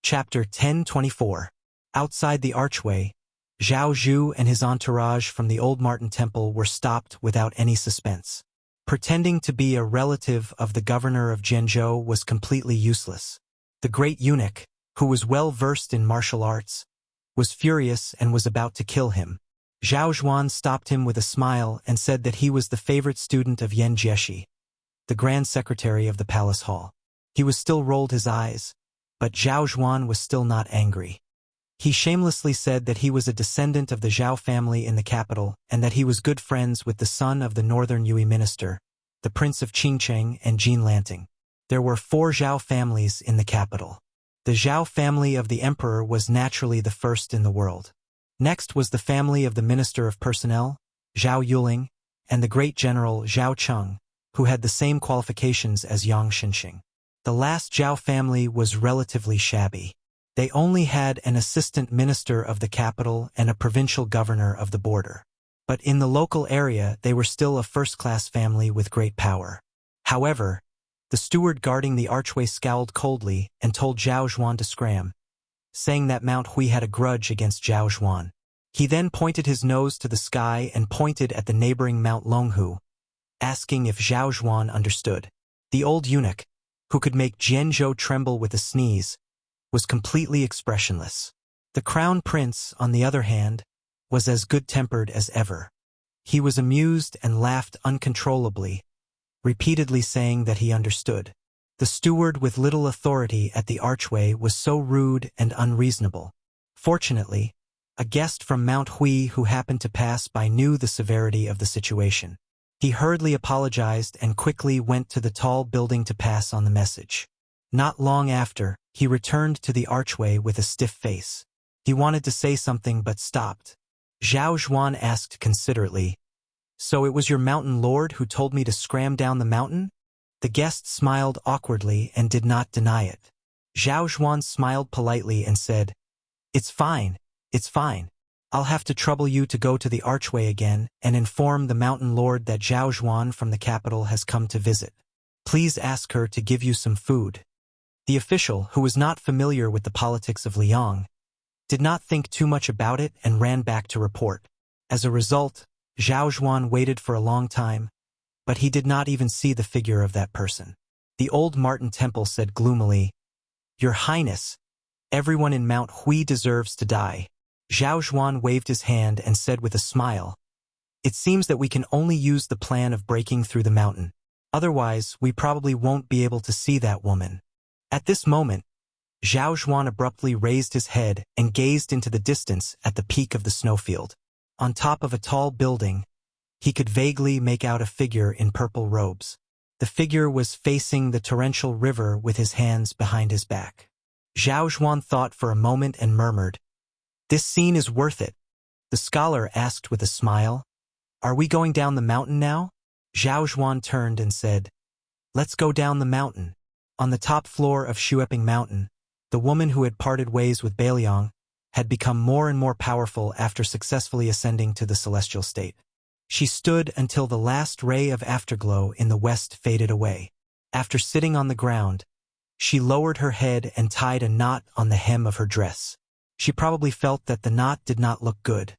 Chapter 1024. Outside the archway, Zhao Zhu and his entourage from the Old Martin Temple were stopped without any suspense. Pretending to be a relative of the governor of Zhenzhou was completely useless. The great eunuch, who was well versed in martial arts, was furious and was about to kill him. Zhao Zhuan stopped him with a smile and said that he was the favorite student of Yan Jieshi, the grand secretary of the palace hall. He was still rolled his eyes, but Zhao Zhuan was still not angry. He shamelessly said that he was a descendant of the Zhao family in the capital and that he was good friends with the son of the northern Yue minister, the Prince of Qingcheng and Jin Lanting. There were 4 Zhao families in the capital. The Zhao family of the emperor was naturally the first in the world. Next was the family of the Minister of Personnel, Zhao Yuling, and the great general Zhao Cheng, who had the same qualifications as Yang Xinxing. The last Zhao family was relatively shabby. They only had an assistant minister of the capital and a provincial governor of the border. But in the local area they were still a first-class family with great power. However, the steward guarding the archway scowled coldly and told Zhao Zhuan to scram, saying that Mount Hui had a grudge against Zhao Zhuan. He then pointed his nose to the sky and pointed at the neighboring Mount Longhu, asking if Zhao Zhuan understood. The old eunuch, who could make Zhenzhou tremble with a sneeze, was completely expressionless. The crown prince, on the other hand, was as good-tempered as ever. He was amused and laughed uncontrollably, repeatedly saying that he understood. The steward with little authority at the archway was so rude and unreasonable. Fortunately, a guest from Mount Hui who happened to pass by knew the severity of the situation. He hurriedly apologized and quickly went to the tall building to pass on the message. Not long after, he returned to the archway with a stiff face. He wanted to say something but stopped. Zhao Zhuan asked considerately, "So it was your mountain lord who told me to scram down the mountain?" The guest smiled awkwardly and did not deny it. Zhao Zhuan smiled politely and said, "It's fine, it's fine. I'll have to trouble you to go to the archway again and inform the mountain lord that Zhao Zhuan from the capital has come to visit. Please ask her to give you some food." The official, who was not familiar with the politics of Liang, did not think too much about it and ran back to report. As a result, Zhao Zhuan waited for a long time, but he did not even see the figure of that person. The Old Martin Temple said gloomily, "Your Highness, everyone in Mount Hui deserves to die." Zhao Zhuan waved his hand and said with a smile, "It seems that we can only use the plan of breaking through the mountain. Otherwise, we probably won't be able to see that woman." At this moment, Zhao Zhuan abruptly raised his head and gazed into the distance at the peak of the snowfield. On top of a tall building, he could vaguely make out a figure in purple robes. The figure was facing the torrential river with his hands behind his back. Zhao Zhuan thought for a moment and murmured, "This scene is worth it." The scholar asked with a smile, "Are we going down the mountain now?" Zhao Zhuan turned and said, "Let's go down the mountain." On the top floor of Shueping Mountain, the woman who had parted ways with Beiliang had become more and more powerful after successfully ascending to the celestial state. She stood until the last ray of afterglow in the west faded away. After sitting on the ground, she lowered her head and tied a knot on the hem of her dress. She probably felt that the knot did not look good,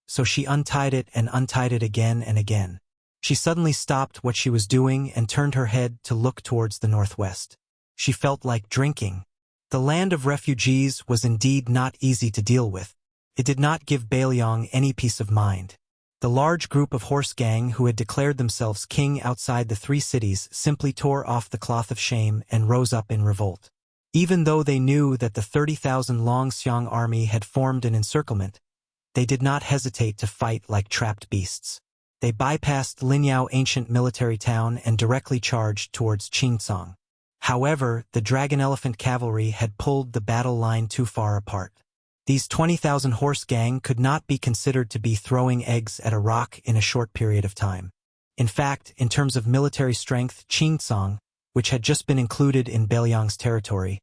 so she untied it and untied it again and again. She suddenly stopped what she was doing and turned her head to look towards the northwest. She felt like drinking. The land of refugees was indeed not easy to deal with. It did not give Beiliang any peace of mind. The large group of horse gang who had declared themselves king outside the 3 cities simply tore off the cloth of shame and rose up in revolt. Even though they knew that the 30,000 Long Xiang army had formed an encirclement, they did not hesitate to fight like trapped beasts. They bypassed Linyao ancient military town and directly charged towards Qingsong. However, the Dragon Elephant cavalry had pulled the battle line too far apart. These 20,000 horse gang could not be considered to be throwing eggs at a rock in a short period of time. In fact, in terms of military strength, Qingsong, which had just been included in Beiliang's territory,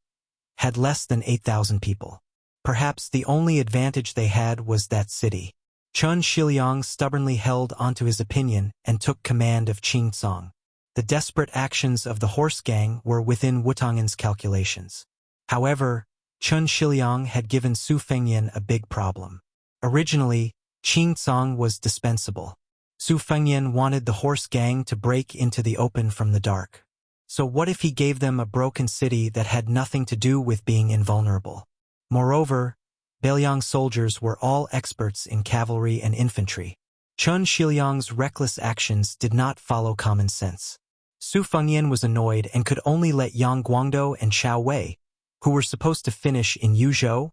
had less than 8,000 people. Perhaps the only advantage they had was that city. Chun Shiliang stubbornly held onto his opinion and took command of Qingsong. The desperate actions of the horse gang were within Wutangen's calculations. However, Chun Shiliang had given Su Fengyan a big problem. Originally, Qing Tsang was dispensable. Su Fengyan wanted the horse gang to break into the open from the dark. So what if he gave them a broken city that had nothing to do with being invulnerable? Moreover, Beiliang's soldiers were all experts in cavalry and infantry. Chun Shiliang's reckless actions did not follow common sense. Su Fengyan was annoyed and could only let Yang Guangdou and Xiao Wei, who were supposed to finish in Yuzhou,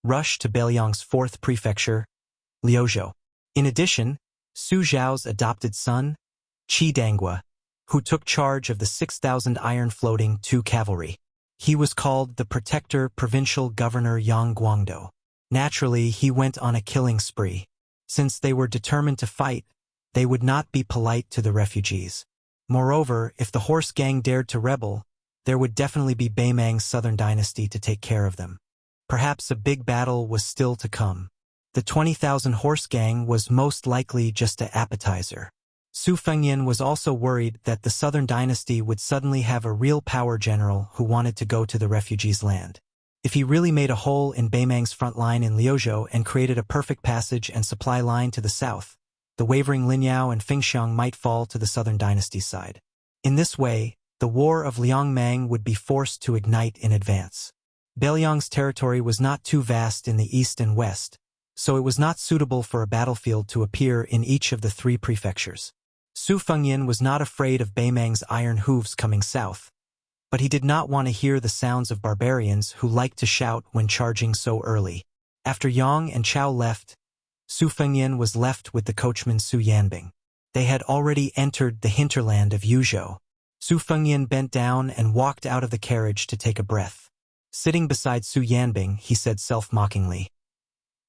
rush to Beiliang's fourth prefecture, Liuzhou. In addition, Su Zhao's adopted son, Qi Dangua, who took charge of the 6,000 iron floating 2 cavalry. He was called the Protector Provincial Governor Yang Guangdou. Naturally, he went on a killing spree. Since they were determined to fight, they would not be polite to the refugees. Moreover, if the horse gang dared to rebel, there would definitely be Beimang's southern dynasty to take care of them. Perhaps a big battle was still to come. The 20,000 horse gang was most likely just an appetizer. Su Fengyan was also worried that the southern dynasty would suddenly have a real power general who wanted to go to the refugees' land. If he really made a hole in Beimang's front line in Liuzhou and created a perfect passage and supply line to the south, the wavering Linyao and Fengxiang might fall to the southern dynasty's side. In this way, the war of Liangmang would be forced to ignite in advance. Beiliang's territory was not too vast in the east and west, so it was not suitable for a battlefield to appear in each of the 3 prefectures. Su Fengyan was not afraid of Beimang's iron hooves coming south, but he did not want to hear the sounds of barbarians who liked to shout when charging so early. After Yang and Chao left, Su Fengyan was left with the coachman Su Yanbing. They had already entered the hinterland of Yuzhou. Su Fengyan bent down and walked out of the carriage to take a breath. Sitting beside Su Yanbing, he said self-mockingly,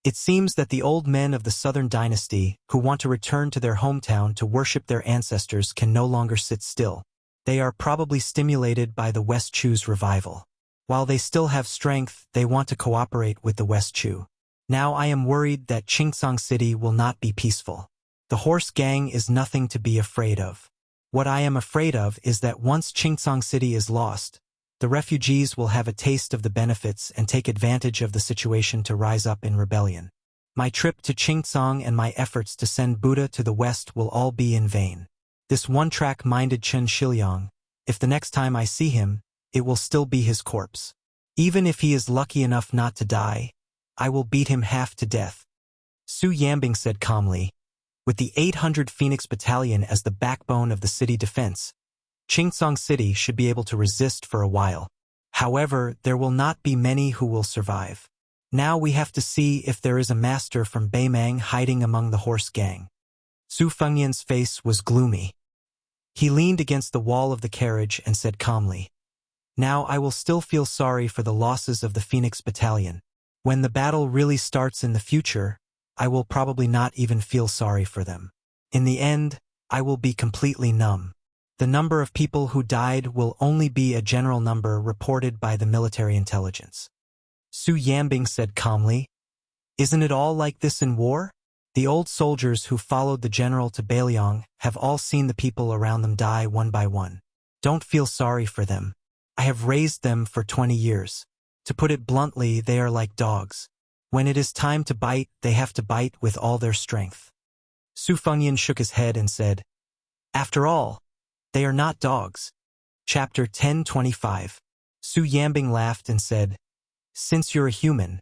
"It seems that the old men of the southern dynasty who want to return to their hometown to worship their ancestors can no longer sit still. They are probably stimulated by the West Chu's revival. While they still have strength, they want to cooperate with the West Chu. Now I am worried that Qingcang City will not be peaceful. The horse gang is nothing to be afraid of. What I am afraid of is that once Qingcang City is lost, the refugees will have a taste of the benefits and take advantage of the situation to rise up in rebellion. My trip to Qingcang and my efforts to send Buddha to the west will all be in vain." This one-track-minded Chun Shiliang, if the next time I see him, it will still be his corpse. Even if he is lucky enough not to die, I will beat him half to death. Su Yanbing said calmly, "With the 800 Phoenix Battalion as the backbone of the city defense, Qingcang City should be able to resist for a while. However, there will not be many who will survive. Now we have to see if there is a master from Beimang hiding among the horse gang." Su Fengyan's face was gloomy. He leaned against the wall of the carriage and said calmly, "Now I will still feel sorry for the losses of the Phoenix Battalion. When the battle really starts in the future, I will probably not even feel sorry for them. In the end, I will be completely numb. The number of people who died will only be a general number reported by the military intelligence." Su Yanbing said calmly, "Isn't it all like this in war? The old soldiers who followed the general to Beiliang have all seen the people around them die one by one. Don't feel sorry for them. I have raised them for 20 years. To put it bluntly, they are like dogs. When it is time to bite, they have to bite with all their strength." Su Fengyan shook his head and said, "After all, they are not dogs." Chapter 10:25. Su Yanbing laughed and said, "Since you're a human,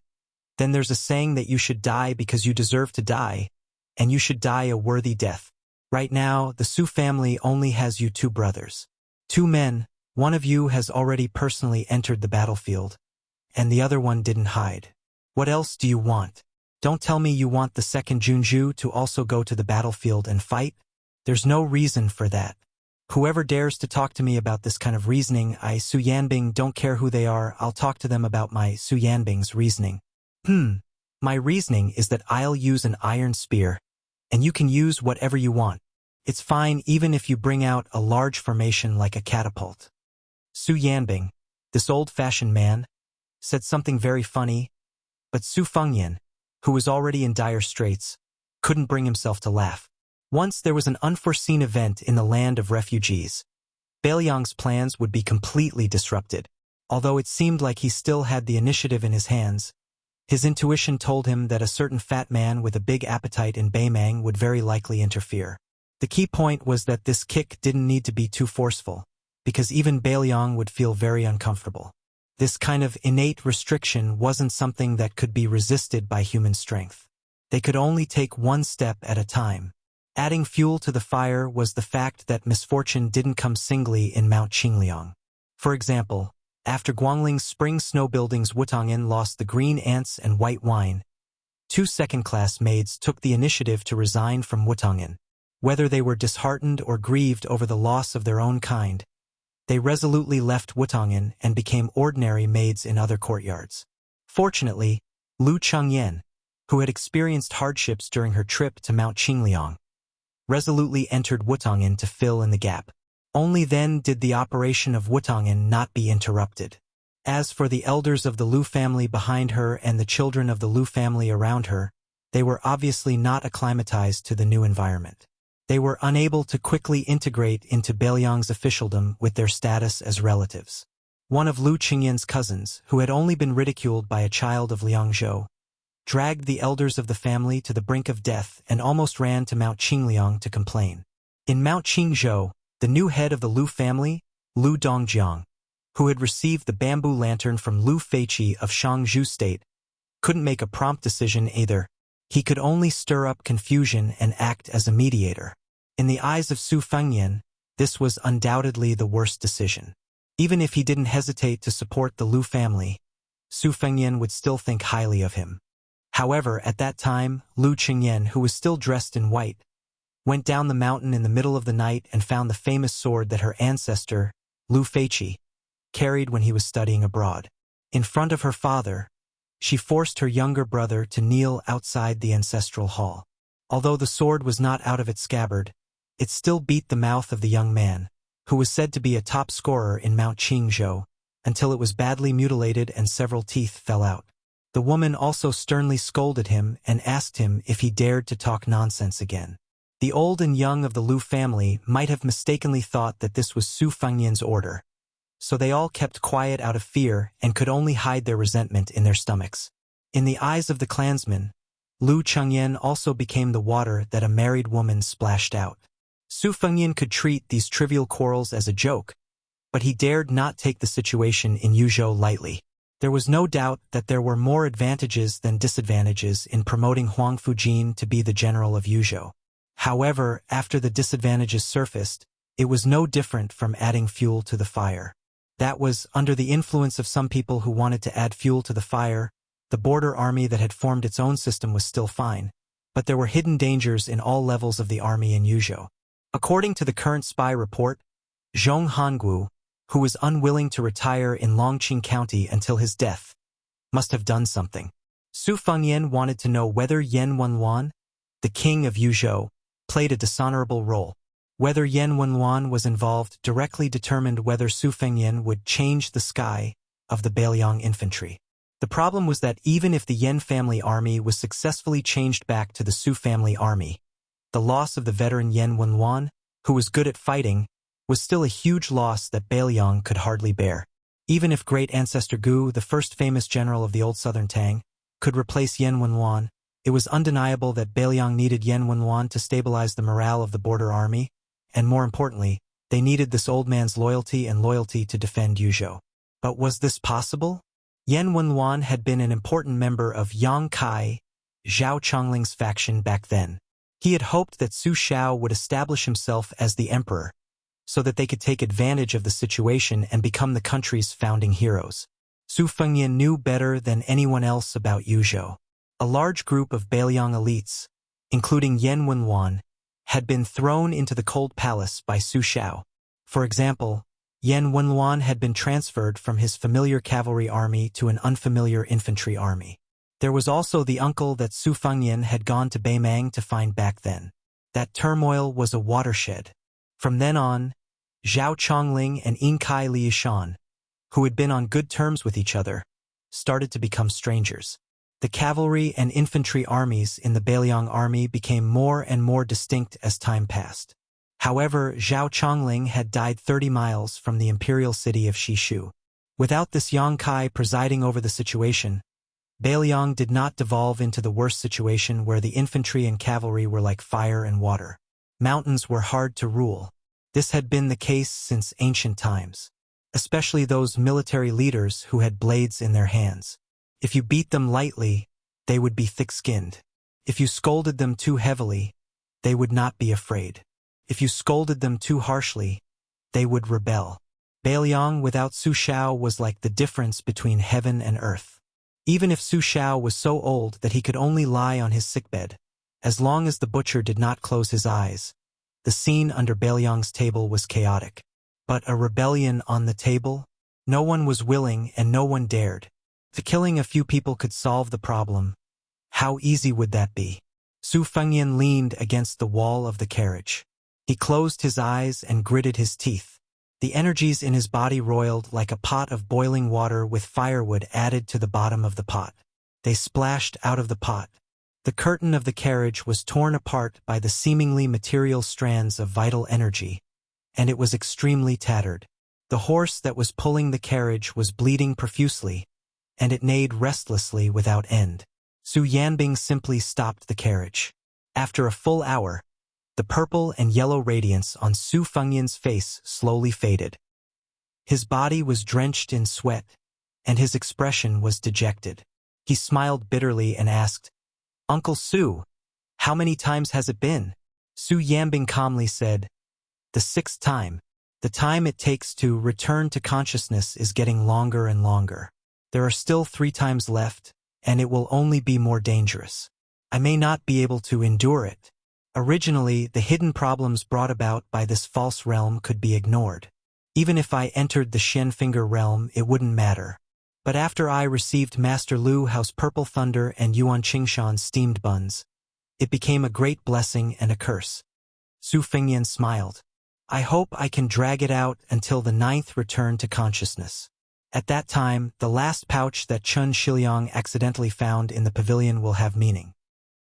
then there's a saying that you should die because you deserve to die, and you should die a worthy death. Right now, the Su family only has you 2 brothers. 2 men, one of you has already personally entered the battlefield, and the other one didn't hide. What else do you want? Don't tell me you want the second Junju to also go to the battlefield and fight. There's no reason for that. Whoever dares to talk to me about this kind of reasoning, I, Su Yanbing, don't care who they are, I'll talk to them about my Su Yanbing's reasoning. My reasoning is that I'll use an iron spear, and you can use whatever you want. It's fine even if you bring out a large formation like a catapult." Su Yanbing, this old-fashioned man, said something very funny, but Su Fengyan, who was already in dire straits, couldn't bring himself to laugh. Once there was an unforeseen event in the land of refugees. Beiliang's plans would be completely disrupted. Although it seemed like he still had the initiative in his hands, his intuition told him that a certain fat man with a big appetite in Beimang would very likely interfere. The key point was that this kick didn't need to be too forceful, because even Beiliang would feel very uncomfortable. This kind of innate restriction wasn't something that could be resisted by human strength. They could only take one step at a time. Adding fuel to the fire was the fact that misfortune didn't come singly in Mount Qingliang. For example, after Guangling's spring snow buildings Wutongyan lost the green ants and white wine, 2 second-class maids took the initiative to resign from Wutongyan. Whether they were disheartened or grieved over the loss of their own kind, they resolutely left Wutongyan and became ordinary maids in other courtyards. Fortunately, Lu Chengyan, who had experienced hardships during her trip to Mount Qingliang, resolutely entered Wutongyan to fill in the gap. Only then did the operation of Wutongyan not be interrupted. As for the elders of the Lu family behind her and the children of the Lu family around her, they were obviously not acclimatized to the new environment. They were unable to quickly integrate into Beiliang's officialdom with their status as relatives. One of Lu Qingyan's cousins, who had only been ridiculed by a child of Liangzhou, dragged the elders of the family to the brink of death and almost ran to Mount Qingliang to complain. In Mount Qingzhou, the new head of the Lu family, Lu Dongjiang, who had received the bamboo lantern from Lu Feiqi of Shangzhou State, couldn't make a prompt decision either. He could only stir up confusion and act as a mediator. In the eyes of Su Fengyan, this was undoubtedly the worst decision. Even if he didn't hesitate to support the Lu family, Su Fengyan would still think highly of him. However, at that time, Lu Qingyan, who was still dressed in white, went down the mountain in the middle of the night and found the famous sword that her ancestor, Lu Feiqi, carried when he was studying abroad. In front of her father, she forced her younger brother to kneel outside the ancestral hall. Although the sword was not out of its scabbard, it still beat the mouth of the young man, who was said to be a top scorer in Mount Qingzhou, until it was badly mutilated and several teeth fell out. The woman also sternly scolded him and asked him if he dared to talk nonsense again. The old and young of the Lu family might have mistakenly thought that this was Su Fengyan's order, so they all kept quiet out of fear and could only hide their resentment in their stomachs. In the eyes of the clansmen, Lu Chengyan also became the water that a married woman splashed out. Su Fengyan could treat these trivial quarrels as a joke, but he dared not take the situation in Yuzhou lightly. There was no doubt that there were more advantages than disadvantages in promoting Huang Fujin to be the general of Yuzhou. However, after the disadvantages surfaced, it was no different from adding fuel to the fire. That was, under the influence of some people who wanted to add fuel to the fire, the border army that had formed its own system was still fine, but there were hidden dangers in all levels of the army in Yuzhou. According to the current spy report, Zhong Hanguo, who was unwilling to retire in Longqing County until his death, must have done something. Su Fengyan wanted to know whether Yan Wenluan, the king of Yuzhou, played a dishonorable role. Whether Yan Wenluan was involved directly determined whether Su Fengyan would change the sky of the Beiliang infantry. The problem was that even if the Yan family army was successfully changed back to the Su family army, the loss of the veteran Yan Wenluan, who was good at fighting, was still a huge loss that Beiliang could hardly bear. Even if great ancestor Gu, the first famous general of the old southern Tang, could replace Yan Wenluan, it was undeniable that Beiliang needed Yan Wenluan to stabilize the morale of the border army, and more importantly, they needed this old man's loyalty to defend Yuzhou. But was this possible? Yan Wenluan had been an important member of Yang Kai, Zhao Chongling's faction back then. He had hoped that Su Shao would establish himself as the emperor, so that they could take advantage of the situation and become the country's founding heroes. Su Fengyan knew better than anyone else about Yuzhou. A large group of Beiliang elites, including Yan Wenluan, had been thrown into the cold palace by Su Shao. For example, Yan Wenluan had been transferred from his familiar cavalry army to an unfamiliar infantry army. There was also the uncle that Su Fengyan had gone to Beimang to find back then. That turmoil was a watershed. From then on, Zhao Chongling and Inkai Liushan, who had been on good terms with each other, started to become strangers. The cavalry and infantry armies in the Beiliang army became more and more distinct as time passed. However, Zhao Chongling had died 30 miles from the imperial city of Shishu. Without this Yongkai presiding over the situation, Bailiang did not devolve into the worst situation where the infantry and cavalry were like fire and water. Mountains were hard to rule. This had been the case since ancient times, especially those military leaders who had blades in their hands. If you beat them lightly, they would be thick-skinned. If you scolded them too heavily, they would not be afraid. If you scolded them too harshly, they would rebel. Bailiang without Su Shao was like the difference between heaven and earth. Even if Su Shao was so old that he could only lie on his sickbed, as long as the butcher did not close his eyes, the scene under Bailiang's table was chaotic. But a rebellion on the table? No one was willing and no one dared. If killing a few people could solve the problem, how easy would that be? Su Fengyan leaned against the wall of the carriage. He closed his eyes and gritted his teeth. The energies in his body roiled like a pot of boiling water with firewood added to the bottom of the pot. They splashed out of the pot. The curtain of the carriage was torn apart by the seemingly material strands of vital energy, and it was extremely tattered. The horse that was pulling the carriage was bleeding profusely, and it neighed restlessly without end. Su Yanbing simply stopped the carriage. After a full hour, the purple and yellow radiance on Su Fengyan's face slowly faded. His body was drenched in sweat, and his expression was dejected. He smiled bitterly and asked, "Uncle Su, how many times has it been?" Su Yanbing calmly said, "The 6th time. The time it takes to return to consciousness is getting longer and longer. There are still 3 times left, and it will only be more dangerous. I may not be able to endure it. Originally, the hidden problems brought about by this false realm could be ignored. Even if I entered the Shenfinger realm, it wouldn't matter. But after I received Master Lu Hao's Purple Thunder and Yuan Qingshan's steamed buns, it became a great blessing and a curse." Su Fengyan smiled. "I hope I can drag it out until the 9th return to consciousness. At that time, the last pouch that Chun Shiliang accidentally found in the pavilion will have meaning."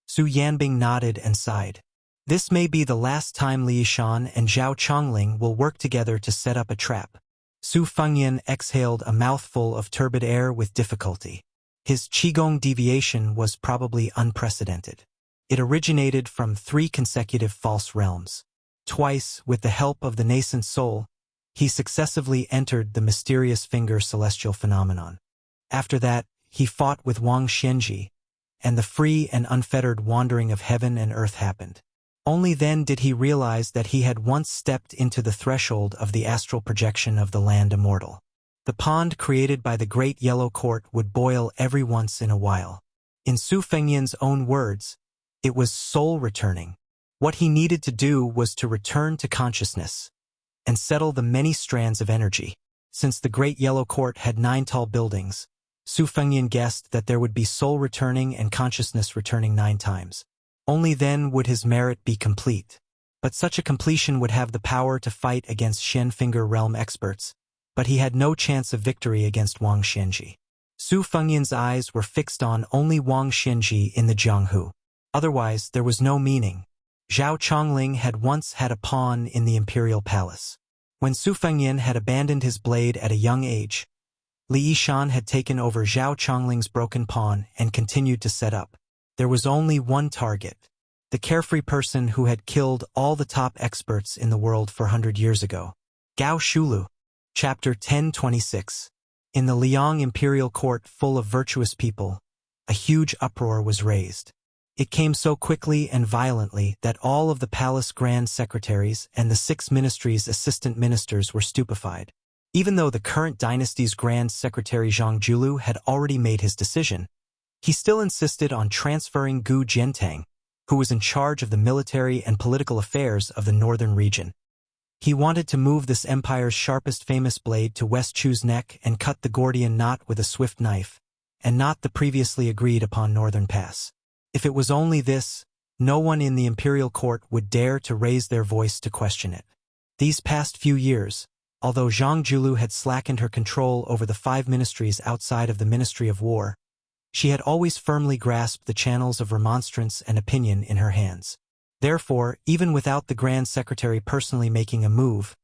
Su Yanbing nodded and sighed. "This may be the last time Li Yishan and Zhao Chongling will work together to set up a trap." Su Fengyan exhaled a mouthful of turbid air with difficulty. His Qigong deviation was probably unprecedented. It originated from 3 consecutive false realms. Twice, with the help of the nascent soul, he successively entered the mysterious finger celestial phenomenon. After that, he fought with Wang Xianji, and the free and unfettered wandering of heaven and earth happened. Only then did he realize that he had once stepped into the threshold of the astral projection of the land immortal. The pond created by the great yellow court would boil every once in a while. In Su Fengyan's own words, it was soul returning. What he needed to do was to return to consciousness and settle the many strands of energy. Since the great yellow court had 9 tall buildings, Su Fengyan guessed that there would be soul returning and consciousness returning 9 times. Only then would his merit be complete. But such a completion would have the power to fight against Shenfinger realm experts, but he had no chance of victory against Wang Xianji. Su Fengyan's eyes were fixed on only Wang Xianji in the Jianghu. Otherwise, there was no meaning. Zhao Chongling had once had a pawn in the imperial palace. When Su Fengyan had abandoned his blade at a young age, Li Yishan had taken over Zhao Chongling's broken pawn and continued to set up. There was only one target, the carefree person who had killed all the top experts in the world 400 years ago. Gao Shulu. Chapter 1026. In the Liang imperial court full of virtuous people, a huge uproar was raised. It came so quickly and violently that all of the palace grand secretaries and the 6 ministries' assistant ministers were stupefied. Even though the current dynasty's grand secretary Zhang Julu had already made his decision, he still insisted on transferring Gu Jiantang, who was in charge of the military and political affairs of the northern region. He wanted to move this empire's sharpest famous blade to West Chu's neck and cut the Gordian knot with a swift knife, and not the previously agreed upon northern pass. If it was only this, no one in the imperial court would dare to raise their voice to question it. These past few years, although Zhang Julu had slackened her control over the 5 ministries outside of the Ministry of War, she had always firmly grasped the channels of remonstrance and opinion in her hands. Therefore, even without the Grand Secretary personally making a move,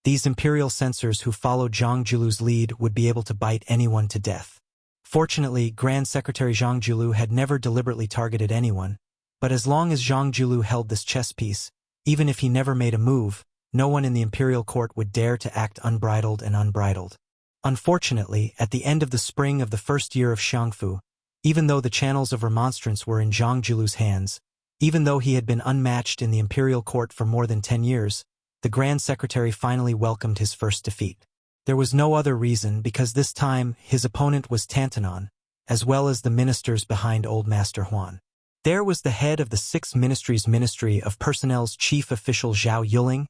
These imperial censors who followed Zhang Julu's lead would be able to bite anyone to death. Fortunately, Grand Secretary Zhang Julu had never deliberately targeted anyone, but as long as Zhang Julu held this chess piece, even if he never made a move, no one in the imperial court would dare to act unbridled and unbridled. Unfortunately, at the end of the spring of the first year of Xiangfu, even though the channels of remonstrance were in Zhang Julu's hands, even though he had been unmatched in the imperial court for more than 10 years, the Grand Secretary finally welcomed his first defeat. There was no other reason because this time his opponent was Tantanon, as well as the ministers behind Old Master Huan. There was the head of the Six Ministries Ministry of Personnel's chief official Zhao Yuling,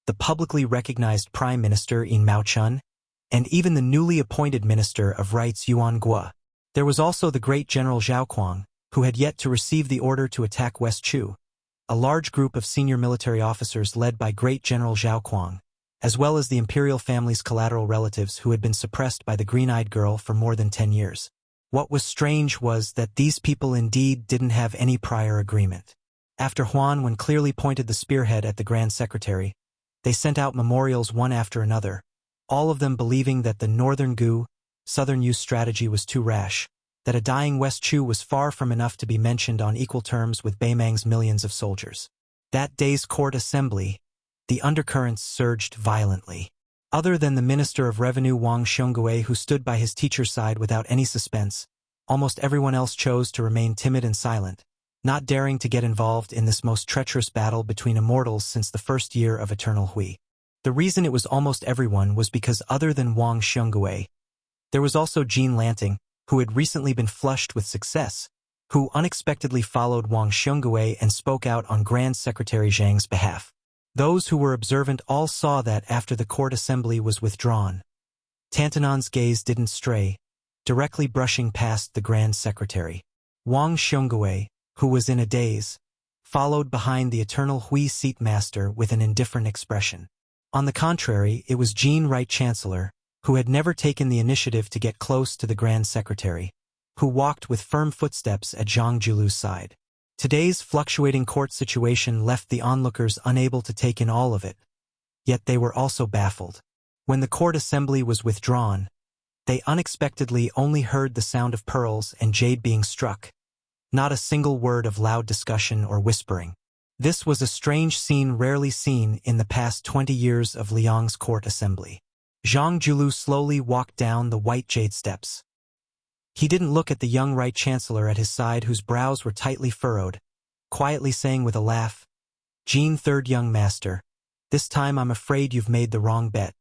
the publicly recognized Prime Minister Yin Maochun, and even the newly appointed Minister of Rights Yuan Guo. There was also the great General Zhao Kuang, who had yet to receive the order to attack West Chu, a large group of senior military officers led by great General Zhao Kuang, as well as the imperial family's collateral relatives who had been suppressed by the green-eyed girl for more than 10 years. What was strange was that these people indeed didn't have any prior agreement. After Huan clearly pointed the spearhead at the Grand Secretary, they sent out memorials one after another, all of them believing that the Northern Gu, Southern Yu strategy was too rash, that a dying West Chu was far from enough to be mentioned on equal terms with Beimang's millions of soldiers. That day's court assembly, the undercurrents surged violently. Other than the Minister of Revenue Wang Xiongui who stood by his teacher's side without any suspense, almost everyone else chose to remain timid and silent, not daring to get involved in this most treacherous battle between immortals since the first year of Eternal Hui. The reason it was almost everyone was because other than Wang Xiongui, there was also Jean Lanting, who had recently been flushed with success, who unexpectedly followed Wang Xiongui and spoke out on Grand Secretary Zhang's behalf. Those who were observant all saw that after the court assembly was withdrawn, Tantanon's gaze didn't stray, directly brushing past the Grand Secretary. Wang Xiongui, who was in a daze, followed behind the Eternal Hui seat master with an indifferent expression. On the contrary, it was Jean Right Chancellor, who had never taken the initiative to get close to the Grand Secretary, who walked with firm footsteps at Zhang Julu's side. Today's fluctuating court situation left the onlookers unable to take in all of it, yet they were also baffled. When the court assembly was withdrawn, they unexpectedly only heard the sound of pearls and jade being struck, not a single word of loud discussion or whispering. This was a strange scene rarely seen in the past 20 years of Liang's court assembly. Zhang Julu slowly walked down the white jade steps. He didn't look at the young Right Chancellor at his side whose brows were tightly furrowed, quietly saying with a laugh, "Jean, third young master, this time I'm afraid you've made the wrong bet."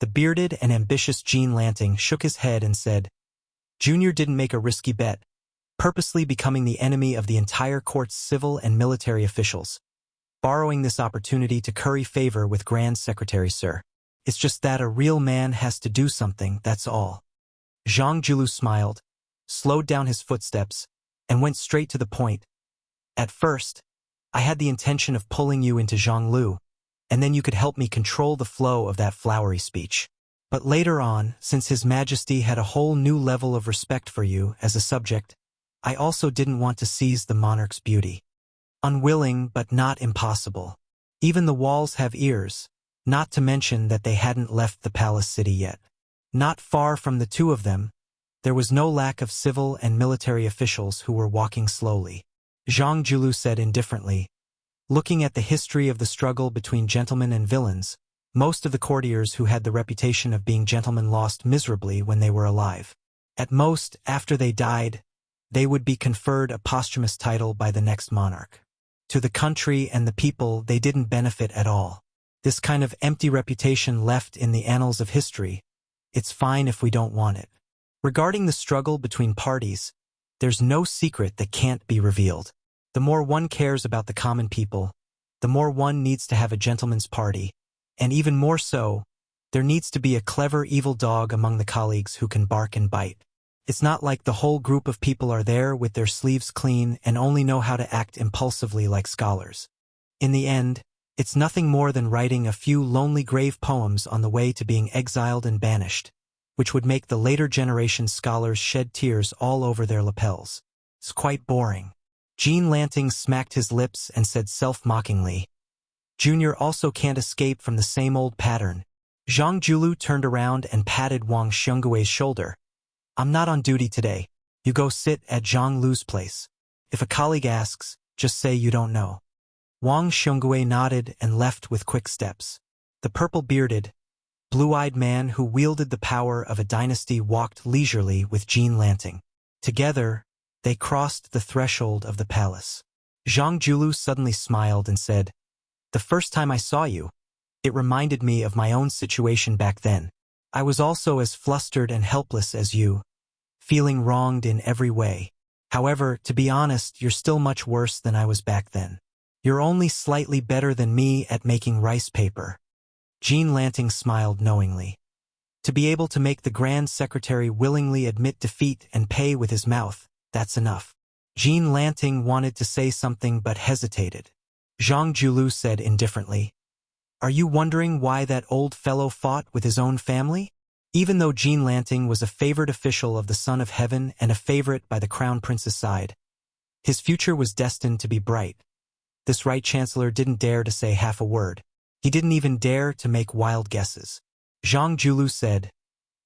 The bearded and ambitious Jean Lanting shook his head and said, "Junior didn't make a risky bet, purposely becoming the enemy of the entire court's civil and military officials, borrowing this opportunity to curry favor with Grand Secretary Sir. It's just that a real man has to do something, that's all." Zhang Julu smiled, slowed down his footsteps, and went straight to the point. "At first, I had the intention of pulling you into Zhonglu, and then you could help me control the flow of that flowery speech. But later on, since His Majesty had a whole new level of respect for you as a subject, I also didn't want to seize the monarch's beauty. Unwilling but not impossible. Even the walls have ears, not to mention that they hadn't left the palace city yet. Not far from the two of them, there was no lack of civil and military officials who were walking slowly." Zhang Julu said indifferently, "Looking at the history of the struggle between gentlemen and villains, most of the courtiers who had the reputation of being gentlemen lost miserably when they were alive. At most, after they died, they would be conferred a posthumous title by the next monarch. To the country and the people, they didn't benefit at all. This kind of empty reputation left in the annals of history, it's fine if we don't want it. Regarding the struggle between parties, there's no secret that can't be revealed. The more one cares about the common people, the more one needs to have a gentleman's party, and even more so, there needs to be a clever evil dog among the colleagues who can bark and bite. It's not like the whole group of people are there with their sleeves clean and only know how to act impulsively like scholars. In the end, it's nothing more than writing a few lonely grave poems on the way to being exiled and banished, which would make the later generation scholars shed tears all over their lapels. It's quite boring." Jean Lanting smacked his lips and said self-mockingly, "Junior also can't escape from the same old pattern. Zhang Julu turned around and patted Wang Xionggui's shoulder. I'm not on duty today. You go sit at Zhang Lu's place. If a colleague asks, just say you don't know. Wang Xiongui nodded and left with quick steps. The purple-bearded, blue-eyed man who wielded the power of a dynasty walked leisurely with Jean Lanting. Together, they crossed the threshold of the palace. Zhang Julu suddenly smiled and said, "The first time I saw you, it reminded me of my own situation back then. I was also as flustered and helpless as you, feeling wronged in every way. However, to be honest, you're still much worse than I was back then. You're only slightly better than me at making rice paper." Jean Lanting smiled knowingly. To be able to make the Grand Secretary willingly admit defeat and pay with his mouth, that's enough. Jean Lanting wanted to say something but hesitated. Zhang Julu said indifferently, "Are you wondering why that old fellow fought with his own family?" Even though Jean Lanting was a favored official of the Son of Heaven and a favorite by the Crown Prince's side, his future was destined to be bright. This Right Chancellor didn't dare to say half a word. He didn't even dare to make wild guesses. Zhang Julu said,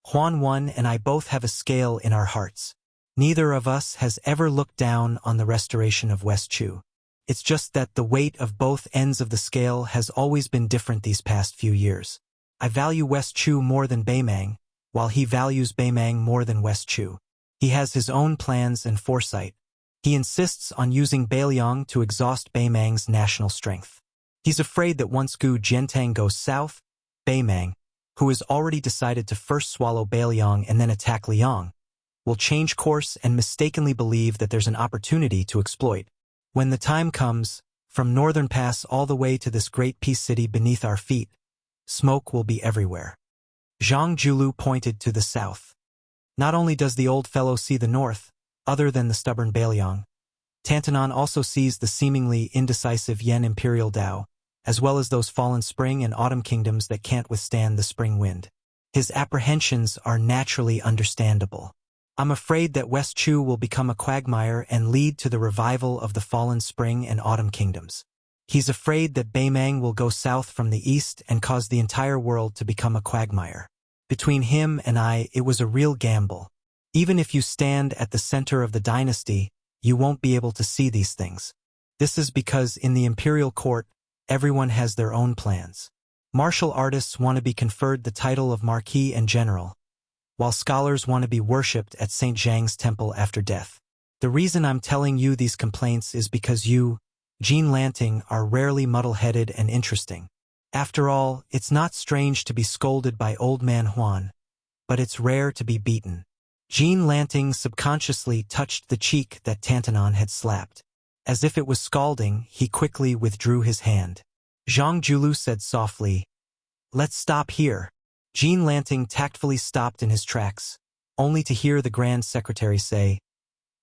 "Huan Wen and I both have a scale in our hearts. Neither of us has ever looked down on the restoration of West Chu. It's just that the weight of both ends of the scale has always been different these past few years. I value West Chu more than Beimang, while he values Beimang more than West Chu. He has his own plans and foresight. He insists on using Beiliang to exhaust Beimang's national strength. He's afraid that once Gu Jiantang goes south, Beimang, who has already decided to first swallow Beiliang and then attack Liang, will change course and mistakenly believe that there's an opportunity to exploit. When the time comes, from Northern Pass all the way to this great peace city beneath our feet, smoke will be everywhere." Zhang Julu pointed to the south. "Not only does the old fellow see the north, other than the stubborn Beiliang, Tantanon also sees the seemingly indecisive Yen Imperial Dao, as well as those fallen spring and autumn kingdoms that can't withstand the spring wind. His apprehensions are naturally understandable. I'm afraid that West Chu will become a quagmire and lead to the revival of the fallen spring and autumn kingdoms. He's afraid that Beimang will go south from the east and cause the entire world to become a quagmire. Between him and I, it was a real gamble. Even if you stand at the center of the dynasty, you won't be able to see these things. This is because in the imperial court, everyone has their own plans. Martial artists want to be conferred the title of Marquis and General, while scholars want to be worshipped at St. Zhang's temple after death. The reason I'm telling you these complaints is because you, Jean Lanting, are rarely muddle-headed and interesting. After all, it's not strange to be scolded by Old Man Huan, but it's rare to be beaten." Jean Lanting subconsciously touched the cheek that Tantanon had slapped. As if it was scalding, he quickly withdrew his hand. Zhang Julu said softly, "Let's stop here." Jean Lanting tactfully stopped in his tracks, only to hear the Grand Secretary say,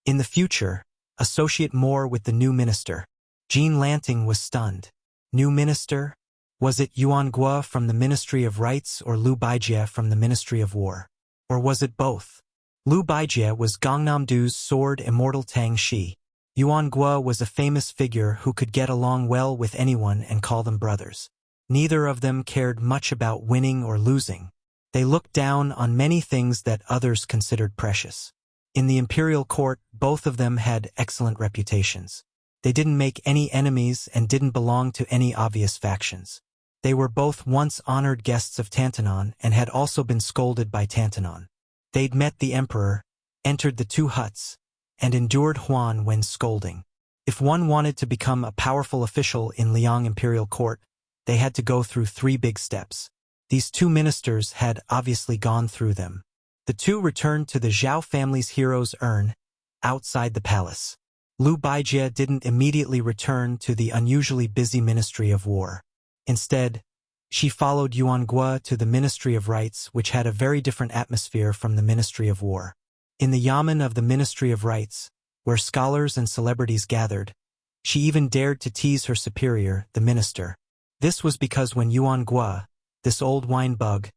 "In the future, associate more with the new minister." Jean Lanting was stunned. New minister? Was it Yuan Guo from the Ministry of Rights or Lu Baijie from the Ministry of War? Or was it both? Lu Baijie was Gangnam-do's sword immortal Tang Shi. Yuan Guo was a famous figure who could get along well with anyone and call them brothers. Neither of them cared much about winning or losing. They looked down on many things that others considered precious. In the imperial court, both of them had excellent reputations. They didn't make any enemies and didn't belong to any obvious factions. They were both once honored guests of Tantanon and had also been scolded by Tantanon. They'd met the emperor, entered the two huts, and endured Huan when scolding. If one wanted to become a powerful official in Liang imperial court, they had to go through 3 big steps. These two ministers had obviously gone through them. The two returned to the Zhao family's hero's urn, outside the palace. Lu Baijie didn't immediately return to the unusually busy Ministry of War. Instead, she followed Yuan Guo to the Ministry of Rights, which had a very different atmosphere from the Ministry of War. In the yamen of the Ministry of Rights, where scholars and celebrities gathered, she even dared to tease her superior, the minister. This was because when Yuan Guo, this old wine bug,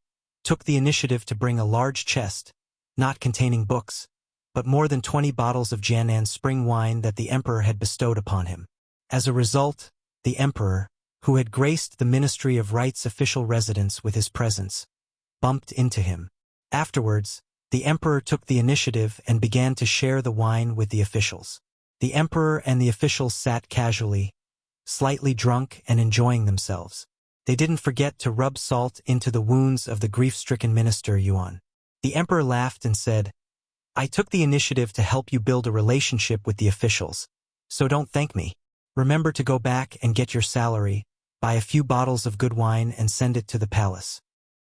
took the initiative to bring a large chest, not containing books, but more than 20 bottles of Jianan spring wine that the emperor had bestowed upon him. As a result, the emperor, who had graced the Ministry of Right's official residence with his presence, bumped into him. Afterwards, the emperor took the initiative and began to share the wine with the officials. The emperor and the officials sat casually, slightly drunk and enjoying themselves. They didn't forget to rub salt into the wounds of the grief-stricken minister Yuan. The emperor laughed and said, "I took the initiative to help you build a relationship with the officials, so don't thank me. Remember to go back and get your salary, buy a few bottles of good wine and send it to the palace."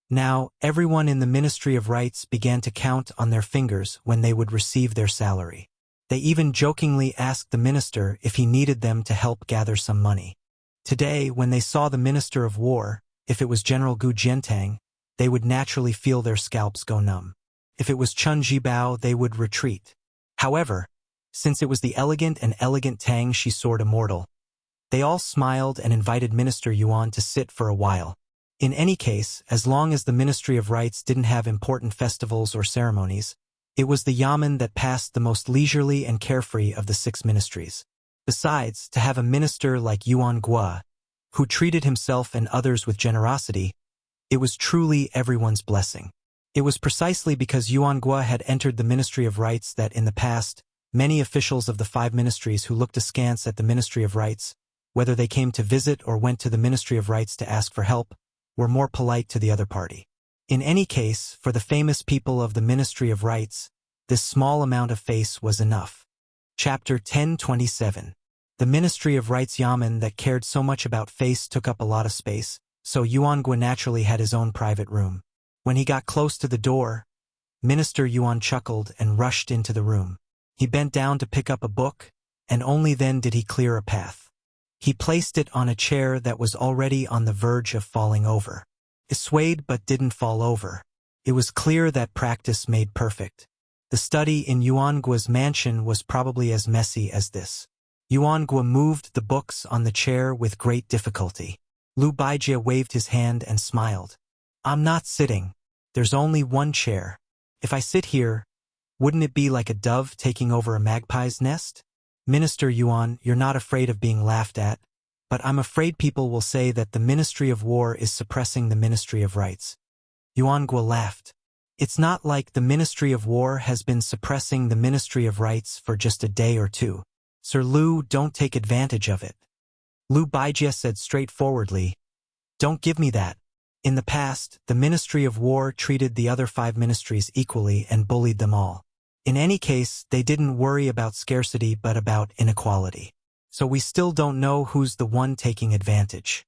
Now, everyone in the Ministry of Rights began to count on their fingers when they would receive their salary. They even jokingly asked the minister if he needed them to help gather some money. Today, when they saw the Minister of War, if it was General Gu Jiantang, they would naturally feel their scalps go numb. If it was Chun Jibao, they would retreat. However, since it was the elegant Tang Shi Sword Immortal, they all smiled and invited Minister Yuan to sit for a while. In any case, as long as the Ministry of Rights didn't have important festivals or ceremonies, it was the Yamen that passed the most leisurely and carefree of the 6 ministries. Besides, to have a minister like Yuan Gua, who treated himself and others with generosity, it was truly everyone's blessing. It was precisely because Yuan Gua had entered the Ministry of Rights that in the past, many officials of the 5 ministries who looked askance at the Ministry of Rights, whether they came to visit or went to the Ministry of Rights to ask for help, were more polite to the other party. In any case, for the famous people of the Ministry of Rights, this small amount of face was enough. Chapter 1027. The Ministry of Rights Yamen that cared so much about face took up a lot of space, so Yuan Gua naturally had his own private room. When he got close to the door, Minister Yuan chuckled and rushed into the room. He bent down to pick up a book, and only then did he clear a path. He placed it on a chair that was already on the verge of falling over. It swayed but didn't fall over. It was clear that practice made perfect. The study in Yuan Gua's mansion was probably as messy as this. Yuan Gua moved the books on the chair with great difficulty. Lu Baijie waved his hand and smiled. "I'm not sitting. There's only one chair. If I sit here, wouldn't it be like a dove taking over a magpie's nest? Minister Yuan, you're not afraid of being laughed at, but I'm afraid people will say that the Ministry of War is suppressing the Ministry of Rights." Yuan Gua laughed. "It's not like the Ministry of War has been suppressing the Ministry of Rights for just a day or two. Sir Lu, don't take advantage of it." Lu Baijie said straightforwardly, "Don't give me that. In the past, the Ministry of War treated the other 5 ministries equally and bullied them all. In any case, they didn't worry about scarcity but about inequality. So we still don't know who's the one taking advantage."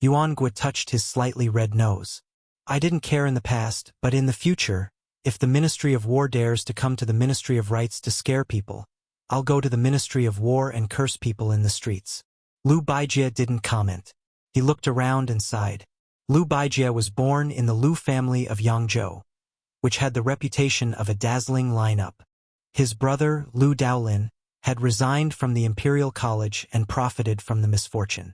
Yuan Gua touched his slightly red nose. "I didn't care in the past, but in the future, if the Ministry of War dares to come to the Ministry of Rights to scare people, I'll go to the Ministry of War and curse people in the streets." Lu Baijie didn't comment. He looked around and sighed. Lu Baijie was born in the Lu family of Yangzhou, which had the reputation of a dazzling lineup. His brother, Lu Daolin, had resigned from the Imperial College and profited from the misfortune.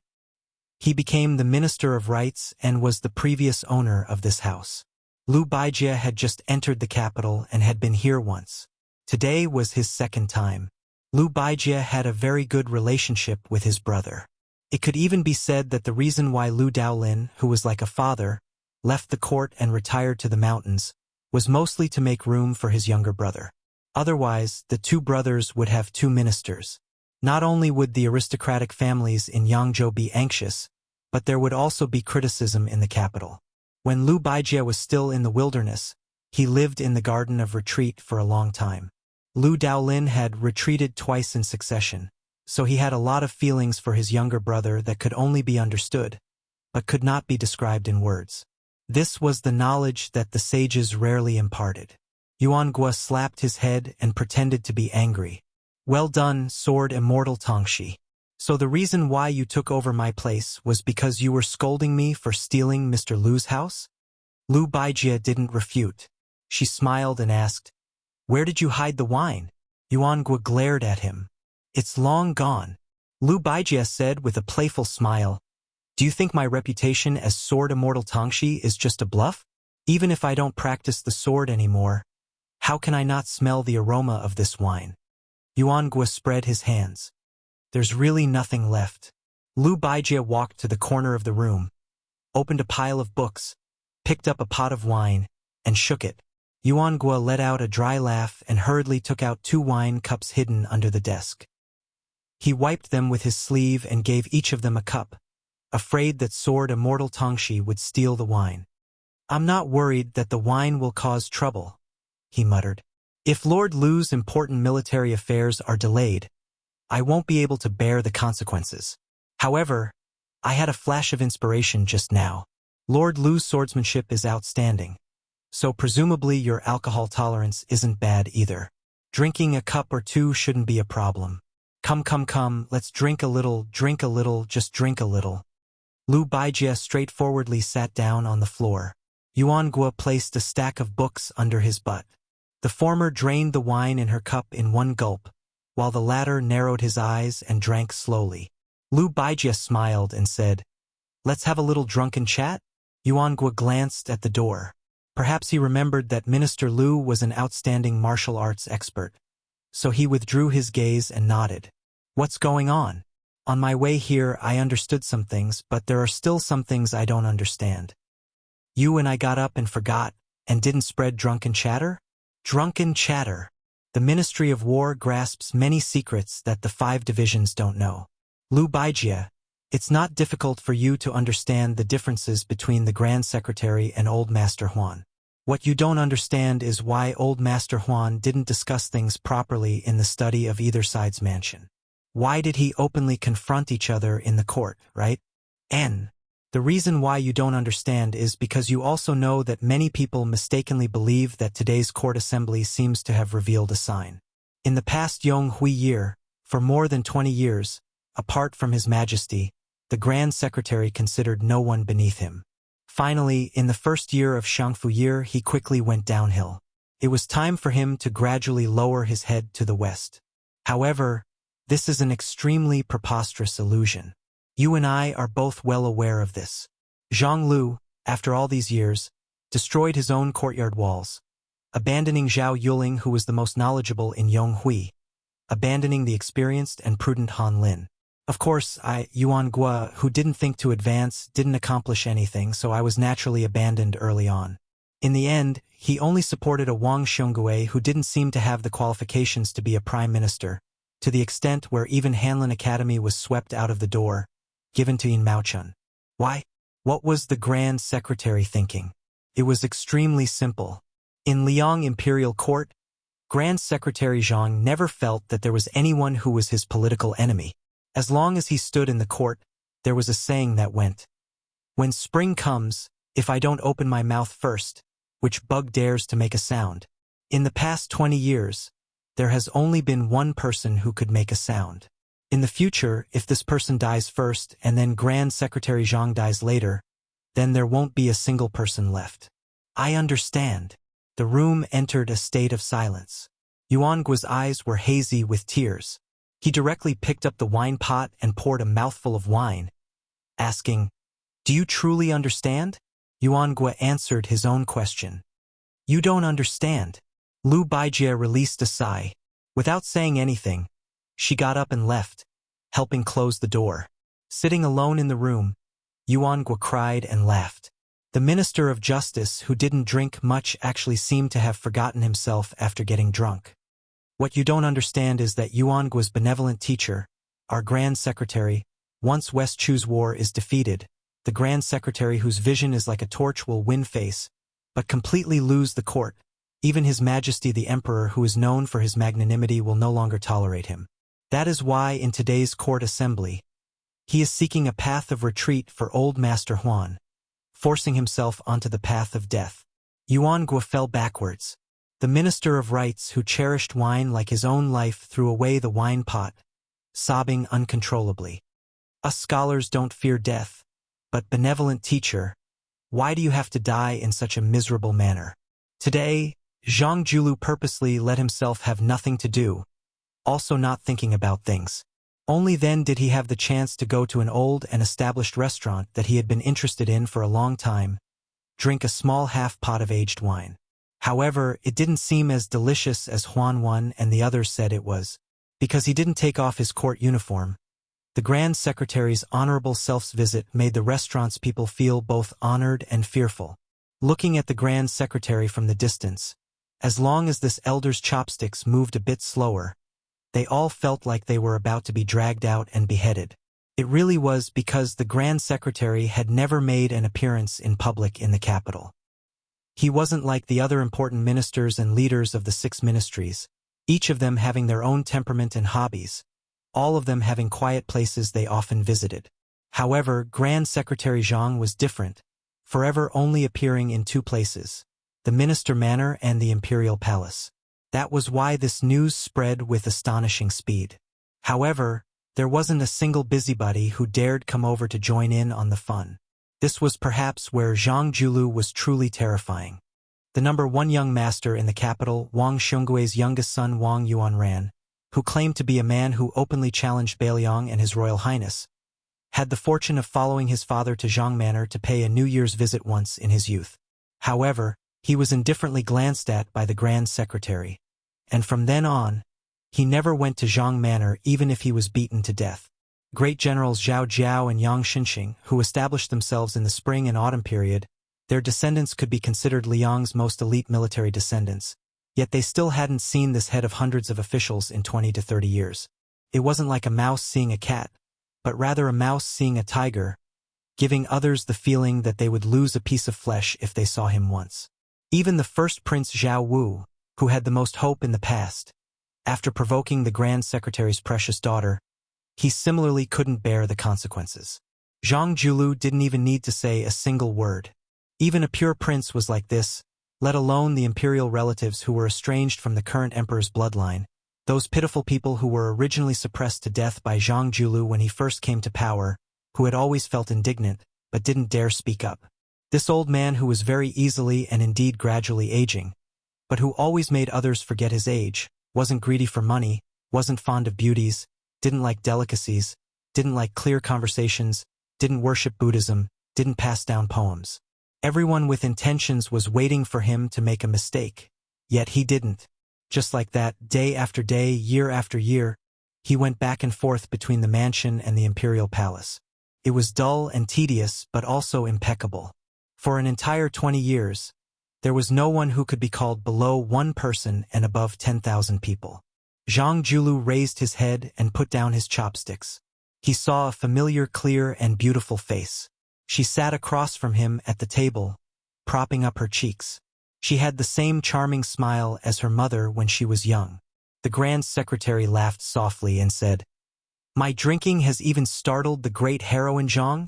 He became the Minister of Rights and was the previous owner of this house. Lu Baijie had just entered the capital and had been here once. Today was his second time. Lu Baijie had a very good relationship with his brother. It could even be said that the reason why Lu Daolin, who was like a father, left the court and retired to the mountains, was mostly to make room for his younger brother. Otherwise, the 2 brothers would have 2 ministers. Not only would the aristocratic families in Yangzhou be anxious, but there would also be criticism in the capital. When Lu Baijie was still in the wilderness, he lived in the Garden of Retreat for a long time. Lu Daolin had retreated twice in succession, so he had a lot of feelings for his younger brother that could only be understood, but could not be described in words. This was the knowledge that the sages rarely imparted. Yuan Gua slapped his head and pretended to be angry. "Well done, Sword Immortal Tongxi. So the reason why you took over my place was because you were scolding me for stealing Mr. Lu's house?" Lu Baijie didn't refute. She smiled and asked, "Where did you hide the wine?" Yuan Gua glared at him. "It's long gone." Lu Baijie said with a playful smile, "Do you think my reputation as Sword Immortal Tongxi is just a bluff? Even if I don't practice the sword anymore, how can I not smell the aroma of this wine?" Yuan Gua spread his hands. "There's really nothing left. Lu Baijie walked to the corner of the room, opened a pile of books, picked up a pot of wine, and shook it. Yuan Gua let out a dry laugh and hurriedly took out 2 wine cups hidden under the desk. He wiped them with his sleeve and gave each of them a cup, afraid that sword immortal Tongshi would steal the wine. "I'm not worried that the wine will cause trouble," he muttered. "If Lord Lu's important military affairs are delayed, I won't be able to bear the consequences. However, I had a flash of inspiration just now. Lord Lu's swordsmanship is outstanding, so presumably your alcohol tolerance isn't bad either. Drinking a cup or 2 shouldn't be a problem. Come, let's drink a little, just drink a little." Lu Baijie straightforwardly sat down on the floor. Yuan Gua placed a stack of books under his butt. The former drained the wine in her cup in one gulp, while the latter narrowed his eyes and drank slowly. Lu Baijie smiled and said, "Let's have a little drunken chat?" Yuan Gua glanced at the door. Perhaps he remembered that Minister Lu was an outstanding martial arts expert, so he withdrew his gaze and nodded. "What's going on? On my way here I understood some things, but there are still some things I don't understand. You and I got up and forgot, and didn't spread drunken chatter?" Drunken chatter. The Ministry of War grasps many secrets that the 5 divisions don't know. Lu Baijie, it's not difficult for you to understand the differences between the Grand Secretary and Old Master Huan. What you don't understand is why Old Master Huan didn't discuss things properly in the study of either side's mansion. Why did he openly confront each other in the court, right? The reason why you don't understand is because you also know that many people mistakenly believe that today's court assembly seems to have revealed a sign. In the past Yong Hui year, for more than 20 years, apart from His Majesty, the Grand Secretary considered no one beneath him. Finally, in the first year of Shangfu year, he quickly went downhill. It was time for him to gradually lower his head to the west. However, this is an extremely preposterous illusion. You and I are both well aware of this. Zhang Lu, after all these years, destroyed his own courtyard walls, abandoning Zhao Yuling, who was the most knowledgeable in Yong Hui, abandoning the experienced and prudent Han Lin. Of course, Yuan Gua, who didn't think to advance, didn't accomplish anything, so I was naturally abandoned early on. In the end, he only supported a Wang Xiongui who didn't seem to have the qualifications to be a prime minister, to the extent where even Hanlin Academy was swept out of the door, given to Yin Maochun. Why? What was the Grand Secretary thinking? It was extremely simple. In Liang Imperial Court, Grand Secretary Zhang never felt that there was anyone who was his political enemy. As long as he stood in the court, there was a saying that went, "When spring comes, if I don't open my mouth first, which bug dares to make a sound?" In the past 20 years, there has only been one person who could make a sound. In the future, if this person dies first and then Grand Secretary Zhang dies later, then there won't be a single person left. I understand. The room entered a state of silence. Yuan Gua's eyes were hazy with tears. He directly picked up the wine pot and poured a mouthful of wine, asking, "Do you truly understand?" Yuan Gua answered his own question. "You don't understand." Lu Baijie released a sigh. Without saying anything, she got up and left, helping close the door. Sitting alone in the room, Yuan Gua cried and laughed. The Minister of Justice, who didn't drink much, actually seemed to have forgotten himself after getting drunk. What you don't understand is that Yuan Gua's benevolent teacher, our Grand Secretary, once West Chu's war is defeated, the Grand Secretary whose vision is like a torch will win face, but completely lose the court. Even His Majesty the Emperor, who is known for his magnanimity, will no longer tolerate him. That is why in today's court assembly, he is seeking a path of retreat for Old Master Huan, forcing himself onto the path of death. Yuan Gua fell backwards. The Minister of Rights, who cherished wine like his own life, threw away the wine pot, sobbing uncontrollably. Us scholars don't fear death, but benevolent teacher, why do you have to die in such a miserable manner? Today, Zhang Julu purposely let himself have nothing to do, also not thinking about things. Only then did he have the chance to go to an old and established restaurant that he had been interested in for a long time, drink a small half-pot of aged wine. However, it didn't seem as delicious as Huan and the others said it was, because he didn't take off his court uniform, The Grand Secretary's honorable self's visit made the restaurant's people feel both honored and fearful. Looking at the Grand Secretary from the distance, as long as this elder's chopsticks moved a bit slower, they all felt like they were about to be dragged out and beheaded. It really was because the Grand Secretary had never made an appearance in public in the capital. He wasn't like the other important ministers and leaders of the 6 ministries, each of them having their own temperament and hobbies, all of them having quiet places they often visited. However, Grand Secretary Zhang was different, forever only appearing in 2 places, the Minister Manor and the Imperial Palace. That was why this news spread with astonishing speed. However, there wasn't a single busybody who dared come over to join in on the fun. This was perhaps where Zhang Julu was truly terrifying. The number 1 young master in the capital, Wang Xinggui's youngest son Wang Yuanran, who claimed to be a man who openly challenged Bailiang and His Royal Highness, had the fortune of following his father to Zhang Manor to pay a New Year's visit once in his youth. However, he was indifferently glanced at by the Grand Secretary, and from then on, he never went to Zhang Manor even if he was beaten to death. Great generals Zhao Jiao and Yang Xinxing, who established themselves in the spring and autumn period, their descendants could be considered Liang's most elite military descendants, yet they still hadn't seen this head of hundreds of officials in 20 to 30 years. It wasn't like a mouse seeing a cat, but rather a mouse seeing a tiger, giving others the feeling that they would lose a piece of flesh if they saw him once. Even the first Prince Zhao Wu, who had the most hope in the past, after provoking the Grand Secretary's precious daughter, he similarly couldn't bear the consequences. Zhang Julu didn't even need to say a single word. Even a pure prince was like this, let alone the imperial relatives who were estranged from the current emperor's bloodline, those pitiful people who were originally suppressed to death by Zhang Julu when he first came to power, who had always felt indignant, but didn't dare speak up. This old man who was very easily and indeed gradually aging, but who always made others forget his age, wasn't greedy for money, wasn't fond of beauties, didn't like delicacies, didn't like clear conversations, didn't worship Buddhism, didn't pass down poems. Everyone with intentions was waiting for him to make a mistake, yet he didn't. Just like that, day after day, year after year, he went back and forth between the mansion and the imperial palace. It was dull and tedious, but also impeccable. For an entire 20 years, there was no one who could be called below 1 person and above 10,000 people. Zhang Julu raised his head and put down his chopsticks. He saw a familiar, clear, and beautiful face. She sat across from him at the table, propping up her cheeks. She had the same charming smile as her mother when she was young. The Grand Secretary laughed softly and said, "My drinking has even startled the great heroine Zhang?"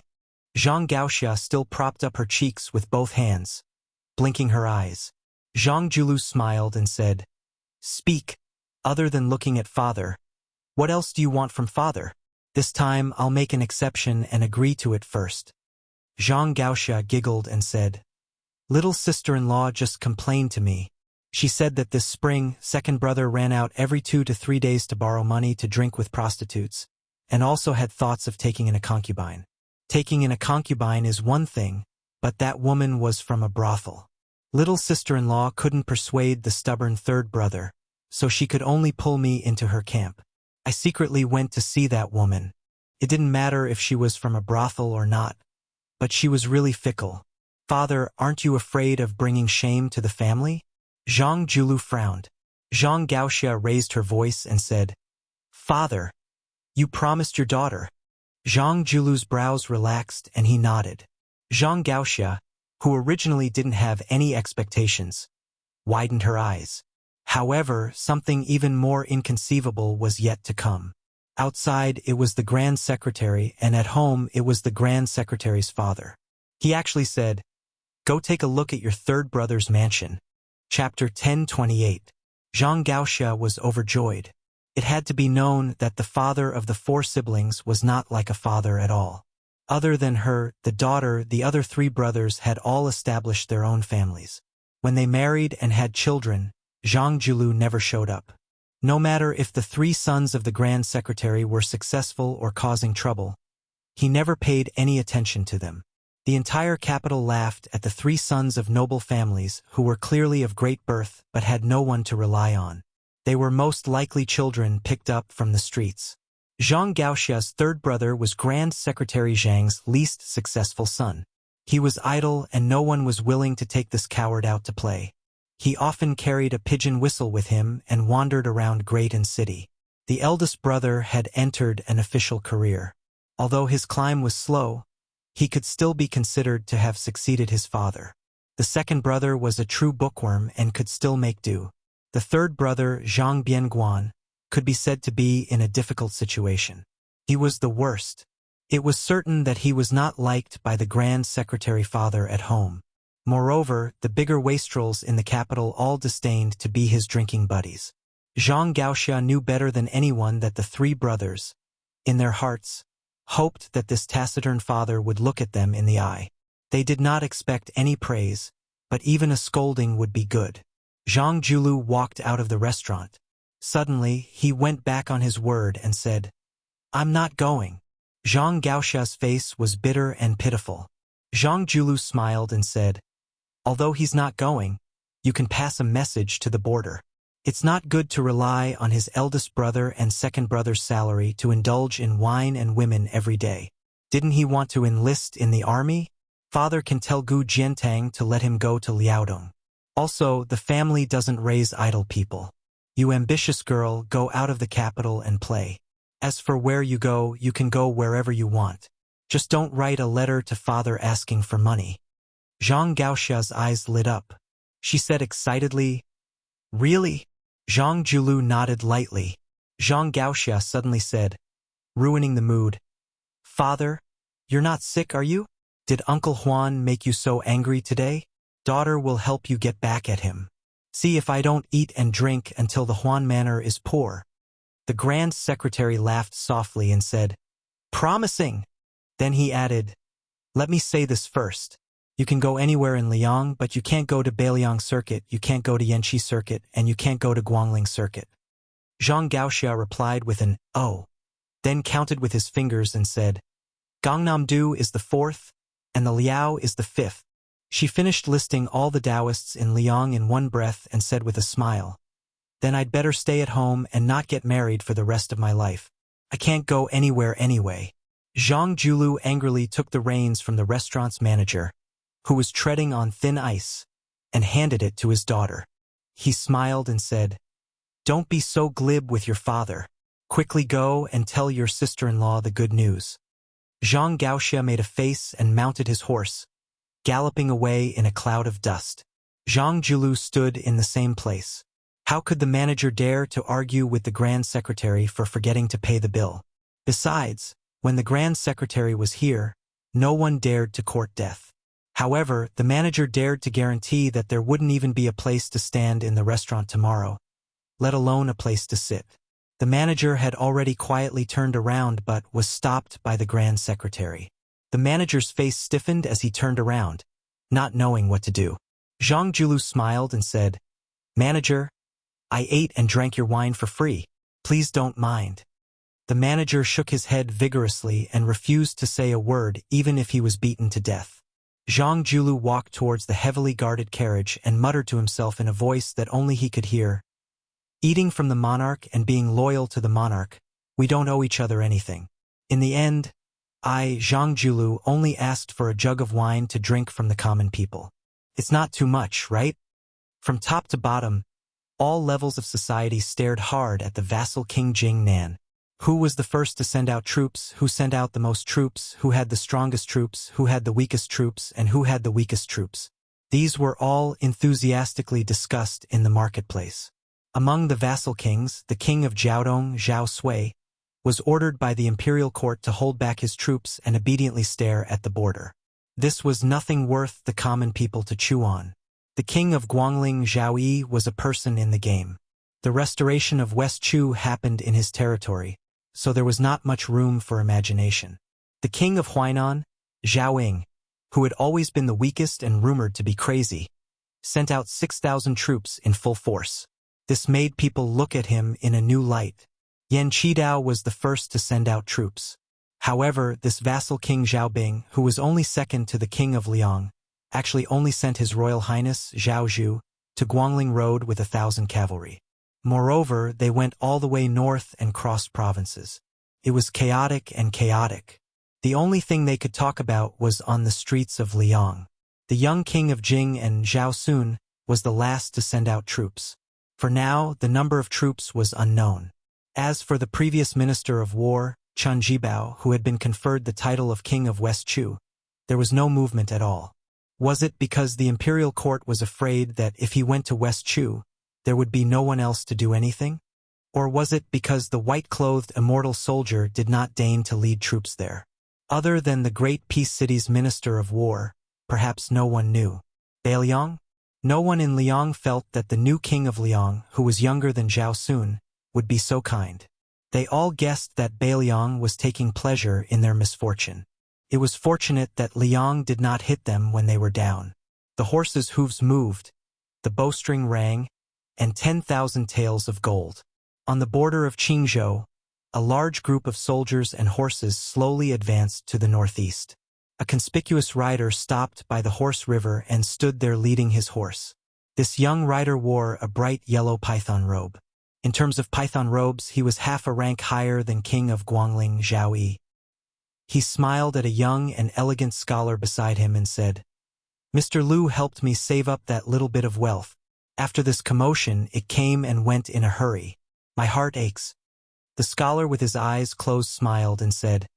Zhang Gaoxia still propped up her cheeks with both hands, blinking her eyes. Zhang Julu smiled and said, "Speak, other than looking at father. What else do you want from father? This time I'll make an exception and agree to it first." Zhang Gaoxia giggled and said, "Little sister-in-law just complained to me. She said that this spring, second brother ran out every 2 to 3 days to borrow money to drink with prostitutes, and also had thoughts of taking in a concubine. Taking in a concubine is one thing, but that woman was from a brothel. Little sister-in-law couldn't persuade the stubborn third brother, so she could only pull me into her camp. I secretly went to see that woman. It didn't matter if she was from a brothel or not, but she was really fickle. Father, aren't you afraid of bringing shame to the family?" Zhang Julu frowned. Zhang Gaoxia raised her voice and said, "Father, you promised your daughter." Zhang Julu's brows relaxed and he nodded. Zhang Gaoxia, who originally didn't have any expectations, widened her eyes. However, something even more inconceivable was yet to come. Outside, it was the Grand Secretary, and at home, it was the Grand Secretary's father. He actually said, "Go take a look at your third brother's mansion." Chapter 10:28. Zhang Gaoxia was overjoyed. It had to be known that the father of the 4 siblings was not like a father at all. Other than her, the daughter, the other 3 brothers had all established their own families. When they married and had children, Zhang Julu never showed up. No matter if the 3 sons of the Grand Secretary were successful or causing trouble, he never paid any attention to them. The entire capital laughed at the 3 sons of noble families who were clearly of great birth but had no one to rely on. They were most likely children picked up from the streets. Zhang Gaoxia's third brother was Grand Secretary Zhang's least successful son. He was idle and no one was willing to take this coward out to play. He often carried a pigeon whistle with him and wandered around great and city. The eldest brother had entered an official career. Although his climb was slow, he could still be considered to have succeeded his father. The second brother was a true bookworm and could still make do. The third brother, Zhang Bianguan, could be said to be in a difficult situation. He was the worst. It was certain that he was not liked by the Grand Secretary father at home. Moreover, the bigger wastrels in the capital all disdained to be his drinking buddies. Zhang Gaoxia knew better than anyone that the three brothers, in their hearts, hoped that this taciturn father would look at them in the eye. They did not expect any praise, but even a scolding would be good. Zhang Julu walked out of the restaurant. Suddenly, he went back on his word and said, "I'm not going." Zhang Gaoxia's face was bitter and pitiful. Zhang Julu smiled and said, "Although he's not going, you can pass a message to the border. It's not good to rely on his eldest brother and second brother's salary to indulge in wine and women every day. Didn't he want to enlist in the army? Father can tell Gu Jiantang to let him go to Liaodong. Also, the family doesn't raise idle people. You ambitious girl, go out of the capital and play. As for where you can go wherever you want. Just don't write a letter to father asking for money." Zhang Gaoxia's eyes lit up. She said excitedly, "Really?" Zhang Julu nodded lightly. Zhang Gaoxia suddenly said, ruining the mood, "Father, you're not sick, are you? Did Uncle Huan make you so angry today? Daughter will help you get back at him. See if I don't eat and drink until the Huan manor is poor." The Grand Secretary laughed softly and said, "Promising." Then he added, "Let me say this first. You can go anywhere in Liang, but you can't go to Beiliang Circuit, you can't go to Yanqi Circuit, and you can't go to Guangling Circuit." Zhang Gaoxia replied with an "oh," then counted with his fingers and said, "Gangnam-do is the fourth, and the Liao is the fifth." She finished listing all the Taoists in Liang in one breath and said with a smile, "Then I'd better stay at home and not get married for the rest of my life. I can't go anywhere anyway." Zhang Julu angrily took the reins from the restaurant's manager, who was treading on thin ice, and handed it to his daughter. He smiled and said, "Don't be so glib with your father. Quickly go and tell your sister-in-law the good news." Zhang Gaoxia made a face and mounted his horse, galloping away in a cloud of dust. Zhang Julu stood in the same place. How could the manager dare to argue with the Grand Secretary for forgetting to pay the bill? Besides, when the Grand Secretary was here, no one dared to court death. However, the manager dared to guarantee that there wouldn't even be a place to stand in the restaurant tomorrow, let alone a place to sit. The manager had already quietly turned around but was stopped by the Grand Secretary. The manager's face stiffened as he turned around, not knowing what to do. Zhang Julu smiled and said, "Manager, I ate and drank your wine for free. Please don't mind." The manager shook his head vigorously and refused to say a word even if he was beaten to death. Zhang Julu walked towards the heavily guarded carriage and muttered to himself in a voice that only he could hear, "Eating from the monarch and being loyal to the monarch, we don't owe each other anything. In the end, I, Zhang Julu, only asked for a jug of wine to drink from the common people. It's not too much, right?" From top to bottom, all levels of society stared hard at the vassal King Jing Nan. Who was the first to send out troops, who sent out the most troops, who had the strongest troops, who had the weakest troops, and who had the weakest troops? These were all enthusiastically discussed in the marketplace. Among the vassal kings, the king of Jiaodong, Zhao Sui, was ordered by the imperial court to hold back his troops and obediently stare at the border. This was nothing worth the common people to chew on. The king of Guangling, Zhao Yi, was a person in the game. The restoration of West Chu happened in his territory, so there was not much room for imagination. The king of Huainan, Zhao Ying, who had always been the weakest and rumored to be crazy, sent out 6,000 troops in full force. This made people look at him in a new light. Yan Qidao was the first to send out troops. However, this vassal king Zhaobing, who was only second to the king of Liang, actually only sent his Royal Highness Zhao Zhu to Guangling Road with 1,000 cavalry. Moreover, they went all the way north and crossed provinces. It was chaotic and chaotic. The only thing they could talk about was on the streets of Liang. The young king of Jing and Zhao Sun was the last to send out troops. For now, the number of troops was unknown. As for the previous minister of war, Chen Jibao, who had been conferred the title of king of West Chu, there was no movement at all. Was it because the imperial court was afraid that if he went to West Chu, there would be no one else to do anything? Or was it because the white-clothed immortal soldier did not deign to lead troops there? Other than the great peace city's minister of war, perhaps no one knew. Beiliang? No one in Liang felt that the new king of Liang, who was younger than Zhao Sun, would be so kind. They all guessed that Beiliang was taking pleasure in their misfortune. It was fortunate that Liang did not hit them when they were down. The horses' hooves moved, the bowstring rang, and 10,000 taels of gold. On the border of Qingzhou, a large group of soldiers and horses slowly advanced to the northeast. A conspicuous rider stopped by the horse river and stood there leading his horse. This young rider wore a bright yellow python robe. In terms of python robes, he was half a rank higher than King of Guangling Zhao Yi. He smiled at a young and elegant scholar beside him and said, "Mr. Liu helped me save up that little bit of wealth. After this commotion, it came and went in a hurry. My heart aches." The scholar with his eyes closed smiled and said,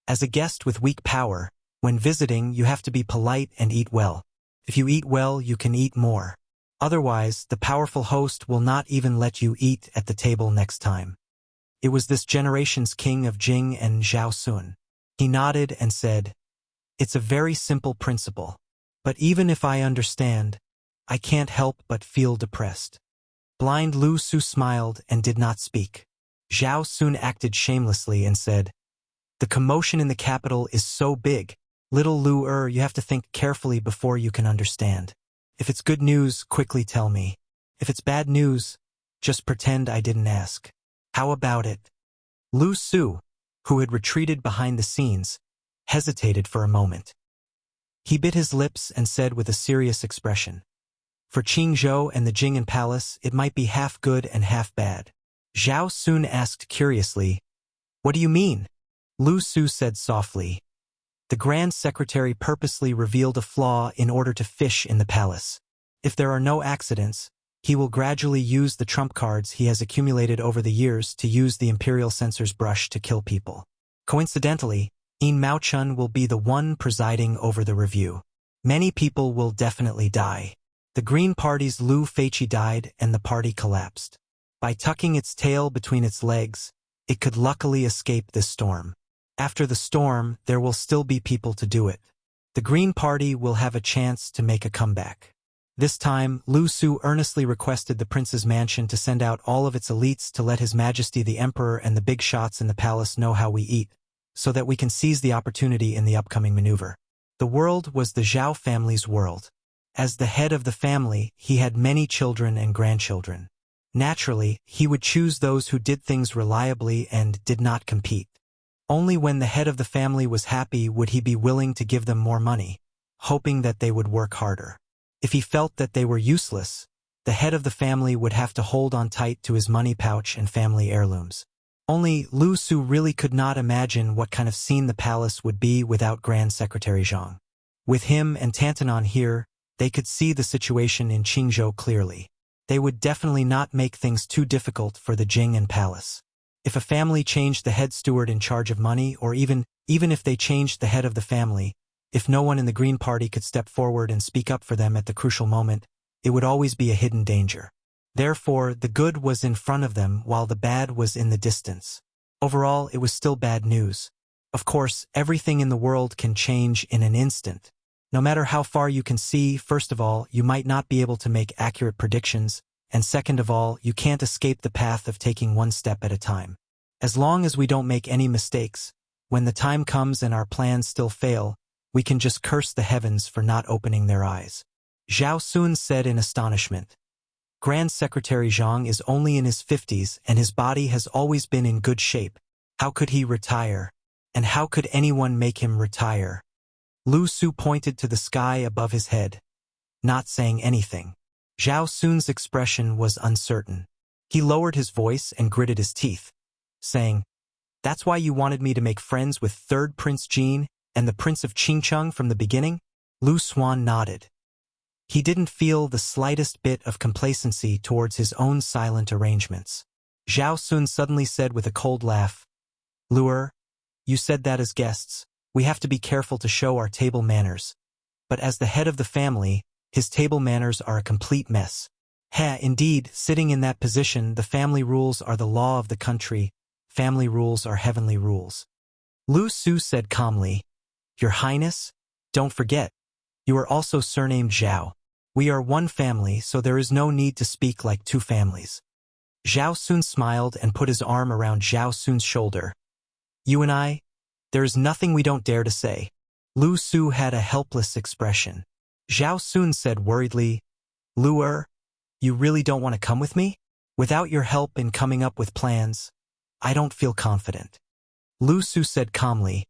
"As a guest with weak power, when visiting you have to be polite and eat well. If you eat well, you can eat more. Otherwise, the powerful host will not even let you eat at the table next time." It was this generation's king of Jing and Zhao Sun. He nodded and said, "It's a very simple principle. But even if I understand, I can't help but feel depressed." Blind Lu Su smiled and did not speak. Zhao Sun acted shamelessly and said, "The commotion in the capital is so big. Little Lu you have to think carefully before you can understand. If it's good news, quickly tell me. If it's bad news, just pretend I didn't ask. How about it?" Lu Su, who had retreated behind the scenes, hesitated for a moment. He bit his lips and said with a serious expression, "For Qingzhou and the Jing'an Palace, it might be half good and half bad." Zhao Sun asked curiously, "What do you mean?" Lu Su said softly, "The Grand Secretary purposely revealed a flaw in order to fish in the palace. If there are no accidents, he will gradually use the trump cards he has accumulated over the years to use the Imperial Censor's brush to kill people. Coincidentally, Yin Maochun will be the one presiding over the review. Many people will definitely die. The Green Party's Lu Feiqi died and the party collapsed. By tucking its tail between its legs, it could luckily escape this storm. After the storm, there will still be people to do it. The Green Party will have a chance to make a comeback. This time, Lu Su earnestly requested the prince's mansion to send out all of its elites to let His Majesty the Emperor and the big shots in the palace know how we eat, so that we can seize the opportunity in the upcoming maneuver. The world was the Zhao family's world. As the head of the family, he had many children and grandchildren. Naturally, he would choose those who did things reliably and did not compete. Only when the head of the family was happy would he be willing to give them more money, hoping that they would work harder. If he felt that they were useless, the head of the family would have to hold on tight to his money pouch and family heirlooms. Only Lu Su really could not imagine what kind of scene the palace would be without Grand Secretary Zhang. With him and Tantanon here, they could see the situation in Qingzhou clearly. They would definitely not make things too difficult for the Jing'an Palace. If a family changed the head steward in charge of money, or even if they changed the head of the family, if no one in the Green Party could step forward and speak up for them at the crucial moment, it would always be a hidden danger. Therefore, the good was in front of them while the bad was in the distance. Overall, it was still bad news. Of course, everything in the world can change in an instant. No matter how far you can see, first of all, you might not be able to make accurate predictions, and second of all, you can't escape the path of taking one step at a time. As long as we don't make any mistakes, when the time comes and our plans still fail, we can just curse the heavens for not opening their eyes. Zhao Sun said in astonishment. Grand Secretary Zhang is only in his 50s and his body has always been in good shape. How could he retire? And how could anyone make him retire? Lu Su pointed to the sky above his head, not saying anything. Zhao Sun's expression was uncertain. He lowered his voice and gritted his teeth, saying, That's why you wanted me to make friends with 3rd Prince Jean and the Prince of Qingcheng from the beginning? Lu Xuan nodded. He didn't feel the slightest bit of complacency towards his own silent arrangements. Zhao Sun suddenly said with a cold laugh, Luer, you said that as guests, we have to be careful to show our table manners. But as the head of the family, his table manners are a complete mess. Indeed, sitting in that position, the family rules are the law of the country. Family rules are heavenly rules. Lu Su said calmly, Your Highness, don't forget, you are also surnamed Zhao. We are one family, so there is no need to speak like two families. Zhao Sun smiled and put his arm around Zhao Sun's shoulder. You and I, there is nothing we don't dare to say. Lu Su had a helpless expression. Zhao Sun said worriedly, Luer, you really don't want to come with me? Without your help in coming up with plans, I don't feel confident. Lu Su said calmly,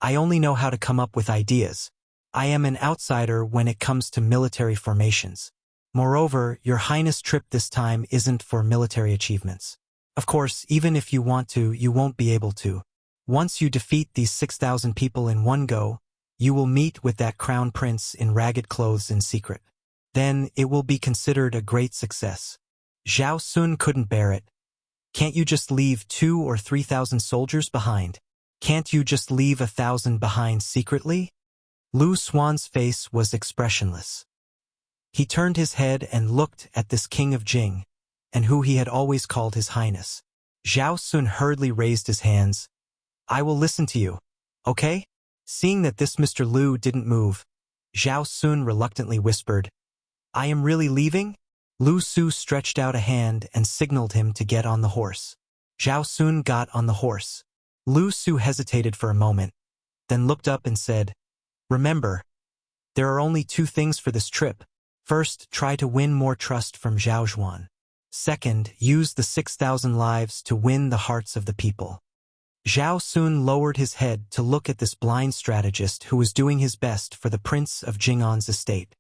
I only know how to come up with ideas. I am an outsider when it comes to military formations. Moreover, Your Highness' trip this time isn't for military achievements. Of course, even if you want to, you won't be able to. Once you defeat these 6,000 people in one go, you will meet with that crown prince in ragged clothes in secret. Then it will be considered a great success. Zhao Sun couldn't bear it. Can't you just leave 2,000 or 3,000 soldiers behind? Can't you just leave 1,000 behind secretly? Lu Xuan's face was expressionless. He turned his head and looked at this king of Jing, and who he had always called his highness. Zhao Sun hurriedly raised his hands. I will listen to you, okay? Seeing that this Mr. Lu didn't move, Zhao Sun reluctantly whispered, I am really leaving? Lu Su stretched out a hand and signaled him to get on the horse. Zhao Sun got on the horse. Lu Su hesitated for a moment, then looked up and said, Remember, there are only 2 things for this trip. First, try to win more trust from Zhao Zhuan. Second, use the 6,000 lives to win the hearts of the people. Zhao Sun lowered his head to look at this blind strategist who was doing his best for the Prince of Jing'an's estate.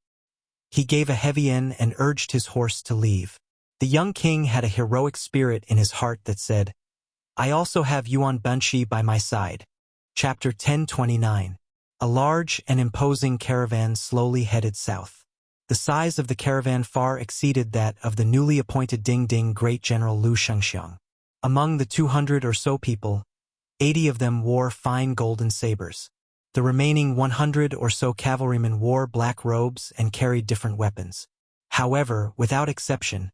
He gave a heavy N and urged his horse to leave. The young king had a heroic spirit in his heart that said, I also have Yuan Bunshi by my side. Chapter 1029. A large and imposing caravan slowly headed south. The size of the caravan far exceeded that of the newly appointed Ding Great General Lu Shengxiang. Among the 200 or so people, 80 of them wore fine golden sabers. The remaining 100 or so cavalrymen wore black robes and carried different weapons. However, without exception,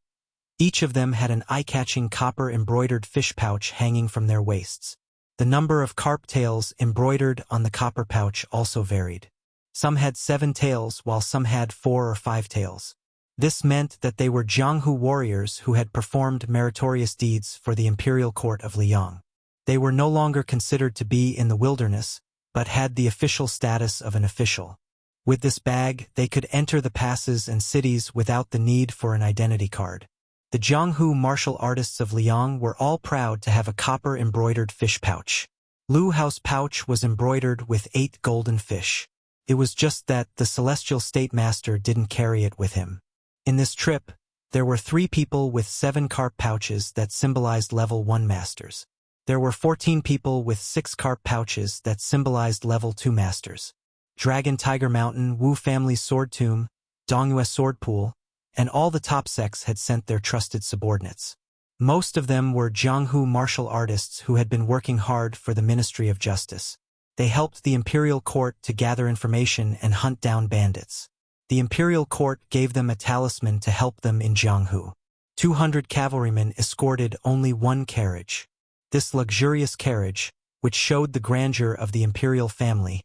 each of them had an eye-catching copper-embroidered fish pouch hanging from their waists. The number of carp tails embroidered on the copper pouch also varied. Some had 7 tails while some had 4 or 5 tails. This meant that they were Jianghu warriors who had performed meritorious deeds for the imperial court of Liang. They were no longer considered to be in the wilderness, but had the official status of an official. With this bag, they could enter the passes and cities without the need for an identity card. The Jianghu martial artists of Liang were all proud to have a copper-embroidered fish pouch. Lu Hao's pouch was embroidered with 8 golden fish. It was just that the celestial state master didn't carry it with him. In this trip, there were 3 people with 7 carp pouches that symbolized level 1 masters. There were 14 people with 6 carp pouches that symbolized level 2 masters. Dragon Tiger Mountain, Wu Family's Sword Tomb, Dongyue Sword Pool, and all the top sects had sent their trusted subordinates. Most of them were Jianghu martial artists who had been working hard for the Ministry of Justice. They helped the imperial court to gather information and hunt down bandits. The imperial court gave them a talisman to help them in Jianghu. 200 cavalrymen escorted only 1 carriage. This luxurious carriage, which showed the grandeur of the imperial family,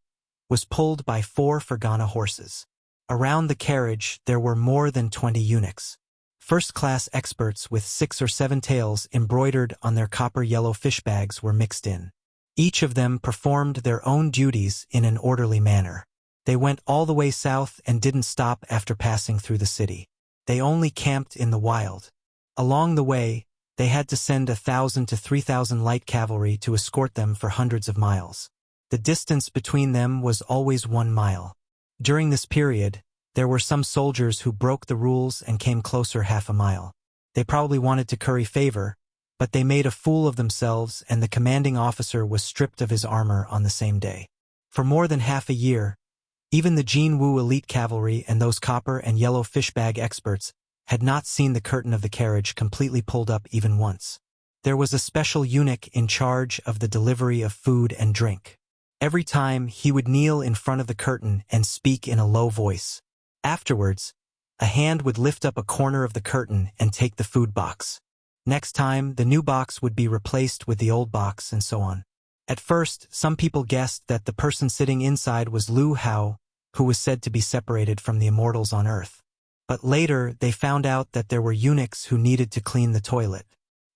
was pulled by 4 Fergana horses. Around the carriage there were more than 20 eunuchs. First-class experts with 6 or 7 tails embroidered on their copper-yellow fish bags were mixed in. Each of them performed their own duties in an orderly manner. They went all the way south and didn't stop after passing through the city. They only camped in the wild. Along the way, they had to send 1,000 to 3,000 light cavalry to escort them for hundreds of miles. The distance between them was always 1 mile. During this period, there were some soldiers who broke the rules and came closer half a mile. They probably wanted to curry favor, but they made a fool of themselves and the commanding officer was stripped of his armor on the same day. For more than half a year, even the Jin Wu elite cavalry and those copper and yellow fishbag experts had not seen the curtain of the carriage completely pulled up even once. There was a special eunuch in charge of the delivery of food and drink. Every time, he would kneel in front of the curtain and speak in a low voice. Afterwards, a hand would lift up a corner of the curtain and take the food box. Next time, the new box would be replaced with the old box, and so on. At first, some people guessed that the person sitting inside was Lu Hao, who was said to be separated from the immortals on Earth. But later, they found out that there were eunuchs who needed to clean the toilet.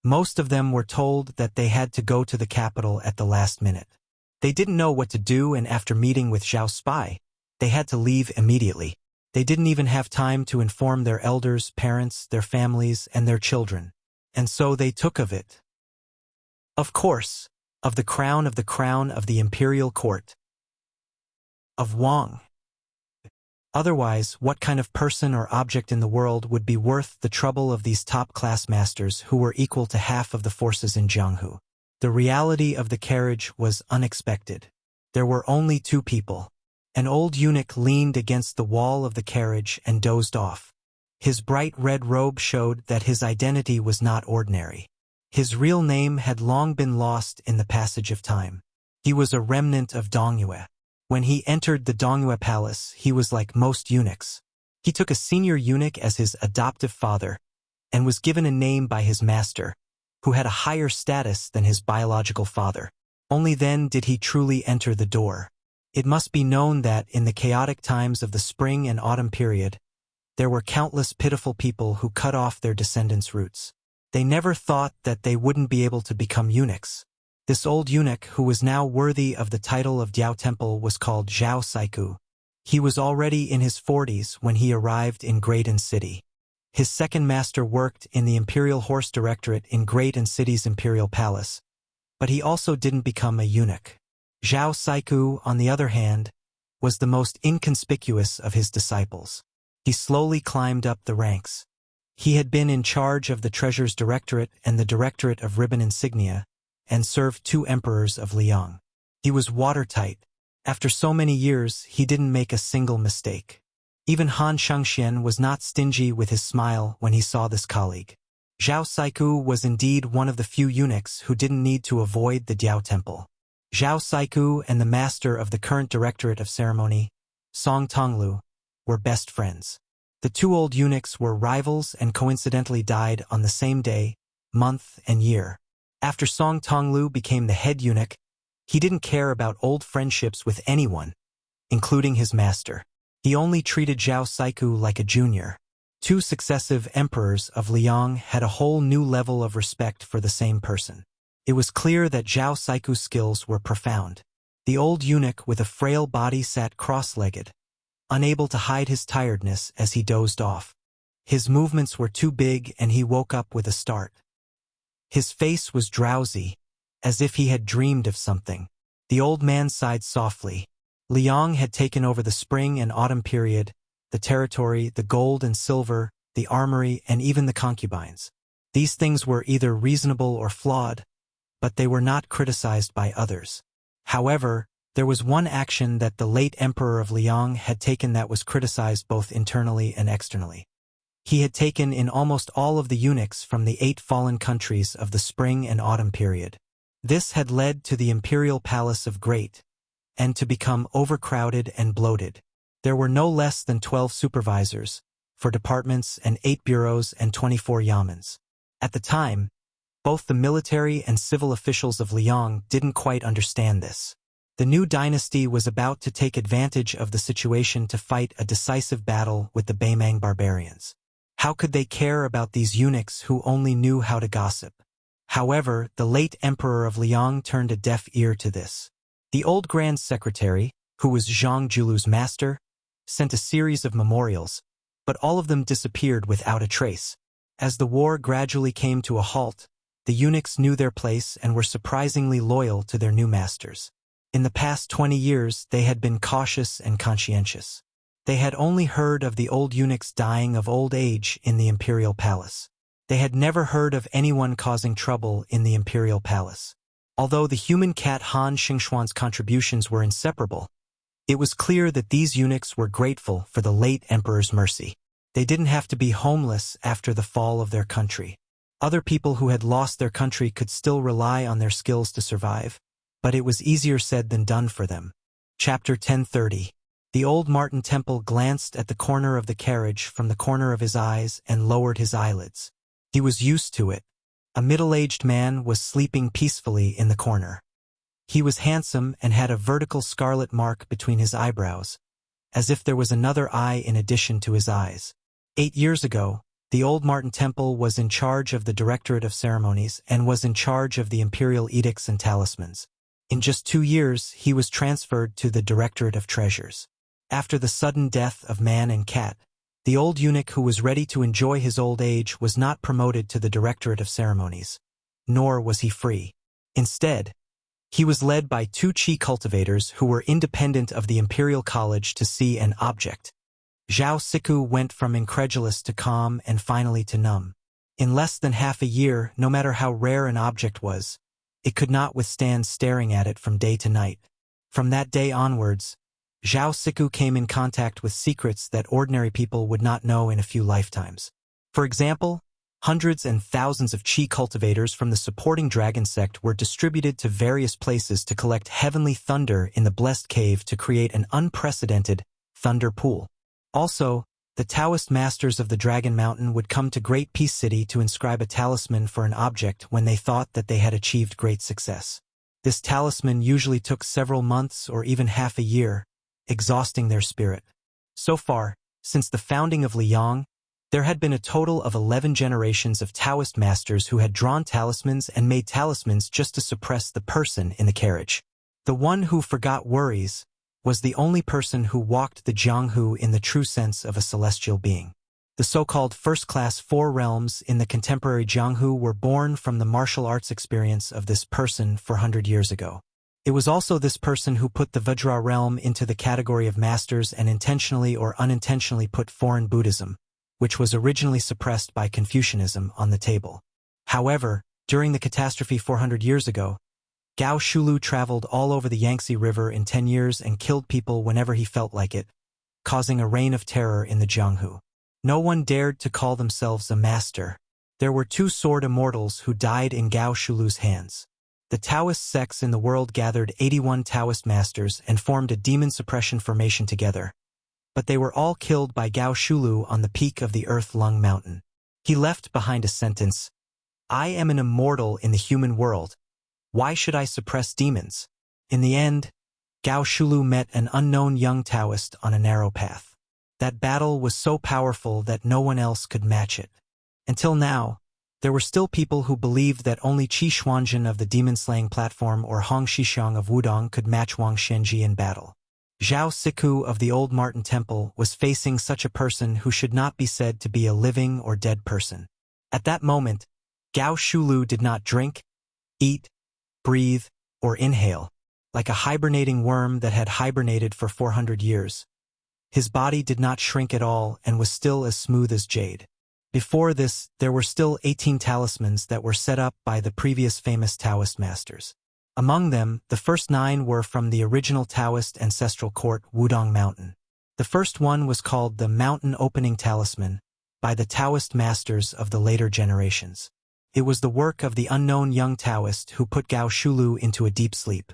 Most of them were told that they had to go to the capital at the last minute. They didn't know what to do, and after meeting with Zhao's spy, they had to leave immediately. They didn't even have time to inform their elders, parents, their families, and their children. And so they took of it. Of course, of the crown of the imperial court. Of Wang. Otherwise, what kind of person or object in the world would be worth the trouble of these top-class masters who were equal to half of the forces in Jianghu? The reality of the carriage was unexpected. There were only two people. An old eunuch leaned against the wall of the carriage and dozed off. His bright red robe showed that his identity was not ordinary. His real name had long been lost in the passage of time. He was a remnant of Dongyue. When he entered the Dongyue palace, he was like most eunuchs. He took a senior eunuch as his adoptive father and was given a name by his master, who had a higher status than his biological father. Only then did he truly enter the door. It must be known that in the chaotic times of the spring and autumn period, there were countless pitiful people who cut off their descendants' roots. They never thought that they wouldn't be able to become eunuchs. This old eunuch, who was now worthy of the title of Diao Temple, was called Zhao Saiku. He was already in his 40s when he arrived in Graydon City. His second master worked in the Imperial Horse Directorate in Graydon City's Imperial Palace, but he also didn't become a eunuch. Zhao Saiku, on the other hand, was the most inconspicuous of his disciples. He slowly climbed up the ranks. He had been in charge of the Treasures Directorate and the Directorate of Ribbon Insignia, and served 2 emperors of Liang. He was watertight. After so many years, he didn't make a single mistake. Even Han Shengxian was not stingy with his smile when he saw this colleague. Zhao Saiku was indeed one of the few eunuchs who didn't need to avoid the Diao Temple. Zhao Saiku and the master of the current Directorate of Ceremony, Song Tonglu, were best friends. The 2 old eunuchs were rivals and coincidentally died on the same day, month, and year. After Song Tonglu became the head eunuch, he didn't care about old friendships with anyone, including his master. He only treated Zhao Saiku like a junior. 2 successive emperors of Liang had a whole new level of respect for the same person. It was clear that Zhao Saiku's skills were profound. The old eunuch with a frail body sat cross-legged, unable to hide his tiredness as he dozed off. His movements were too big and he woke up with a start. His face was drowsy, as if he had dreamed of something. The old man sighed softly. Liang had taken over the spring and autumn period, the territory, the gold and silver, the armory, and even the concubines. These things were either reasonable or flawed, but they were not criticized by others. However, there was one action that the late emperor of Liang had taken that was criticized both internally and externally. He had taken in almost all of the eunuchs from the 8 fallen countries of the spring and autumn period. This had led to the imperial palace of Great, and to become overcrowded and bloated. There were no less than 12 supervisors for departments and 8 bureaus and 24 yamens. At the time, both the military and civil officials of Liang didn't quite understand this. The new dynasty was about to take advantage of the situation to fight a decisive battle with the Baimang barbarians. How could they care about these eunuchs who only knew how to gossip? However, the late emperor of Liang turned a deaf ear to this. The old Grand Secretary, who was Zhang Julu's master, sent a series of memorials, but all of them disappeared without a trace. As the war gradually came to a halt, the eunuchs knew their place and were surprisingly loyal to their new masters. In the past 20 years, they had been cautious and conscientious. They had only heard of the old eunuchs dying of old age in the imperial palace. They had never heard of anyone causing trouble in the imperial palace. Although the human cat Han Xingxuan's contributions were inseparable, it was clear that these eunuchs were grateful for the late emperor's mercy. They didn't have to be homeless after the fall of their country. Other people who had lost their country could still rely on their skills to survive, but it was easier said than done for them. Chapter 1030. The old Martin Temple glanced at the corner of the carriage from the corner of his eyes and lowered his eyelids. He was used to it. A middle-aged man was sleeping peacefully in the corner. He was handsome and had a vertical scarlet mark between his eyebrows, as if there was another eye in addition to his eyes. 8 years ago, the old Martin Temple was in charge of the Directorate of Ceremonies and was in charge of the imperial edicts and talismans. In just 2 years, he was transferred to the Directorate of Treasures. After the sudden death of man and cat, the old eunuch who was ready to enjoy his old age was not promoted to the Directorate of Ceremonies, nor was he free. Instead, he was led by 2 chi cultivators who were independent of the Imperial College to see an object. Zhao Siku went from incredulous to calm and finally to numb. In less than half a year, no matter how rare an object was, it could not withstand staring at it from day to night. From that day onwards, Zhao Siku came in contact with secrets that ordinary people would not know in a few lifetimes. For example, hundreds and thousands of chi cultivators from the supporting dragon sect were distributed to various places to collect heavenly thunder in the blessed cave to create an unprecedented thunder pool. Also, the Taoist masters of the Dragon Mountain would come to Great Peace City to inscribe a talisman for an object when they thought that they had achieved great success. This talisman usually took several months or even half a year, exhausting their spirit. So far, since the founding of Liang, there had been a total of 11 generations of Taoist masters who had drawn talismans and made talismans just to suppress the person in the carriage. The one who forgot worries was the only person who walked the Jianghu in the true sense of a celestial being. The so-called first-class 4 realms in the contemporary Jianghu were born from the martial arts experience of this person 400 years ago. It was also this person who put the Vajra realm into the category of masters and intentionally or unintentionally put foreign Buddhism, which was originally suppressed by Confucianism, on the table. However, during the catastrophe 400 years ago, Gao Shulu traveled all over the Yangtze River in 10 years and killed people whenever he felt like it, causing a reign of terror in the Jianghu. No one dared to call themselves a master. There were 2 sword immortals who died in Gao Shulu's hands. The Taoist sects in the world gathered 81 Taoist masters and formed a demon suppression formation together, but they were all killed by Gao Shulu on the peak of the Earth Lung Mountain. He left behind a sentence, "I am an immortal in the human world. Why should I suppress demons?" In the end, Gao Shulu met an unknown young Taoist on a narrow path. That battle was so powerful that no one else could match it. Until now, there were still people who believed that only Qi Xuanzhen of the demon-slaying platform or Hong Shixiang of Wudong could match Wang Shenji in battle. Zhao Siku of the old Martin Temple was facing such a person who should not be said to be a living or dead person. At that moment, Gao Shulu did not drink, eat, breathe, or inhale, like a hibernating worm that had hibernated for 400 years. His body did not shrink at all and was still as smooth as jade. Before this, there were still 18 talismans that were set up by the previous famous Taoist masters. Among them, the first 9 were from the original Taoist ancestral court Wudong Mountain. The first one was called the Mountain Opening Talisman by the Taoist masters of the later generations. It was the work of the unknown young Taoist who put Gao Shulu into a deep sleep.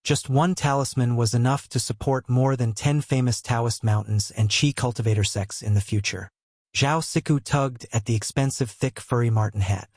Just 1 talisman was enough to support more than 10 famous Taoist mountains and Qi cultivator sects in the future. Zhao Siku tugged at the expensive thick furry marten hat.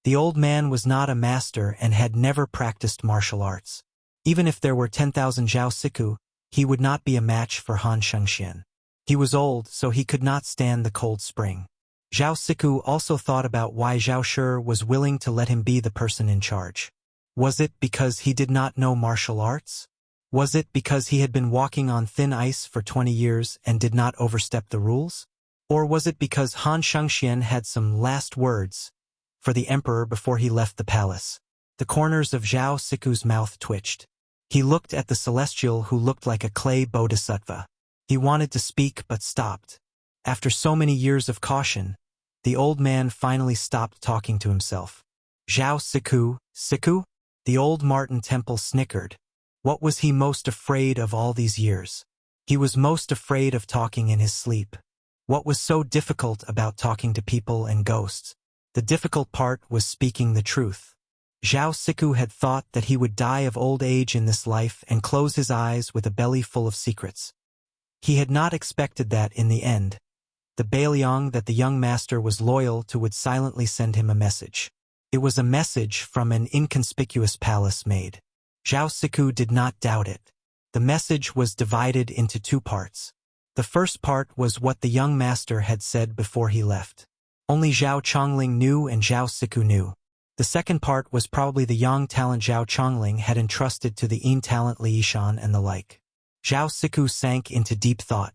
The old man was not a master and had never practiced martial arts. Even if there were 10,000 Zhao Siku, he would not be a match for Han Shengxian. He was old, so he could not stand the cold spring. Zhao Siku also thought about why Zhao Shi was willing to let him be the person in charge. Was it because he did not know martial arts? Was it because he had been walking on thin ice for 20 years and did not overstep the rules? Or was it because Han Shengxian had some last words for the emperor before he left the palace? The corners of Zhao Siku's mouth twitched. He looked at the celestial who looked like a clay bodhisattva. He wanted to speak but stopped. After so many years of caution, The old man finally stopped talking to himself. Zhao Siku, Siku? The old Martin Temple snickered. What was he most afraid of all these years? He was most afraid of talking in his sleep. What was so difficult about talking to people and ghosts? The difficult part was speaking the truth. Zhao Siku had thought that he would die of old age in this life and close his eyes with a belly full of secrets. He had not expected that in the end. The Bailiang that the young master was loyal to would silently send him a message. It was a message from an inconspicuous palace maid. Zhao Siku did not doubt it. The message was divided into two parts. The first part was what the young master had said before he left. Only Zhao Chongling knew and Zhao Siku knew. The second part was probably the young talent Zhao Chongling had entrusted to the talent Li Yishan and the like. Zhao Siku sank into deep thought.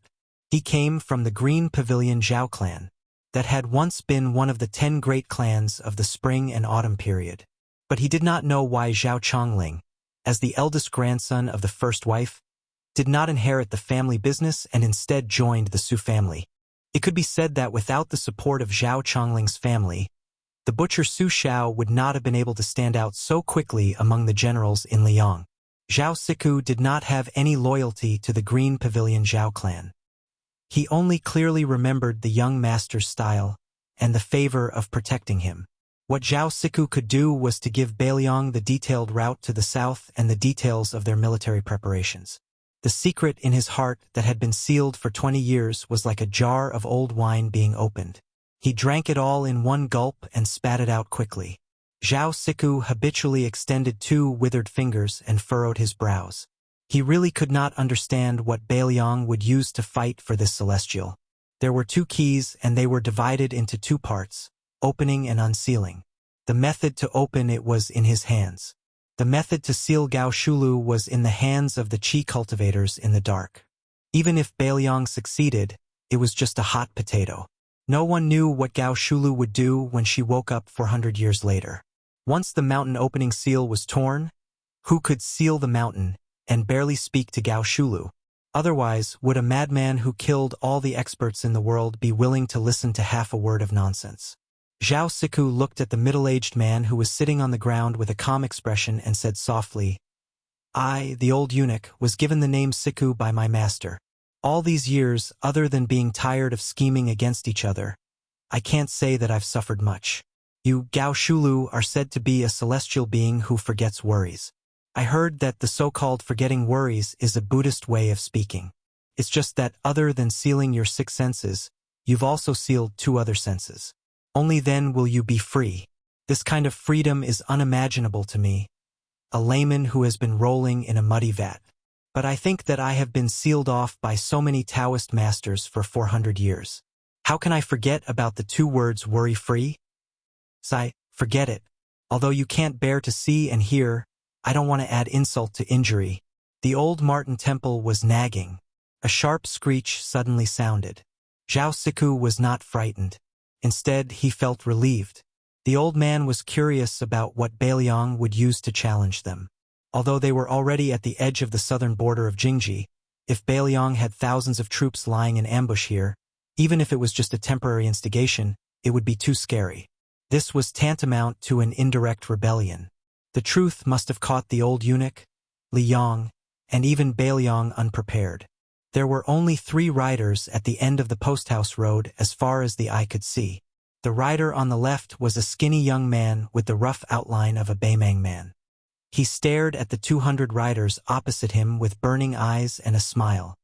He came from the Green Pavilion Zhao clan, that had once been one of the 10 great clans of the spring and autumn period. But he did not know why Zhao Chongling, as the eldest grandson of the first wife, did not inherit the family business and instead joined the Su family. It could be said that without the support of Zhao Chongling's family, the butcher Su Xiao would not have been able to stand out so quickly among the generals in Liang. Zhao Siku did not have any loyalty to the Green Pavilion Zhao clan. He only clearly remembered the young master's style and the favor of protecting him. What Zhao Siku could do was to give Bailiang the detailed route to the south and the details of their military preparations. The secret in his heart that had been sealed for 20 years was like a jar of old wine being opened. He drank it all in one gulp and spat it out quickly. Zhao Siku habitually extended 2 withered fingers and furrowed his brows. He really could not understand what Bailiang would use to fight for this celestial. There were 2 keys and they were divided into 2 parts, opening and unsealing. The method to open it was in his hands. The method to seal Gao Shulu was in the hands of the Qi cultivators in the dark. Even if Bailiang succeeded, it was just a hot potato. No one knew what Gao Shulu would do when she woke up 400 years later. Once the mountain opening seal was torn, who could seal the mountain and barely speak to Gao Shulu? Otherwise, would a madman who killed all the experts in the world be willing to listen to half a word of nonsense? Zhao Siku looked at the middle-aged man who was sitting on the ground with a calm expression and said softly, "I, the old eunuch, was given the name Siku by my master. All these years, other than being tired of scheming against each other, I can't say that I've suffered much. You, Gao Shulu, are said to be a celestial being who forgets worries. I heard that the so-called forgetting worries is a Buddhist way of speaking. It's just that other than sealing your 6 senses, you've also sealed 2 other senses. Only then will you be free. This kind of freedom is unimaginable to me, a layman who has been rolling in a muddy vat. But I think that I have been sealed off by so many Taoist masters for 400 years. How can I forget about the 2 words worry-free? Sigh, forget it. Although you can't bear to see and hear, I don't want to add insult to injury." The old Martin Temple was nagging. A sharp screech suddenly sounded. Zhao Siku was not frightened. Instead, he felt relieved. The old man was curious about what Bailiang would use to challenge them. Although they were already at the edge of the southern border of Jingji, if Bailiang had thousands of troops lying in ambush here, even if it was just a temporary instigation, it would be too scary. This was tantamount to an indirect rebellion. The truth must have caught the old eunuch, Li Yang, and even Bailiang unprepared. There were only 3 riders at the end of the posthouse road as far as the eye could see. The rider on the left was a skinny young man with the rough outline of a Baimang man. He stared at the 200 riders opposite him with burning eyes and a smile.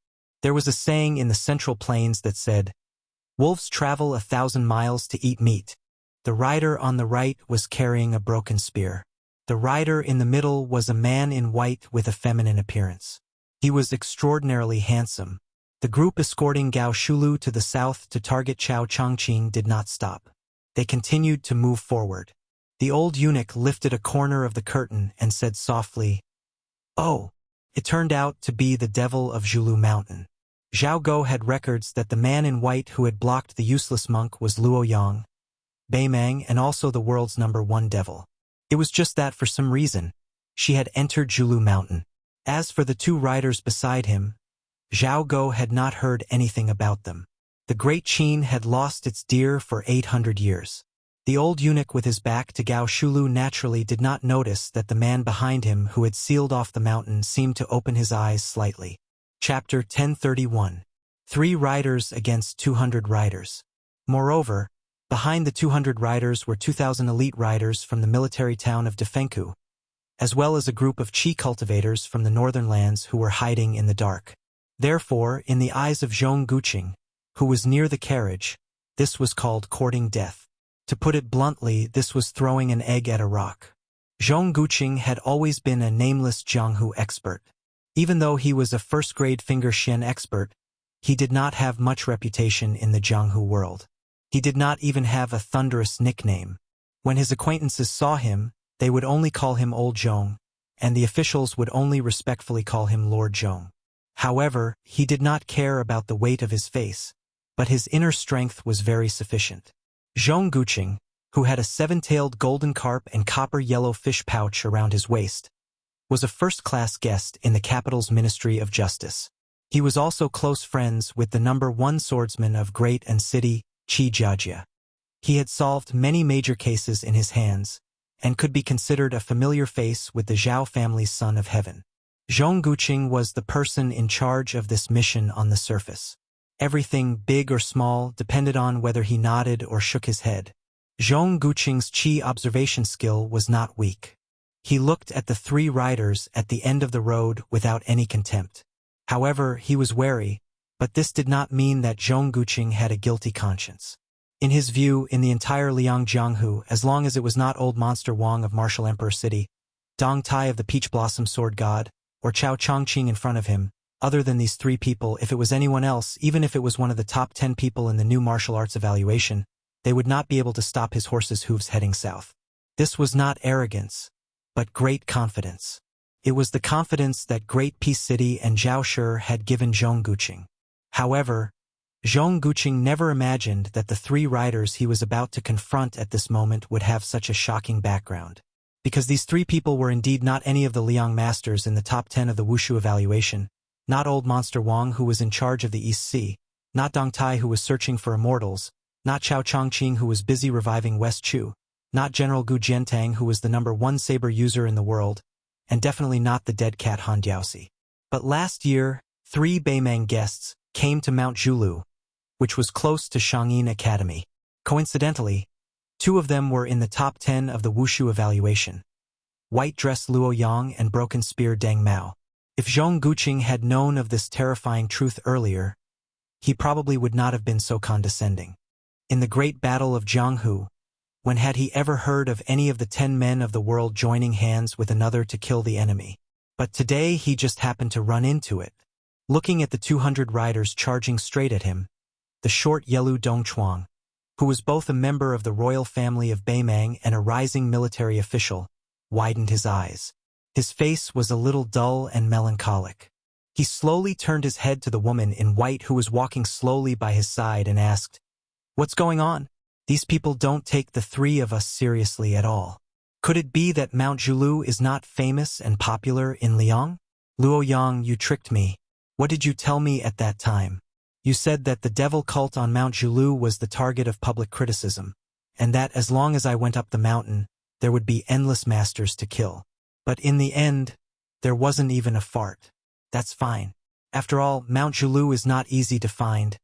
There was a saying in the Central Plains that said, "Wolves travel 1,000 miles to eat meat." The rider on the right was carrying a broken spear. The rider in the middle was a man in white with a feminine appearance. He was extraordinarily handsome. The group escorting Gao Shulu to the south to target Chao Chongqing did not stop. They continued to move forward. The old eunuch lifted a corner of the curtain and said softly, "Oh!" It turned out to be the devil of Zhulu Mountain. Zhao Go had records that the man in white who had blocked the useless monk was Luo Yang, Baimang, and also the world's #1 devil. It was just that for some reason, she had entered Zhulu Mountain. As for the 2 riders beside him, Zhao Go had not heard anything about them. The great Qin had lost its deer for 800 years. The old eunuch with his back to Gao Shulu naturally did not notice that the man behind him who had sealed off the mountain seemed to open his eyes slightly. Chapter 1031. 3 riders against 200 riders. Moreover, behind the 200 riders were 2,000 elite riders from the military town of Defenku, as well as a group of Qi cultivators from the northern lands who were hiding in the dark. Therefore, in the eyes of Zhong Guqing, who was near the carriage, this was called courting death. To put it bluntly, this was throwing an egg at a rock. Zhong Guqing had always been a nameless Jianghu expert. Even though he was a first-grade finger xian expert, he did not have much reputation in the Jianghu world. He did not even have a thunderous nickname. When his acquaintances saw him, they would only call him Old Zhong, and the officials would only respectfully call him Lord Zhong. However, he did not care about the weight of his face, but his inner strength was very sufficient. Zhong Guqing, who had a 7-tailed golden carp and copper-yellow fish pouch around his waist, was a first-class guest in the capital's Ministry of Justice. He was also close friends with the #1 swordsman of Great and City, Qi Jiajia. He had solved many major cases in his hands, and could be considered a familiar face with the Zhao family's Son of Heaven. Zhong Guqing was the person in charge of this mission on the surface. Everything, big or small, depended on whether he nodded or shook his head. Zhong Guqing's Qi observation skill was not weak. He looked at the 3 riders at the end of the road without any contempt. However, he was wary, but this did not mean that Zhong Guqing had a guilty conscience. In his view, in the entire Liang Jianghu, as long as it was not Old Monster Wang of Martial Emperor City, Dong Tai of the Peach Blossom Sword God, or Chao Chongqing in front of him, other than these 3 people, if it was anyone else, even if it was one of the top 10 people in the new martial arts evaluation, they would not be able to stop his horse's hooves heading south. This was not arrogance, but great confidence. It was the confidence that Great Peace City and Zhao Shi had given Zhong Guqing. However, Zhong Guqing never imagined that the 3 riders he was about to confront at this moment would have such a shocking background. Because these 3 people were indeed not any of the Liang masters in the top 10 of the Wushu evaluation, not Old Monster Wang who was in charge of the East Sea, not Dong Tai who was searching for immortals, not Chao Chongqing who was busy reviving West Chu, not General Gu Jiantang who was the #1 saber user in the world, and definitely not the dead cat Han Diaosi. But last year, 3 Beimang guests came to Mount Zhulu, which was close to Shangyin Academy. Coincidentally, 2 of them were in the top 10 of the Wushu evaluation: White Dress Luo Yang and Broken Spear Deng Mao. If Zhong Guqing had known of this terrifying truth earlier, he probably would not have been so condescending. In the Great Battle of Jianghu, when had he ever heard of any of the 10 men of the world joining hands with another to kill the enemy? But today he just happened to run into it. Looking at the 200 riders charging straight at him, the short Yelu Dongchuang, who was both a member of the royal family of Beimang and a rising military official, widened his eyes. His face was a little dull and melancholic. He slowly turned his head to the woman in white who was walking slowly by his side and asked, "What's going on? These people don't take the 3 of us seriously at all. Could it be that Mount Zhulu is not famous and popular in Liang?" "Luo Yang, you tricked me. What did you tell me at that time? You said that the devil cult on Mount Zhulu was the target of public criticism, and that as long as I went up the mountain, there would be endless masters to kill. But in the end, there wasn't even a fart. That's fine. After all, Mount Zhulu is not easy to find.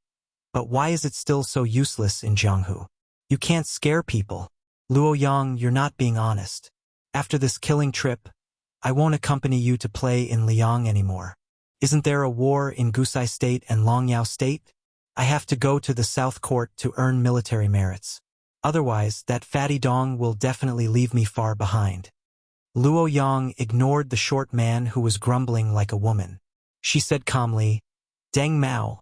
But why is it still so useless in Jianghu? You can't scare people. Luo Yang, you're not being honest. After this killing trip, I won't accompany you to play in Liang anymore. Isn't there a war in Gusai State and Longyao State? I have to go to the South Court to earn military merits. Otherwise, that fatty dong will definitely leave me far behind." Luo Yang ignored the short man who was grumbling like a woman. She said calmly, "Deng Mao,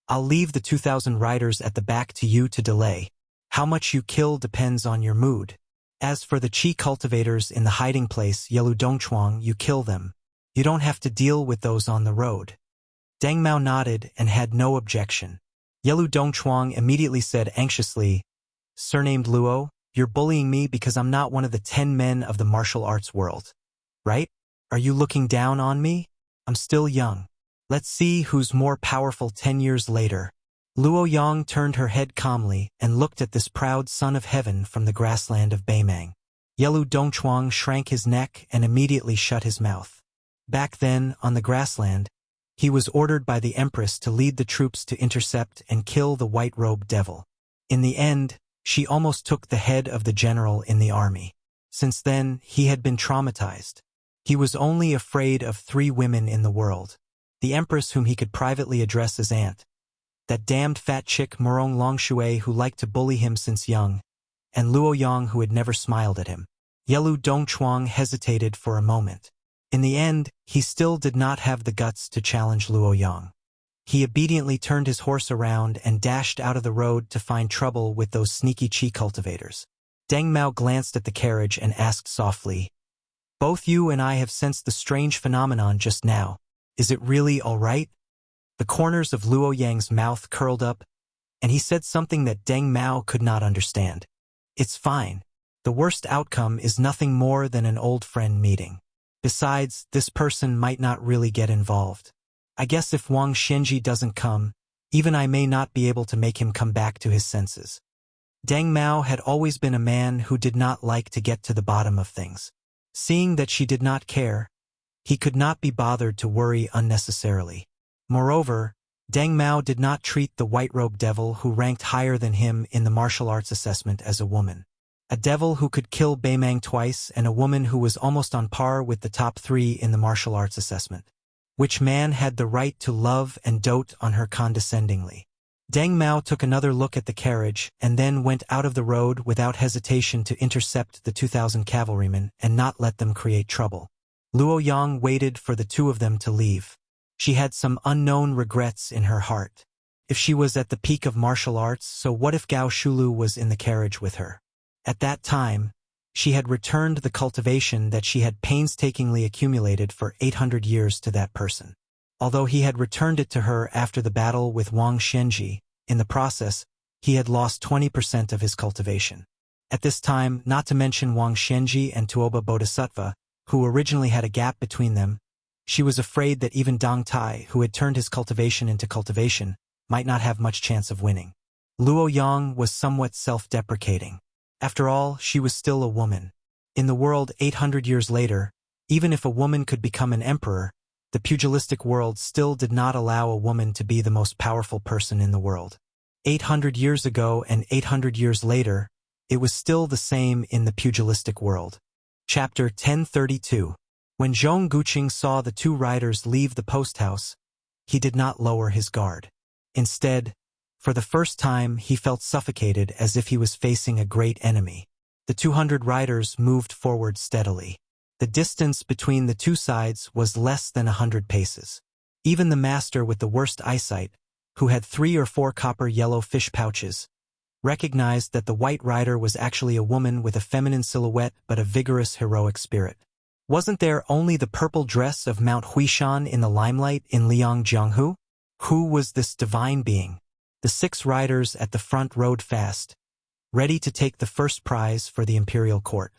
I'll leave the 2,000 riders at the back to you to delay. How much you kill depends on your mood. As for the Qi cultivators in the hiding place Yelu Dongchuang, you kill them. You don't have to deal with those on the road." Deng Mao nodded and had no objection. Yelu Dongchuang immediately said anxiously, "Surnamed Luo, you're bullying me because I'm not one of the 10 men of the martial arts world, right? Are you looking down on me? I'm still young. Let's see who's more powerful 10 years later." Luo Yang turned her head calmly and looked at this proud son of heaven from the grassland of Beimang. Yelu Dongchuang shrank his neck and immediately shut his mouth. Back then, on the grassland, he was ordered by the Empress to lead the troops to intercept and kill the white-robed devil. In the end, she almost took the head of the general in the army. Since then, he had been traumatized. He was only afraid of 3 women in the world. The Empress whom he could privately address as aunt, that damned fat chick Morong Longshui who liked to bully him since young, and Luo Yang who had never smiled at him. Yelu Dongchuang hesitated for a moment. In the end, he still did not have the guts to challenge Luo Yang. He obediently turned his horse around and dashed out of the road to find trouble with those sneaky chi cultivators. Deng Mao glanced at the carriage and asked softly, "Both you and I have sensed the strange phenomenon just now. Is it really all right?" The corners of Luo Yang's mouth curled up, and he said something that Deng Mao could not understand. "It's fine. The worst outcome is nothing more than an old friend meeting. Besides, this person might not really get involved. I guess if Wang Xianji doesn't come, even I may not be able to make him come back to his senses." Deng Mao had always been a man who did not like to get to the bottom of things. Seeing that she did not care, he could not be bothered to worry unnecessarily. Moreover, Deng Mao did not treat the white-robed devil who ranked higher than him in the martial arts assessment as a woman. A devil who could kill Beimang twice and a woman who was almost on par with the top 3 in the martial arts assessment. Which man had the right to love and dote on her condescendingly? Deng Mao took another look at the carriage and then went out of the road without hesitation to intercept the 2,000 cavalrymen and not let them create trouble. Luo Yang waited for the 2 of them to leave. She had some unknown regrets in her heart. If she was at the peak of martial arts, so what if Gao Shulu was in the carriage with her? At that time, she had returned the cultivation that she had painstakingly accumulated for 800 years to that person. Although he had returned it to her after the battle with Wang Xianji, in the process, he had lost 20% of his cultivation. At this time, not to mention Wang Xianji and Tuoba Bodhisattva, who originally had a gap between them, she was afraid that even Dong Tai, who had turned his cultivation into cultivation, might not have much chance of winning. Luo Yang was somewhat self-deprecating. After all, she was still a woman. In the world 800 years later, even if a woman could become an emperor, the pugilistic world still did not allow a woman to be the most powerful person in the world. 800 years ago and 800 years later, it was still the same in the pugilistic world. Chapter 1032. When Zhong Guqing saw the 2 riders leave the post house, he did not lower his guard. Instead, for the first time, he felt suffocated as if he was facing a great enemy. The 200 riders moved forward steadily. The distance between the 2 sides was less than 100 paces. Even the master with the worst eyesight, who had 3 or 4 copper-yellow fish pouches, recognized that the white rider was actually a woman with a feminine silhouette but a vigorous, heroic spirit. Wasn't there only the purple dress of Mount Huishan in the limelight in Liangjianghu? Who was this divine being? The 6 riders at the front rode fast, ready to take the first prize for the imperial court.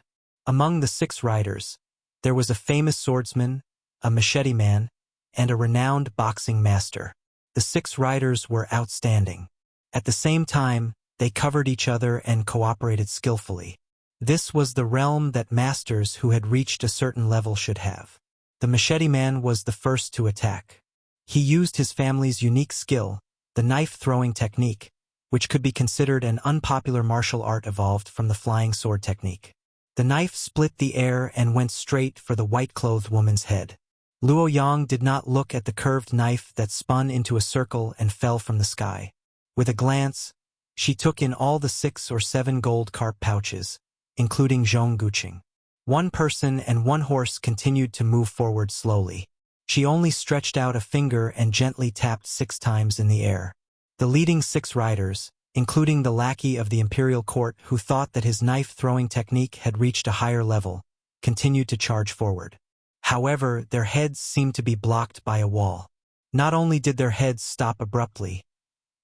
Among the 6 riders, there was a famous swordsman, a machete man, and a renowned boxing master. The 6 riders were outstanding. At the same time, they covered each other and cooperated skillfully. This was the realm that masters who had reached a certain level should have. The machete man was the first to attack. He used his family's unique skill, the knife-throwing technique, which could be considered an unpopular martial art evolved from the flying sword technique. The knife split the air and went straight for the white-clothed woman's head. Luo Yang did not look at the curved knife that spun into a circle and fell from the sky. With a glance, she took in all the 6 or 7 gold carp pouches, including Zhong Guqing. 1 person and 1 horse continued to move forward slowly. She only stretched out a finger and gently tapped 6 times in the air. The leading 6 riders, including the lackey of the imperial court who thought that his knife-throwing technique had reached a higher level, continued to charge forward. However, their heads seemed to be blocked by a wall. Not only did their heads stop abruptly,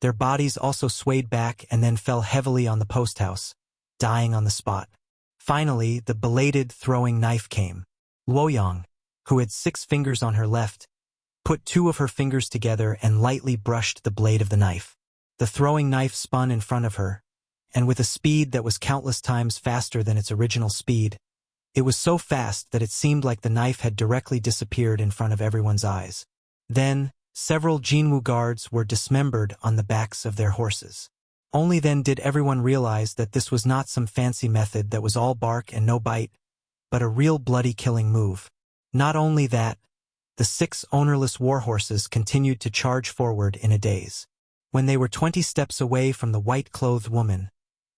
their bodies also swayed back and then fell heavily on the post house, dying on the spot. Finally, the belated throwing knife came. Luo Yang, who had 6 fingers on her left, put 2 of her fingers together and lightly brushed the blade of the knife. The throwing knife spun in front of her, and with a speed that was countless times faster than its original speed, it was so fast that it seemed like the knife had directly disappeared in front of everyone's eyes. Then, several Jinwu guards were dismembered on the backs of their horses. Only then did everyone realize that this was not some fancy method that was all bark and no bite, but a real bloody killing move. Not only that, the 6 ownerless warhorses continued to charge forward in a daze. When they were 20 steps away from the white-clothed woman,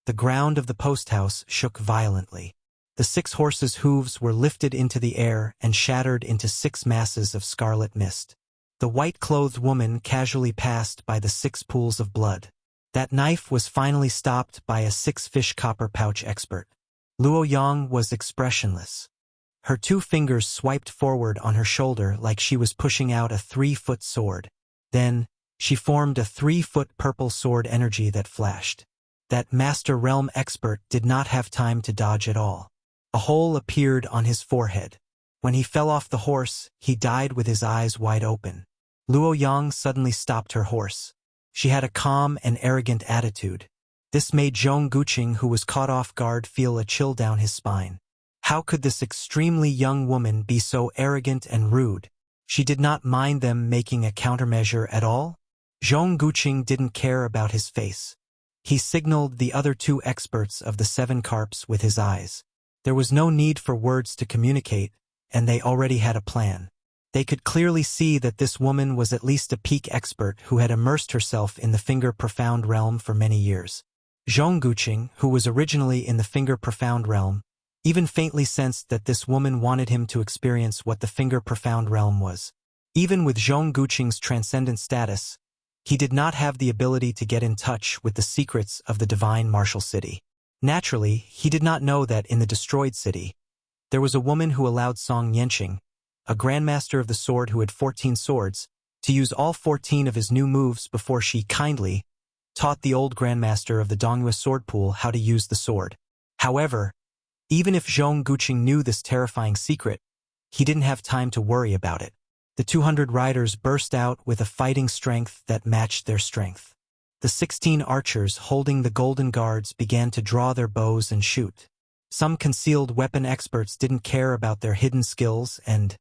the ground of the post house shook violently. The 6 horses' hooves were lifted into the air and shattered into 6 masses of scarlet mist. The white-clothed woman casually passed by the 6 pools of blood. That knife was finally stopped by a 6-fish copper pouch expert. Luo Yang was expressionless. Her 2 fingers swiped forward on her shoulder like she was pushing out a 3-foot sword. Then, she formed a 3-foot purple sword energy that flashed. That Master Realm expert did not have time to dodge at all. A hole appeared on his forehead. When he fell off the horse, he died with his eyes wide open. Luo Yang suddenly stopped her horse. She had a calm and arrogant attitude. This made Zhong Guqing, who was caught off guard, feel a chill down his spine. How could this extremely young woman be so arrogant and rude? She did not mind them making a countermeasure at all. Zhong Guqing didn't care about his face. He signaled the other 2 experts of the 7 carps with his eyes. There was no need for words to communicate, and they already had a plan. They could clearly see that this woman was at least a peak expert who had immersed herself in the Finger Profound realm for many years. Zhong Guqing, who was originally in the Finger Profound realm, even faintly sensed that this woman wanted him to experience what the Finger Profound realm was. Even with Zhong Guqing's transcendent status, he did not have the ability to get in touch with the secrets of the Divine Martial City. Naturally, he did not know that in the destroyed city, there was a woman who allowed Song Yanqing, a grandmaster of the sword who had 14 swords, to use all 14 of his new moves before she kindly taught the old grandmaster of the Dongyue sword pool how to use the sword. However, even if Zhong Guqing knew this terrifying secret, he didn't have time to worry about it. The 200 riders burst out with a fighting strength that matched their strength. The 16 archers holding the golden guards began to draw their bows and shoot. Some concealed weapon experts didn't care about their hidden skills and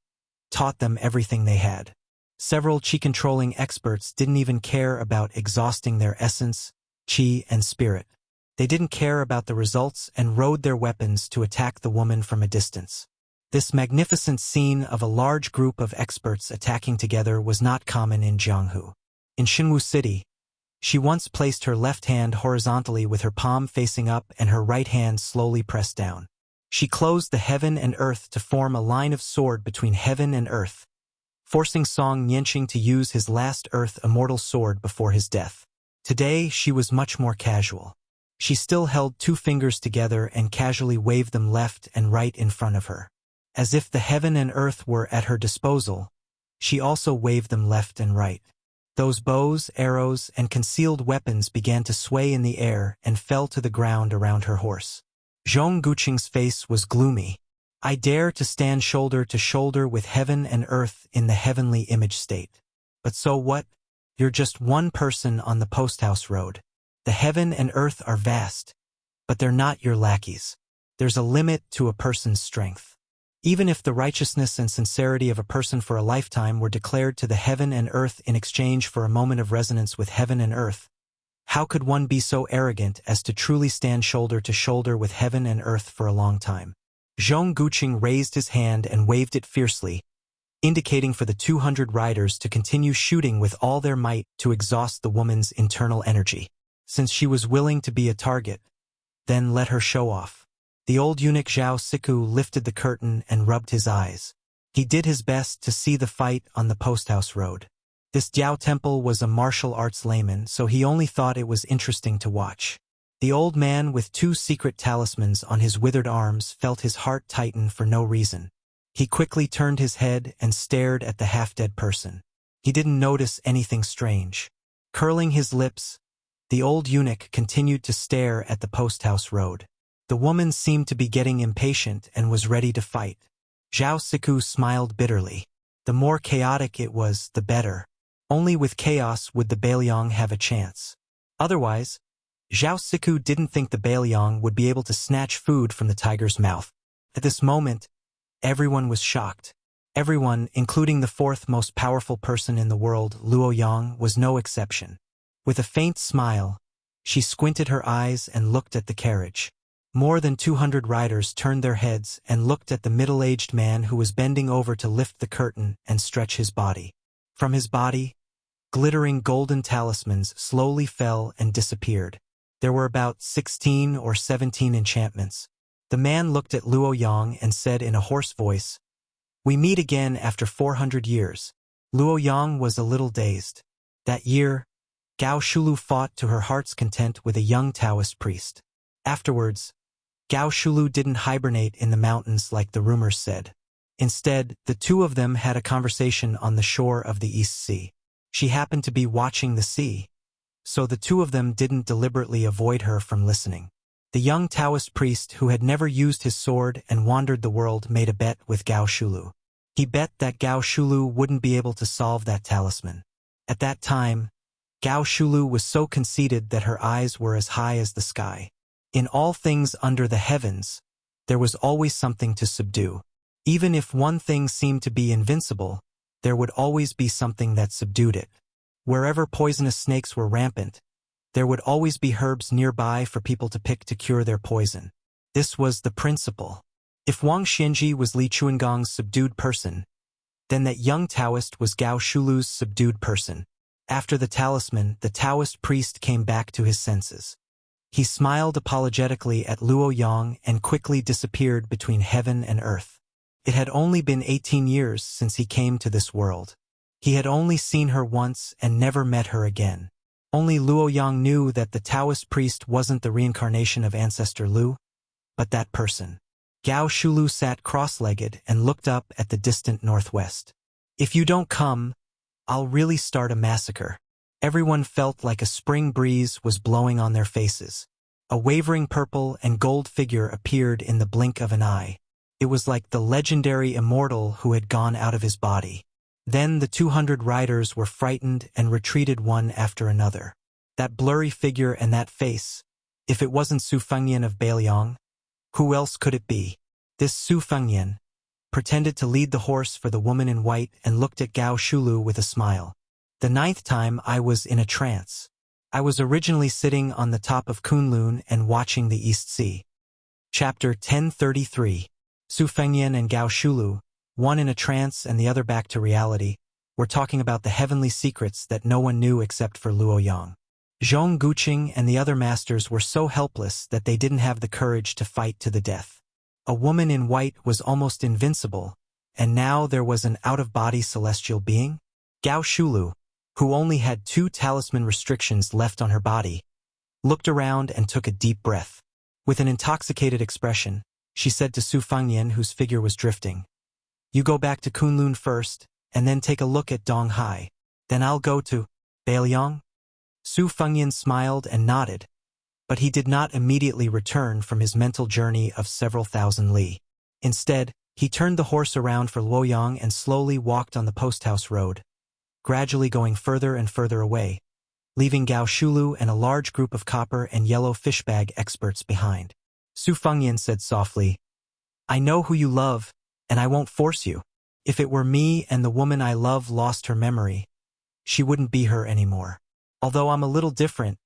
taught them everything they had. Several chi-controlling experts didn't even care about exhausting their essence, chi, and spirit. They didn't care about the results and rode their weapons to attack the woman from a distance. This magnificent scene of a large group of experts attacking together was not common in Jianghu. In Xinwu City, she once placed her left hand horizontally with her palm facing up and her right hand slowly pressed down. She closed the heaven and earth to form a line of sword between heaven and earth, forcing Song Yanqing to use his last earth immortal sword before his death. Today, she was much more casual. She still held 2 fingers together and casually waved them left and right in front of her. As if the heaven and earth were at her disposal, she also waved them left and right. Those bows, arrows, and concealed weapons began to sway in the air and fell to the ground around her horse. Zhong Guqing's face was gloomy. I dare to stand shoulder to shoulder with heaven and earth in the heavenly image state. But so what? You're just one person on the post house road. The heaven and earth are vast, but they're not your lackeys. There's a limit to a person's strength. Even if the righteousness and sincerity of a person for a lifetime were declared to the heaven and earth in exchange for a moment of resonance with heaven and earth, how could one be so arrogant as to truly stand shoulder to shoulder with heaven and earth for a long time? Zhong Guqing raised his hand and waved it fiercely, indicating for the 200 riders to continue shooting with all their might to exhaust the woman's internal energy. Since she was willing to be a target, then let her show off. The old eunuch Zhao Siku lifted the curtain and rubbed his eyes. He did his best to see the fight on the post-house road. This Jiao Temple was a martial arts layman, so he only thought it was interesting to watch. The old man with 2 secret talismans on his withered arms felt his heart tighten for no reason. He quickly turned his head and stared at the half-dead person. He didn't notice anything strange. Curling his lips, the old eunuch continued to stare at the post-house road. The woman seemed to be getting impatient and was ready to fight. Zhao Siku smiled bitterly. The more chaotic it was, the better. Only with chaos would the Bailiang have a chance. Otherwise, Zhao Siku didn't think the Bailiang would be able to snatch food from the tiger's mouth. At this moment, everyone was shocked. Everyone, including the fourth most powerful person in the world, Luo Yang, was no exception. With a faint smile, she squinted her eyes and looked at the carriage. More than 200 riders turned their heads and looked at the middle-aged man who was bending over to lift the curtain and stretch his body. From his body, glittering golden talismans slowly fell and disappeared. There were about 16 or 17 enchantments. The man looked at Luo Yang and said in a hoarse voice, "We meet again after 400 years. Luo Yang was a little dazed. That year, Gao Shulu fought to her heart's content with a young Taoist priest. Afterwards, Gao Shulu didn't hibernate in the mountains like the rumors said. Instead, the two of them had a conversation on the shore of the East Sea. She happened to be watching the sea, so the two of them didn't deliberately avoid her from listening. The young Taoist priest who had never used his sword and wandered the world made a bet with Gao Shulu. He bet that Gao Shulu wouldn't be able to solve that talisman. At that time, Gao Shulu was so conceited that her eyes were as high as the sky. In all things under the heavens, there was always something to subdue. Even if one thing seemed to be invincible, there would always be something that subdued it. Wherever poisonous snakes were rampant, there would always be herbs nearby for people to pick to cure their poison. This was the principle. If Wang Xianji was Li Chuangong's subdued person, then that young Taoist was Gao Shulu's subdued person. After the talisman, the Taoist priest came back to his senses. He smiled apologetically at Luo Yang and quickly disappeared between heaven and earth. It had only been 18 years since he came to this world. He had only seen her once and never met her again. Only Luo Yang knew that the Taoist priest wasn't the reincarnation of Ancestor Lu, but that person. Gao Shulu sat cross-legged and looked up at the distant northwest. "If you don't come, I'll really start a massacre." Everyone felt like a spring breeze was blowing on their faces. A wavering purple and gold figure appeared in the blink of an eye. It was like the legendary immortal who had gone out of his body. Then the 200 riders were frightened and retreated one after another. That blurry figure and that face, if it wasn't Su Fengyan of Bailiang, who else could it be? This Su Fengyan pretended to lead the horse for the woman in white and looked at Gao Shulu with a smile. "The 9th time I was in a trance. I was originally sitting on the top of Kunlun and watching the East Sea." Chapter 1033. Su Fengyan and Gao Shulu, one in a trance and the other back to reality, were talking about the heavenly secrets that no one knew except for Luo Yang. Zhong Guqing and the other masters were so helpless that they didn't have the courage to fight to the death. A woman in white was almost invincible, and now there was an out-of-body celestial being? Gao Shulu, who only had 2 talisman restrictions left on her body, looked around and took a deep breath. With an intoxicated expression, she said to Su Fengyan, whose figure was drifting, "You go back to Kunlun first, and then take a look at Donghai. Then I'll go to Bailiang." Su Fengyan smiled and nodded, but he did not immediately return from his mental journey of several thousand li. Instead, he turned the horse around for Luo Yang and slowly walked on the posthouse road, gradually going further and further away, leaving Gao Shulu and a large group of copper and yellow fishbag experts behind. Su Fengyan said softly, "I know who you love, and I won't force you. If it were me and the woman I love lost her memory, she wouldn't be her anymore. Although I'm a little different,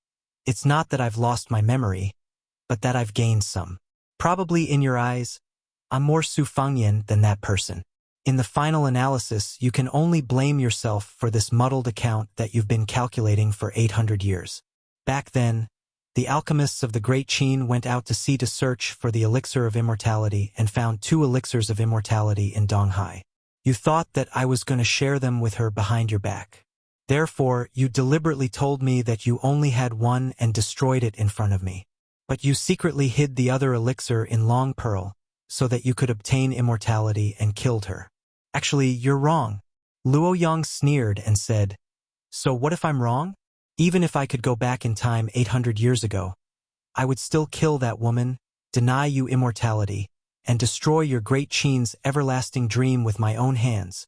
it's not that I've lost my memory, but that I've gained some. Probably in your eyes, I'm more Su Fengyan than that person. In the final analysis, you can only blame yourself for this muddled account that you've been calculating for 800 years. Back then, the alchemists of the Great Qin went out to sea to search for the elixir of immortality and found 2 elixirs of immortality in Donghai. You thought that I was going to share them with her behind your back. Therefore, you deliberately told me that you only had one and destroyed it in front of me. But you secretly hid the other elixir in Long Pearl, so that you could obtain immortality and killed her. Actually, you're wrong." Luo Yang sneered and said, "So what if I'm wrong? Even if I could go back in time 800 years ago, I would still kill that woman, deny you immortality, and destroy your Great Qin's everlasting dream with my own hands.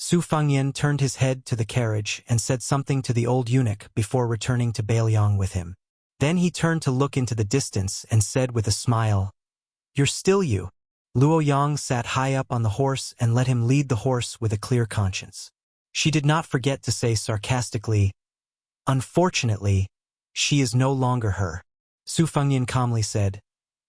Su Fengyan turned his head to the carriage and said something to the old eunuch before returning to Bailiang with him. Then he turned to look into the distance and said with a smile, "You're still you." Luo Yang sat high up on the horse and let him lead the horse with a clear conscience. She did not forget to say sarcastically, "Unfortunately, she is no longer her." Su Fengyan calmly said,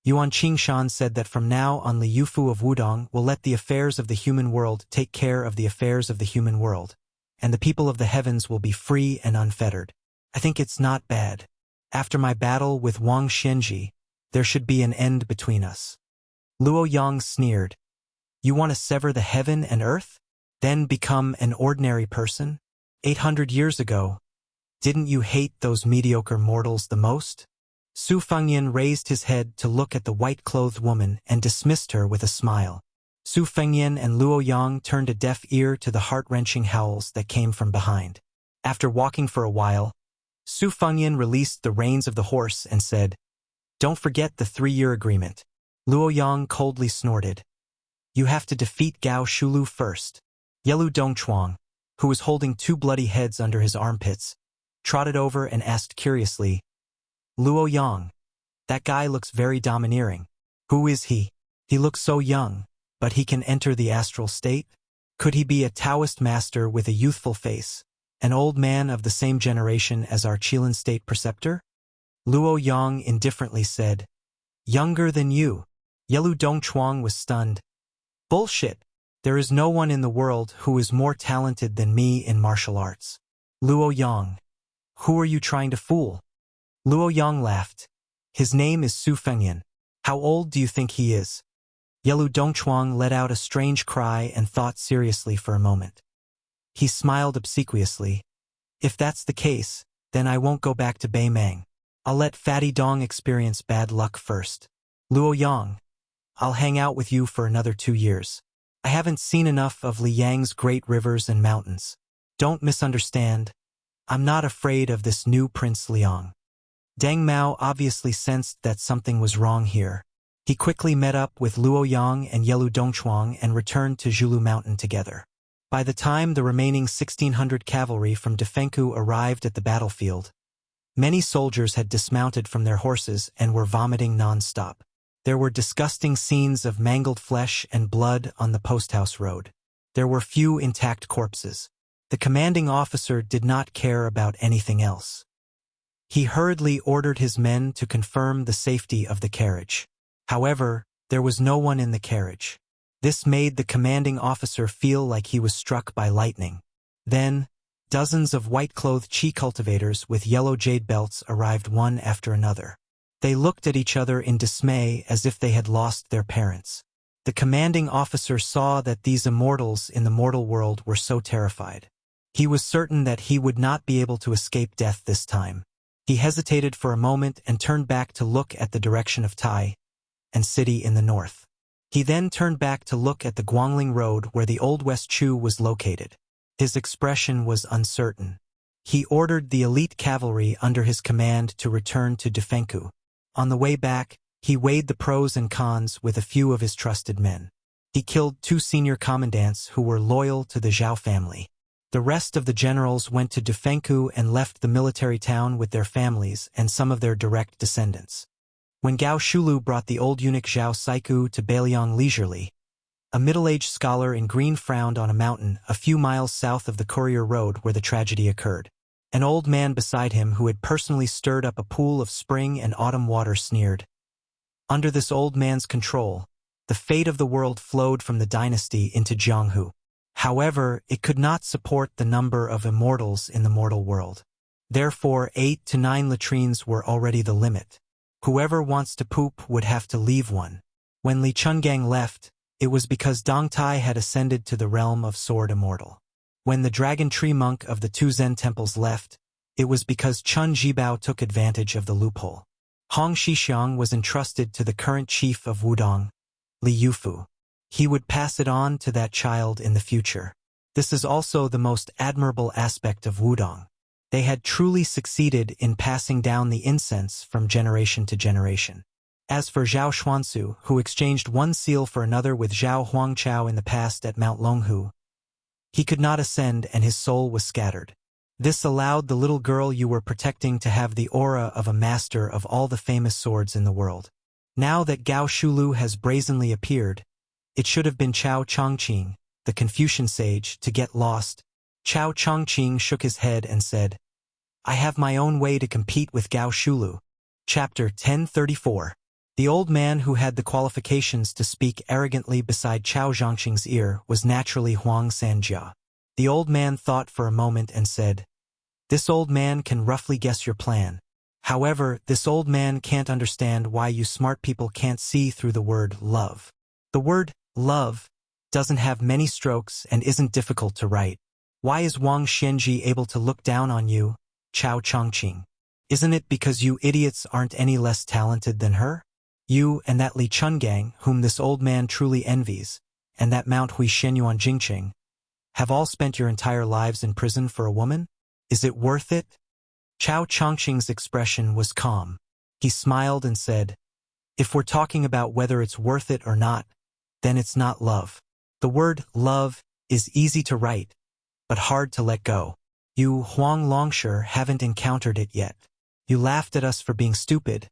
"Yuan Qingshan said that from now on Li Yufu of Wudong will let the affairs of the human world take care of the affairs of the human world, and the people of the heavens will be free and unfettered. I think it's not bad. After my battle with Wang Xianji, there should be an end between us." Luo Yang sneered, "You want to sever the heaven and earth? Then become an ordinary person? 800 years ago, didn't you hate those mediocre mortals the most?" Su Fengyan raised his head to look at the white-clothed woman and dismissed her with a smile. Su Fengyan and Luo Yang turned a deaf ear to the heart-wrenching howls that came from behind. After walking for a while, Su Fengyan released the reins of the horse and said, "Don't forget the 3-year agreement." Luo Yang coldly snorted, "You have to defeat Gao Shulu first." Yelu Dongchuang, who was holding 2 bloody heads under his armpits, trotted over and asked curiously, "Luo Yang, that guy looks very domineering. Who is he? He looks so young, but he can enter the astral state? Could he be a Taoist master with a youthful face, an old man of the same generation as our Qilin state preceptor?" Luo Yang indifferently said, "Younger than you." Yelu Dongchuang was stunned. "Bullshit. There is no one in the world who is more talented than me in martial arts." Luo Yang, "Who are you trying to fool?" Luo Yang laughed. "His name is Su Fengyan. How old do you think he is?" Yelu Dongchuang let out a strange cry and thought seriously for a moment. He smiled obsequiously. "If that's the case, then I won't go back to Beimang. I'll let Fatty Dong experience bad luck first. Luo Yang, I'll hang out with you for another 2 years. I haven't seen enough of Liyang's great rivers and mountains. Don't misunderstand. I'm not afraid of this new Prince Liang." Deng Mao obviously sensed that something was wrong here. He quickly met up with Luo Yang and Yelu Dongchuang and returned to Zhulu Mountain together. By the time the remaining 1,600 cavalry from Defenku arrived at the battlefield, many soldiers had dismounted from their horses and were vomiting non-stop. There were disgusting scenes of mangled flesh and blood on the posthouse road. There were few intact corpses. The commanding officer did not care about anything else. He hurriedly ordered his men to confirm the safety of the carriage. However, there was no one in the carriage. This made the commanding officer feel like he was struck by lightning. Then, dozens of white-clothed chi cultivators with yellow jade belts arrived one after another. They looked at each other in dismay as if they had lost their parents. The commanding officer saw that these immortals in the mortal world were so terrified. He was certain that he would not be able to escape death this time. He hesitated for a moment and turned back to look at the direction of Tai and city in the north. He then turned back to look at the Guangling Road where the Old West Chu was located. His expression was uncertain. He ordered the elite cavalry under his command to return to Defenku. On the way back, he weighed the pros and cons with a few of his trusted men. He killed 2 senior commandants who were loyal to the Zhao family. The rest of the generals went to Defenku and left the military town with their families and some of their direct descendants. When Gao Shulu brought the old eunuch Zhao Saiku to Bailiang leisurely, a middle-aged scholar in green frowned on a mountain a few miles south of the courier road where the tragedy occurred. An old man beside him who had personally stirred up a pool of spring and autumn water sneered. Under this old man's control, the fate of the world flowed from the dynasty into Jianghu. However, it could not support the number of immortals in the mortal world. Therefore, 8 to 9 latrines were already the limit. Whoever wants to poop would have to leave one. When Li Chungang left, it was because Dong Tai had ascended to the realm of Sword Immortal. When the Dragon Tree monk of the 2 Zen temples left, it was because Chun Jibao took advantage of the loophole. Hong Shixiang was entrusted to the current chief of Wudong, Li Yufu. He would pass it on to that child in the future. This is also the most admirable aspect of Wudong. They had truly succeeded in passing down the incense from generation to generation. As for Zhao Xuansu, who exchanged one seal for another with Zhao Huangchao in the past at Mount Longhu, He could not ascend and his soul was scattered. This allowed the little girl you were protecting to have the aura of a master of all the famous swords in the world. Now that Gao Shulu has brazenly appeared, it should have been Chao Chongqing, the Confucian sage, to get lost. Chao Chongqing shook his head and said, I have my own way to compete with Gao Shulu. Chapter 1034. The old man who had the qualifications to speak arrogantly beside Chao Zhongqing's ear was naturally Huang Sanjia. The old man thought for a moment and said, This old man can roughly guess your plan. However, this old man can't understand why you smart people can't see through the word love. The word love doesn't have many strokes and isn't difficult to write. Why is Wang Xianji able to look down on you, Chao Chongqing? Isn't it because you idiots aren't any less talented than her? You and that Li Chungang, whom this old man truly envies, and that Mount Hui Shenyuan Jingqing, have all spent your entire lives in prison for a woman? Is it worth it? Chao Chongqing's expression was calm. He smiled and said, If we're talking about whether it's worth it or not, then it's not love. The word love is easy to write, but hard to let go. You Huang Longsher haven't encountered it yet. You laughed at us for being stupid,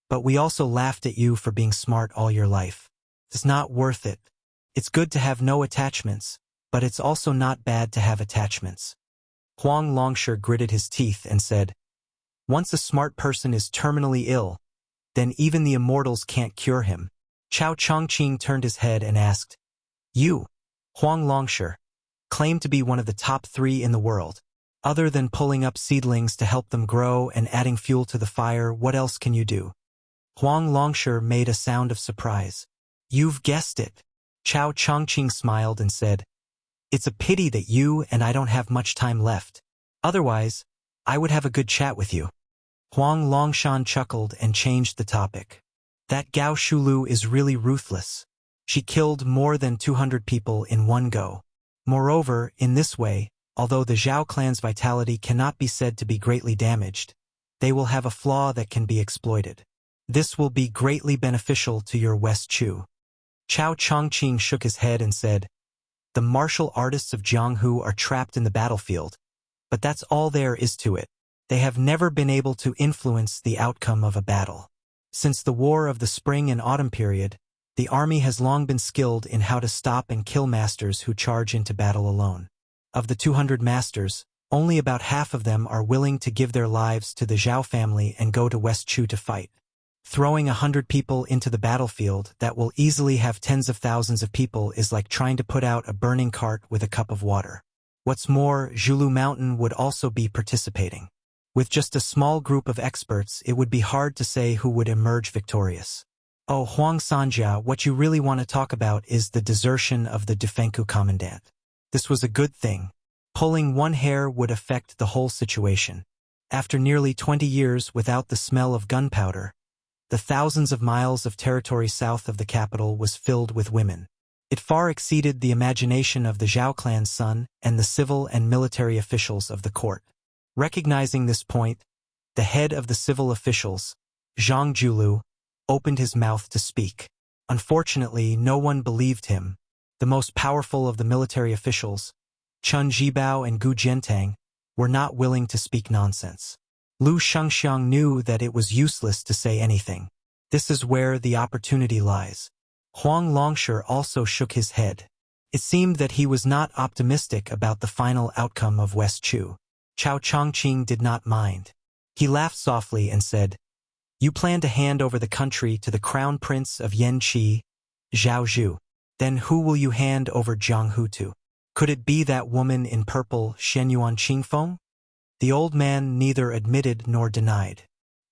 but we also laughed at you for being smart all your life. It's not worth it. It's good to have no attachments, but it's also not bad to have attachments. Huang Longsher gritted his teeth and said, Once a smart person is terminally ill, then even the immortals can't cure him. Chao Chongqing turned his head and asked, You, Huang Longsher, claim to be one of the top 3 in the world. Other than pulling up seedlings to help them grow and adding fuel to the fire, what else can you do? Huang Longsher made a sound of surprise. You've guessed it. Chao Chongqing smiled and said, It's a pity that you and I don't have much time left. Otherwise, I would have a good chat with you. Huang Longshan chuckled and changed the topic. That Gao Shulu is really ruthless. She killed more than 200 people in one go. Moreover, in this way, although the Zhao clan's vitality cannot be said to be greatly damaged, they will have a flaw that can be exploited. This will be greatly beneficial to your West Chu. Chao Chongqing shook his head and said, The martial artists of Jianghu are trapped in the battlefield, but that's all there is to it. They have never been able to influence the outcome of a battle. Since the War of the Spring and Autumn period, the army has long been skilled in how to stop and kill masters who charge into battle alone. Of the 200 masters, only about half of them are willing to give their lives to the Zhao family and go to West Chu to fight. Throwing 100 people into the battlefield that will easily have tens of thousands of people is like trying to put out a burning cart with a cup of water. What's more, Zhulu Mountain would also be participating. With just a small group of experts, it would be hard to say who would emerge victorious. Oh, Huang Sanjia, what you really want to talk about is the desertion of the Dufengku commandant. This was a good thing. Pulling one hair would affect the whole situation. After nearly 20 years without the smell of gunpowder, the thousands of miles of territory south of the capital was filled with women. It far exceeded the imagination of the Zhao clan's son and the civil and military officials of the court. Recognizing this point, the head of the civil officials, Zhang Julu, opened his mouth to speak. Unfortunately, no one believed him. The most powerful of the military officials, Chun Zhibao and Gu Jiantang, were not willing to speak nonsense. Lu Shengxiang knew that it was useless to say anything. This is where the opportunity lies. Huang Longsher also shook his head. It seemed that he was not optimistic about the final outcome of West Chu. Chao Chongqing did not mind. He laughed softly and said, You plan to hand over the country to the crown prince of Yanqi, Zhao Zhu. Then who will you hand over Jianghu to? Could it be that woman in purple, Shenyuan Qingfeng? The old man neither admitted nor denied.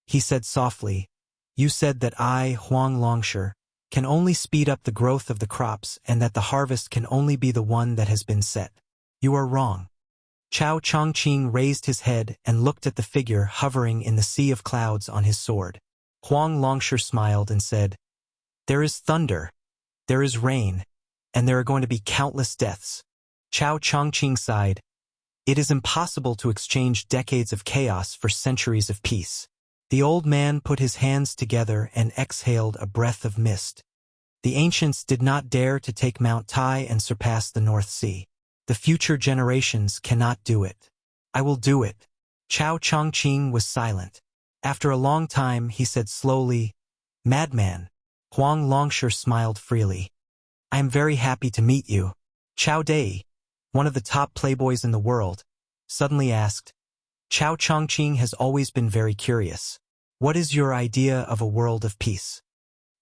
He said softly, You said that I, Huang Longsher, can only speed up the growth of the crops and that the harvest can only be the one that has been set. You are wrong. Chao Chongqing raised his head and looked at the figure hovering in the sea of clouds on his sword. Huang Longsher smiled and said, There is thunder, there is rain, and there are going to be countless deaths. Chao Chongqing sighed. It is impossible to exchange decades of chaos for centuries of peace. The old man put his hands together and exhaled a breath of mist. The ancients did not dare to take Mount Tai and surpass the North Sea. The future generations cannot do it. I will do it. Chao Chongqing was silent. After a long time, he said slowly, "Madman." Huang Longsher smiled freely. "I am very happy to meet you." Chao Dei, one of the top playboys in the world, suddenly asked. Chao Chongqing has always been very curious. "What is your idea of a world of peace?"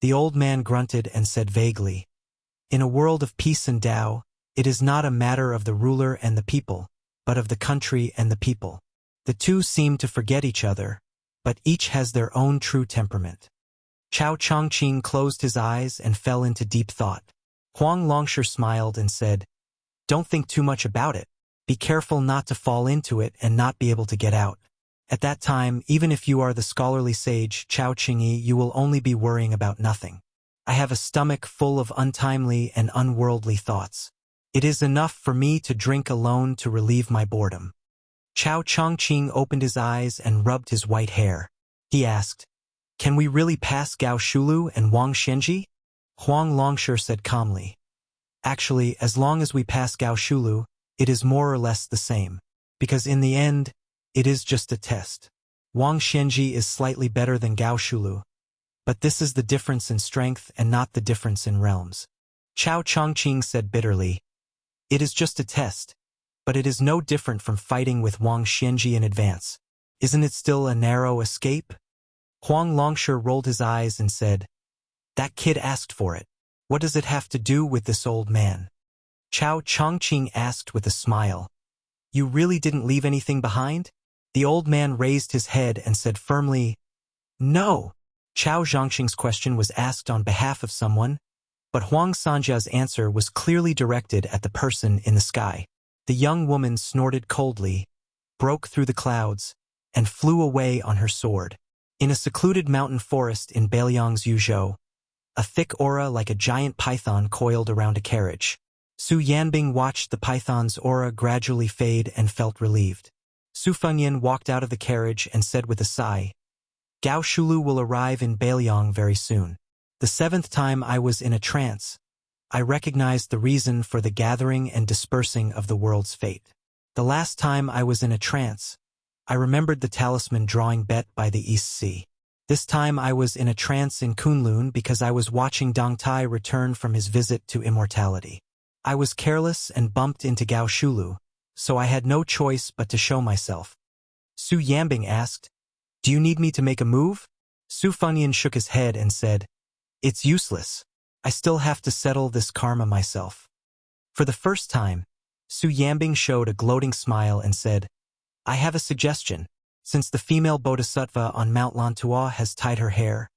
The old man grunted and said vaguely, "In a world of peace and Tao, it is not a matter of the ruler and the people, but of the country and the people. The two seem to forget each other, but each has their own true temperament." Chao Chongqing closed his eyes and fell into deep thought. Huang Longsher smiled and said, "Don't think too much about it. Be careful not to fall into it and not be able to get out. At that time, even if you are the scholarly sage Chao Qingyi, you will only be worrying about nothing. I have a stomach full of untimely and unworldly thoughts. It is enough for me to drink alone to relieve my boredom." Chao Chongqing opened his eyes and rubbed his white hair. He asked, "Can we really pass Gao Shulu and Wang Shenji?" Huang Longsher said calmly, "Actually, as long as we pass Gao Shulu, it is more or less the same, because in the end, it is just a test. Wang Shenji is slightly better than Gao Shulu, but this is the difference in strength and not the difference in realms." Chao Chongqing said bitterly, "It is just a test, but it is no different from fighting with Wang Shenji in advance. Isn't it still a narrow escape?" Huang Longsher rolled his eyes and said, "That kid asked for it. What does it have to do with this old man?" Chao Chongqing asked with a smile, "You really didn't leave anything behind?" The old man raised his head and said firmly, "No." Chao Zhongqing's question was asked on behalf of someone, but Huang Sanjia's answer was clearly directed at the person in the sky. The young woman snorted coldly, broke through the clouds, and flew away on her sword. In a secluded mountain forest in Beiliang's Yuzhou, a thick aura like a giant python coiled around a carriage. Su Yanbing watched the python's aura gradually fade and felt relieved. Su Fengyan walked out of the carriage and said with a sigh, "Gao Shulu will arrive in Beiliang very soon. The 7th time I was in a trance, I recognized the reason for the gathering and dispersing of the world's fate. The last time I was in a trance, I remembered the talisman drawing bet by the East Sea. This time I was in a trance in Kunlun because I was watching Dong Tai return from his visit to immortality. I was careless and bumped into Gao Shulu, so I had no choice but to show myself." Su Yanbing asked, "Do you need me to make a move?" Su Fengyan shook his head and said, "It's useless. I still have to settle this karma myself." For the first time, Su Yanbing showed a gloating smile and said, "I have a suggestion. Since the female bodhisattva on Mount Lantua has tied her hair,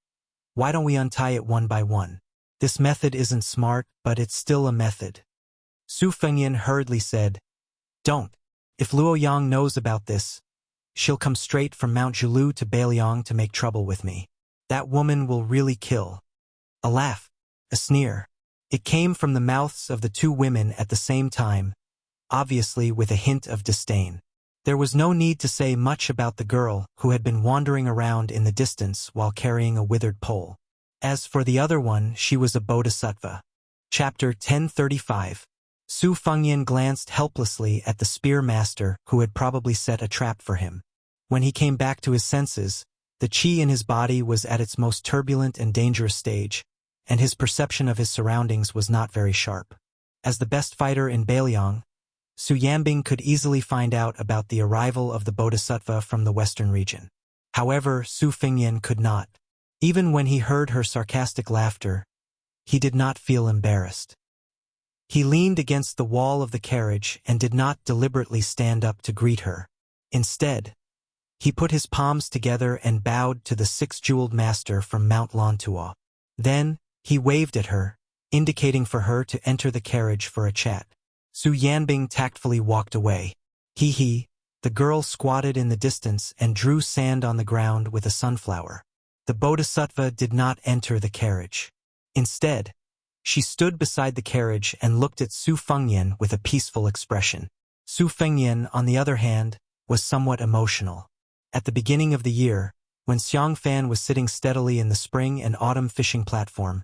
why don't we untie it one by one? This method isn't smart, but it's still a method." Su Fengyan hurriedly said, "Don't. If Luoyang knows about this, she'll come straight from Mount Zhulu to Beiliang to make trouble with me. That woman will really kill." A laugh, a sneer. It came from the mouths of the two women at the same time, obviously with a hint of disdain. There was no need to say much about the girl who had been wandering around in the distance while carrying a withered pole. As for the other one, she was a bodhisattva. Chapter 1035. Su Fengyan glanced helplessly at the spear master who had probably set a trap for him. When he came back to his senses, the qi in his body was at its most turbulent and dangerous stage, and his perception of his surroundings was not very sharp. As the best fighter in Beiliang, Su Yanbing could easily find out about the arrival of the bodhisattva from the western region. However, Su Fengyan could not. Even when he heard her sarcastic laughter, he did not feel embarrassed. He leaned against the wall of the carriage and did not deliberately stand up to greet her. Instead, he put his palms together and bowed to the six-jeweled master from Mount Lantua. Then, he waved at her, indicating for her to enter the carriage for a chat. Su Yanbing tactfully walked away. The girl squatted in the distance and drew sand on the ground with a sunflower. The bodhisattva did not enter the carriage. Instead, she stood beside the carriage and looked at Su Fengyan with a peaceful expression. Su Fengyan, on the other hand, was somewhat emotional. At the beginning of the year, when Xiang Fan was sitting steadily in the spring and autumn fishing platform,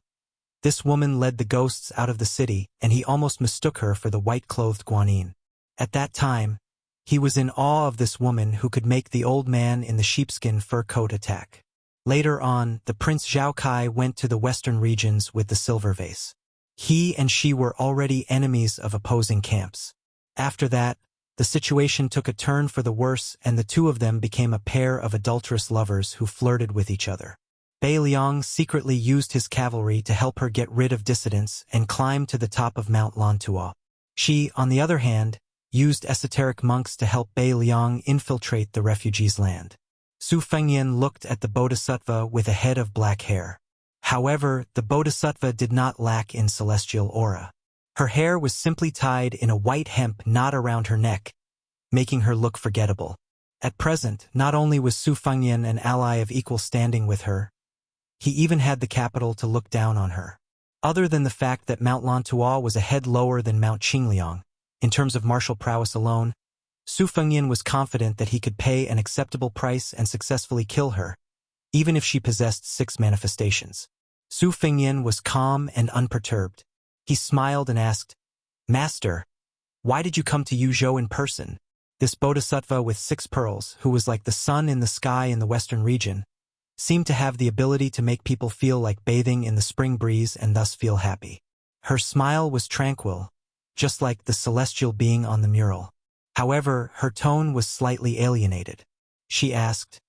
This woman led the ghosts out of the city, and he almost mistook her for the white-clothed Guanyin. At that time, he was in awe of this woman who could make the old man in the sheepskin fur coat attack. Later on, the Prince Zhao Kai went to the western regions with the silver vase. He and she were already enemies of opposing camps. After that, the situation took a turn for the worse, and the two of them became a pair of adulterous lovers who flirted with each other. Bai Liang secretly used his cavalry to help her get rid of dissidents and climb to the top of Mount Lantua. She, on the other hand, used esoteric monks to help Bai Liang infiltrate the refugees' land. Su Fengyan looked at the bodhisattva with a head of black hair. However, the bodhisattva did not lack in celestial aura. Her hair was simply tied in a white hemp knot around her neck, making her look forgettable. At present, not only was Su Fengyan an ally of equal standing with her, he even had the capital to look down on her. Other than the fact that Mount Lantua was a head lower than Mount Qingliang, in terms of martial prowess alone, Su Fengyan was confident that he could pay an acceptable price and successfully kill her, even if she possessed 6 manifestations. Su Fengyan was calm and unperturbed. He smiled and asked, "Master, why did you come to Yuzhou in person?" This bodhisattva with 6 pearls, who was like the sun in the sky in the western region, seemed to have the ability to make people feel like bathing in the spring breeze and thus feel happy. Her smile was tranquil, just like the celestial being on the mural. However, her tone was slightly alienated. She asked,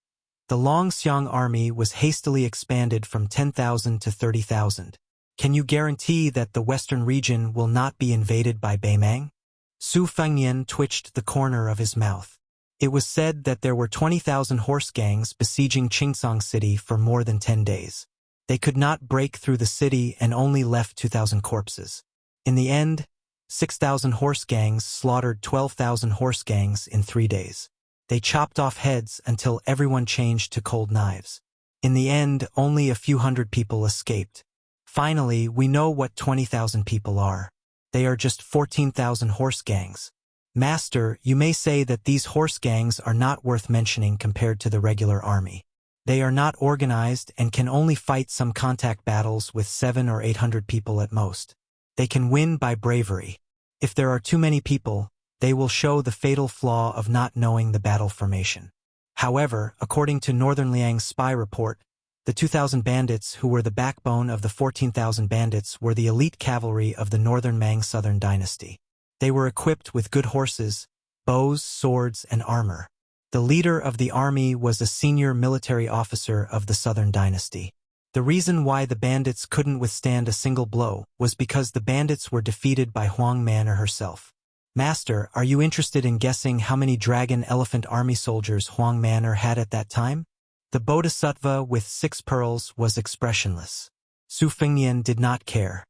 "The Longxiang army was hastily expanded from 10,000 to 30,000. Can you guarantee that the western region will not be invaded by Beimang?" Su Fengyan twitched the corner of his mouth. It was said that there were 20,000 horse gangs besieging Qingsong City for more than 10 days. They could not break through the city and only left 2,000 corpses. In the end, 6,000 horse gangs slaughtered 12,000 horse gangs in 3 days. They chopped off heads until everyone changed to cold knives. In the end, only a few hundred people escaped. Finally, we know what 20,000 people are. They are just 14,000 horse gangs. Master, you may say that these horse gangs are not worth mentioning compared to the regular army. They are not organized and can only fight some contact battles with 700 or 800 people at most. They can win by bravery. If there are too many people, they will show the fatal flaw of not knowing the battle formation. However, according to Northern Liang's spy report, the 2,000 bandits who were the backbone of the 14,000 bandits were the elite cavalry of the Northern Mang Southern Dynasty. They were equipped with good horses, bows, swords, and armor. The leader of the army was a senior military officer of the Southern Dynasty. The reason why the bandits couldn't withstand a single blow was because the bandits were defeated by Huang Manor herself. Master, are you interested in guessing how many dragon elephant army soldiers Huang Manor had at that time? The bodhisattva with 6 pearls was expressionless. Su Fengyan did not care.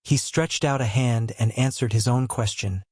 He stretched out a hand and answered his own question.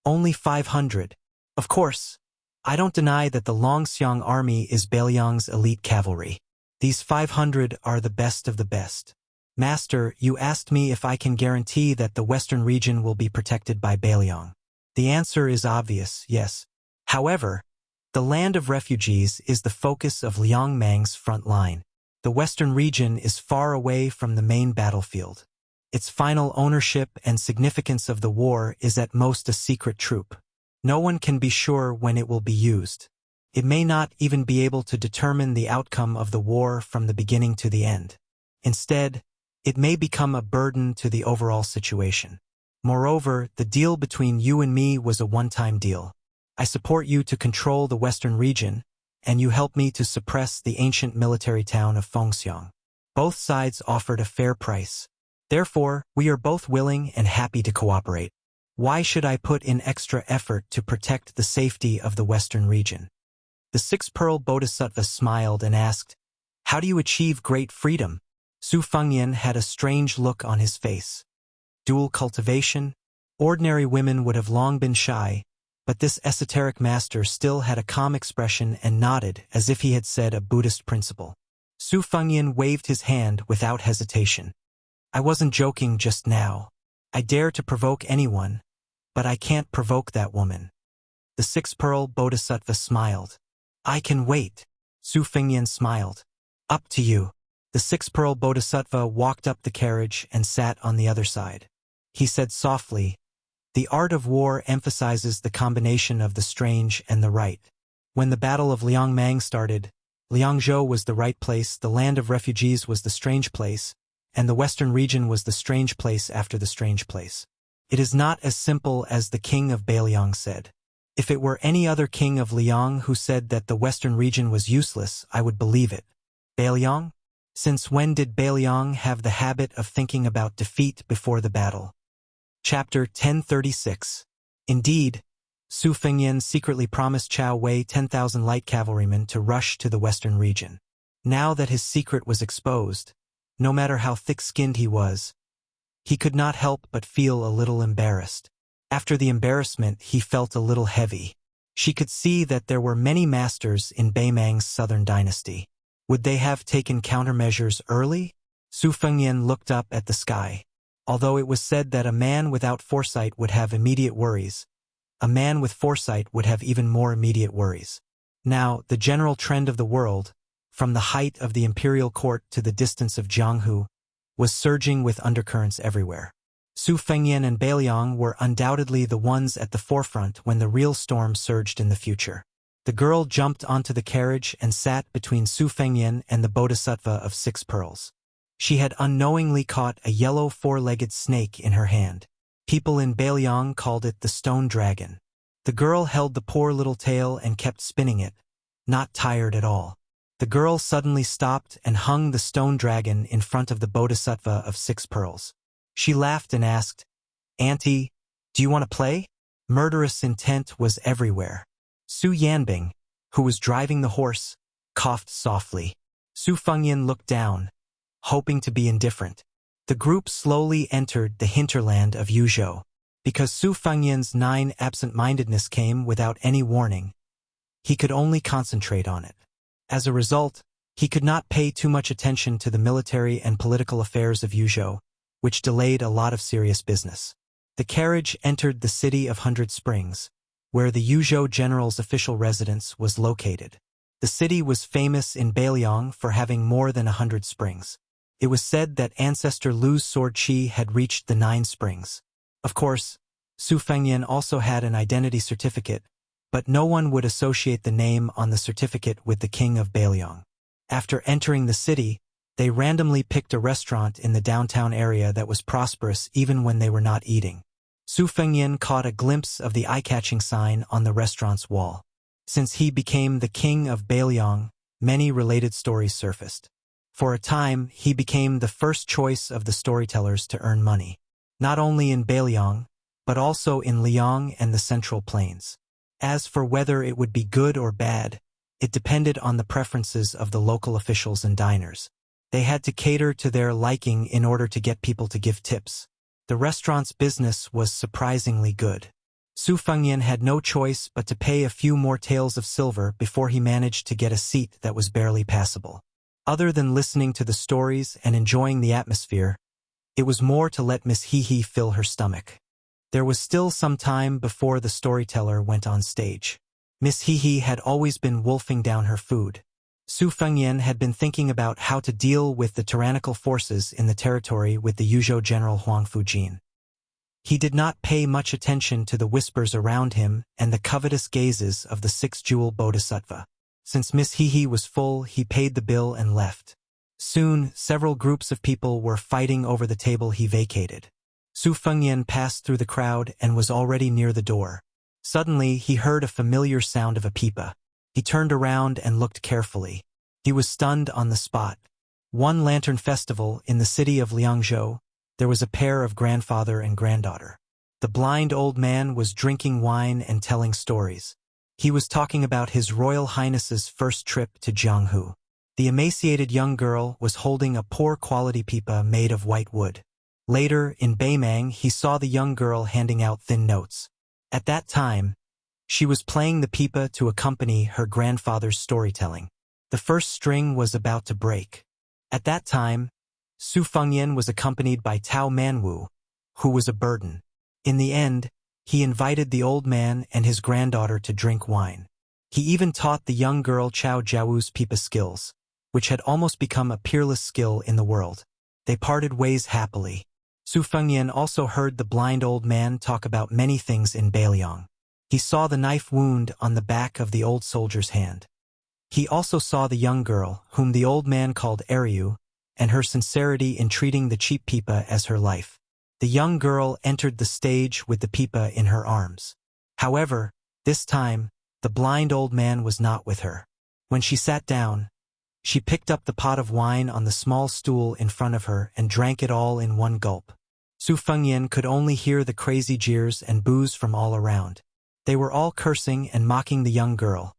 "Only 500. Of course, I don't deny that the Longxiang army is Beiliang's elite cavalry. These 500 are the best of the best. Master, you asked me if I can guarantee that the western region will be protected by Beiliang. The answer is obvious, yes. However, the land of refugees is the focus of Liang Mang's front line. The western region is far away from the main battlefield. Its final ownership and significance of the war is at most a secret troop. No one can be sure when it will be used. It may not even be able to determine the outcome of the war from the beginning to the end. Instead, it may become a burden to the overall situation. Moreover, the deal between you and me was a one-time deal. I support you to control the western region, and you help me to suppress the ancient military town of Fengxiang. Both sides offered a fair price. Therefore, we are both willing and happy to cooperate. Why should I put in extra effort to protect the safety of the western region?" The 6-pearl bodhisattva smiled and asked, "How do you achieve great freedom?" Su Fengyan had a strange look on his face. Dual cultivation? Ordinary women would have long been shy, but this esoteric master still had a calm expression and nodded as if he had said a Buddhist principle. Su Fengyan waved his hand without hesitation. "I wasn't joking just now. I dare to provoke anyone, but I can't provoke that woman." The 6-pearl bodhisattva smiled. "I can wait." Su Fengyan smiled. "Up to you." The six-pearl bodhisattva walked up the carriage and sat on the other side. He said softly, "The art of war emphasizes the combination of the strange and the right. When the Battle of Liangmang started, Liangzhou was the right place, the land of refugees was the strange place, and the western region was the strange place after the strange place. It is not as simple as the king of Beiliang said. If it were any other king of Liang who said that the western region was useless, I would believe it. Beiliang? Since when did Beiliang have the habit of thinking about defeat before the battle?" Chapter 1036. Indeed, Su Fengyan secretly promised Chao Wei 10,000 light cavalrymen to rush to the western region. Now that his secret was exposed, no matter how thick-skinned he could not help but feel a little embarrassed. After the embarrassment, he felt a little heavy. She could see that there were many masters in Beimang's southern dynasty. Would they have taken countermeasures early? Su Fengyan looked up at the sky. Although it was said that a man without foresight would have immediate worries, a man with foresight would have even more immediate worries. Now, the general trend of the world, from the height of the imperial court to the distance of Jianghu, was surging with undercurrents everywhere. Su Fengyan and Beiliang were undoubtedly the ones at the forefront when the real storm surged in the future. The girl jumped onto the carriage and sat between Su Fengyan and the bodhisattva of 6 pearls. She had unknowingly caught a yellow four-legged snake in her hand. People in Beiliang called it the stone dragon. The girl held the poor little tail and kept spinning it, not tired at all. The girl suddenly stopped and hung the stone dragon in front of the bodhisattva of 6 pearls. She laughed and asked, "Auntie, do you want to play?" Murderous intent was everywhere. Su Yanbing, who was driving the horse, coughed softly. Su Fengyan looked down, hoping to be indifferent. The group slowly entered the hinterland of Yuzhou. Because Su Fengyan's 9 absent-mindedness came without any warning, he could only concentrate on it. As a result, he could not pay too much attention to the military and political affairs of Yuzhou, which delayed a lot of serious business. The carriage entered the city of 100 Springs, where the Yuzhou general's official residence was located. The city was famous in Beiliang for having more than 100 springs. It was said that ancestor Lu's sword Qi had reached the 9 springs. Of course, Su Fengyan also had an identity certificate, but no one would associate the name on the certificate with the king of Beiliang. After entering the city, they randomly picked a restaurant in the downtown area that was prosperous even when they were not eating. Su Fengyan caught a glimpse of the eye-catching sign on the restaurant's wall. Since he became the king of Beiliang, many related stories surfaced. For a time, he became the first choice of the storytellers to earn money, not only in Beiliang, but also in Liang and the Central Plains. As for whether it would be good or bad, it depended on the preferences of the local officials and diners. They had to cater to their liking in order to get people to give tips. The restaurant's business was surprisingly good. Su Fengyan had no choice but to pay a few more taels of silver before he managed to get a seat that was barely passable. Other than listening to the stories and enjoying the atmosphere, it was more to let Miss Hee fill her stomach. There was still some time before the storyteller went on stage. Miss Hee had always been wolfing down her food. Su Fengyan had been thinking about how to deal with the tyrannical forces in the territory with the Yuzhou general Huang Fujin. He did not pay much attention to the whispers around him and the covetous gazes of the 6-jewel bodhisattva. Since Miss Hee was full, he paid the bill and left. Soon, several groups of people were fighting over the table he vacated. Su Fengyan passed through the crowd and was already near the door. Suddenly, he heard a familiar sound of a pipa. He turned around and looked carefully. He was stunned on the spot. One lantern festival in the city of Liangzhou, there was a pair of grandfather and granddaughter. The blind old man was drinking wine and telling stories. He was talking about His Royal Highness's first trip to Jianghu. The emaciated young girl was holding a poor-quality pipa made of white wood. Later, in Beimang, he saw the young girl handing out thin notes. At that time, she was playing the pipa to accompany her grandfather's storytelling. The first string was about to break. At that time, Su Fengyan was accompanied by Tao Manwu, who was a burden. In the end, he invited the old man and his granddaughter to drink wine. He even taught the young girl Chao Jiawu's pipa skills. which had almost become a peerless skill in the world. They parted ways happily. Su Fengnian also heard the blind old man talk about many things in Beiliang. He saw the knife wound on the back of the old soldier's hand. He also saw the young girl, whom the old man called Ariu, and her sincerity in treating the cheap pipa as her life. The young girl entered the stage with the pipa in her arms. However, this time, the blind old man was not with her. When she sat down, she picked up the pot of wine on the small stool in front of her and drank it all in one gulp. Su Fengnian could only hear the crazy jeers and boos from all around. They were all cursing and mocking the young girl,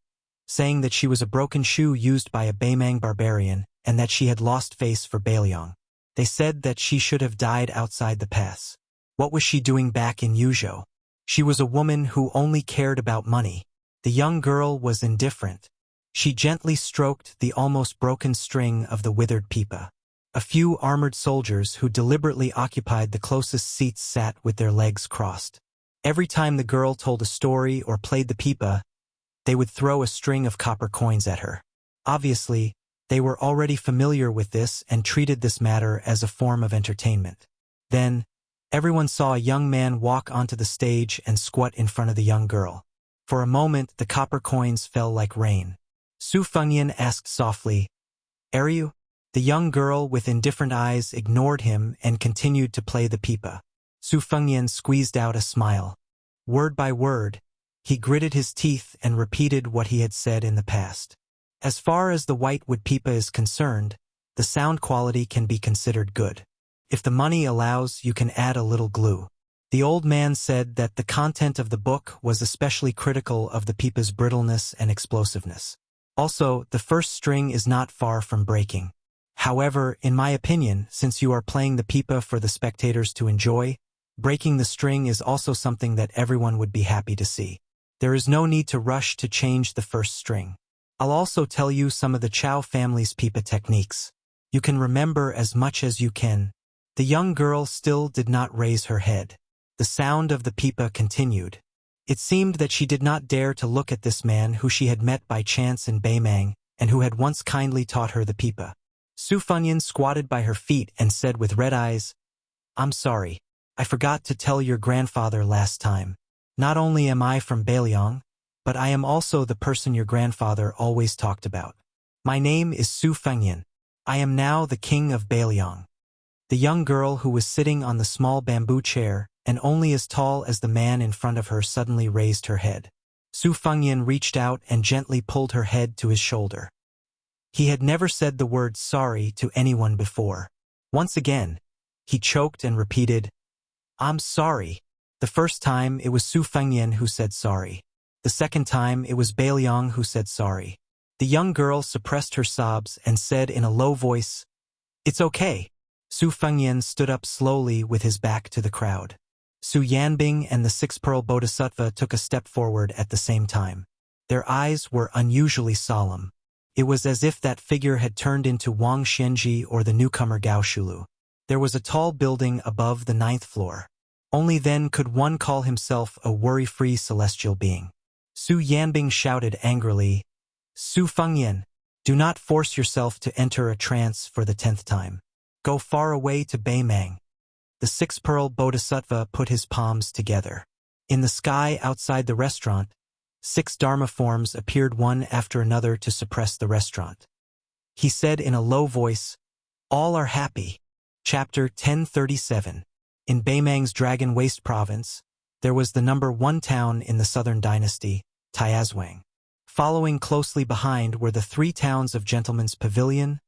saying that she was a broken shoe used by a Beimang barbarian and that she had lost face for Beiliang. They said that she should have died outside the pass. What was she doing back in Yuzhou? She was a woman who only cared about money. The young girl was indifferent. She gently stroked the almost broken string of the withered pipa. A few armored soldiers who deliberately occupied the closest seats sat with their legs crossed. Every time the girl told a story or played the pipa, they would throw a string of copper coins at her. Obviously, they were already familiar with this and treated this matter as a form of entertainment. Then, everyone saw a young man walk onto the stage and squat in front of the young girl. For a moment, the copper coins fell like rain. Su Fengnian asked softly, "Ariu?" The young girl with indifferent eyes ignored him and continued to play the pipa. Su Fengnian squeezed out a smile. Word by word, he gritted his teeth and repeated what he had said in the past. As far as the whitewood pipa is concerned, the sound quality can be considered good. If the money allows, you can add a little glue. The old man said that the content of the book was especially critical of the pipa's brittleness and explosiveness. Also, the first string is not far from breaking. However, in my opinion, since you are playing the pipa for the spectators to enjoy, breaking the string is also something that everyone would be happy to see. There is no need to rush to change the first string. I'll also tell you some of the Chow family's pipa techniques. You can remember as much as you can. The young girl still did not raise her head. The sound of the pipa continued. It seemed that she did not dare to look at this man who she had met by chance in Beimang and who had once kindly taught her the pipa. Su Fengnian squatted by her feet and said with red eyes, "I'm sorry. I forgot to tell your grandfather last time. Not only am I from Beiliang, but I am also the person your grandfather always talked about. My name is Su Fengnian. I am now the king of Beiliang." The young girl who was sitting on the small bamboo chair and only as tall as the man in front of her suddenly raised her head. Su Fengnian reached out and gently pulled her head to his shoulder. He had never said the word sorry to anyone before. Once again, he choked and repeated, "I'm sorry." The first time it was Su Fengnian who said sorry. The second time it was Beiliang who said sorry. The young girl suppressed her sobs and said in a low voice, "It's okay." Su Fengnian stood up slowly with his back to the crowd. Su Yanbing and the six-pearl bodhisattva took a step forward at the same time. Their eyes were unusually solemn. It was as if that figure had turned into Wang Xianji or the newcomer Gao Shulu. There was a tall building above the 9th floor. Only then could one call himself a worry-free celestial being. Su Yanbing shouted angrily, "Su Fengnian, do not force yourself to enter a trance for the 10th time. Go far away to Beimang." The six-pearl bodhisattva put his palms together. In the sky outside the restaurant, 6 Dharma forms appeared one after another to suppress the restaurant. He said in a low voice, "All are happy." Chapter 1037. In Beimang's Dragon Waste province, there was the number 1 town in the southern dynasty, Tiazwang. Following closely behind were the 3 towns of Gentleman's Pavilion,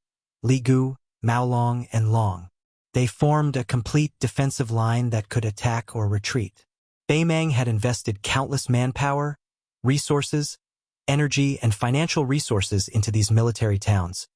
Ligu, Maolong, and Long. They formed a complete defensive line that could attack or retreat. Beimang had invested countless manpower, resources, energy, and financial resources into these military towns,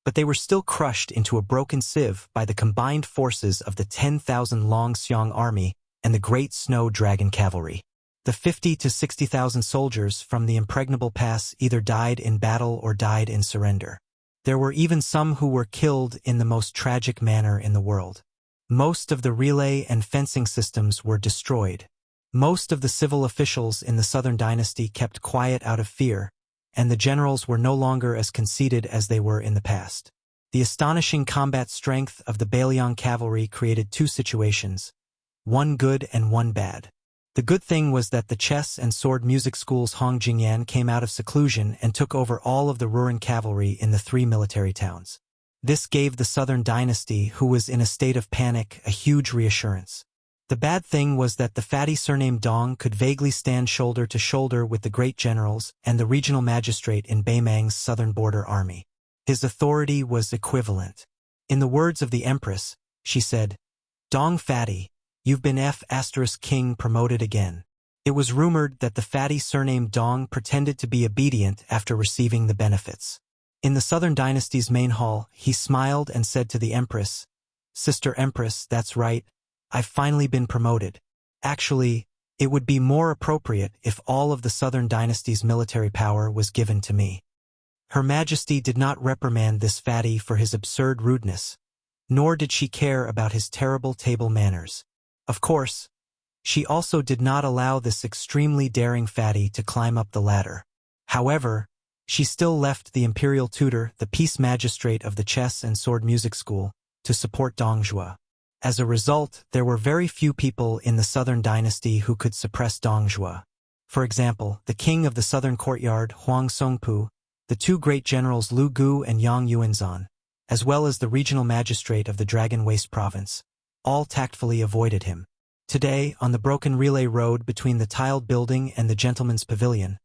but they were still crushed into a broken sieve by the combined forces of the 10,000 Long Xiong army and the Great Snow Dragon Cavalry. The 50 to 60,000 soldiers from the Impregnable Pass either died in battle or died in surrender. There were even some who were killed in the most tragic manner in the world. Most of the relay and fencing systems were destroyed. Most of the civil officials in the Southern Dynasty kept quiet out of fear, and the generals were no longer as conceited as they were in the past. The astonishing combat strength of the Bailiang cavalry created two situations, one good and one bad. The good thing was that the chess and sword music schools Hong Jingyan came out of seclusion and took over all of the Ruran cavalry in the three military towns. This gave the southern dynasty, who was in a state of panic, a huge reassurance. The bad thing was that the fatty surnamed Dong could vaguely stand shoulder to shoulder with the great generals and the regional magistrate in Beimang's southern border army. His authority was equivalent. In the words of the Empress, she said, "Dong fatty, you've been King promoted again." It was rumored that the fatty surnamed Dong pretended to be obedient after receiving the benefits. In the southern dynasty's main hall, he smiled and said to the Empress, "Sister Empress, that's right, I've finally been promoted. Actually, it would be more appropriate if all of the southern dynasty's military power was given to me." Her Majesty did not reprimand this fatty for his absurd rudeness, nor did she care about his terrible table manners. Of course, she also did not allow this extremely daring fatty to climb up the ladder. However, she still left the imperial tutor, the peace magistrate of the chess and sword music school, to support Dong Zhuo. As a result, there were very few people in the southern dynasty who could suppress Dong Zhuo. For example, the king of the southern courtyard, Huang Songpu, the two great generals Lu Gu and Yang Yuanzhan, as well as the regional magistrate of the Dragon Waste province, all tactfully avoided him. Today, on the broken relay road between the tiled building and the gentleman's pavilion,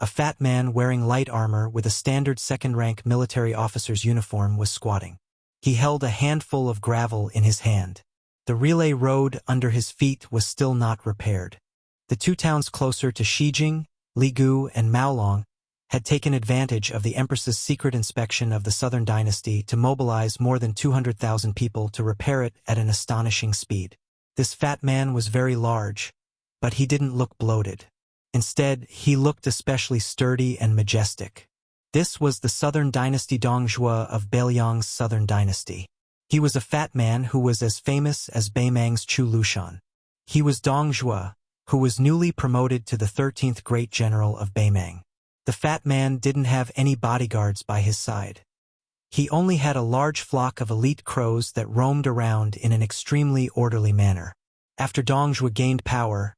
a fat man wearing light armor with a standard second-rank military officer's uniform was squatting. He held a handful of gravel in his hand. The relay road under his feet was still not repaired. The two towns closer to Shijing, Ligu, and Maolong had taken advantage of the Empress's secret inspection of the southern dynasty to mobilize more than 200,000 people to repair it at an astonishing speed. This fat man was very large, but he didn't look bloated. Instead, he looked especially sturdy and majestic. This was the southern dynasty Dong Zhuo of Bailiang's southern dynasty. He was a fat man who was as famous as Beimang's Chu Lushan. He was Dong Zhuo, who was newly promoted to the 13th great general of Beimang. The fat man didn't have any bodyguards by his side. He only had a large flock of elite crows that roamed around in an extremely orderly manner. After Dong Zhuo gained power,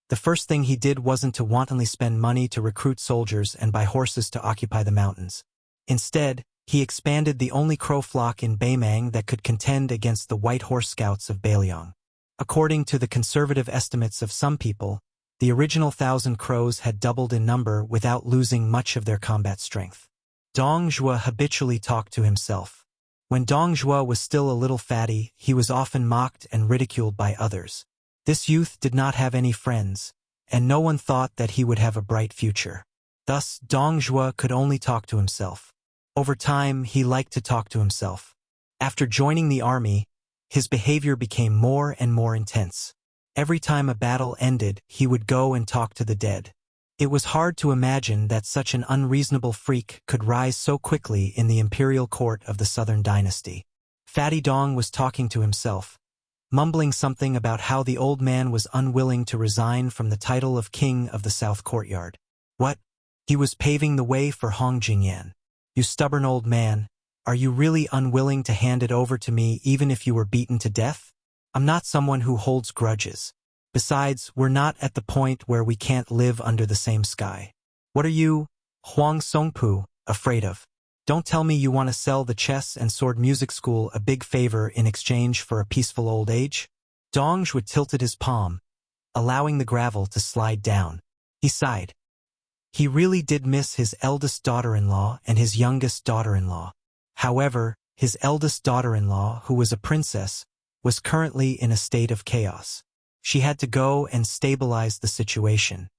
the first thing he did wasn't to wantonly spend money to recruit soldiers and buy horses to occupy the mountains. Instead, he expanded the only crow flock in Beimang that could contend against the White Horse Scouts of Bailiang. According to the conservative estimates of some people, the original 1,000 crows had doubled in number without losing much of their combat strength. Dong Zhuo habitually talked to himself. When Dong Zhuo was still a little fatty, he was often mocked and ridiculed by others. This youth did not have any friends, and no one thought that he would have a bright future. Thus, Dong Zhuo could only talk to himself. Over time, he liked to talk to himself. After joining the army, his behavior became more and more intense. Every time a battle ended, he would go and talk to the dead. It was hard to imagine that such an unreasonable freak could rise so quickly in the imperial court of the southern dynasty. Fatty Dong was talking to himself, mumbling something about how the old man was unwilling to resign from the title of king of the south courtyard. What? He was paving the way for Hong Jingyan. "You stubborn old man, are you really unwilling to hand it over to me even if you were beaten to death? I'm not someone who holds grudges. Besides, we're not at the point where we can't live under the same sky. What are you, Huang Songpu, afraid of? Don't tell me you want to sell the chess and sword music school a big favor in exchange for a peaceful old age?" Dong Zhuo tilted his palm, allowing the gravel to slide down. He sighed. He really did miss his eldest daughter-in-law and his youngest daughter-in-law. However, his eldest daughter-in-law, who was a princess, was currently in a state of chaos. She had to go and stabilize the situation.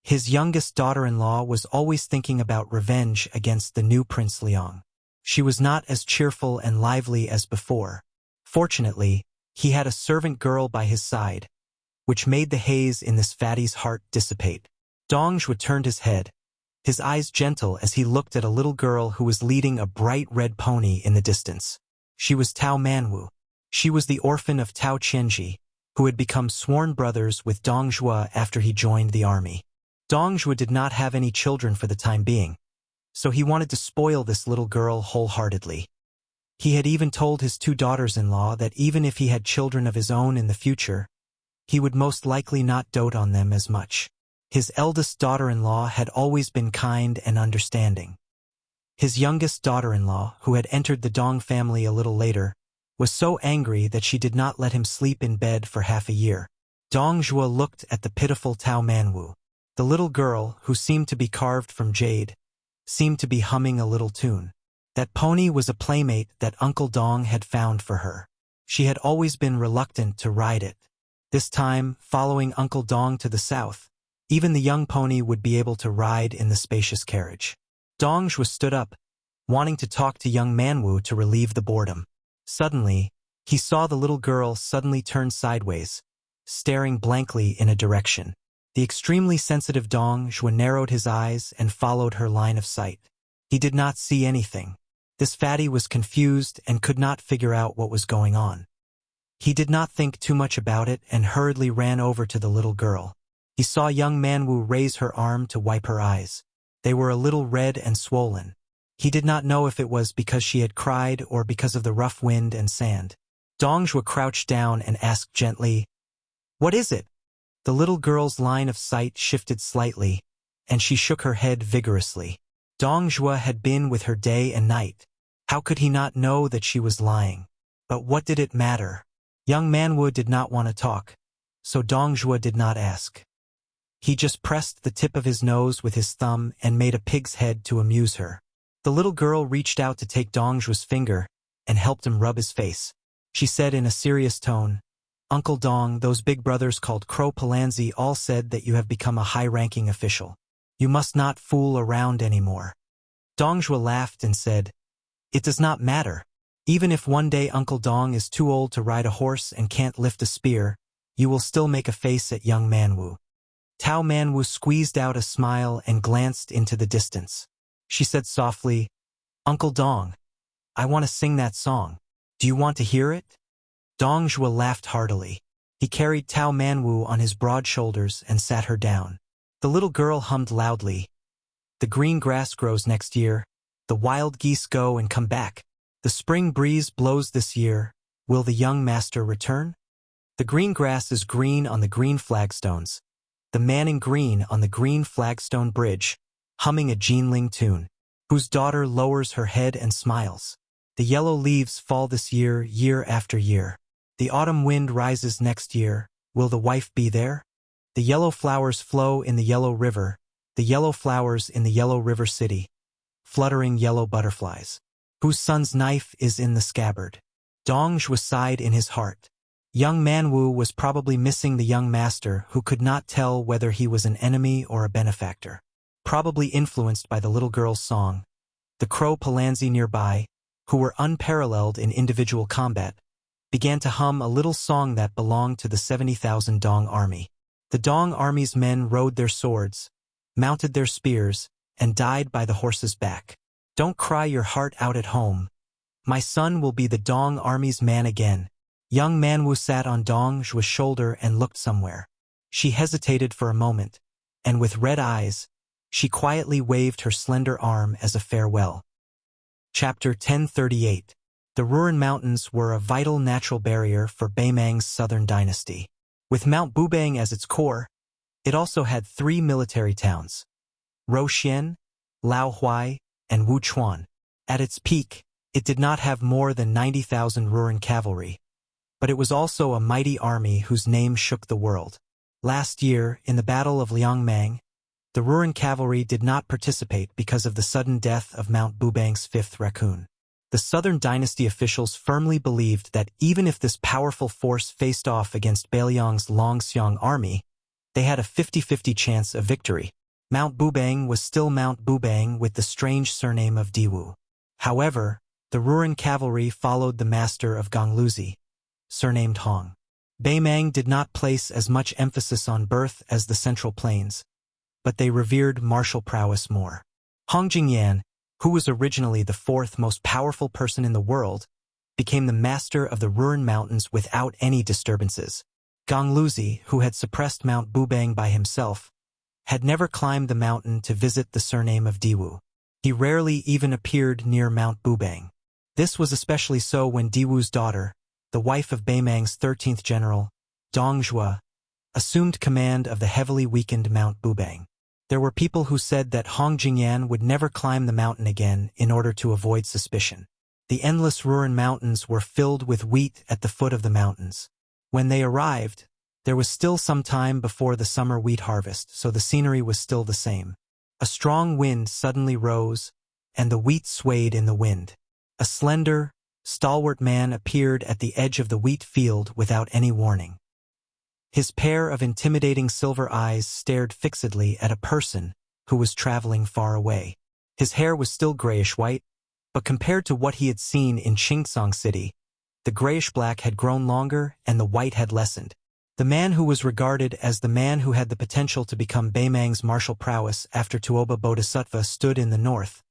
His youngest daughter-in-law was always thinking about revenge against the new Prince Liang. She was not as cheerful and lively as before. Fortunately, he had a servant girl by his side, which made the haze in this fatty's heart dissipate. Dong Zhuo turned his head, his eyes gentle as he looked at a little girl who was leading a bright red pony in the distance. She was Tao Manwu. She was the orphan of Tao Qianji, who had become sworn brothers with Dong Zhuo after he joined the army. Dong Zhuo did not have any children for the time being, so he wanted to spoil this little girl wholeheartedly. He had even told his two daughters-in-law that even if he had children of his own in the future, he would most likely not dote on them as much. His eldest daughter-in-law had always been kind and understanding. His youngest daughter-in-law, who had entered the Dong family a little later, was so angry that she did not let him sleep in bed for half a year. Dong Zhuo looked at the pitiful Tao Manwu. The little girl, who seemed to be carved from jade, seemed to be humming a little tune. That pony was a playmate that Uncle Dong had found for her. She had always been reluctant to ride it. This time, following Uncle Dong to the south, even the young pony would be able to ride in the spacious carriage. Dong Zhuo stood up, wanting to talk to young Manwu to relieve the boredom. Suddenly, he saw the little girl suddenly turn sideways, staring blankly in a direction. The extremely sensitive Dong Zhuo narrowed his eyes and followed her line of sight. He did not see anything. This fatty was confused and could not figure out what was going on. He did not think too much about it and hurriedly ran over to the little girl. He saw young Manwu raise her arm to wipe her eyes. They were a little red and swollen. He did not know if it was because she had cried or because of the rough wind and sand. Dong Zhuo crouched down and asked gently, "What is it?" The little girl's line of sight shifted slightly, and she shook her head vigorously. Dong Zhuo had been with her day and night. How could he not know that she was lying? But what did it matter? Young Manwu did not want to talk, so Dong Zhuo did not ask. He just pressed the tip of his nose with his thumb and made a pig's head to amuse her. The little girl reached out to take Dong Zhuo's finger and helped him rub his face. She said in a serious tone, "Uncle Dong, those big brothers called Crow Palanzi all said that you have become a high-ranking official. You must not fool around anymore." Dong Zhuo laughed and said, "It does not matter. Even if one day Uncle Dong is too old to ride a horse and can't lift a spear, you will still make a face at young Manwu." Tao Manwu squeezed out a smile and glanced into the distance. She said softly, "Uncle Dong, I want to sing that song. Do you want to hear it?" Dong Zhuo laughed heartily. He carried Tao Manwu on his broad shoulders and sat her down. The little girl hummed loudly. "The green grass grows next year. The wild geese go and come back. The spring breeze blows this year. Will the young master return? The green grass is green on the green flagstones. The man in green on the green flagstone bridge, humming a Jinling tune, whose daughter lowers her head and smiles. The yellow leaves fall this year, year after year. The autumn wind rises next year. Will the wife be there? The yellow flowers flow in the yellow river, the yellow flowers in the yellow river city, fluttering yellow butterflies, whose son's knife is in the scabbard." Dong Zhuo sighed in his heart. Young Manwu was probably missing the young master who could not tell whether he was an enemy or a benefactor. Probably influenced by the little girl's song, the Crow Palanzi nearby, who were unparalleled in individual combat, began to hum a little song that belonged to the 70,000 Dong army. The Dong army's men rode their swords, mounted their spears, and died by the horse's back. Don't cry your heart out at home. My son will be the Dong army's man again. Young Manwu sat on Dong Zhuo's shoulder and looked somewhere. She hesitated for a moment, and with red eyes, she quietly waved her slender arm as a farewell. Chapter 1038. The Ruren Mountains were a vital natural barrier for Beimang's southern dynasty. With Mount Bubang as its core, it also had three military towns: Roxian, Laohuai, and Wuchuan. At its peak, it did not have more than 90,000 Ruren cavalry, but it was also a mighty army whose name shook the world. Last year, in the Battle of Liangmang, the Ruren cavalry did not participate because of the sudden death of Mount Bubang's fifth raccoon. The Southern Dynasty officials firmly believed that even if this powerful force faced off against Beiliang's Longxiang army, they had a 50-50 chance of victory. Mount Bubang was still Mount Bubang with the strange surname of Diwu. However, the Ruren cavalry followed the master of Gongluzi, surnamed Hong. Beimang did not place as much emphasis on birth as the Central Plains, but they revered martial prowess more. Hong Jingyan, who was originally the fourth most powerful person in the world, became the master of the Ruren Mountains without any disturbances. Gongluzi, who had suppressed Mount Bubang by himself, had never climbed the mountain to visit the surname of Diwu. He rarely even appeared near Mount Bubang. This was especially so when Diwu's daughter, the wife of Beimang's 13th general, Dong Zhuo, assumed command of the heavily weakened Mount Bubang. There were people who said that Hong Jingyan would never climb the mountain again in order to avoid suspicion. The endless Ruren Mountains were filled with wheat at the foot of the mountains. When they arrived, there was still some time before the summer wheat harvest, so the scenery was still the same. A strong wind suddenly rose, and the wheat swayed in the wind. A slender, stalwart man appeared at the edge of the wheat field without any warning. His pair of intimidating silver eyes stared fixedly at a person who was traveling far away. His hair was still grayish-white, but compared to what he had seen in Qingsong City, the grayish-black had grown longer and the white had lessened. The man who was regarded as the man who had the potential to become Beimang's martial prowess after Tuoba Bodhisattva stood in the north,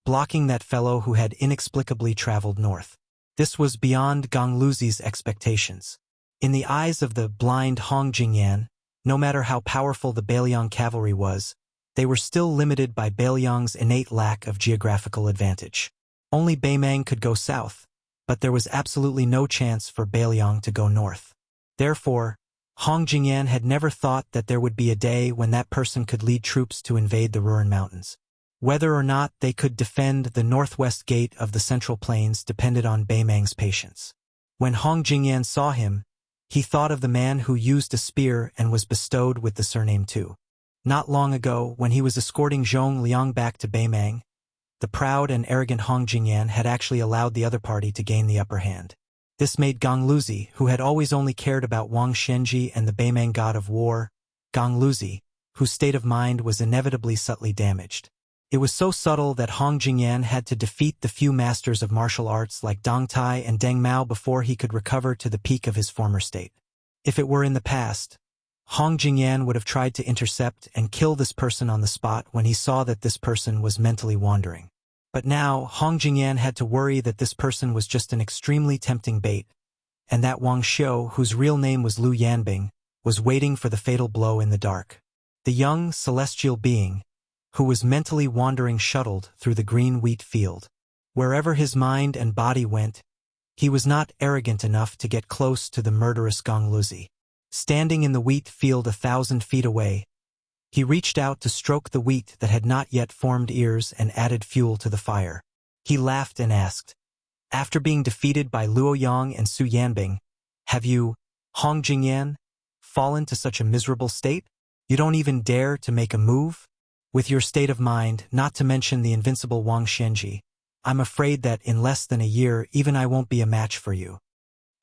blocking that fellow who had inexplicably traveled north. This was beyond Gong Luzi's expectations. In the eyes of the blind Hong Jingyan, no matter how powerful the Beiliang cavalry was, they were still limited by Beiliang's innate lack of geographical advantage. Only Beimang could go south, but there was absolutely no chance for Beiliang to go north. Therefore, Hong Jingyan had never thought that there would be a day when that person could lead troops to invade the Ruren Mountains. Whether or not they could defend the northwest gate of the Central Plains depended on Beimang's patience. When Hong Jingyan saw him, he thought of the man who used a spear and was bestowed with the surname Tu. Not long ago, when he was escorting Zhong Liang back to Beimang, the proud and arrogant Hong Jingyan had actually allowed the other party to gain the upper hand. This made Gong Luzi, who had always only cared about Wang Shenji and the Beimang god of war, Gong Luzi, whose state of mind was inevitably subtly damaged. It was so subtle that Hong Jingyan had to defeat the few masters of martial arts like Dong Tai and Deng Mao before he could recover to the peak of his former state. If it were in the past, Hong Jingyan would have tried to intercept and kill this person on the spot when he saw that this person was mentally wandering. But now, Hong Jingyan had to worry that this person was just an extremely tempting bait, and that Wang Xiu, whose real name was Lu Yanbing, was waiting for the fatal blow in the dark. The young, celestial being, who was mentally wandering, shuttled through the green wheat field. Wherever his mind and body went, he was not arrogant enough to get close to the murderous Gong Luzi. Standing in the wheat field 1,000 feet away, he reached out to stroke the wheat that had not yet formed ears and added fuel to the fire. He laughed and asked, "After being defeated by Luo Yang and Su Yanbing, have you, Hong Jingyan, fallen to such a miserable state? You don't even dare to make a move? With your state of mind, not to mention the invincible Wang Shenji, I'm afraid that in less than a year even I won't be a match for you."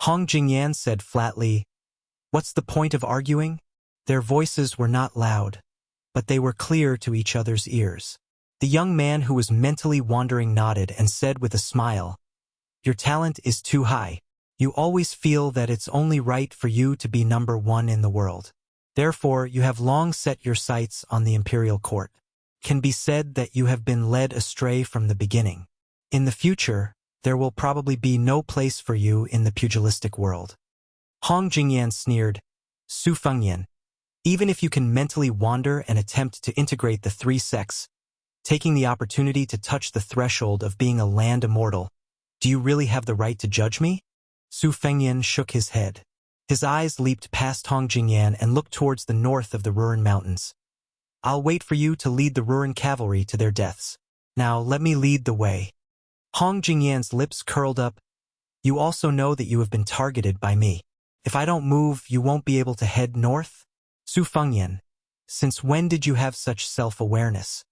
Hong Jingyan said flatly, "What's the point of arguing?" Their voices were not loud, but they were clear to each other's ears. The young man who was mentally wandering nodded and said with a smile, "Your talent is too high. You always feel that it's only right for you to be number one in the world. Therefore, you have long set your sights on the imperial court. Can be said that you have been led astray from the beginning. In the future, there will probably be no place for you in the pugilistic world." Hong Jingyan sneered, "Su Fengyan, even if you can mentally wander and attempt to integrate the three sects, taking the opportunity to touch the threshold of being a land immortal, do you really have the right to judge me?" Su Fengyan shook his head. His eyes leaped past Hong Jingyan and looked towards the north of the Ruren Mountains. "I'll wait for you to lead the Ruren cavalry to their deaths. Now let me lead the way." Hong Jingyan's lips curled up. "You also know that you have been targeted by me. If I don't move, you won't be able to head north?" "Su Fengyan, since when did you have such self-awareness?"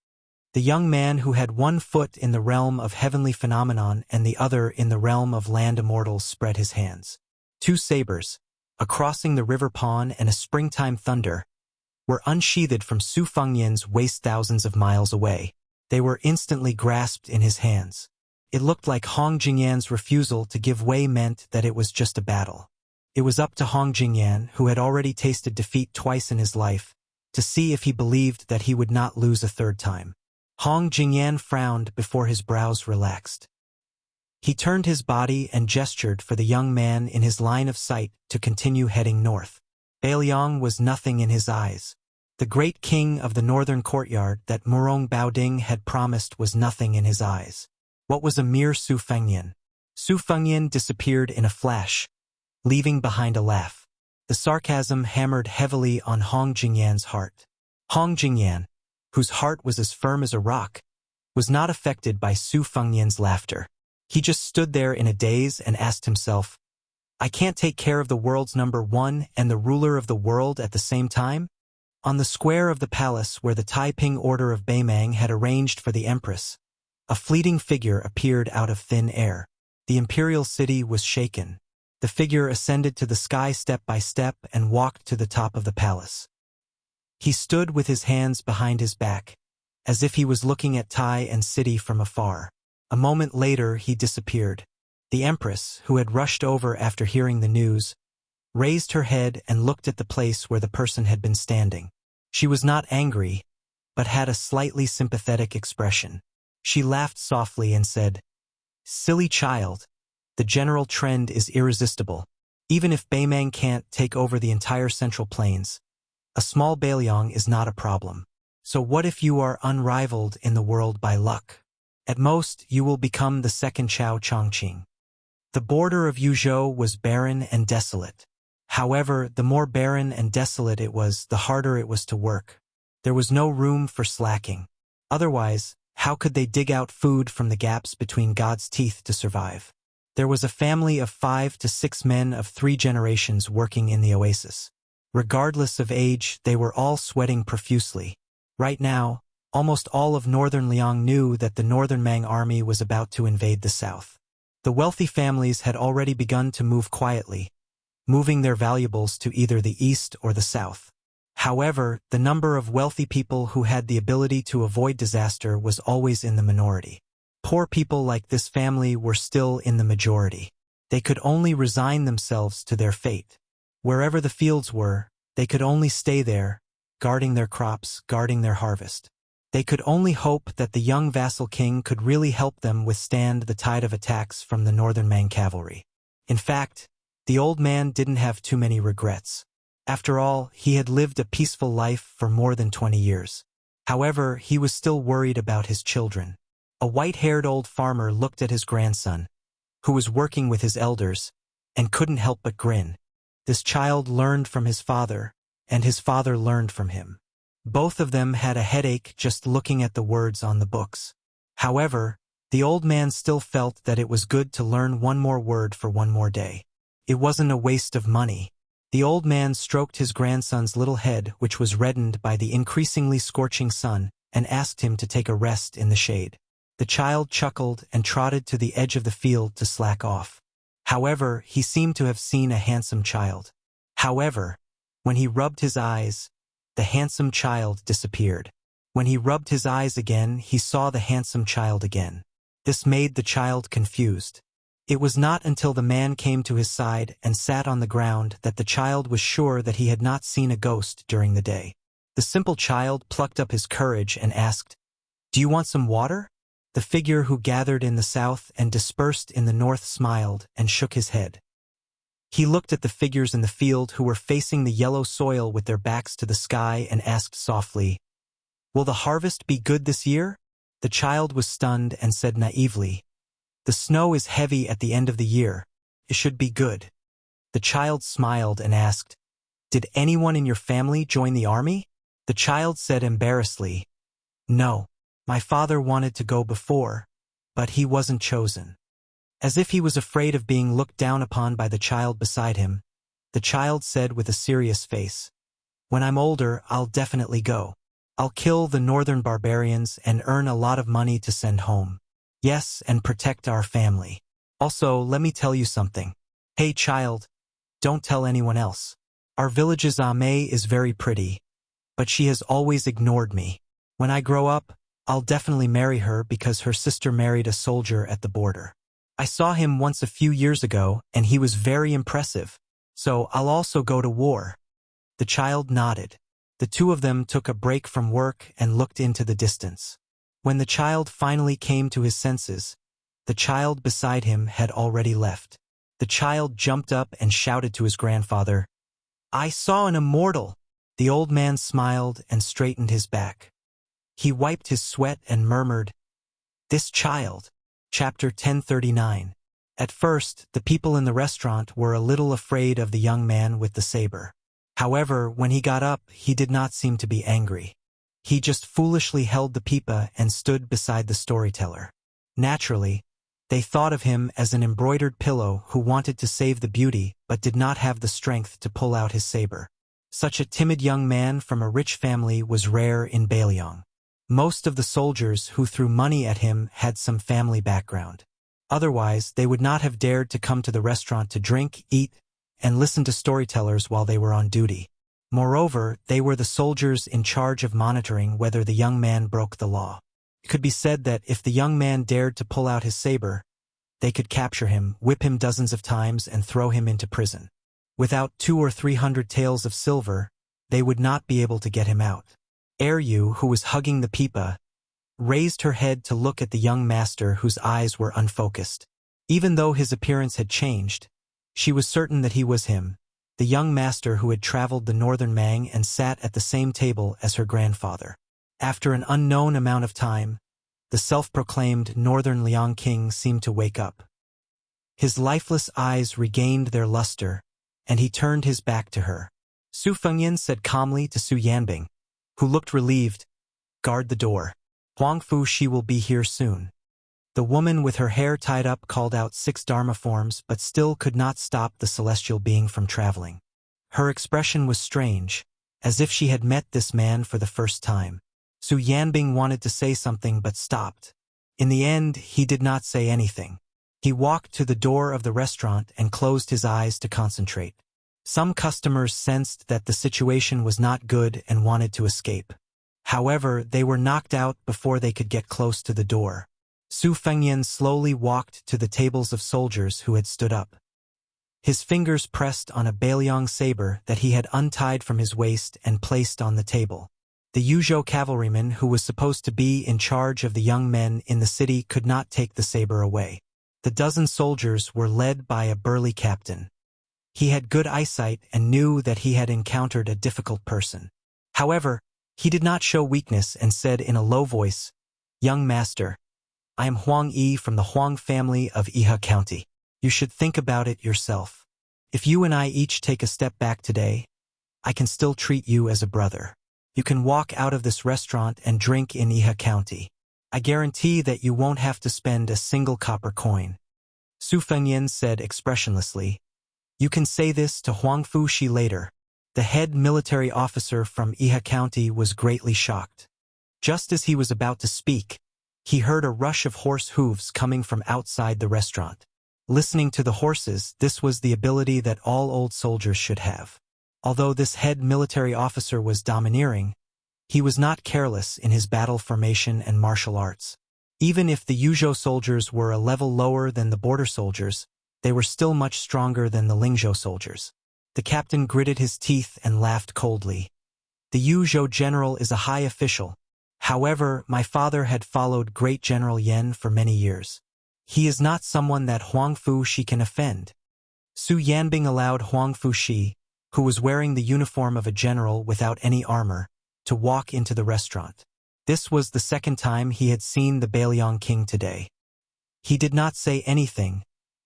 The young man who had one foot in the realm of heavenly phenomenon and the other in the realm of land immortals spread his hands. Two sabers, a crossing the river pawn and a springtime thunder, were unsheathed from Su Fengyan's waist thousands of miles away. They were instantly grasped in his hands. It looked like Hong Jingyan's refusal to give way meant that it was just a battle. It was up to Hong Jingyan, who had already tasted defeat twice in his life, to see if he believed that he would not lose a third time. Hong Jingyan frowned before his brows relaxed. He turned his body and gestured for the young man in his line of sight to continue heading north. Beiliang was nothing in his eyes. The great king of the northern courtyard that Murong Baoding had promised was nothing in his eyes. What was a mere Su Fengnian? Su Fengnian disappeared in a flash, leaving behind a laugh. The sarcasm hammered heavily on Hong Jingyan's heart. Hong Jingyan, whose heart was as firm as a rock, was not affected by Su Fengnian's laughter. He just stood there in a daze and asked himself, I can't take care of the world's number one and the ruler of the world at the same time? On the square of the palace where the Taiping Order of Beimang had arranged for the empress, a fleeting figure appeared out of thin air. The imperial city was shaken. The figure ascended to the sky step by step and walked to the top of the palace. He stood with his hands behind his back, as if he was looking at Tai and city from afar. A moment later he disappeared. The empress, who had rushed over after hearing the news, raised her head and looked at the place where the person had been standing. She was not angry, but had a slightly sympathetic expression. She laughed softly and said, Silly child, the general trend is irresistible. Even if Beimang can't take over the entire Central Plains, a small Bailiang is not a problem. So what if you are unrivaled in the world by luck? At most, you will become the second Chao Chongqing. The border of Yuzhou was barren and desolate. However, the more barren and desolate it was, the harder it was to work. There was no room for slacking. Otherwise, how could they dig out food from the gaps between God's teeth to survive? There was a family of 5 to 6 men of 3 generations working in the oasis. Regardless of age, they were all sweating profusely. Right now, almost all of northern Liang knew that the northern Mang army was about to invade the south. The wealthy families had already begun to move quietly, moving their valuables to either the east or the south. However, the number of wealthy people who had the ability to avoid disaster was always in the minority. Poor people like this family were still in the majority. They could only resign themselves to their fate. Wherever the fields were, they could only stay there, guarding their crops, guarding their harvest. They could only hope that the young vassal king could really help them withstand the tide of attacks from the northern Mang cavalry. In fact, the old man didn't have too many regrets. After all, he had lived a peaceful life for more than 20 years. However, he was still worried about his children. A white-haired old farmer looked at his grandson, who was working with his elders, and couldn't help but grin. This child learned from his father, and his father learned from him. Both of them had a headache just looking at the words on the books. However, the old man still felt that it was good to learn one more word for one more day. It wasn't a waste of money. The old man stroked his grandson's little head, which was reddened by the increasingly scorching sun, and asked him to take a rest in the shade. The child chuckled and trotted to the edge of the field to slack off. However, he seemed to have seen a handsome child. However, when he rubbed his eyes, the handsome child disappeared. When he rubbed his eyes again, he saw the handsome child again. This made the child confused. It was not until the man came to his side and sat on the ground that the child was sure that he had not seen a ghost during the day. The simple child plucked up his courage and asked, "Do you want some water?" The figure who gathered in the south and dispersed in the north smiled and shook his head. He looked at the figures in the field who were facing the yellow soil with their backs to the sky and asked softly, "Will the harvest be good this year?" The child was stunned and said naively, "The snow is heavy at the end of the year. It should be good." The child smiled and asked, "Did anyone in your family join the army?" The child said embarrassedly, "No. My father wanted to go before, but he wasn't chosen." As if he was afraid of being looked down upon by the child beside him, the child said with a serious face, "When I'm older, I'll definitely go. I'll kill the northern barbarians and earn a lot of money to send home. Yes, and protect our family. Also, let me tell you something. Hey child, don't tell anyone else. Our village's Ame is very pretty, but she has always ignored me. When I grow up, I'll definitely marry her because her sister married a soldier at the border. I saw him once a few years ago, and he was very impressive, so I'll also go to war." The child nodded. The two of them took a break from work and looked into the distance. When the child finally came to his senses, the child beside him had already left. The child jumped up and shouted to his grandfather, "I saw an immortal! The old man smiled and straightened his back. He wiped his sweat and murmured, "This child." Chapter 1039. At first, the people in the restaurant were a little afraid of the young man with the saber. However, when he got up, he did not seem to be angry. He just foolishly held the pipa and stood beside the storyteller. Naturally, they thought of him as an embroidered pillow who wanted to save the beauty but did not have the strength to pull out his saber. Such a timid young man from a rich family was rare in Bailiang. Most of the soldiers who threw money at him had some family background. Otherwise, they would not have dared to come to the restaurant to drink, eat, and listen to storytellers while they were on duty. Moreover, they were the soldiers in charge of monitoring whether the young man broke the law. It could be said that if the young man dared to pull out his saber, they could capture him, whip him dozens of times, and throw him into prison. Without 200 or 300 taels of silver, they would not be able to get him out. Yu, who was hugging the pipa, raised her head to look at the young master whose eyes were unfocused. Even though his appearance had changed, she was certain that he was him, the young master who had traveled the northern Mang and sat at the same table as her grandfather. After an unknown amount of time, the self-proclaimed Northern Liang King seemed to wake up. His lifeless eyes regained their luster, and he turned his back to her. Su Fengyan said calmly to Su Yanbing, who looked relieved, "Guard the door. Huang Fu Shi will be here soon." The woman with her hair tied up called out 6 Dharma forms but still could not stop the celestial being from traveling. Her expression was strange, as if she had met this man for the first time. Su Yanbing wanted to say something but stopped. In the end, he did not say anything. He walked to the door of the restaurant and closed his eyes to concentrate. Some customers sensed that the situation was not good and wanted to escape. However, they were knocked out before they could get close to the door. Su Fengyan slowly walked to the tables of soldiers who had stood up. His fingers pressed on a Bailiang saber that he had untied from his waist and placed on the table. The Yuzhou cavalryman who was supposed to be in charge of the young men in the city could not take the saber away. The dozen soldiers were led by a burly captain. He had good eyesight and knew that he had encountered a difficult person. However, he did not show weakness and said in a low voice, "Young master, I am Huang Yi from the Huang family of Iha County. You should think about it yourself. If you and I each take a step back today, I can still treat you as a brother. You can walk out of this restaurant and drink in Iha County. I guarantee that you won't have to spend a single copper coin." Su Fengyan said expressionlessly, "You can say this to Huang Fu Shi later." The head military officer from Iha County was greatly shocked. Just as he was about to speak, he heard a rush of horse hooves coming from outside the restaurant. Listening to the horses, this was the ability that all old soldiers should have. Although this head military officer was domineering, he was not careless in his battle formation and martial arts. Even if the Yuzhou soldiers were a level lower than the border soldiers, they were still much stronger than the Lingzhou soldiers. The captain gritted his teeth and laughed coldly. "The Yuzhou general is a high official. However, my father had followed Great General Yan for many years. He is not someone that Huang Fu Shi can offend." Su Yanbing allowed Huang Fu Shi, who was wearing the uniform of a general without any armor, to walk into the restaurant. This was the second time he had seen the Bailiang King today. He did not say anything,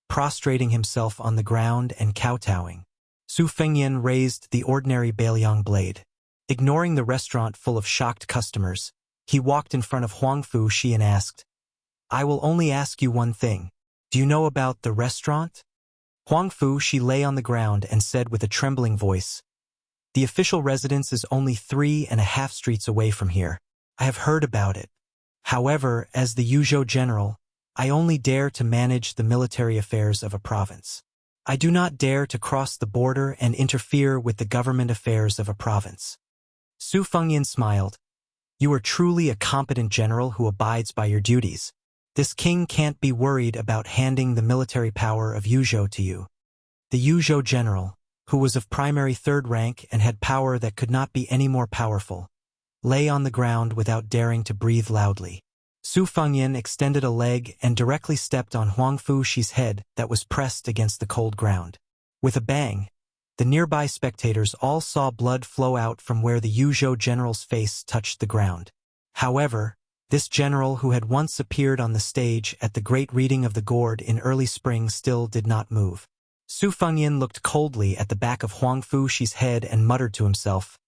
prostrating himself on the ground and kowtowing. Su Fengyan raised the ordinary Bailiang blade. Ignoring the restaurant full of shocked customers, he walked in front of Huang Fu Shi and asked, "I will only ask you one thing. Do you know about the restaurant?" Huang Fu Shi lay on the ground and said with a trembling voice, "The official residence is only 3.5 streets away from here. I have heard about it. However, as the Yuzhou general, I only dare to manage the military affairs of a province. I do not dare to cross the border and interfere with the government affairs of a province." Su Fengyan smiled. "You are truly a competent general who abides by your duties. This king can't be worried about handing the military power of Yuzhou to you." The Yuzhou general, who was of primary 3rd rank and had power that could not be any more powerful, lay on the ground without daring to breathe loudly. Su Fengyan extended a leg and directly stepped on Huang Fu Shi's head that was pressed against the cold ground. With a bang, The nearby spectators all saw blood flow out from where the Yuzhou general's face touched the ground. However, this general who had once appeared on the stage at the great reading of the gourd in early spring still did not move. Su Fengyan looked coldly at the back of Huang Fuxi's head and muttered to himself,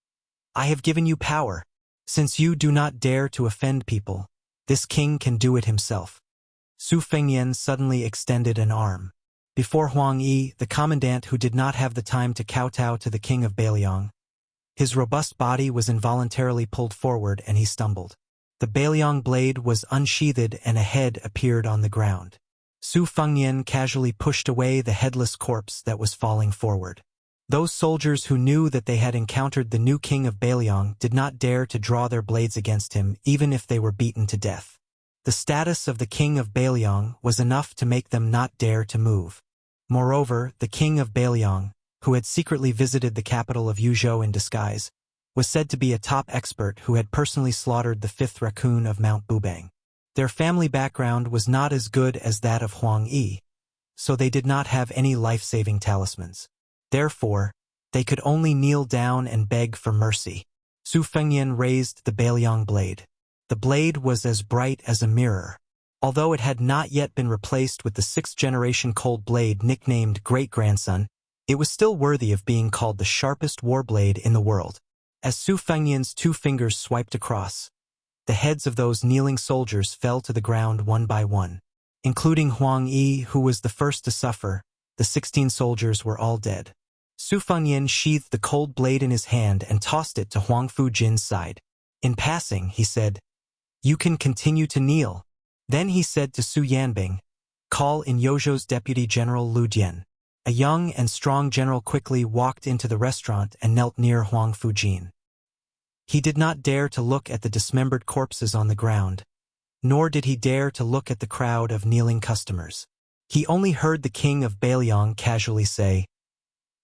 "I have given you power. Since you do not dare to offend people, this king can do it himself." Su Fengyan suddenly extended an arm. Before Huang Yi, the commandant who did not have the time to kowtow to the king of Beiliang, his robust body was involuntarily pulled forward and he stumbled. The Beiliang blade was unsheathed and a head appeared on the ground. Su Fengyan casually pushed away the headless corpse that was falling forward. Those soldiers who knew that they had encountered the new king of Beiliang did not dare to draw their blades against him even if they were beaten to death. The status of the king of Beiliang was enough to make them not dare to move. Moreover, the king of Beiliang, who had secretly visited the capital of Yuzhou in disguise, was said to be a top expert who had personally slaughtered the 5th raccoon of Mount Bubang. Their family background was not as good as that of Huang Yi, so they did not have any life-saving talismans. Therefore, they could only kneel down and beg for mercy. Su Fengyan raised the Beiliang blade. The blade was as bright as a mirror. Although it had not yet been replaced with the 6th-generation cold blade nicknamed Great-Grandson, it was still worthy of being called the sharpest war blade in the world. As Su Fengyan's 2 fingers swiped across, the heads of those kneeling soldiers fell to the ground one by one. Including Huang Yi, who was the first to suffer, the 16 soldiers were all dead. Su Fengyan sheathed the cold blade in his hand and tossed it to Huang Fujin's side. In passing, he said, "You can continue to kneel." Then he said to Su Yanbing, "Call in Yozhou's Deputy General Lu Dian." A young and strong general quickly walked into the restaurant and knelt near Huang Fujin. He did not dare to look at the dismembered corpses on the ground, nor did he dare to look at the crowd of kneeling customers. He only heard the king of Beiliang casually say,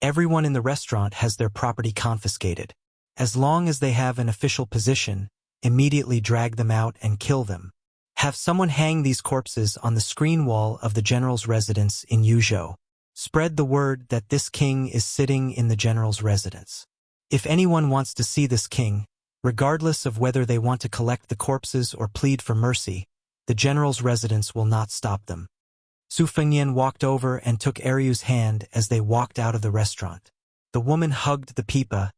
"Everyone in the restaurant has their property confiscated. As long as they have an official position, immediately drag them out and kill them. Have someone hang these corpses on the screen wall of the general's residence in Yuzhou. Spread the word that this king is sitting in the general's residence. If anyone wants to see this king, regardless of whether they want to collect the corpses or plead for mercy, the general's residence will not stop them." Su Fengyan walked over and took Eryu's hand as they walked out of the restaurant. The woman hugged the pipa,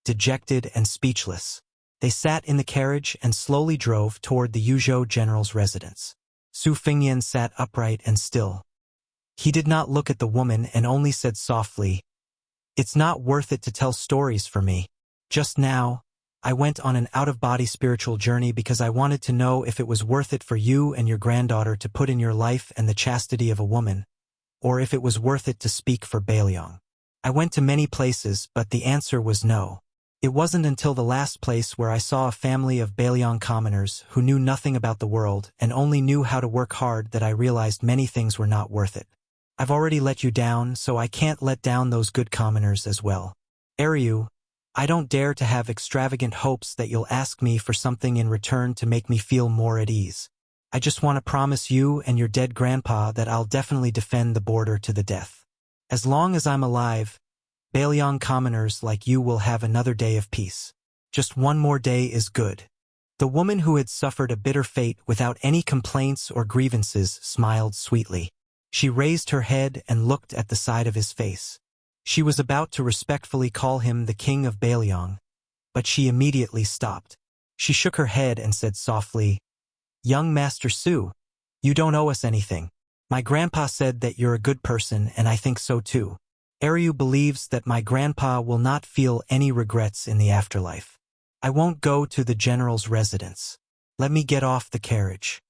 dejected and speechless. They sat in the carriage and slowly drove toward the Yuzhou general's residence. Su Fengyan sat upright and still. He did not look at the woman and only said softly, "It's not worth it to tell stories for me. Just now, I went on an out-of-body spiritual journey because I wanted to know if it was worth it for you and your granddaughter to put in your life and the chastity of a woman, or if it was worth it to speak for Beiliang. I went to many places, but the answer was no. It wasn't until the last place where I saw a family of Beiliang commoners who knew nothing about the world and only knew how to work hard that I realized many things were not worth it. I've already let you down, so I can't let down those good commoners as well. Eryu, I don't dare to have extravagant hopes that you'll ask me for something in return to make me feel more at ease. I just want to promise you and your dead grandpa that I'll definitely defend the border to the death. As long as I'm alive, Beiliang commoners like you will have another day of peace. Just one more day is good." The woman who had suffered a bitter fate without any complaints or grievances smiled sweetly. She raised her head and looked at the side of his face. She was about to respectfully call him the king of Beiliang, but she immediately stopped. She shook her head and said softly, "Young Master Su, you don't owe us anything. My grandpa said that you're a good person, and I think so too. Eryu believes that my grandpa will not feel any regrets in the afterlife. I won't go to the general's residence. Let me get off the carriage."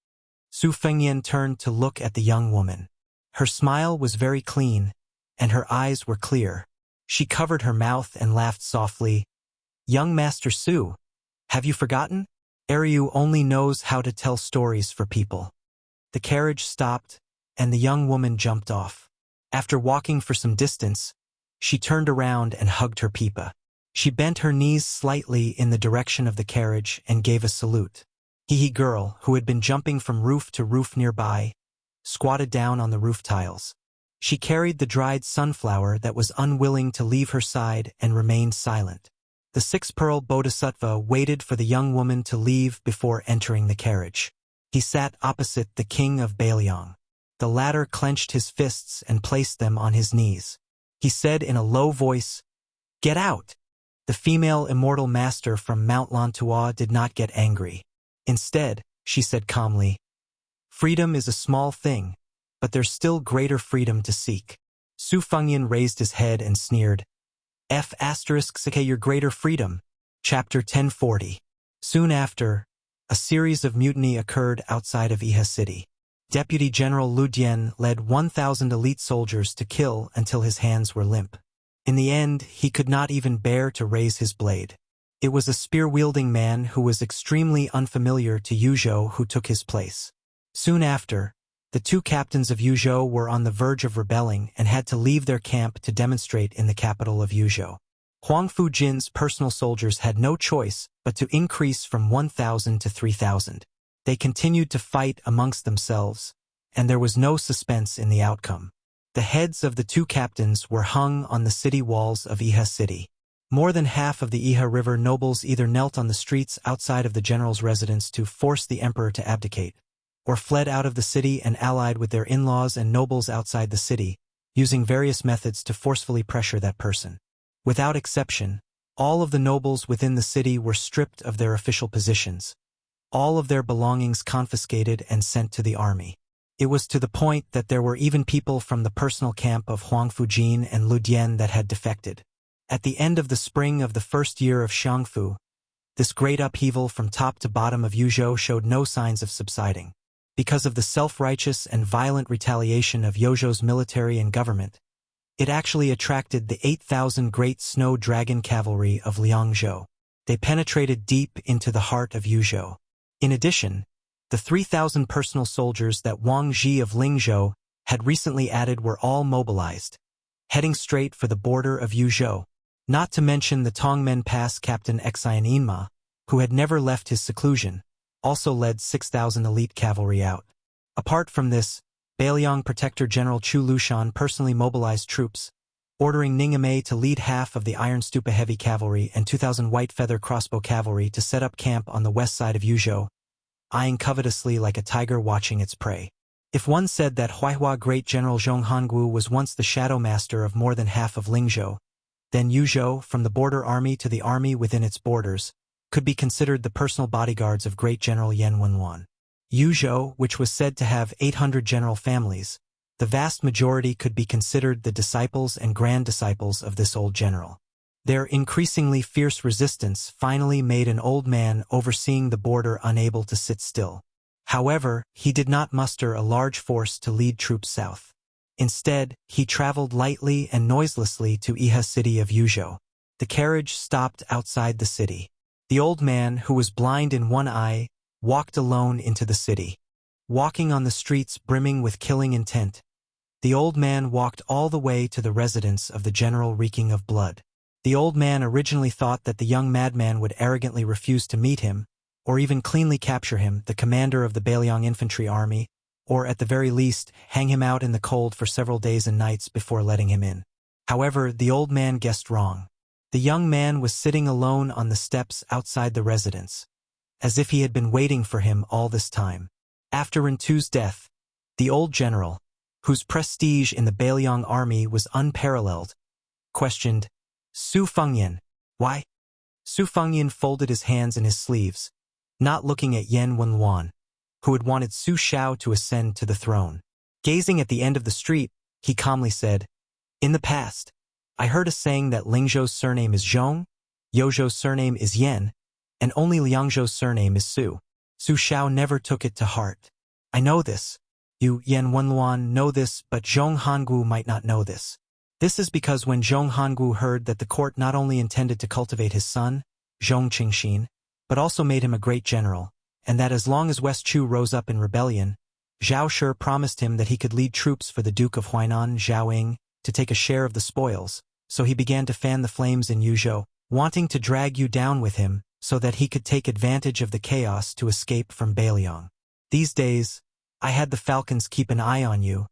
Su Fengyan turned to look at the young woman. Her smile was very clean, and her eyes were clear. She covered her mouth and laughed softly. "Young Master Su, have you forgotten? Eryu only knows how to tell stories for people." The carriage stopped, and the young woman jumped off. After walking for some distance, she turned around and hugged her pipa. She bent her knees slightly in the direction of the carriage and gave a salute. Hehe girl, who had been jumping from roof to roof nearby, squatted down on the roof tiles. She carried the dried sunflower that was unwilling to leave her side and remained silent. The six-pearl bodhisattva waited for the young woman to leave before entering the carriage. He sat opposite the king of Bailiang. The latter clenched his fists and placed them on his knees. He said in a low voice, "Get out!" The female immortal master from Mount Lantua did not get angry. Instead, she said calmly, "Freedom is a small thing, but there's still greater freedom to seek." Su Fengyan raised his head and sneered, "F***ck your greater freedom." Chapter 1040. Soon after, a series of mutiny occurred outside of Iha City. Deputy General Lu Dian led 1,000 elite soldiers to kill until his hands were limp. In the end, he could not even bear to raise his blade. It was a spear-wielding man who was extremely unfamiliar to Yuzhou who took his place. Soon after, the two captains of Yuzhou were on the verge of rebelling and had to leave their camp to demonstrate in the capital of Yuzhou. Huang Fujin's personal soldiers had no choice but to increase from 1,000 to 3,000. They continued to fight amongst themselves, and there was no suspense in the outcome. The heads of the two captains were hung on the city walls of Iha City. More than half of the Iha River nobles either knelt on the streets outside of the general's residence to force the emperor to abdicate, or fled out of the city and allied with their in-laws and nobles outside the city, using various methods to forcefully pressure that person. Without exception, all of the nobles within the city were stripped of their official positions, all of their belongings confiscated and sent to the army. It was to the point that there were even people from the personal camp of Huang Fujin and Lu Dian that had defected. At the end of the spring of the first year of Xiangfu, this great upheaval from top to bottom of Yuzhou showed no signs of subsiding. Because of the self-righteous and violent retaliation of Yuzhou's military and government, it actually attracted the 8,000 Great Snow Dragon Cavalry of Liangzhou. They penetrated deep into the heart of Yuzhou. In addition, the 3,000 personal soldiers that Wang Ji of Lingzhou had recently added were all mobilized, heading straight for the border of Yuzhou. Not to mention the Tongmen Pass Captain Xian Yinma, who had never left his seclusion, also led 6,000 elite cavalry out. Apart from this, Bailiang Protector General Chu Lushan personally mobilized troops, ordering Ningame to lead half of the Iron Stupa Heavy Cavalry and 2,000 White Feather Crossbow Cavalry to set up camp on the west side of Yuzhou, eyeing covetously like a tiger watching its prey. If one said that Huaihua Great General Zhong Hangu was once the shadow master of more than half of Lingzhou, then Yuzhou, from the border army to the army within its borders, could be considered the personal bodyguards of Great General Yan Wenwan. Yuzhou, which was said to have 800 general families, the vast majority could be considered the disciples and grand disciples of this old general. Their increasingly fierce resistance finally made an old man overseeing the border unable to sit still. However, he did not muster a large force to lead troops south. Instead, he traveled lightly and noiselessly to Iha City of Yuzhou. The carriage stopped outside the city. The old man, who was blind in one eye, walked alone into the city. Walking on the streets brimming with killing intent, the old man walked all the way to the residence of the general reeking of blood. The old man originally thought that the young madman would arrogantly refuse to meet him, or even cleanly capture him, the commander of the Bailiang infantry army, or at the very least, hang him out in the cold for several days and nights before letting him in. However, the old man guessed wrong. The young man was sitting alone on the steps outside the residence, as if he had been waiting for him all this time. After Rintu's death, the old general, whose prestige in the Bailiang army was unparalleled, questioned, "Su Fengyan, why?" Su Fengyan folded his hands in his sleeves, not looking at Yan Wenwan, who had wanted Su Shao to ascend to the throne. Gazing at the end of the street, he calmly said, "In the past, I heard a saying that Lingzhou's surname is Zhong, Yozhou's surname is Yan, and only Liangzhou's surname is Su. Su Shao never took it to heart. I know this. You, Yan Wenluan, know this, but Zhong Hangu might not know this. This is because when Zhong Hangu heard that the court not only intended to cultivate his son, Zhong Qingxin, but also made him a great general, and that as long as West Chu rose up in rebellion, Zhao Shi promised him that he could lead troops for the Duke of Huainan, Zhao Ying, to take a share of the spoils, so he began to fan the flames in Yuzhou, wanting to drag you down with him, so that he could take advantage of the chaos to escape from Bailiang. These days, I had the falcons keep an eye on you,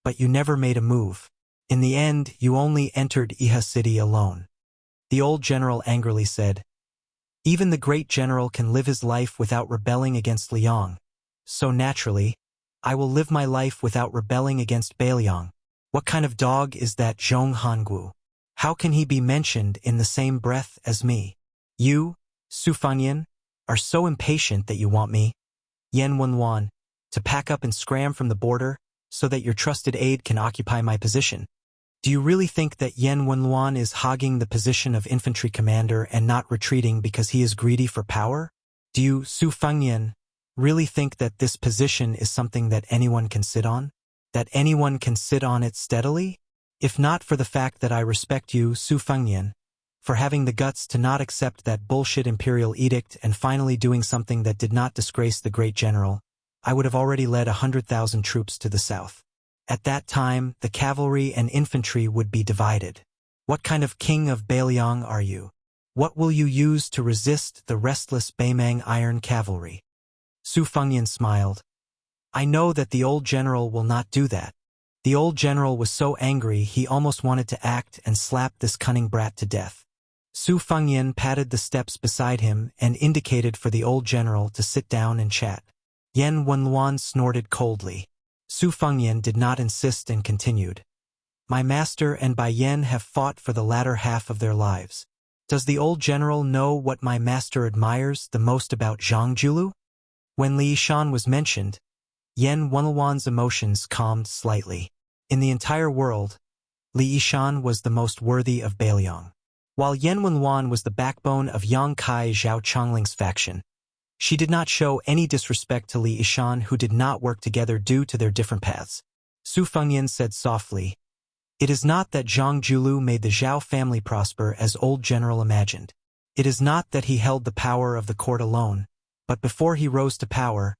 but you never made a move. In the end, you only entered Iha City alone. The old general angrily said, "Even the great general can live his life without rebelling against Liang. So naturally, I will live my life without rebelling against Beiliang. What kind of dog is that Zhong Hanguo? How can he be mentioned in the same breath as me? You, Su Fengyan, are so impatient that you want me, Yan Wenluan, to pack up and scram from the border so that your trusted aide can occupy my position. Do you really think that Yan Wenluan is hogging the position of infantry commander and not retreating because he is greedy for power? Do you, Su Fengyan, really think that this position is something that anyone can sit on? That anyone can sit on it steadily? If not for the fact that I respect you, Su Fengyan, for having the guts to not accept that bullshit imperial edict and finally doing something that did not disgrace the great general, I would have already led 100,000 troops to the south. At that time, the cavalry and infantry would be divided. What kind of king of Beiliang are you? What will you use to resist the restless Beimang iron cavalry? Su Fengyan smiled. I know that the old general will not do that. The old general was so angry he almost wanted to act and slap this cunning brat to death. Su Fengyan patted the steps beside him and indicated for the old general to sit down and chat. Yan Wenluan snorted coldly. Su Fengyan did not insist and continued. My master and Bai Yan have fought for the latter half of their lives. Does the old general know what my master admires the most about Zhang Julu? When Li Yishan was mentioned, Yan Wenluan's emotions calmed slightly. In the entire world, Li Yishan was the most worthy of Beiliang. While Yan Wenluan was the backbone of Yang Kai Zhao Chongling's faction, she did not show any disrespect to Li Yishan, who did not work together due to their different paths. Su Fengyan said softly, "It is not that Zhang Julu made the Zhao family prosper as old general imagined. It is not that he held the power of the court alone, but before he rose to power,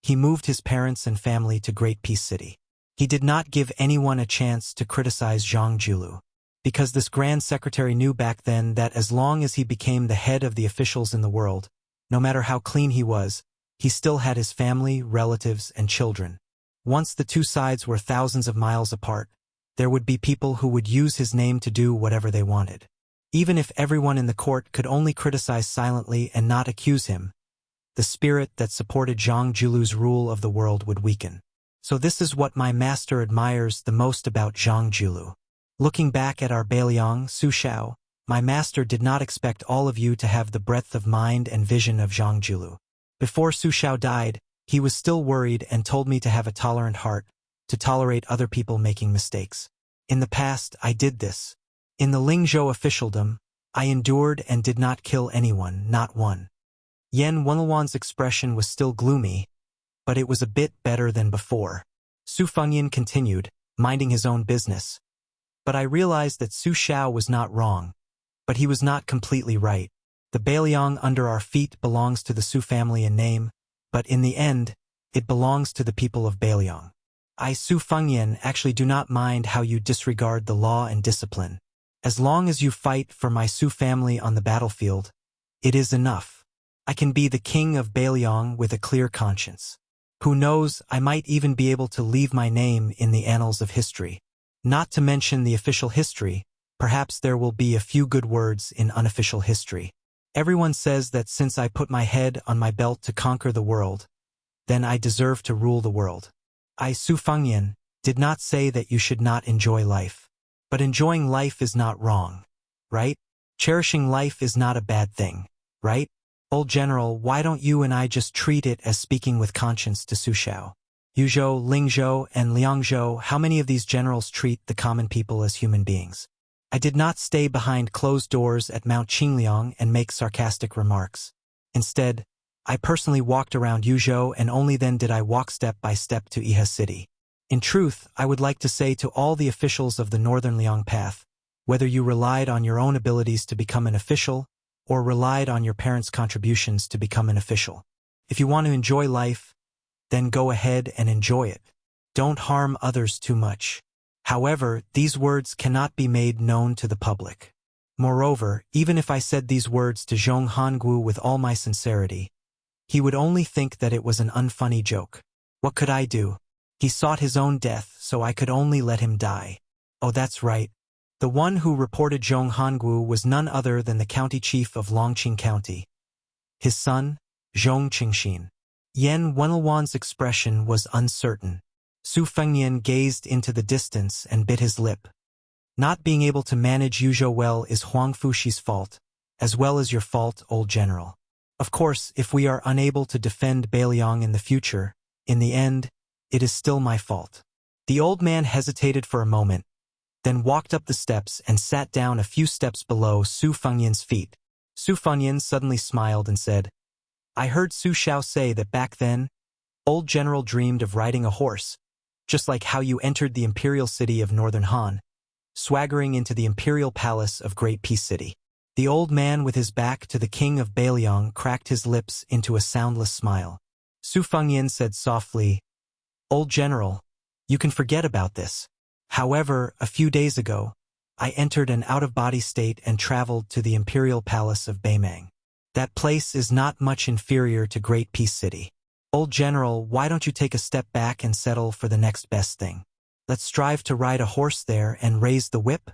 he moved his parents and family to Great Peace City. He did not give anyone a chance to criticize Zhang Julu, because this Grand Secretary knew back then that as long as he became the head of the officials in the world, no matter how clean he was, he still had his family, relatives, and children. Once the two sides were thousands of miles apart, there would be people who would use his name to do whatever they wanted. Even if everyone in the court could only criticize silently and not accuse him, the spirit that supported Zhang Julu's rule of the world would weaken. So this is what my master admires the most about Zhang Julu. Looking back at our Beiliang, Su Shao, my master did not expect all of you to have the breadth of mind and vision of Zhang Julu. Before Su Shao died, he was still worried and told me to have a tolerant heart, to tolerate other people making mistakes. In the past, I did this. In the Lingzhou officialdom, I endured and did not kill anyone, not one." Yan Wenluan's expression was still gloomy, but it was a bit better than before. Su Fengyan continued, minding his own business. But I realized that Su Shao was not wrong, but he was not completely right. The Beiliang under our feet belongs to the Su family in name, but in the end, it belongs to the people of Beiliang. I, Su Fengyan, actually do not mind how you disregard the law and discipline. As long as you fight for my Su family on the battlefield, it is enough. I can be the king of Beiliang with a clear conscience. Who knows, I might even be able to leave my name in the annals of history. Not to mention the official history, perhaps there will be a few good words in unofficial history. Everyone says that since I put my head on my belt to conquer the world, then I deserve to rule the world. I, Su Fengyan, did not say that you should not enjoy life. But enjoying life is not wrong, right? Cherishing life is not a bad thing, right? Old General, why don't you and I just treat it as speaking with conscience to Su Shao? Yuzhou, Lingzhou, and Liangzhou, how many of these generals treat the common people as human beings? I did not stay behind closed doors at Mount Qingliang and make sarcastic remarks. Instead, I personally walked around Yuzhou, and only then did I walk step by step to Iha City. In truth, I would like to say to all the officials of the Northern Liang Path, whether you relied on your own abilities to become an official, or relied on your parents' contributions to become an official. If you want to enjoy life, then go ahead and enjoy it. Don't harm others too much. However, these words cannot be made known to the public. Moreover, even if I said these words to Zhong Hanguo with all my sincerity, he would only think that it was an unfunny joke. What could I do? He sought his own death, so I could only let him die. Oh, that's right. The one who reported Zhong Hanguo was none other than the county chief of Longqing County. His son, Zhong Qingxin. Yan Wenluan's expression was uncertain. Su Fengnian gazed into the distance and bit his lip. Not being able to manage Yuzhou well is Huang Fuxi's fault, as well as your fault, old general. Of course, if we are unable to defend Beiliang in the future, in the end, it is still my fault. The old man hesitated for a moment, then walked up the steps and sat down a few steps below Su Fengnian's feet. Su Fengnian suddenly smiled and said, I heard Su Xiao say that back then, old general dreamed of riding a horse, just like how you entered the imperial city of Northern Han, swaggering into the imperial palace of Great Peace City. The old man with his back to the king of Beiliang cracked his lips into a soundless smile. Su Fengnian said softly, Old general, you can forget about this. However, a few days ago, I entered an out-of-body state and traveled to the imperial palace of Beimang. That place is not much inferior to Great Peace City. Old general, why don't you take a step back and settle for the next best thing? Let's strive to ride a horse there and raise the whip?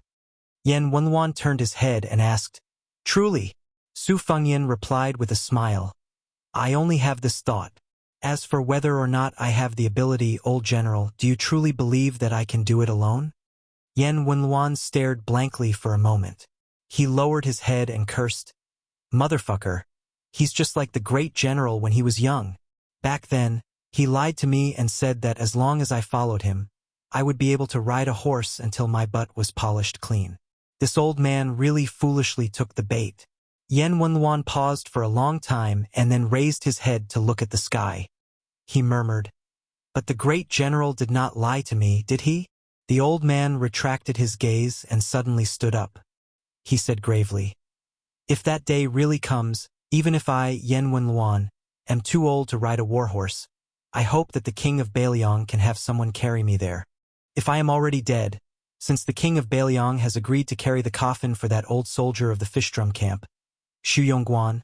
Yan Wenluan turned his head and asked, Truly? Su Fengnian replied with a smile. I only have this thought. As for whether or not I have the ability, old general, do you truly believe that I can do it alone? Yan Wenluan stared blankly for a moment. He lowered his head and cursed. Motherfucker. He's just like the great general when he was young. Back then, he lied to me and said that as long as I followed him, I would be able to ride a horse until my butt was polished clean. This old man really foolishly took the bait. Yan Wenluan paused for a long time and then raised his head to look at the sky. He murmured, But the great general did not lie to me, did he? The old man retracted his gaze and suddenly stood up. He said gravely, If that day really comes, even if I, Yan Wenluan, am too old to ride a warhorse, I hope that the king of Beiliang can have someone carry me there. If I am already dead, since the king of Beiliang has agreed to carry the coffin for that old soldier of the fish drum camp, Xu Yongguan,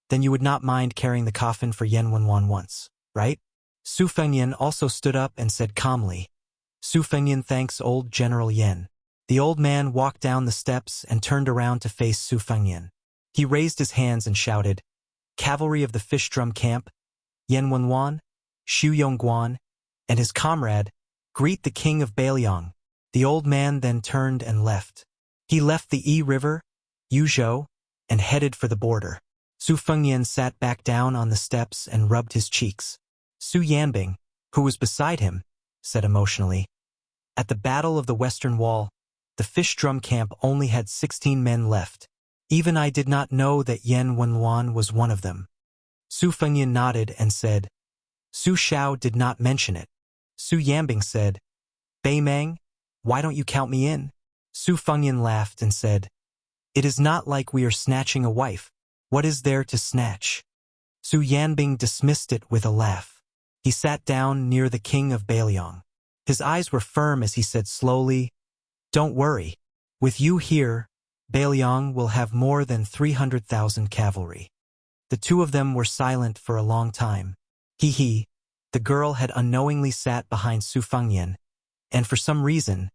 then you would not mind carrying the coffin for Yan Wenluan once, right? Su Fengnian also stood up and said calmly, Su Fengnian thanks old General Yan. The old man walked down the steps and turned around to face Su Fengnian. He raised his hands and shouted, Cavalry of the fish drum camp, Yan Wenluan, Xu Yongguan, and his comrade, greet the king of Beiliang. The old man then turned and left. He left the Yi River, Yuzhou, and headed for the border. Su Fengnian sat back down on the steps and rubbed his cheeks. Su Yanbing, who was beside him, said emotionally, At the Battle of the Western Wall, the fish drum camp only had 16 men left. Even I did not know that Yan Wenluan was one of them. Su Fengnian nodded and said, Su Xiao did not mention it. Su Yanbing said, Beimang, why don't you count me in? Su Fengnian laughed and said, It is not like we are snatching a wife. What is there to snatch? Su Yanbing dismissed it with a laugh. He sat down near the king of Beiliang. His eyes were firm as he said slowly, Don't worry. With you here, Beiliang will have more than 300,000 cavalry. The two of them were silent for a long time. He, the girl had unknowingly sat behind Su Fengnian, and for some reason,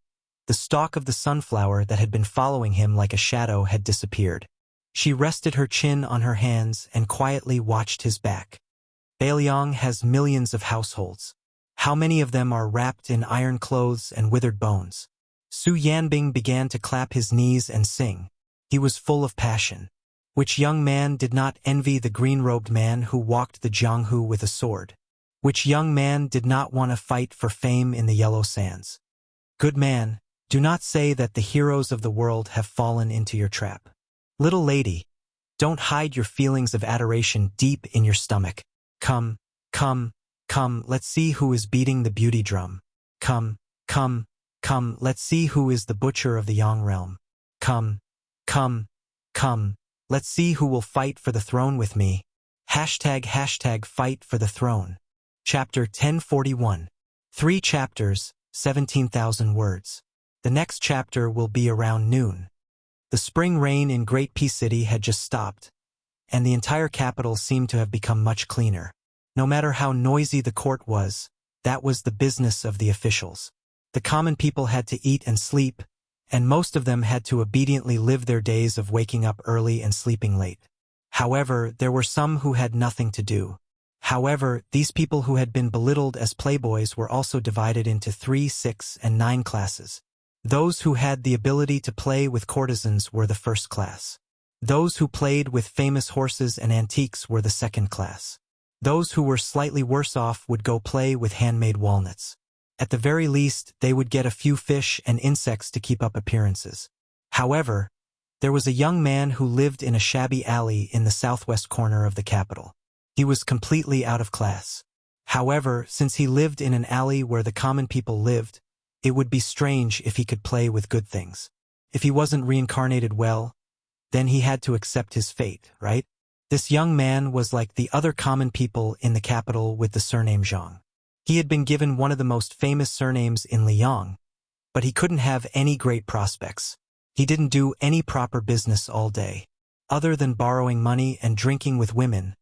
the stalk of the sunflower that had been following him like a shadow had disappeared. She rested her chin on her hands and quietly watched his back. Beiliang has millions of households. How many of them are wrapped in iron clothes and withered bones? Su Yanbing began to clap his knees and sing. He was full of passion. Which young man did not envy the green-robed man who walked the Jianghu with a sword? Which young man did not want to fight for fame in the yellow sands? Good man, do not say that the heroes of the world have fallen into your trap. Little lady, don't hide your feelings of adoration deep in your stomach. Come, let's see who is beating the beauty drum. Come, let's see who is the butcher of the Yang realm. Come, let's see who will fight for the throne with me. Hashtag fight for the throne. Chapter 1041. 3 chapters, 17,000 words. The next chapter will be around noon. The spring rain in Great Peace City had just stopped, and the entire capital seemed to have become much cleaner. No matter how noisy the court was, that was the business of the officials. The common people had to eat and sleep, and most of them had to obediently live their days of waking up early and sleeping late. However, there were some who had nothing to do. However, these people who had been belittled as playboys were also divided into 3, 6, and 9 classes. Those who had the ability to play with courtesans were the first class. Those who played with famous horses and antiques were the second class. Those who were slightly worse off would go play with handmade walnuts. At the very least, they would get a few fish and insects to keep up appearances. However, there was a young man who lived in a shabby alley in the southwest corner of the capital. He was completely out of class. However, since he lived in an alley where the common people lived, it would be strange if he could play with good things. If he wasn't reincarnated well, then he had to accept his fate, right? This young man was like the other common people in the capital with the surname Zhang. He had been given one of the most famous surnames in Liang, but he couldn't have any great prospects. He didn't do any proper business all day. Other than borrowing money and drinking with women,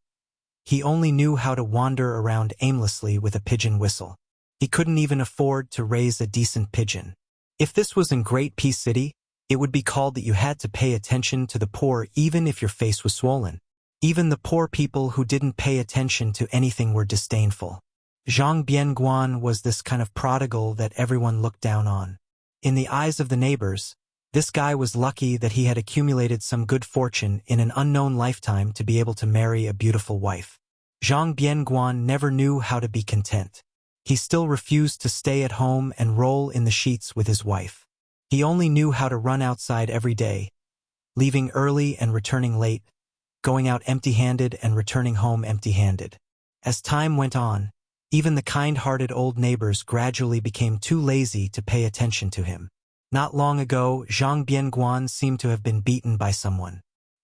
he only knew how to wander around aimlessly with a pigeon whistle. He couldn't even afford to raise a decent pigeon. If this was in Great Peace City, it would be called that you had to pay attention to the poor even if your face was swollen. Even the poor people who didn't pay attention to anything were disdainful. Zhang Bianguan was this kind of prodigal that everyone looked down on. In the eyes of the neighbors, this guy was lucky that he had accumulated some good fortune in an unknown lifetime to be able to marry a beautiful wife. Zhang Bianguan never knew how to be content. He still refused to stay at home and roll in the sheets with his wife. He only knew how to run outside every day, leaving early and returning late, going out empty-handed and returning home empty-handed. As time went on, even the kind-hearted old neighbors gradually became too lazy to pay attention to him. Not long ago, Zhang Bianguan seemed to have been beaten by someone.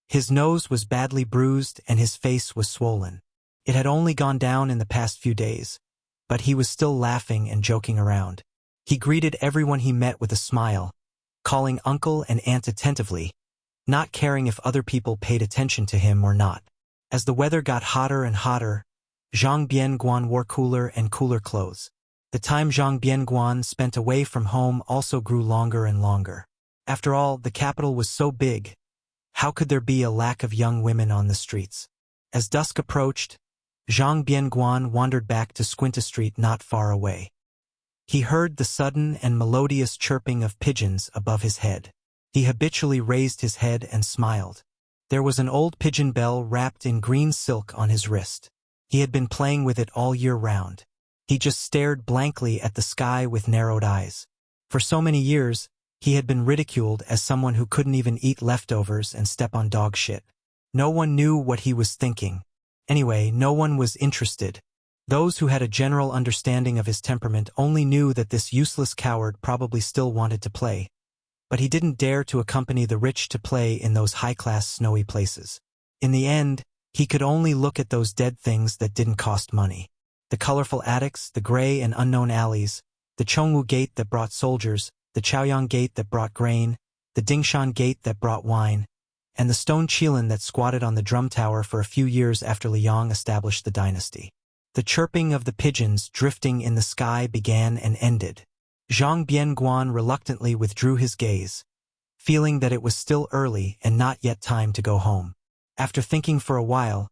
His nose was badly bruised and his face was swollen. It had only gone down in the past few days, but he was still laughing and joking around. He greeted everyone he met with a smile, calling uncle and aunt attentively, not caring if other people paid attention to him or not. As the weather got hotter and hotter, Zhang Bianguan wore cooler and cooler clothes. The time Zhang Bianguan spent away from home also grew longer and longer. After all, the capital was so big. How could there be a lack of young women on the streets? As dusk approached, Zhang Bianguan wandered back to Squinta Street not far away. He heard the sudden and melodious chirping of pigeons above his head. He habitually raised his head and smiled. There was an old pigeon bell wrapped in green silk on his wrist. He had been playing with it all year round. He just stared blankly at the sky with narrowed eyes. For so many years, he had been ridiculed as someone who couldn't even eat leftovers and step on dog shit. No one knew what he was thinking. Anyway, no one was interested. Those who had a general understanding of his temperament only knew that this useless coward probably still wanted to play. But he didn't dare to accompany the rich to play in those high-class snowy places. In the end, he could only look at those dead things that didn't cost money. The colorful attics, the gray and unknown alleys, the Chongwu Gate that brought soldiers, the Chaoyang Gate that brought grain, the Dingshan Gate that brought wine, and the stone Qilin that squatted on the drum tower for a few years after Liang established the dynasty. The chirping of the pigeons drifting in the sky began and ended. Zhang Bianguan reluctantly withdrew his gaze, feeling that it was still early and not yet time to go home. After thinking for a while,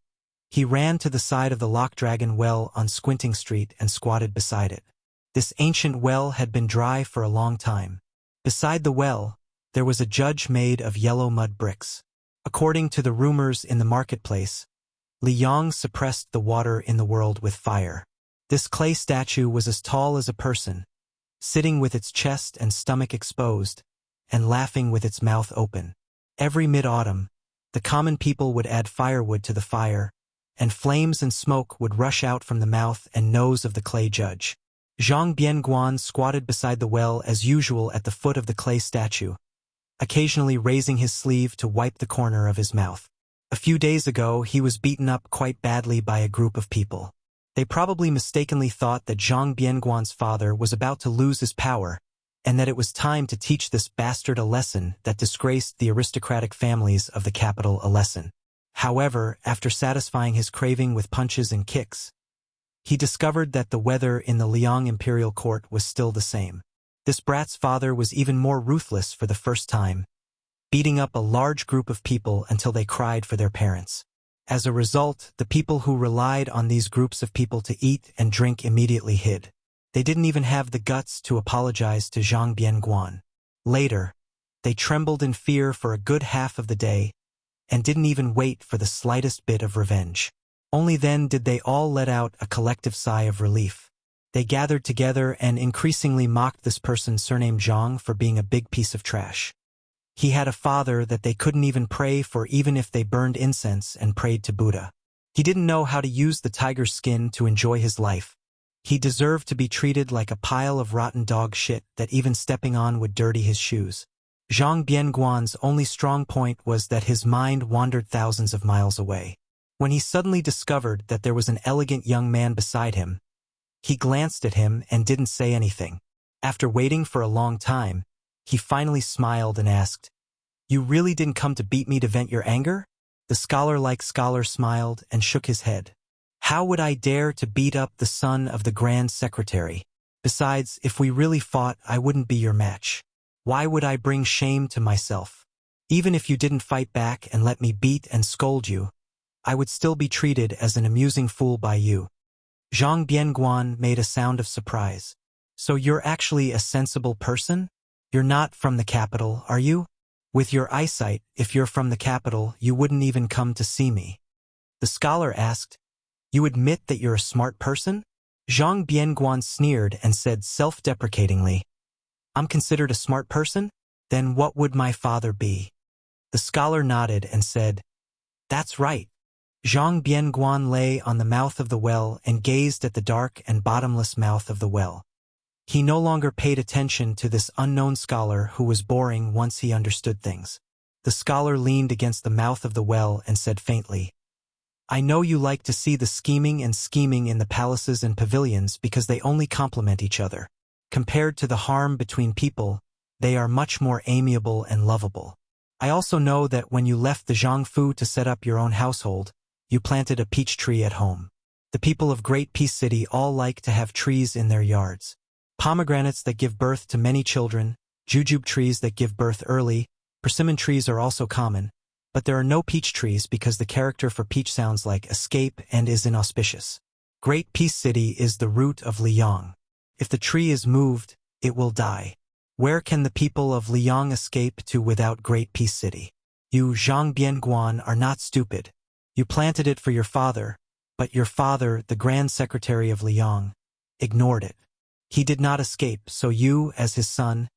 he ran to the side of the Lock Dragon well on Squinting Street and squatted beside it. This ancient well had been dry for a long time. Beside the well, there was a judge made of yellow mud bricks. According to the rumors in the marketplace, Liang suppressed the water in the world with fire. This clay statue was as tall as a person, sitting with its chest and stomach exposed, and laughing with its mouth open. Every mid-autumn, the common people would add firewood to the fire, and flames and smoke would rush out from the mouth and nose of the clay judge. Zhang Bianguan squatted beside the well as usual at the foot of the clay statue, occasionally raising his sleeve to wipe the corner of his mouth. A few days ago, he was beaten up quite badly by a group of people. They probably mistakenly thought that Zhang Bianguan's father was about to lose his power, and that it was time to teach this bastard a lesson that disgraced the aristocratic families of the capital a lesson. However, after satisfying his craving with punches and kicks, he discovered that the weather in the Liang imperial court was still the same. This brat's father was even more ruthless for the first time, beating up a large group of people until they cried for their parents. As a result, the people who relied on these groups of people to eat and drink immediately hid. They didn't even have the guts to apologize to Zhang Bianguan. Later, they trembled in fear for a good half of the day and didn't even wait for the slightest bit of revenge. Only then did they all let out a collective sigh of relief. They gathered together and increasingly mocked this person surnamed Zhang for being a big piece of trash. He had a father that they couldn't even pray for even if they burned incense and prayed to Buddha. He didn't know how to use the tiger's skin to enjoy his life. He deserved to be treated like a pile of rotten dog shit that even stepping on would dirty his shoes. Zhang Bianguan's only strong point was that his mind wandered thousands of miles away. When he suddenly discovered that there was an elegant young man beside him, he glanced at him and didn't say anything. After waiting for a long time, he finally smiled and asked, "You really didn't come to beat me to vent your anger?" The scholar-like scholar smiled and shook his head. "How would I dare to beat up the son of the Grand Secretary? Besides, if we really fought, I wouldn't be your match. Why would I bring shame to myself? Even if you didn't fight back and let me beat and scold you, I would still be treated as an amusing fool by you." Zhang Bianguan made a sound of surprise. "So you're actually a sensible person? You're not from the capital, are you? With your eyesight, if you're from the capital, you wouldn't even come to see me." The scholar asked, "You admit that you're a smart person?" Zhang Bianguan sneered and said self-deprecatingly, "I'm considered a smart person? Then what would my father be?" The scholar nodded and said, "That's right." Zhang Bianguan lay on the mouth of the well and gazed at the dark and bottomless mouth of the well. He no longer paid attention to this unknown scholar who was boring once he understood things. The scholar leaned against the mouth of the well and said faintly, "I know you like to see the scheming in the palaces and pavilions because they only complement each other. Compared to the harm between people, they are much more amiable and lovable. I also know that when you left the Zhangfu to set up your own household, you planted a peach tree at home. The people of Great Peace City all like to have trees in their yards. Pomegranates that give birth to many children, jujube trees that give birth early, persimmon trees are also common, but there are no peach trees because the character for peach sounds like escape and is inauspicious. Great Peace City is the root of Liang. If the tree is moved, it will die. Where can the people of Liang escape to without Great Peace City? You, Zhang Bianguan, are not stupid. You planted it for your father, but your father, the Grand Secretary of Liang, ignored it. He did not escape, so you, as his son,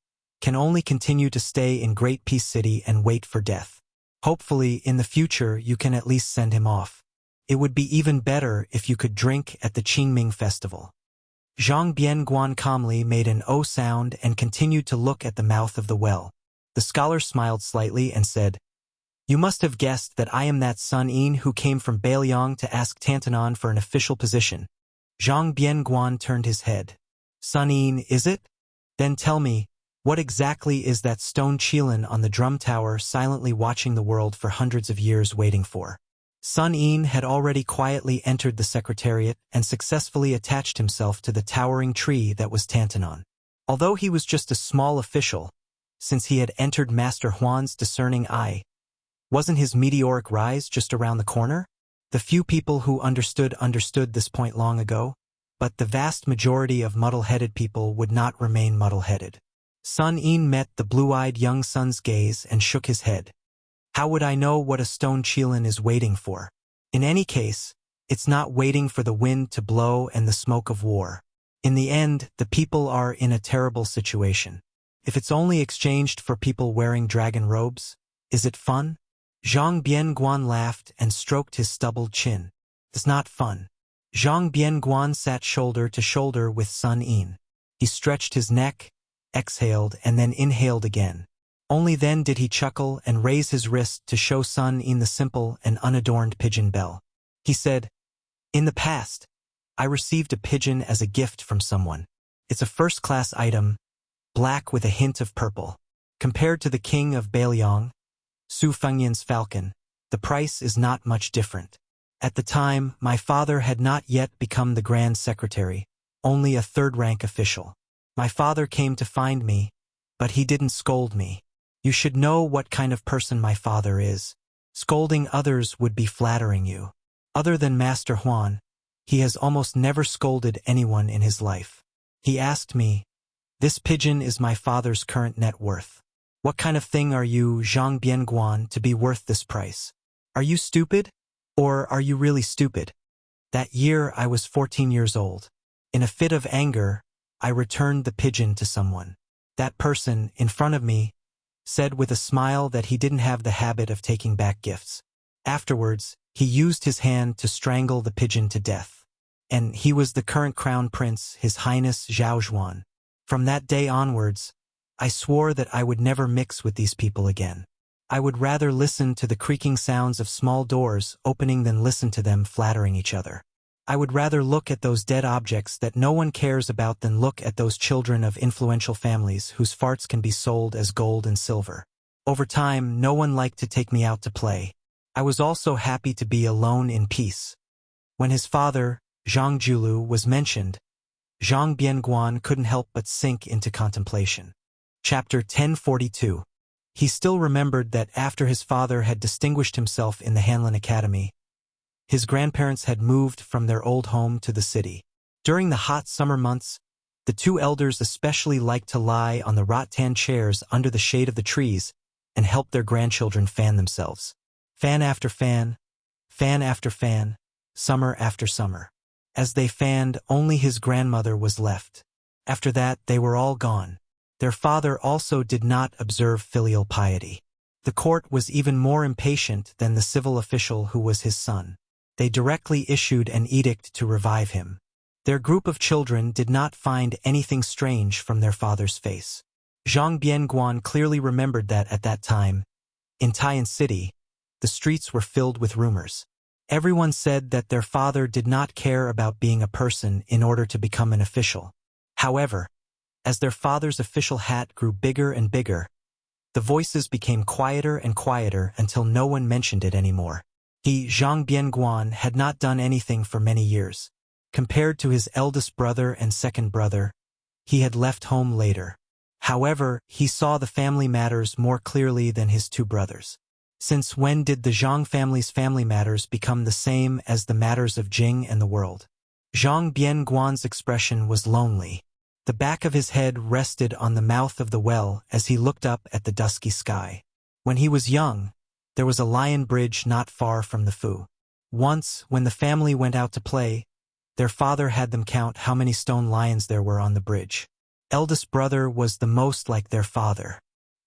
can only continue to stay in Great Peace City and wait for death. Hopefully, in the future, you can at least send him off. It would be even better if you could drink at the Qingming festival." Zhang Bianguan calmly made an O sound and continued to look at the mouth of the well. The scholar smiled slightly and said, "You must have guessed that I am that Sun Yin who came from Beiliang to ask Tantanon for an official position." Zhang Bianguan turned his head. "Sun Yin, is it? Then tell me, what exactly is that stone Qilin on the drum tower silently watching the world for hundreds of years waiting for?" Sun Yin had already quietly entered the secretariat and successfully attached himself to the towering tree that was Tantanon. Although he was just a small official, since he had entered Master Huan's discerning eye, wasn't his meteoric rise just around the corner? The few people who understood this point long ago, but the vast majority of muddle-headed people would not remain muddle-headed. Sun Yin met the blue-eyed young son's gaze and shook his head. "How would I know what a stone Qilin is waiting for? In any case, it's not waiting for the wind to blow and the smoke of war. In the end, the people are in a terrible situation. If it's only exchanged for people wearing dragon robes, is it fun?" Zhang Bianguan laughed and stroked his stubbled chin. "It's not fun." Zhang Bianguan sat shoulder to shoulder with Sun Yin. He stretched his neck, exhaled, and then inhaled again. Only then did he chuckle and raise his wrist to show Sun Yin the simple and unadorned pigeon bell. He said, "In the past, I received a pigeon as a gift from someone. It's a first-class item, black with a hint of purple. Compared to the king of Beiliang, Su Fengyan's falcon, the price is not much different. At the time, my father had not yet become the Grand Secretary, only a third-rank official. My father came to find me, but he didn't scold me. You should know what kind of person my father is. Scolding others would be flattering you. Other than Master Huan, he has almost never scolded anyone in his life. He asked me, "This pigeon is my father's current net worth. What kind of thing are you, Zhang Bianguan, to be worth this price? Are you stupid? Or are you really stupid?" That year I was 14 years old. In a fit of anger, I returned the pigeon to someone. That person, in front of me, said with a smile that he didn't have the habit of taking back gifts. Afterwards, he used his hand to strangle the pigeon to death. And he was the current crown prince, His Highness Zhao Zhuan. From that day onwards, I swore that I would never mix with these people again. I would rather listen to the creaking sounds of small doors opening than listen to them flattering each other. I would rather look at those dead objects that no one cares about than look at those children of influential families whose farts can be sold as gold and silver. Over time, no one liked to take me out to play. I was also happy to be alone in peace. When his father, Zhang Julu, was mentioned, Zhang Bianguan couldn't help but sink into contemplation. Chapter 1042. He still remembered that after his father had distinguished himself in the Hanlin Academy, his grandparents had moved from their old home to the city. During the hot summer months, the two elders especially liked to lie on the rattan chairs under the shade of the trees and help their grandchildren fan themselves. Fan after fan, fan after fan, summer after summer. As they fanned, only his grandmother was left. After that, they were all gone. Their father also did not observe filial piety. The court was even more impatient than the civil official who was his son. They directly issued an edict to revive him. Their group of children did not find anything strange from their father's face. Zhang Bianguan clearly remembered that at that time, in Taiyan City, the streets were filled with rumors. Everyone said that their father did not care about being a person in order to become an official. However, as their father's official hat grew bigger and bigger, the voices became quieter and quieter until no one mentioned it anymore. He, Zhang Bianguan, had not done anything for many years. Compared to his eldest brother and second brother, he had left home later. However, he saw the family matters more clearly than his two brothers. Since when did the Zhang family's family matters become the same as the matters of Jing and the world? Zhang Bianguan's expression was lonely. The back of his head rested on the mouth of the well as he looked up at the dusky sky. When he was young, there was a lion bridge not far from the Fu. Once, when the family went out to play, their father had them count how many stone lions there were on the bridge. Eldest brother was the most like their father.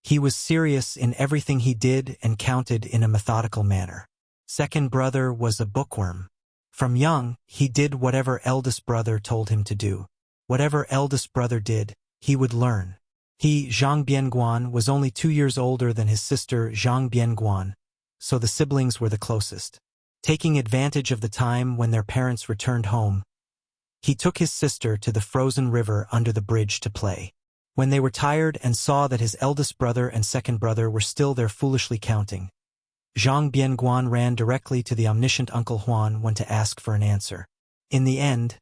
He was serious in everything he did and counted in a methodical manner. Second brother was a bookworm. From young, he did whatever eldest brother told him to do. Whatever eldest brother did, he would learn. He, Zhang Bianguan, was only 2 years older than his sister Zhang Bianguan, so the siblings were the closest. Taking advantage of the time when their parents returned home, he took his sister to the frozen river under the bridge to play. When they were tired and saw that his eldest brother and second brother were still there foolishly counting, Zhang Bianguan ran directly to the omniscient Uncle Huan to ask for an answer. In the end,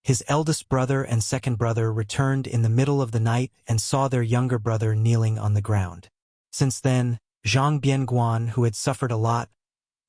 his eldest brother and second brother returned in the middle of the night and saw their younger brother kneeling on the ground. Since then, Zhang Bianguan, who had suffered a lot,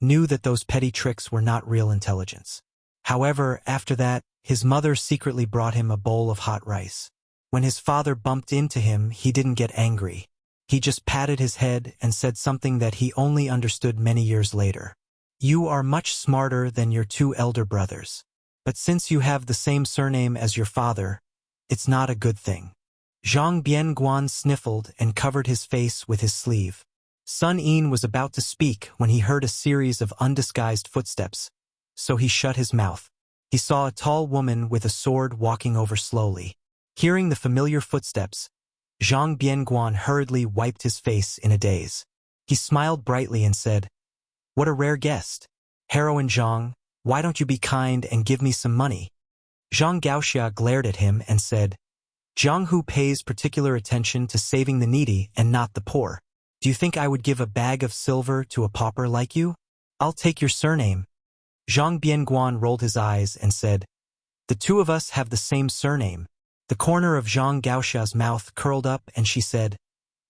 knew that those petty tricks were not real intelligence. However, after that, his mother secretly brought him a bowl of hot rice. When his father bumped into him, he didn't get angry. He just patted his head and said something that he only understood many years later. "You are much smarter than your two elder brothers. But since you have the same surname as your father, it's not a good thing." Zhang Bianguan sniffled and covered his face with his sleeve. Sun Yin was about to speak when he heard a series of undisguised footsteps, so he shut his mouth. He saw a tall woman with a sword walking over slowly. Hearing the familiar footsteps, Zhang Bianguan hurriedly wiped his face in a daze. He smiled brightly and said, "What a rare guest. Heroine Zhang, why don't you be kind and give me some money?" Zhang Gaoxia glared at him and said, "Zhang Hu pays particular attention to saving the needy and not the poor. Do you think I would give a bag of silver to a pauper like you? I'll take your surname." Zhang Bianguan rolled his eyes and said, "The two of us have the same surname. The corner of Zhang Gaoxia's mouth curled up and she said,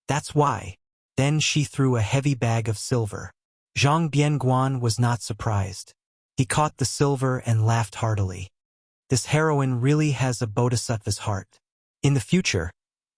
"That's why." Then she threw a heavy bag of silver. Zhang Bianguan was not surprised. He caught the silver and laughed heartily. This heroine really has a bodhisattva's heart. In the future,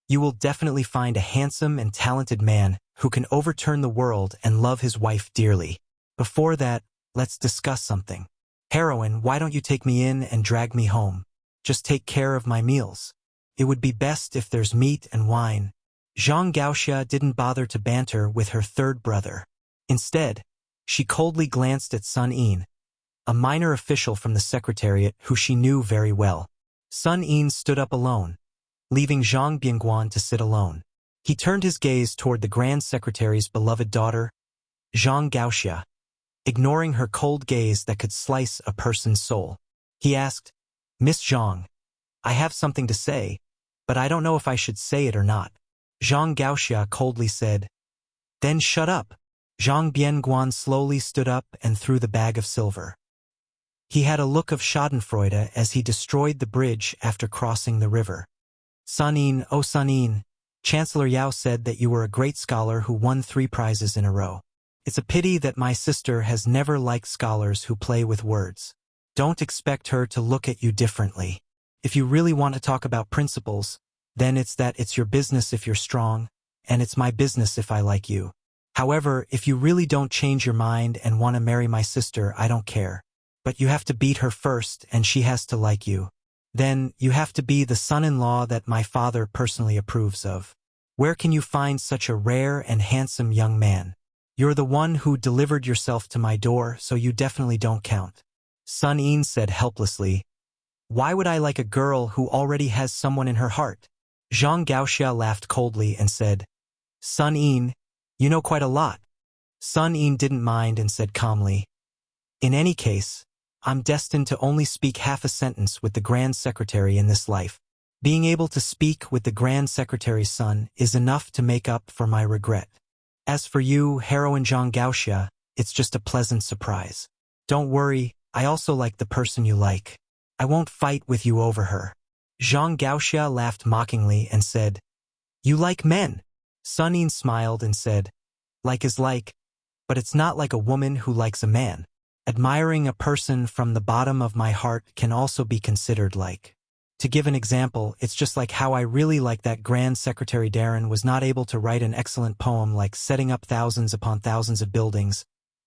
you will definitely find a handsome and talented man who can overturn the world and love his wife dearly. Before that, let's discuss something. Heroine, why don't you take me in and drag me home? Just take care of my meals. It would be best if there's meat and wine. Zhang Gaoxia didn't bother to banter with her third brother. Instead, she coldly glanced at Sun Yin, a minor official from the secretariat who she knew very well. Sun Yin stood up alone, leaving Zhang Bianguan to sit alone. He turned his gaze toward the Grand Secretary's beloved daughter, Zhang Gaoxia, ignoring her cold gaze that could slice a person's soul. He asked, "Miss Zhang, I have something to say, but I don't know if I should say it or not." Zhang Gaoxia coldly said, "Then shut up." Zhang Bianguan slowly stood up and threw the bag of silver. He had a look of schadenfreude as he destroyed the bridge after crossing the river. "Sun Yin, oh Sun Yin, Chancellor Yao said that you were a great scholar who won 3 prizes in a row. It's a pity that my sister has never liked scholars who play with words. Don't expect her to look at you differently. If you really want to talk about principles, then it's your business if you're strong, and it's my business if I like you. However, if you really don't change your mind and want to marry my sister, I don't care. But you have to beat her first and she has to like you. Then, you have to be the son-in-law that my father personally approves of. Where can you find such a rare and handsome young man? You're the one who delivered yourself to my door, so you definitely don't count." Sun Yin said helplessly, "Why would I like a girl who already has someone in her heart?" Zhang Gaoxia laughed coldly and said, "Sun Yin, you know quite a lot." Sun Yin didn't mind and said calmly, "In any case, I'm destined to only speak half a sentence with the Grand Secretary in this life. Being able to speak with the Grand Secretary's son is enough to make up for my regret. As for you, heroine Zhang Gaoxia, it's just a pleasant surprise. Don't worry, I also like the person you like. I won't fight with you over her." Zhang Gaoxia laughed mockingly and said, "You like men?" Sun Yin smiled and said, "Like is like, but it's not like a woman who likes a man. Admiring a person from the bottom of my heart can also be considered like. To give an example, it's just like how I really like that Grand Secretary Darren was not able to write an excellent poem like setting up thousands upon thousands of buildings,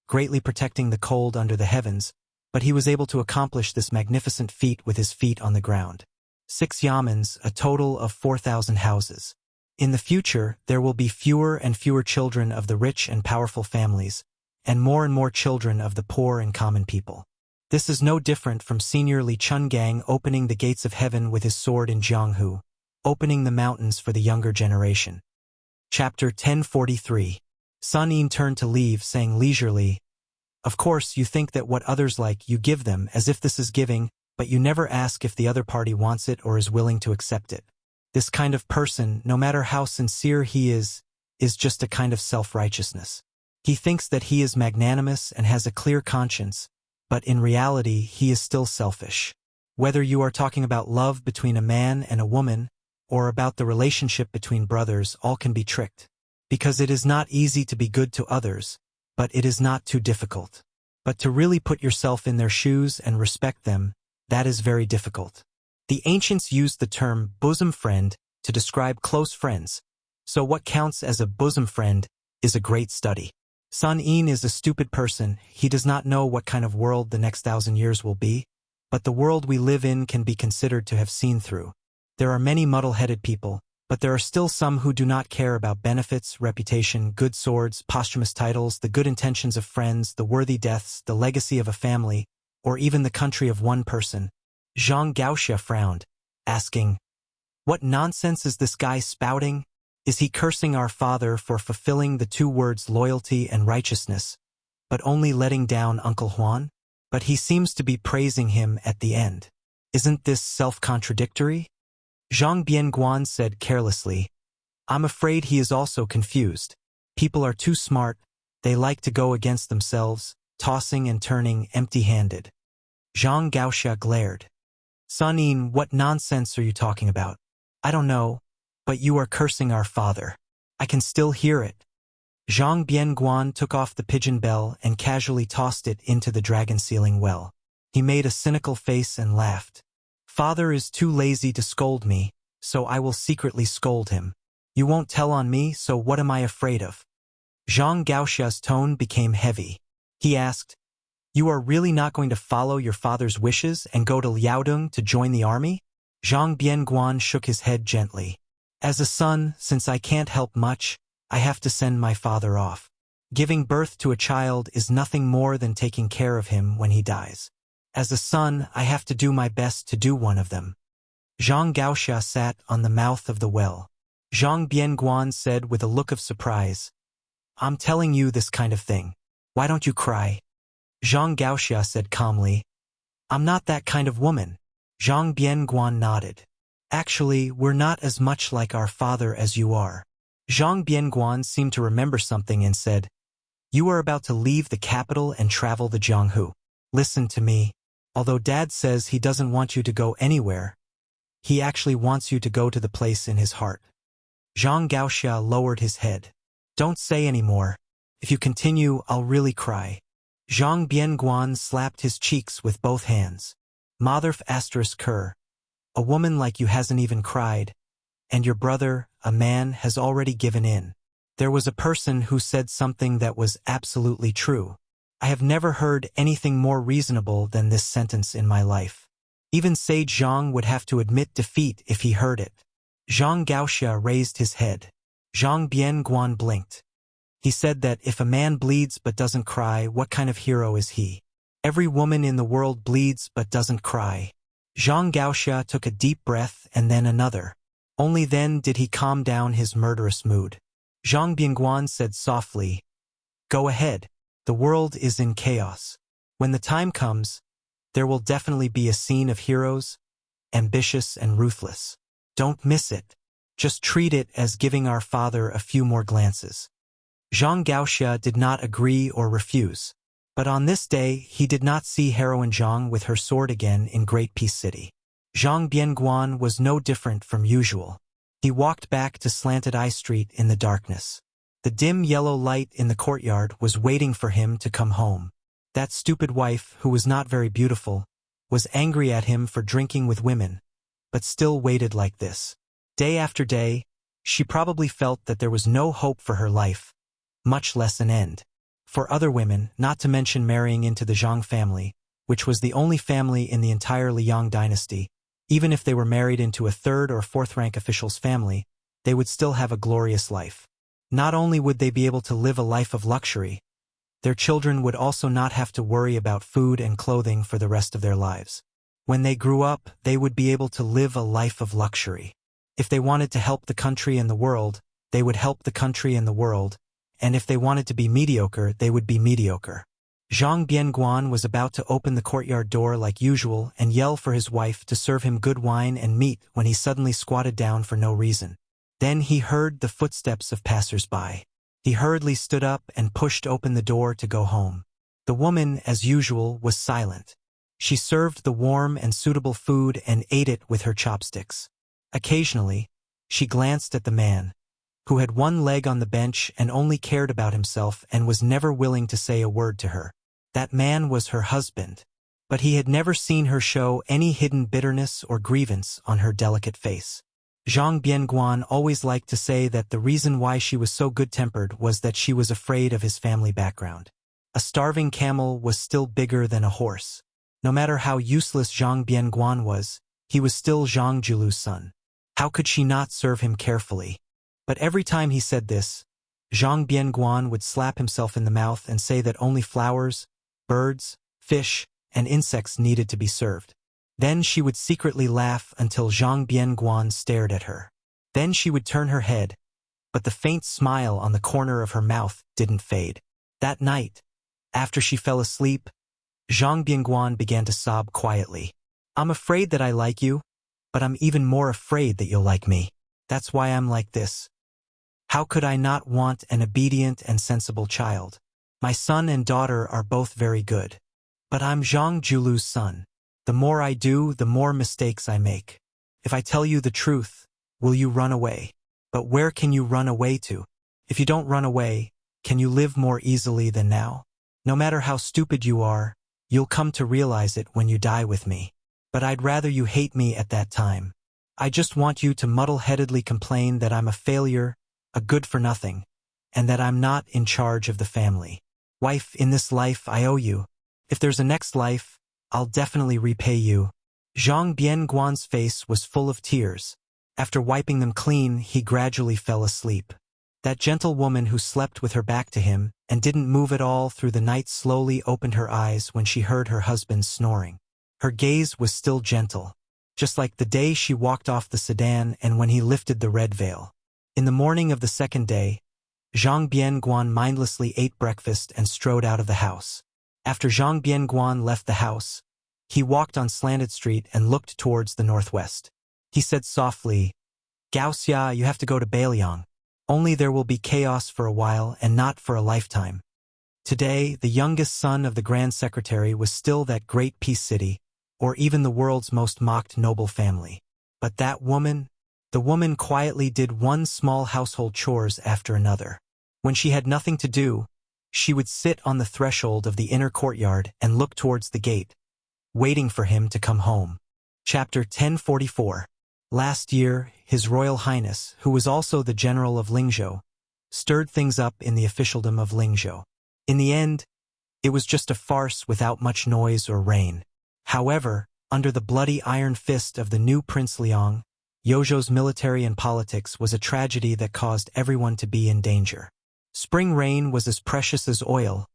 greatly protecting the cold under the heavens, but he was able to accomplish this magnificent feat with his feet on the ground. 6 yamens, a total of 4,000 houses. In the future, there will be fewer and fewer children of the rich and powerful families, and more children of the poor and common people. This is no different from Senior Li Chungang opening the gates of heaven with his sword in Jianghu, opening the mountains for the younger generation." Chapter 1043. Sun Yin turned to leave, saying leisurely, "Of course, you think that what others like, you give them, as if this is giving, but you never ask if the other party wants it or is willing to accept it. This kind of person, no matter how sincere he is just a kind of self-righteousness. He thinks that he is magnanimous and has a clear conscience, but in reality he is still selfish. Whether you are talking about love between a man and a woman, or about the relationship between brothers, all can be tricked. Because it is not easy to be good to others, but it is not too difficult. But to really put yourself in their shoes and respect them, that is very difficult. The ancients used the term bosom friend to describe close friends, so what counts as a bosom friend is a great study. Sun Yin is a stupid person. He does not know what kind of world the next 1,000 years will be, but the world we live in can be considered to have seen through. There are many muddle-headed people, but there are still some who do not care about benefits, reputation, good swords, posthumous titles, the good intentions of friends, the worthy deaths, the legacy of a family, or even the country of one person. Zhang Gaoxia frowned, asking, "What nonsense is this guy spouting? Is he cursing our father for fulfilling the 2 words loyalty and righteousness, but only letting down Uncle Huan? But he seems to be praising him at the end. Isn't this self-contradictory?" Zhang Bianguan said carelessly, "I'm afraid he is also confused. People are too smart, they like to go against themselves, tossing and turning empty-handed." Zhang Gaoxia glared. Sun Yin, what nonsense are you talking about? I don't know, but you are cursing our father. I can still hear it. Zhang Bianguan took off the pigeon bell and casually tossed it into the dragon ceiling well. He made a cynical face and laughed. Father is too lazy to scold me, so I will secretly scold him. You won't tell on me, so what am I afraid of? Zhang Gaoxia's tone became heavy. He asked, You are really not going to follow your father's wishes and go to Liaodong to join the army? Zhang Bianguan shook his head gently. As a son, since I can't help much, I have to send my father off. Giving birth to a child is nothing more than taking care of him when he dies. As a son, I have to do my best to do one of them. Zhang Gaoxia sat on the mouth of the well. Zhang Bianguan said with a look of surprise, I'm telling you this kind of thing. Why don't you cry? Zhang Gaoxia said calmly, I'm not that kind of woman. Zhang Bianguan nodded. Actually, we're not as much like our father as you are. Zhang Bianguan seemed to remember something and said, You are about to leave the capital and travel the Jianghu. Listen to me. Although Dad says he doesn't want you to go anywhere, he actually wants you to go to the place in his heart. Zhang Gaoxia lowered his head. Don't say any more. If you continue, I'll really cry. Zhang Bianguan slapped his cheeks with both hands. Motherf ***, a woman like you hasn't even cried, and your brother, a man, has already given in. There was a person who said something that was absolutely true. I have never heard anything more reasonable than this sentence in my life. Even Sage Zhang would have to admit defeat if he heard it. Zhang Gaoxia raised his head. Zhang Bianguan blinked. He said that if a man bleeds but doesn't cry, what kind of hero is he? Every woman in the world bleeds but doesn't cry. Zhang Gaoxia took a deep breath and then another. Only then did he calm down his murderous mood. Zhang Bianguan said softly, Go ahead. The world is in chaos. When the time comes, there will definitely be a scene of heroes, ambitious and ruthless. Don't miss it. Just treat it as giving our father a few more glances. Zhang Gaoxia did not agree or refuse. But on this day, he did not see heroine Zhang with her sword again in Great Peace City. Zhang Bianguan was no different from usual. He walked back to Slanted Eye Street in the darkness. The dim yellow light in the courtyard was waiting for him to come home. That stupid wife, who was not very beautiful, was angry at him for drinking with women, but still waited like this. Day after day, she probably felt that there was no hope for her life, much less an end. For other women, not to mention marrying into the Zhang family, which was the only family in the entire Liang dynasty, even if they were married into a third or fourth rank official's family, they would still have a glorious life. Not only would they be able to live a life of luxury, their children would also not have to worry about food and clothing for the rest of their lives. When they grew up, they would be able to live a life of luxury. If they wanted to help the country and the world, they would help the country and the world, and if they wanted to be mediocre, they would be mediocre. Zhang Bianguan was about to open the courtyard door like usual and yell for his wife to serve him good wine and meat when he suddenly squatted down for no reason. Then he heard the footsteps of passers-by. He hurriedly stood up and pushed open the door to go home. The woman, as usual, was silent. She served the warm and suitable food and ate it with her chopsticks. Occasionally, she glanced at the man, who had one leg on the bench and only cared about himself and was never willing to say a word to her. That man was her husband, but he had never seen her show any hidden bitterness or grievance on her delicate face. Zhang Bianguan always liked to say that the reason why she was so good-tempered was that she was afraid of his family background. A starving camel was still bigger than a horse. No matter how useless Zhang Bianguan was, he was still Zhang Julu's son. How could she not serve him carefully? But every time he said this, Zhang Bianguan would slap himself in the mouth and say that only flowers, birds, fish, and insects needed to be served. Then she would secretly laugh until Zhang Bianguan stared at her. Then she would turn her head, but the faint smile on the corner of her mouth didn't fade. That night, after she fell asleep, Zhang Bianguan began to sob quietly. I'm afraid that I like you, but I'm even more afraid that you'll like me. That's why I'm like this. How could I not want an obedient and sensible child? My son and daughter are both very good. But I'm Zhang Julu's son. The more I do, the more mistakes I make. If I tell you the truth, will you run away? But where can you run away to? If you don't run away, can you live more easily than now? No matter how stupid you are, you'll come to realize it when you die with me. But I'd rather you hate me at that time. I just want you to muddle-headedly complain that I'm a failure, a good-for-nothing, and that I'm not in charge of the family. Wife, in this life I owe you. If there's a next life, I'll definitely repay you. Zhang Bianguan's face was full of tears. After wiping them clean, he gradually fell asleep. That gentle woman who slept with her back to him and didn't move at all through the night slowly opened her eyes when she heard her husband snoring. Her gaze was still gentle, just like the day she walked off the sedan and when he lifted the red veil. In the morning of the second day, Zhang Bianguan mindlessly ate breakfast and strode out of the house. After Zhang Bianguan left the house, he walked on Slanted Street and looked towards the northwest. He said softly, "Wuxia, you have to go to Beiliang. Only there will be chaos for a while and not for a lifetime." Today, the youngest son of the Grand Secretary was still that great peace city, or even the world's most mocked noble family. But that woman, the woman quietly did one small household chores after another. When she had nothing to do, she would sit on the threshold of the inner courtyard and look towards the gate, waiting for him to come home. Chapter 1044. Last year, His Royal Highness, who was also the General of Lingzhou, stirred things up in the officialdom of Lingzhou. In the end, it was just a farce without much noise or rain. However, under the bloody iron fist of the new Prince Liang, Yozhou's military and politics was a tragedy that caused everyone to be in danger. Spring rain was as precious as oil,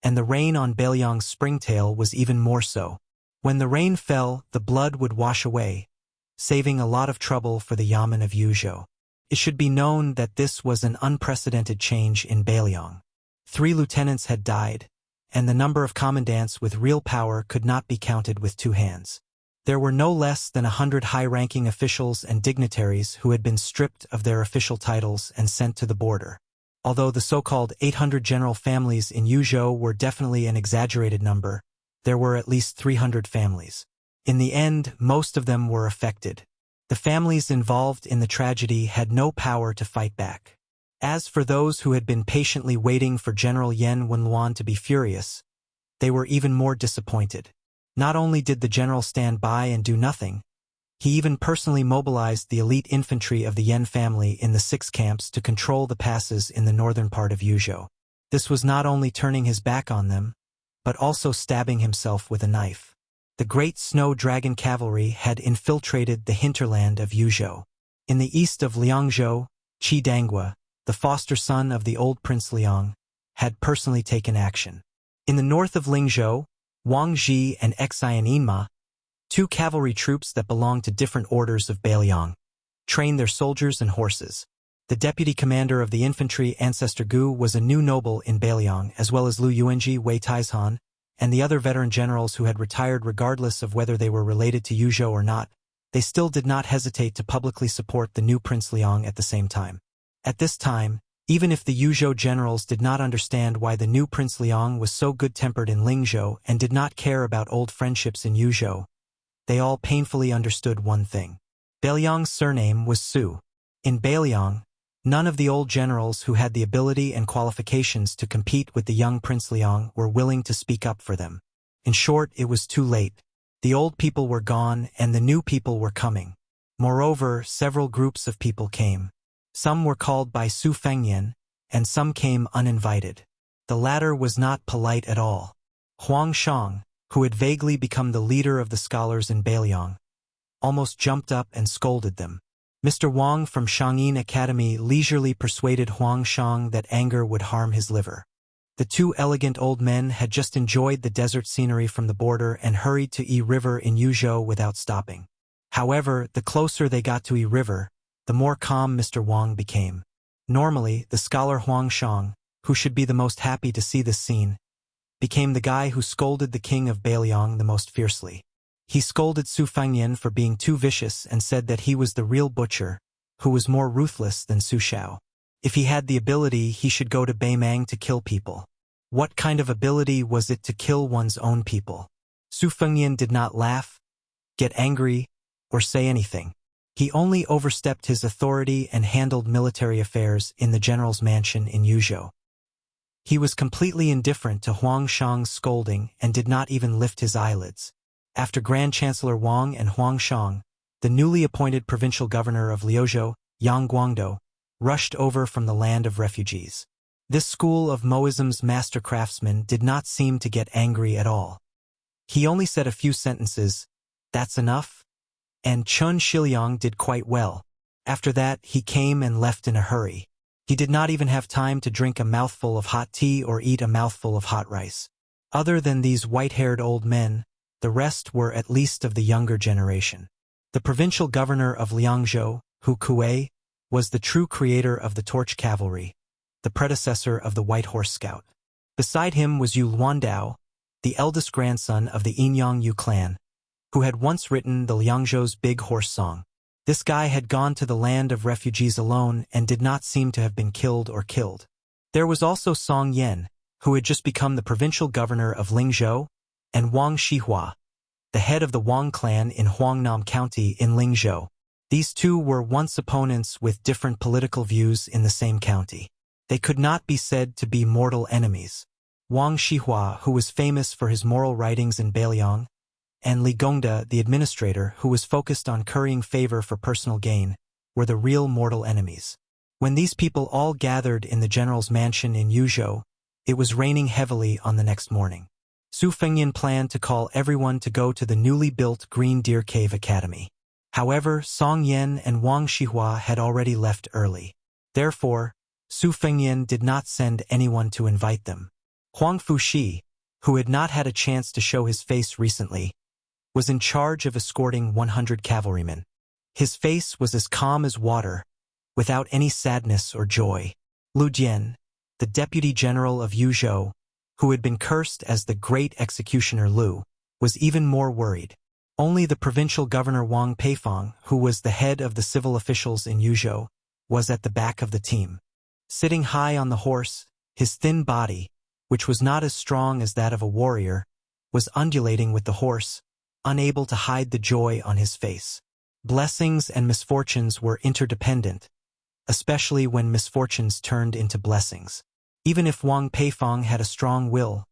and the rain on Beiliang's springtail was even more so. When the rain fell, the blood would wash away, saving a lot of trouble for the Yamen of Yuzhou. It should be known that this was an unprecedented change in Beiliang. 3 lieutenants had died, and the number of commandants with real power could not be counted with 2 hands. There were no less than 100 high-ranking officials and dignitaries who had been stripped of their official titles and sent to the border. Although the so-called 800 general families in Yuzhou were definitely an exaggerated number, there were at least 300 families. In the end, most of them were affected. The families involved in the tragedy had no power to fight back. As for those who had been patiently waiting for General Yan Wenluan to be furious, they were even more disappointed. Not only did the general stand by and do nothing, he even personally mobilized the elite infantry of the Yan family in the 6 camps to control the passes in the northern part of Yuzhou. This was not only turning his back on them, but also stabbing himself with a knife. The great snow dragon cavalry had infiltrated the hinterland of Yuzhou. In the east of Liangzhou, Qi Dangua, the foster son of the old Prince Liang, had personally taken action. In the north of Lingzhou, Wang Ji and Xian Yinma, 2 cavalry troops that belonged to different orders of Beiliang, trained their soldiers and horses. The deputy commander of the infantry, Ancestor Gu, was a new noble in Beiliang, as well as Lu Yuanji, Wei Taizhan, and the other veteran generals who had retired regardless of whether they were related to Yuzhou or not. They still did not hesitate to publicly support the new Prince Liang at the same time. At this time, even if the Yuzhou generals did not understand why the new Prince Liang was so good-tempered in Lingzhou and did not care about old friendships in Yuzhou, they all painfully understood one thing. Beiliang's surname was Su. In Beiliang, none of the old generals who had the ability and qualifications to compete with the young Prince Liang were willing to speak up for them. In short, it was too late. The old people were gone and the new people were coming. Moreover, several groups of people came. Some were called by Su Fengyan, and some came uninvited. The latter was not polite at all. Huang Shang, who had vaguely become the leader of the scholars in Beiliang, almost jumped up and scolded them. Mr. Wang from Shangyin Academy leisurely persuaded Huang Shang that anger would harm his liver. The 2 elegant old men had just enjoyed the desert scenery from the border and hurried to Yi River in Yuzhou without stopping. However, the closer they got to Yi River, the more calm Mr. Wang became. Normally, the scholar Huang Shang, who should be the most happy to see this scene, became the guy who scolded the king of Beiliang the most fiercely. He scolded Su Fengyan for being too vicious and said that he was the real butcher, who was more ruthless than Su Shao. If he had the ability, he should go to Beimang to kill people. What kind of ability was it to kill one's own people? Su Fengyan did not laugh, get angry, or say anything. He only overstepped his authority and handled military affairs in the general's mansion in Yuzhou. He was completely indifferent to Huang Shang's scolding and did not even lift his eyelids. After Grand Chancellor Wang and Huang Shang, the newly appointed provincial governor of Liuzhou, Yang Guangdou, rushed over from the land of refugees. This school of Moism's master craftsmen did not seem to get angry at all. He only said a few sentences, "That's enough," and Chun Shiliang did quite well. After that, he came and left in a hurry. He did not even have time to drink a mouthful of hot tea or eat a mouthful of hot rice. Other than these white-haired old men, the rest were at least of the younger generation. The provincial governor of Liangzhou, Hu Kuei, was the true creator of the Torch Cavalry, the predecessor of the White Horse Scout. Beside him was Yu Luandao, the eldest grandson of the Yinyang Yu clan, who had once written the Liangzhou's Big Horse Song. This guy had gone to the land of refugees alone and did not seem to have been killed or killed. There was also Song Yan, who had just become the provincial governor of Lingzhou, and Wang Shihua, the head of the Wang clan in Huangnam County in Lingzhou. These two were once opponents with different political views in the same county. They could not be said to be mortal enemies. Wang Shihua, who was famous for his moral writings in Beiliang, and Li Gongda, the administrator, who was focused on currying favor for personal gain, were the real mortal enemies. When these people all gathered in the general's mansion in Yuzhou, it was raining heavily on the next morning. Su Fengyan planned to call everyone to go to the newly built Green Deer Cave Academy. However, Song Yan and Wang Shihua had already left early. Therefore, Su Fengyan did not send anyone to invite them. Huang Fuxi, who had not had a chance to show his face recently, was in charge of escorting 100 cavalrymen. His face was as calm as water, without any sadness or joy. Lu Jian, the deputy general of Yuzhou, who had been cursed as the Great Executioner Lu, was even more worried. Only the provincial governor Wang Peifong, who was the head of the civil officials in Yuzhou, was at the back of the team. Sitting high on the horse, his thin body, which was not as strong as that of a warrior, was undulating with the horse, unable to hide the joy on his face. Blessings and misfortunes were interdependent, especially when misfortunes turned into blessings. Even if Wang Peifong had a strong will,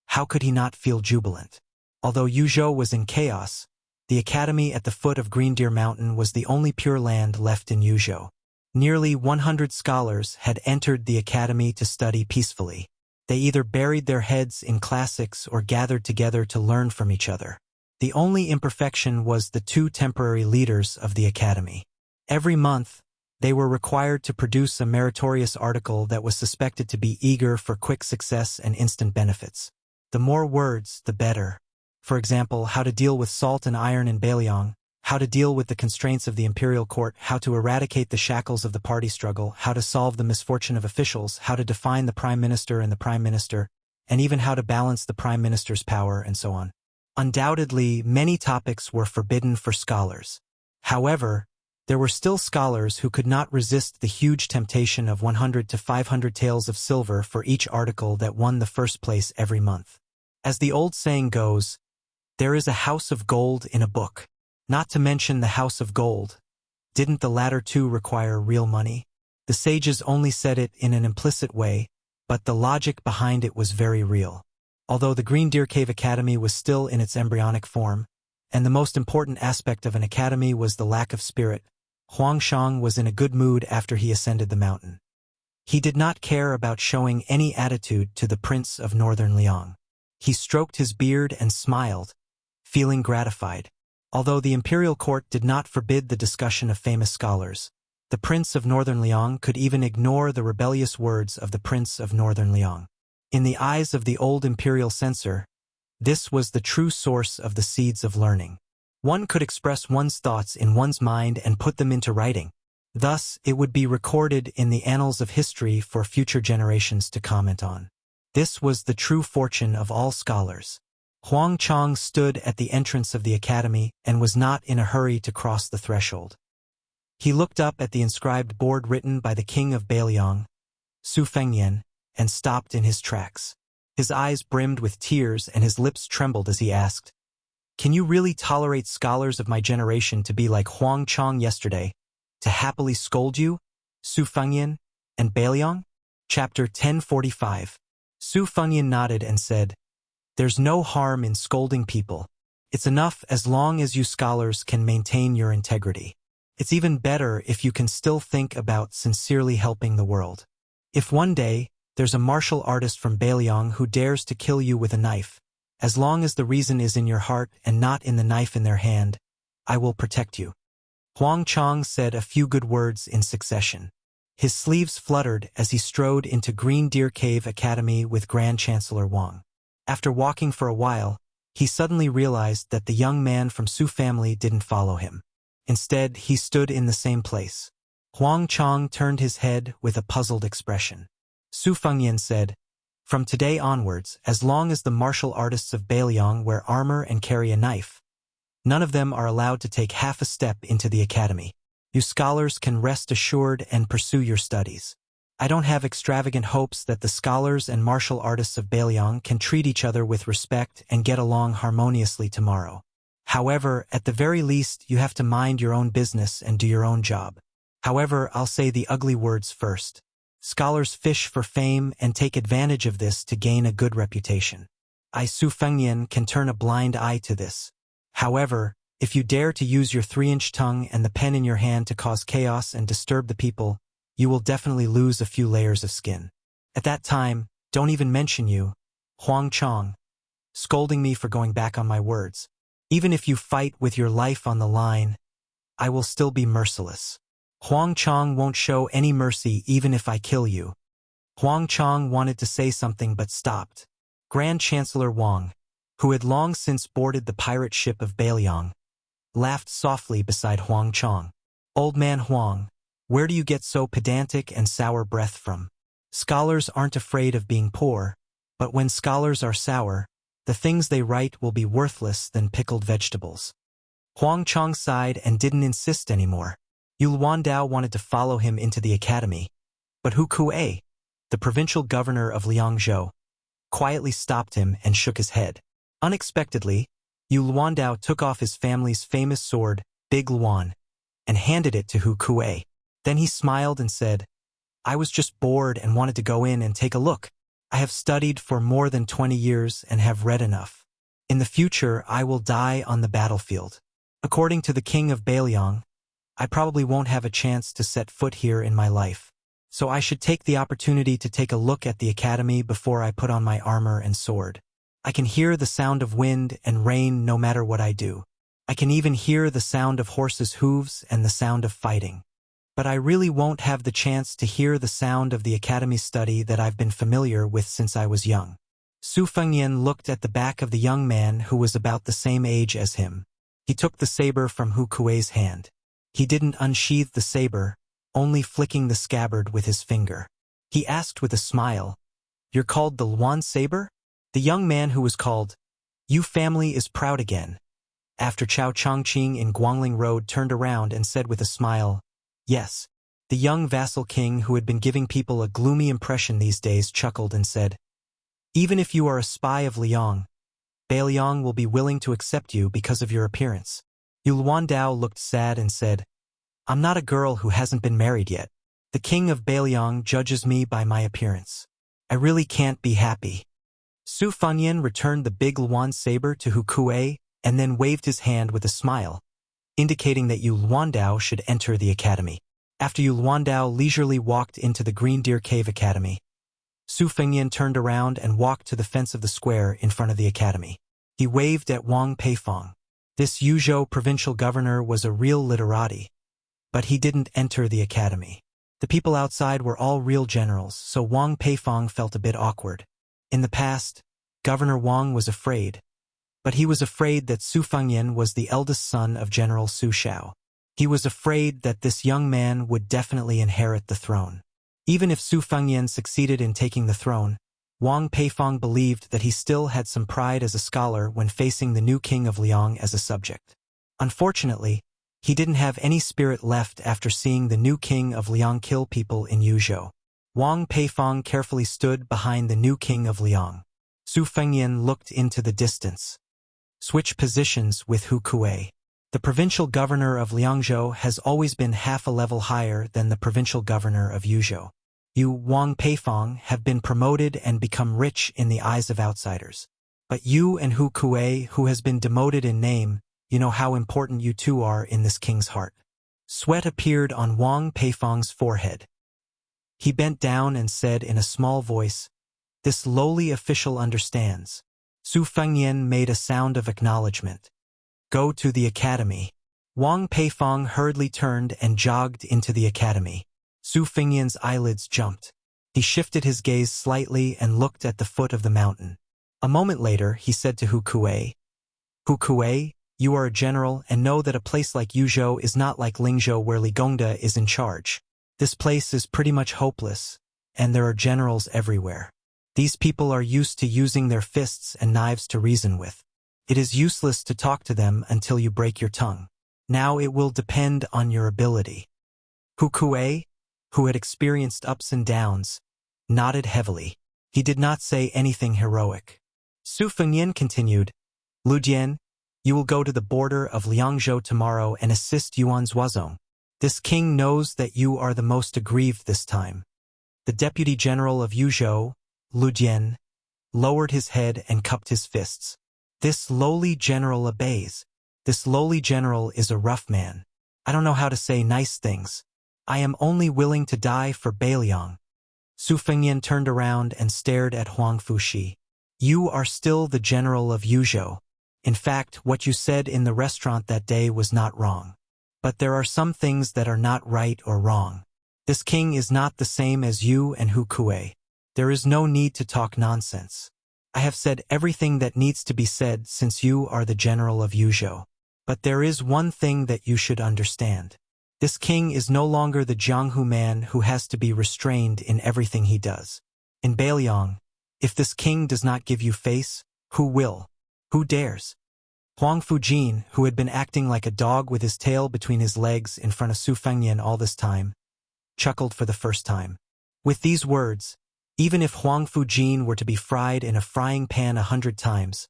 how could he not feel jubilant? Although Yuzhou was in chaos, the academy at the foot of Green Deer Mountain was the only pure land left in Yuzhou. Nearly 100 scholars had entered the academy to study peacefully. They either buried their heads in classics or gathered together to learn from each other. The only imperfection was the two temporary leaders of the academy. Every month, they were required to produce a meritorious article that was suspected to be eager for quick success and instant benefits. The more words, the better. For example, how to deal with salt and iron in Beiliang, how to deal with the constraints of the imperial court, how to eradicate the shackles of the party struggle, how to solve the misfortune of officials, how to define the prime minister and the prime minister, and even how to balance the prime minister's power, and so on. Undoubtedly, many topics were forbidden for scholars. However, there were still scholars who could not resist the huge temptation of 100 to 500 taels of silver for each article that won the first place every month. As the old saying goes, there is a house of gold in a book. Not to mention the house of gold. Didn't the latter too require real money? The sages only said it in an implicit way, but the logic behind it was very real. Although the Green Deer Cave Academy was still in its embryonic form, and the most important aspect of an academy was the lack of spirit, Huang Shang was in a good mood after he ascended the mountain. He did not care about showing any attitude to the Prince of Northern Liang. He stroked his beard and smiled, feeling gratified. Although the imperial court did not forbid the discussion of famous scholars, the Prince of Northern Liang could even ignore the rebellious words of the Prince of Northern Liang. In the eyes of the old imperial censor, this was the true source of the seeds of learning. One could express one's thoughts in one's mind and put them into writing. Thus, it would be recorded in the annals of history for future generations to comment on. This was the true fortune of all scholars. Huang Chang stood at the entrance of the academy and was not in a hurry to cross the threshold. He looked up at the inscribed board written by the king of Beiliang, Su Fengyan, and stopped in his tracks. His eyes brimmed with tears and his lips trembled as he asked, Can you really tolerate scholars of my generation to be like Huang Chang yesterday, to happily scold you, Su Fengyan, and Beiliang? Chapter 1045. Su Fengyan nodded and said, "There's no harm in scolding people. It's enough as long as you scholars can maintain your integrity. It's even better if you can still think about sincerely helping the world. If one day, there's a martial artist from Beiliang who dares to kill you with a knife, as long as the reason is in your heart and not in the knife in their hand, I will protect you." Huang Chang said a few good words in succession. His sleeves fluttered as he strode into Green Deer Cave Academy with Grand Chancellor Wang. After walking for a while, he suddenly realized that the young man from Su family didn't follow him. Instead, he stood in the same place. Huang Chang turned his head with a puzzled expression. Su Fengyan said, "From today onwards, as long as the martial artists of Beiliang wear armor and carry a knife, none of them are allowed to take half a step into the academy. You scholars can rest assured and pursue your studies. I don't have extravagant hopes that the scholars and martial artists of Beiliang can treat each other with respect and get along harmoniously tomorrow. However, at the very least, you have to mind your own business and do your own job. However, I'll say the ugly words first. Scholars fish for fame and take advantage of this to gain a good reputation. I, Su Fengyan, can turn a blind eye to this. However, if you dare to use your 3-inch tongue and the pen in your hand to cause chaos and disturb the people, you will definitely lose a few layers of skin. At that time, don't even mention you, Huang Chang, scolding me for going back on my words. Even if you fight with your life on the line, I will still be merciless. Huang Chang won't show any mercy even if I kill you." Huang Chang wanted to say something but stopped. Grand Chancellor Wang, who had long since boarded the pirate ship of Beiliang, laughed softly beside Huang Chang. "Old man Huang, where do you get so pedantic and sour breath from? Scholars aren't afraid of being poor, but when scholars are sour, the things they write will be worthless than pickled vegetables." Huang Chang sighed and didn't insist anymore. Yu Luandao wanted to follow him into the academy, but Hu Kuei, the provincial governor of Liangzhou, quietly stopped him and shook his head. Unexpectedly, Yu Luandao took off his family's famous sword, Big Luan, and handed it to Hu Kuei. Then he smiled and said, "I was just bored and wanted to go in and take a look. I have studied for more than 20 years and have read enough. In the future, I will die on the battlefield. According to the king of Beiliang, I probably won't have a chance to set foot here in my life. So I should take the opportunity to take a look at the academy before I put on my armor and sword. I can hear the sound of wind and rain no matter what I do. I can even hear the sound of horses' hooves and the sound of fighting. But I really won't have the chance to hear the sound of the academy study that I've been familiar with since I was young." Su Fengyan looked at the back of the young man who was about the same age as him. He took the saber from Hu Kuei's hand. He didn't unsheath the saber, only flicking the scabbard with his finger. He asked with a smile, "You're called the Luan Saber?" The young man who was called Yu family is proud again. After Chao Chongqing in Guangling Road turned around and said with a smile, "Yes." The young vassal king who had been giving people a gloomy impression these days chuckled and said, "Even if you are a spy of Liang, Beiliang will be willing to accept you because of your appearance." Yu Luandao looked sad and said, "I'm not a girl who hasn't been married yet. The king of Beiliang judges me by my appearance. I really can't be happy." Su Fengyan returned the big Luan saber to Hu Kuei and then waved his hand with a smile, indicating that Yu Luandao should enter the academy. After Yu Luandao leisurely walked into the Green Deer Cave Academy, Su Fengyan turned around and walked to the fence of the square in front of the academy. He waved at Wang Peifong. This Yuzhou provincial governor was a real literati, but he didn't enter the academy. The people outside were all real generals, so Wang Peifong felt a bit awkward. In the past, Governor Wang was afraid, but he was afraid that Su Fengyan was the eldest son of General Su Shao. He was afraid that this young man would definitely inherit the throne. Even if Su Fengyan succeeded in taking the throne, Wang Peifong believed that he still had some pride as a scholar when facing the new king of Liang as a subject. Unfortunately, he didn't have any spirit left after seeing the new king of Liang kill people in Yuzhou. Wang Peifong carefully stood behind the new king of Liang. Su Fengyan looked into the distance. Switch positions with Hu Kuei. The provincial governor of Liangzhou has always been half a level higher than the provincial governor of Yuzhou. You, Wang Peifong, have been promoted and become rich in the eyes of outsiders. But you and Hu Kuei, who has been demoted in name, you know how important you two are in this king's heart. Sweat appeared on Wang Peifong's forehead. He bent down and said in a small voice, "This lowly official understands." Su Fengyan made a sound of acknowledgement. "Go to the academy." Wang Peifong hurriedly turned and jogged into the academy. Su Fengyan's eyelids jumped. He shifted his gaze slightly and looked at the foot of the mountain. A moment later, he said to Hu Kuei, "Hu Kuei, you are a general and know that a place like Yuzhou is not like Lingzhou where Li Gongda is in charge. This place is pretty much hopeless, and there are generals everywhere. These people are used to using their fists and knives to reason with. It is useless to talk to them until you break your tongue. Now it will depend on your ability." Hu Kuei, who had experienced ups and downs, nodded heavily. He did not say anything heroic. Su Fengyan continued, "Lu Jian, you will go to the border of Liangzhou tomorrow and assist Yuan Zuozong. This king knows that you are the most aggrieved this time." The deputy general of Yuzhou, Lu Jian, lowered his head and cupped his fists. "This lowly general obeys. This lowly general is a rough man. I don't know how to say nice things. I am only willing to die for Beiliang." Su Fengyan turned around and stared at Huang Fushi. "You are still the general of Yuzhou. In fact, what you said in the restaurant that day was not wrong. But there are some things that are not right or wrong. This king is not the same as you and Hu Kuei. There is no need to talk nonsense. I have said everything that needs to be said since you are the general of Yuzhou. But there is one thing that you should understand. This king is no longer the Jianghu man who has to be restrained in everything he does. In Beiliang, if this king does not give you face, who will? Who dares?" Huang Fujin, who had been acting like a dog with his tail between his legs in front of Su Fengyan all this time, chuckled for the first time. With these words, "Even if Huang Fujin were to be fried in a frying pan 100 times,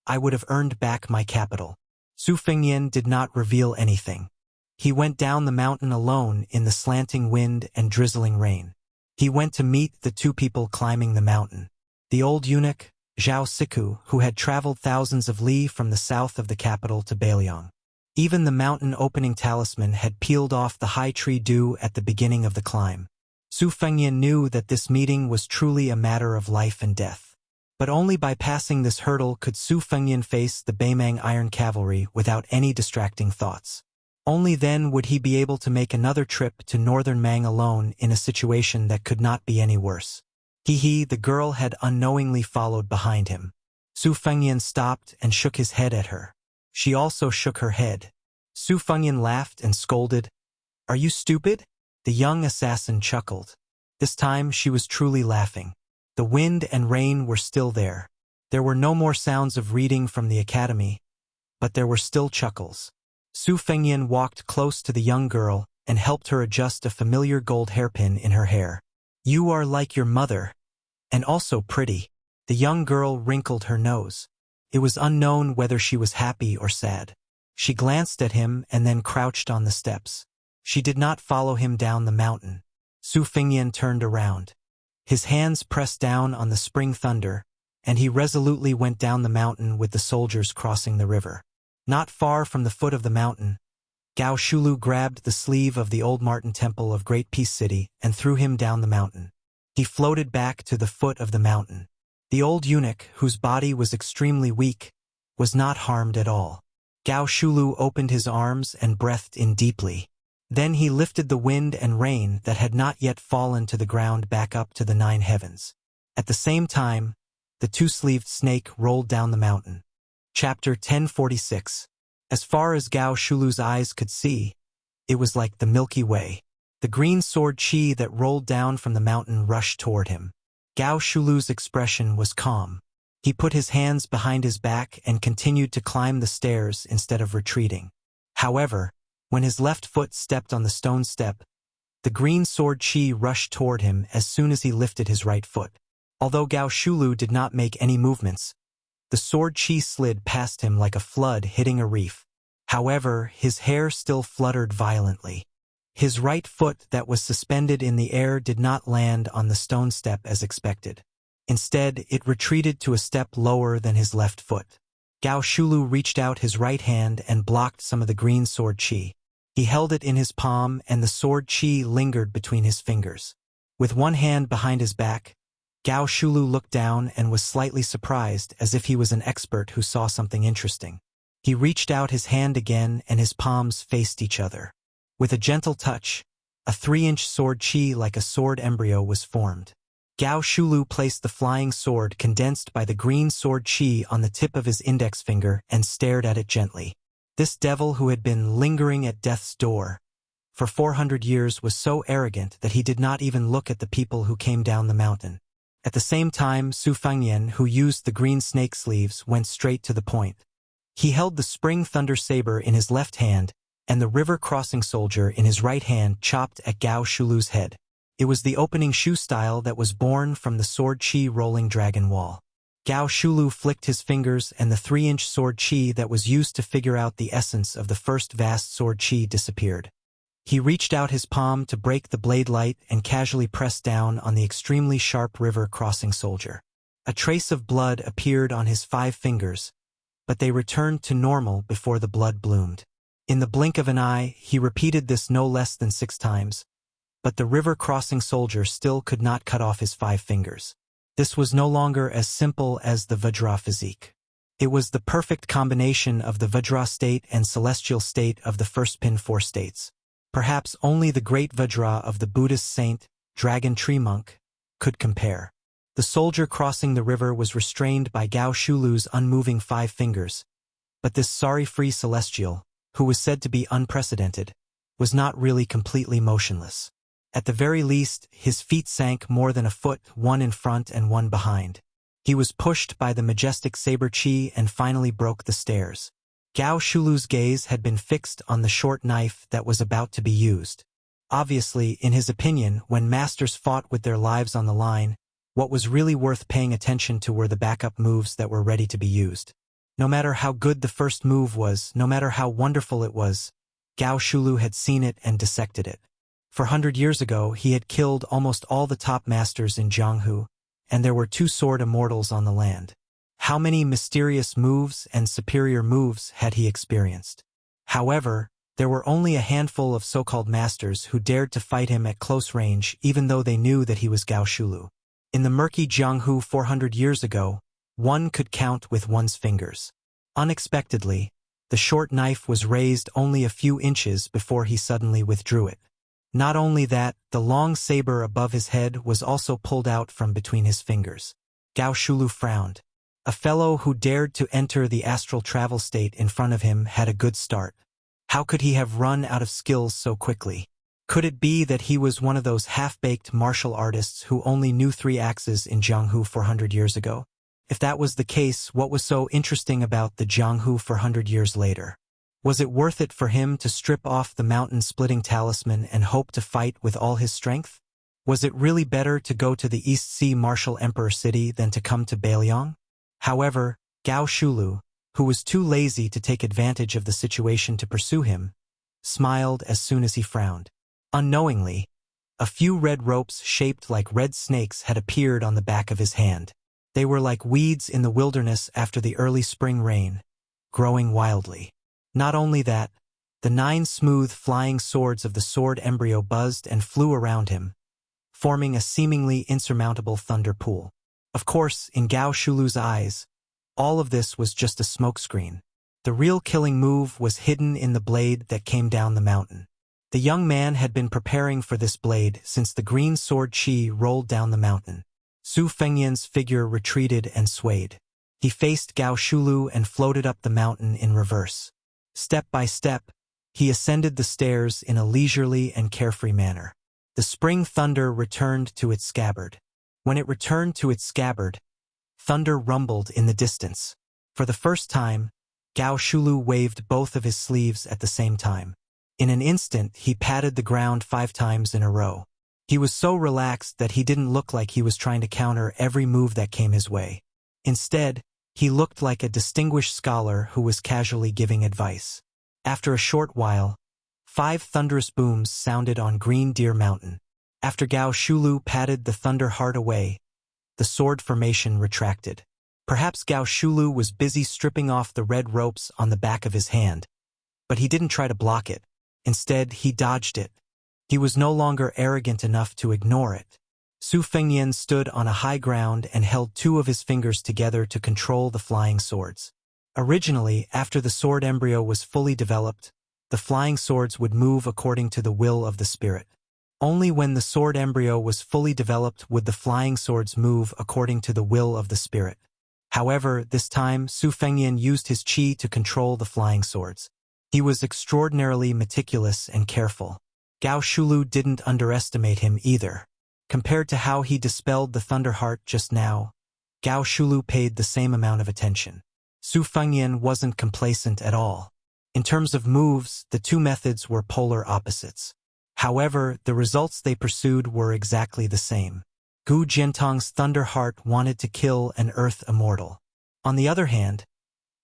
I would have earned back my capital." Su Fengyan did not reveal anything. He went down the mountain alone in the slanting wind and drizzling rain. He went to meet the two people climbing the mountain. The old eunuch, Zhao Siku, who had traveled thousands of li from the south of the capital to Beiliang. Even the mountain opening talisman had peeled off the high tree dew at the beginning of the climb. Su Fengyan knew that this meeting was truly a matter of life and death. But only by passing this hurdle could Su Fengyan face the Beimang Iron Cavalry without any distracting thoughts. Only then would he be able to make another trip to northern Mang alone in a situation that could not be any worse. The girl had unknowingly followed behind him. Su Fengyan stopped and shook his head at her. She also shook her head. Su Fengyan laughed and scolded, "Are you stupid?" The young assassin chuckled. This time she was truly laughing. The wind and rain were still there. There were no more sounds of reading from the academy, but there were still chuckles. Su Fengyan walked close to the young girl and helped her adjust a familiar gold hairpin in her hair. "You are like your mother, and also pretty." The young girl wrinkled her nose. It was unknown whether she was happy or sad. She glanced at him and then crouched on the steps. She did not follow him down the mountain. Su Fengyan turned around. His hands pressed down on the spring thunder, and he resolutely went down the mountain with the soldiers crossing the river. Not far from the foot of the mountain, Gao Shulu grabbed the sleeve of the old Martin Temple of Great Peace City and threw him down the mountain. He floated back to the foot of the mountain. The old eunuch, whose body was extremely weak, was not harmed at all. Gao Shulu opened his arms and breathed in deeply. Then he lifted the wind and rain that had not yet fallen to the ground back up to the 9 heavens. At the same time, the two-sleeved snake rolled down the mountain. Chapter 1046. As far as Gao Shulu's eyes could see, it was like the Milky Way. The green sword chi that rolled down from the mountain rushed toward him. Gao Shulu's expression was calm. He put his hands behind his back and continued to climb the stairs instead of retreating. However, when his left foot stepped on the stone step, the green sword chi rushed toward him as soon as he lifted his right foot. Although Gao Shulu did not make any movements, The sword chi slid past him like a flood hitting a reef. However, his hair still fluttered violently. His right foot that was suspended in the air did not land on the stone step as expected. Instead, it retreated to a step lower than his left foot. Gao Shulu reached out his right hand and blocked some of the green sword chi. He held it in his palm and the sword chi lingered between his fingers. With one hand behind his back, Gao Shulu looked down and was slightly surprised, as if he was an expert who saw something interesting. He reached out his hand again and his palms faced each other. With a gentle touch, a 3-inch sword chi like a sword embryo was formed. Gao Shulu placed the flying sword condensed by the green sword chi on the tip of his index finger and stared at it gently. This devil who had been lingering at death's door for 400 years was so arrogant that he did not even look at the people who came down the mountain. At the same time, Su Fengyan, who used the green snake sleeves, went straight to the point. He held the spring thunder saber in his left hand and the river crossing soldier in his right hand chopped at Gao Shulu's head. It was the opening shoe style that was born from the sword chi rolling dragon wall. Gao Shulu flicked his fingers and the 3-inch sword chi that was used to figure out the essence of the first vast sword chi disappeared. He reached out his palm to break the blade light and casually pressed down on the extremely sharp river crossing soldier. A trace of blood appeared on his 5 fingers, but they returned to normal before the blood bloomed. In the blink of an eye, he repeated this no less than 6 times, but the river crossing soldier still could not cut off his 5 fingers. This was no longer as simple as the Vajra physique. It was the perfect combination of the Vajra state and celestial state of the first pin 4 states. Perhaps only the great Vajra of the Buddhist saint, dragon tree monk, could compare. The soldier crossing the river was restrained by Gao Shulu's unmoving 5 fingers, but this sorry-free celestial, who was said to be unprecedented, was not really completely motionless. At the very least, his feet sank more than a foot, one in front and one behind. He was pushed by the majestic saber chi and finally broke the stairs. Gao Shulu's gaze had been fixed on the short knife that was about to be used. Obviously, in his opinion, when masters fought with their lives on the line, what was really worth paying attention to were the backup moves that were ready to be used. No matter how good the first move was, no matter how wonderful it was, Gao Shulu had seen it and dissected it. 400 years ago, he had killed almost all the top masters in Jianghu, and there were 2 sword immortals on the land. How many mysterious moves and superior moves had he experienced? However, there were only a handful of so-called masters who dared to fight him at close range even though they knew that he was Gao Shulu. In the murky Jianghu 400 years ago, one could count with one's fingers. Unexpectedly, the short knife was raised only a few inches before he suddenly withdrew it. Not only that, the long saber above his head was also pulled out from between his fingers. Gao Shulu frowned. A fellow who dared to enter the astral travel state in front of him had a good start. How could he have run out of skills so quickly? Could it be that he was one of those half-baked martial artists who only knew 3 axes in Jianghu 400 years ago? If that was the case, what was so interesting about the Jianghu 400 years later? Was it worth it for him to strip off the mountain-splitting talisman and hope to fight with all his strength? Was it really better to go to the East Sea Martial Emperor city than to come to Bailiang? However, Gao Shulu, who was too lazy to take advantage of the situation to pursue him, smiled as soon as he frowned. Unknowingly, a few red ropes shaped like red snakes had appeared on the back of his hand. They were like weeds in the wilderness after the early spring rain, growing wildly. Not only that, the 9 smooth flying swords of the sword embryo buzzed and flew around him, forming a seemingly insurmountable thunder pool. Of course, in Gao Shulu's eyes, all of this was just a smokescreen. The real killing move was hidden in the blade that came down the mountain. The young man had been preparing for this blade since the green sword chi rolled down the mountain. Su Fengyan's figure retreated and swayed. He faced Gao Shulu and floated up the mountain in reverse. Step by step, he ascended the stairs in a leisurely and carefree manner. The spring thunder returned to its scabbard. When it returned to its scabbard, thunder rumbled in the distance. For the first time, Gao Shulu waved both of his sleeves at the same time. In an instant, he patted the ground 5 times in a row. He was so relaxed that he didn't look like he was trying to counter every move that came his way. Instead, He looked like a distinguished scholar who was casually giving advice. After a short while, 5 thunderous booms sounded on Green Deer Mountain. After Gao Shulu patted the thunder heart away, the sword formation retracted. Perhaps Gao Shulu was busy stripping off the red ropes on the back of his hand, but he didn't try to block it. Instead, he dodged it. He was no longer arrogant enough to ignore it. Su Fengnian stood on a high ground and held 2 of his fingers together to control the flying swords. Originally, after the sword embryo was fully developed, the flying swords would move according to the will of the spirit. Only when the sword embryo was fully developed would the flying swords move according to the will of the spirit. However, this time, Su Fengnian used his qi to control the flying swords. He was extraordinarily meticulous and careful. Gao Shulu didn't underestimate him either. Compared to how he dispelled the Thunderheart just now, Gao Shulu paid the same amount of attention. Su Fengnian wasn't complacent at all. In terms of moves, the 2 methods were polar opposites. However, the results they pursued were exactly the same. Gu Jiantong's Thunderheart wanted to kill an Earth immortal. On the other hand,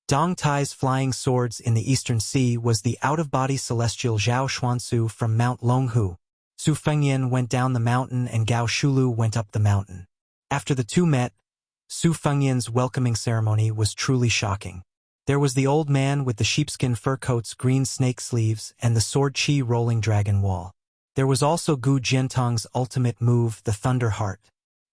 Dong Tai's flying swords in the Eastern Sea was the out-of-body celestial Zhao Xuansu from Mount Longhu. Su Fengnian went down the mountain and Gao Shulu went up the mountain. After the 2 met, Su Fengnian's welcoming ceremony was truly shocking. There was the old man with the sheepskin fur coat's green snake sleeves and the sword chi rolling dragon wall. There was also Gu Jiantong's ultimate move, the Thunder Heart.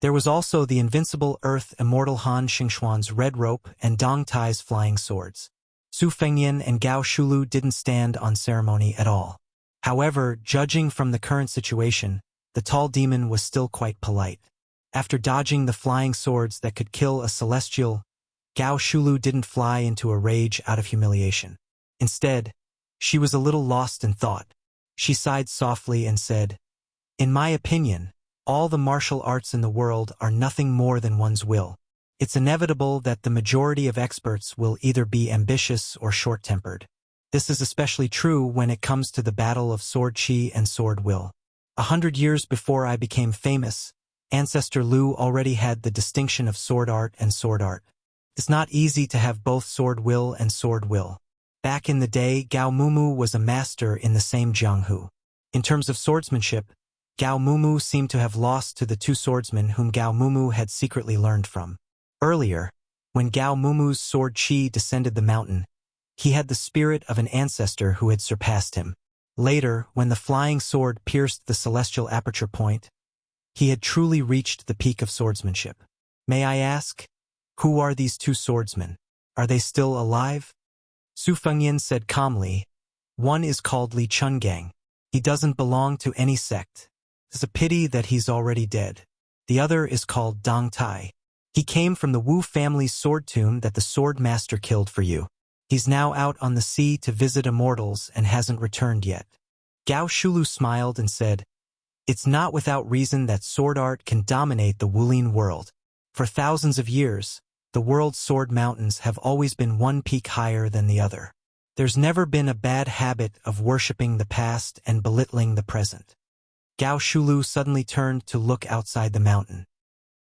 There was also the invincible Earth Immortal Han Xingxuan's red rope and Dong Tai's flying swords. Su Fengnian and Gao Shulu didn't stand on ceremony at all. However, judging from the current situation, the tall demon was still quite polite. After dodging the flying swords that could kill a celestial, Gao Shulu didn't fly into a rage out of humiliation. Instead, she was a little lost in thought. She sighed softly and said, "In my opinion, all the martial arts in the world are nothing more than one's will. It's inevitable that the majority of experts will either be ambitious or short-tempered. This is especially true when it comes to the battle of sword chi and sword will. 100 years before I became famous, Ancestor Lu already had the distinction of sword art and sword art. It's not easy to have both sword will and sword will. Back in the day, Gao Mumu was a master in the same Jianghu. In terms of swordsmanship, Gao Mumu seemed to have lost to the 2 swordsmen whom Gao Mumu had secretly learned from. Earlier, when Gao Mumu's sword chi descended the mountain, he had the spirit of an ancestor who had surpassed him. Later, when the flying sword pierced the celestial aperture point, he had truly reached the peak of swordsmanship. May I ask, who are these 2 swordsmen? Are they still alive? Su Fengnian said calmly, "One is called Li Chungang. He doesn't belong to any sect. It's a pity that he's already dead. The other is called Dong Tai. He came from the Wu family's sword tomb that the sword master killed for you. He's now out on the sea to visit immortals and hasn't returned yet." Gao Shulu smiled and said, "It's not without reason that sword art can dominate the Wulin world. For thousands of years, the world's sword mountains have always been one peak higher than the other. There's never been a bad habit of worshipping the past and belittling the present." Gao Shulu suddenly turned to look outside the mountain.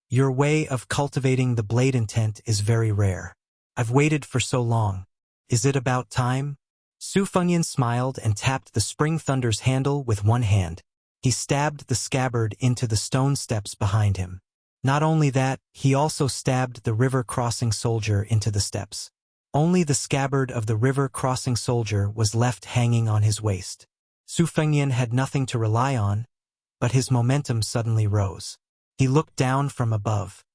"Your way of cultivating the blade intent is very rare. I've waited for so long. Is it about time?" Su Fengnian smiled and tapped the Spring Thunder's handle with one hand. He stabbed the scabbard into the stone steps behind him. Not only that, he also stabbed the river-crossing soldier into the steps. Only the scabbard of the river-crossing soldier was left hanging on his waist. Su Fengnian had nothing to rely on, but his momentum suddenly rose. He looked down from above.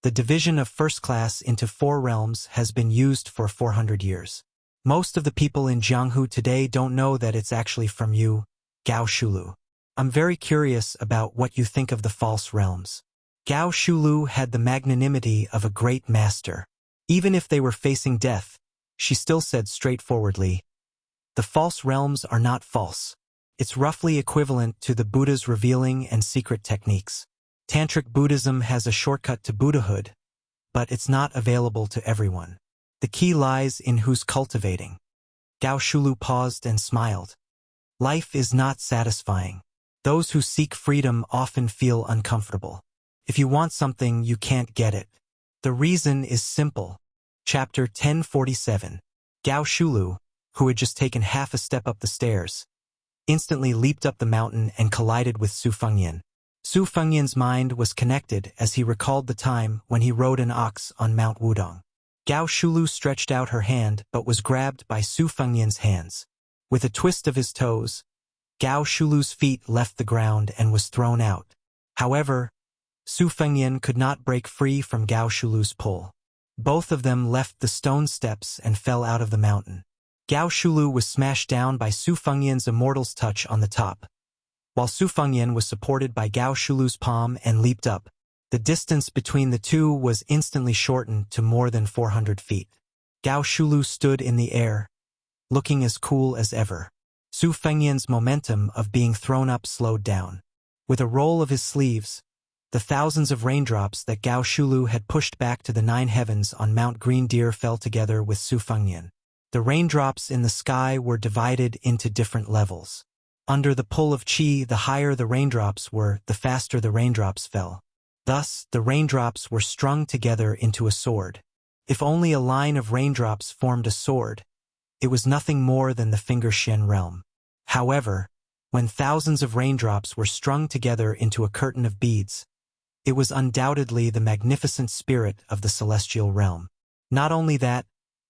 The division of first class into 4 realms has been used for 400 years. Most of the people in Jianghu today don't know that it's actually from you, Gao Shulu. I'm very curious about what you think of the false realms. Gao Shulu had the magnanimity of a great master. Even if they were facing death, she still said straightforwardly, "The false realms are not false. It's roughly equivalent to the Buddha's revealing and secret techniques. Tantric Buddhism has a shortcut to Buddhahood, but it's not available to everyone. The key lies in who's cultivating." Gao Shulu paused and smiled. "Life is not satisfying. Those who seek freedom often feel uncomfortable. If you want something, you can't get it. The reason is simple. Chapter 1047. Gao Shulu, who had just taken half a step up the stairs, instantly leaped up the mountain and collided with Su Fengyan. Su Fengyan's mind was connected as he recalled the time when he rode an ox on Mount Wudong. Gao Shulu stretched out her hand but was grabbed by Su Fengyan's hands. With a twist of his toes, Gao Shulu's feet left the ground and was thrown out. However, Su Fengyan could not break free from Gao Shulu's pull. Both of them left the stone steps and fell out of the mountain. Gao Shulu was smashed down by Su Fengyan's immortal's touch on the top, while Su Fengyan was supported by Gao Shulu's palm and leaped up. The distance between the two was instantly shortened to more than 400 feet. Gao Shulu stood in the air, looking as cool as ever. Su Fengyan's momentum of being thrown up slowed down. With a roll of his sleeves, the thousands of raindrops that Gao Shulu had pushed back to the 9 heavens on Mount Green Deer fell together with Su Fengyan. The raindrops in the sky were divided into different levels. Under the pull of qi, the higher the raindrops were, the faster the raindrops fell. Thus, the raindrops were strung together into a sword. If only a line of raindrops formed a sword, it was nothing more than the finger Shen realm. However, when thousands of raindrops were strung together into a curtain of beads, it was undoubtedly the magnificent spirit of the celestial realm. Not only that,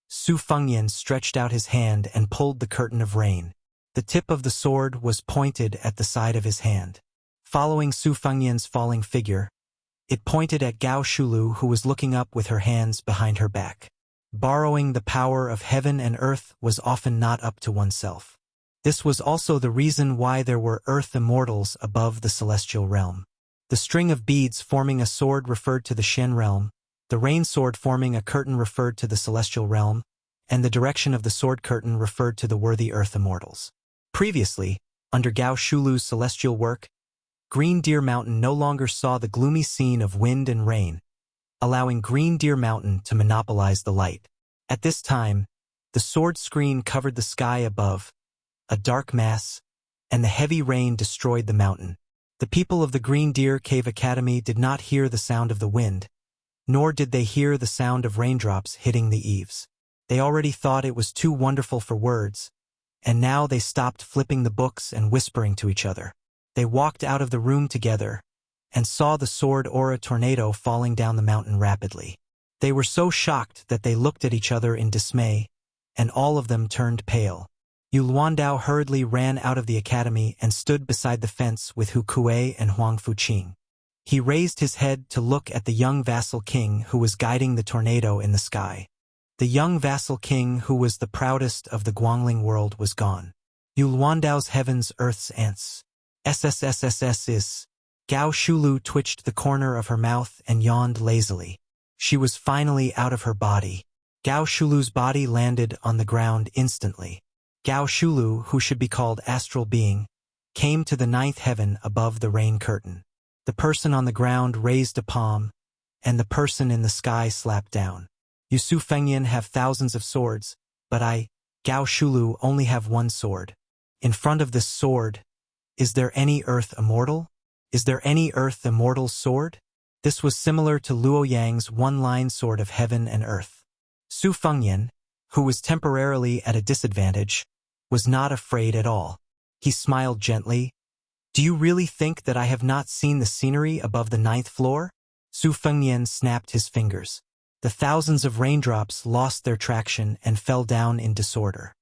Su Fengyan stretched out his hand and pulled the curtain of rain. The tip of the sword was pointed at the side of his hand. Following Su Fengyan's falling figure, it pointed at Gao Shulu, who was looking up with her hands behind her back. Borrowing the power of heaven and earth was often not up to oneself. This was also the reason why there were earth immortals above the celestial realm. The string of beads forming a sword referred to the Shen realm, the rain sword forming a curtain referred to the celestial realm, and the direction of the sword curtain referred to the worthy earth immortals. Previously, under Gao Shulu's celestial work, Green Deer Mountain no longer saw the gloomy scene of wind and rain, allowing Green Deer Mountain to monopolize the light. At this time, the sword screen covered the sky above, a dark mass, and the heavy rain destroyed the mountain. The people of the Green Deer Cave Academy did not hear the sound of the wind, nor did they hear the sound of raindrops hitting the eaves. They already thought it was too wonderful for words, and now they stopped flipping the books and whispering to each other. They walked out of the room together and saw the sword aura tornado falling down the mountain rapidly. They were so shocked that they looked at each other in dismay, and all of them turned pale. Yu Luandao hurriedly ran out of the academy and stood beside the fence with Hu Kuei and Huang Fuqing. He raised his head to look at the young vassal king who was guiding the tornado in the sky. The young vassal king who was the proudest of the Guangling world was gone. Yu Luandao's heavens earth's ants. SSSSS is. Gao Shulu twitched the corner of her mouth and yawned lazily. She was finally out of her body. Gao Shulu's body landed on the ground instantly. Gao Shulu, who should be called astral being, came to the 9th heaven above the rain curtain. The person on the ground raised a palm, and the person in the sky slapped down. You Su Fengyan have thousands of swords, but I, Gao Shulu, only have one sword. In front of this sword, is there any earth immortal? Is there any earth immortal sword? This was similar to Luo Yang's one-line sword of heaven and earth. Su Fengyan, who was temporarily at a disadvantage, was not afraid at all. He smiled gently. Do you really think that I have not seen the scenery above the 9th floor? Su Fengyan snapped his fingers. The thousands of raindrops lost their traction and fell down in disorder.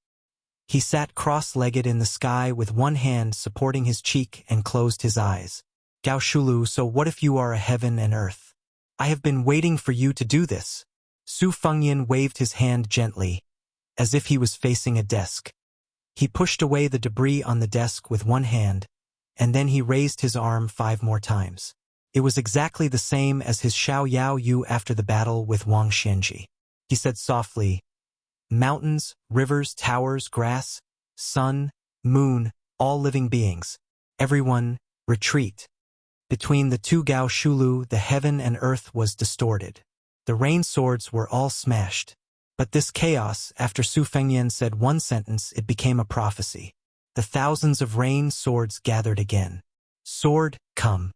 He sat cross-legged in the sky with one hand supporting his cheek and closed his eyes. Gao Shulu, so what if you are a heaven and earth? I have been waiting for you to do this. Su Fengyan waved his hand gently, as if he was facing a desk. He pushed away the debris on the desk with one hand, and then he raised his arm 5 more times. It was exactly the same as his Xiao Yao Yu after the battle with Wang Xianji. He said softly, mountains, rivers, towers, grass, sun, moon, all living beings, everyone, retreat. Between the two Gao Shulu, the heaven and earth was distorted. The rain swords were all smashed. But this chaos, after Su Fengyan said one sentence, it became a prophecy. The thousands of rain swords gathered again. Sword, come.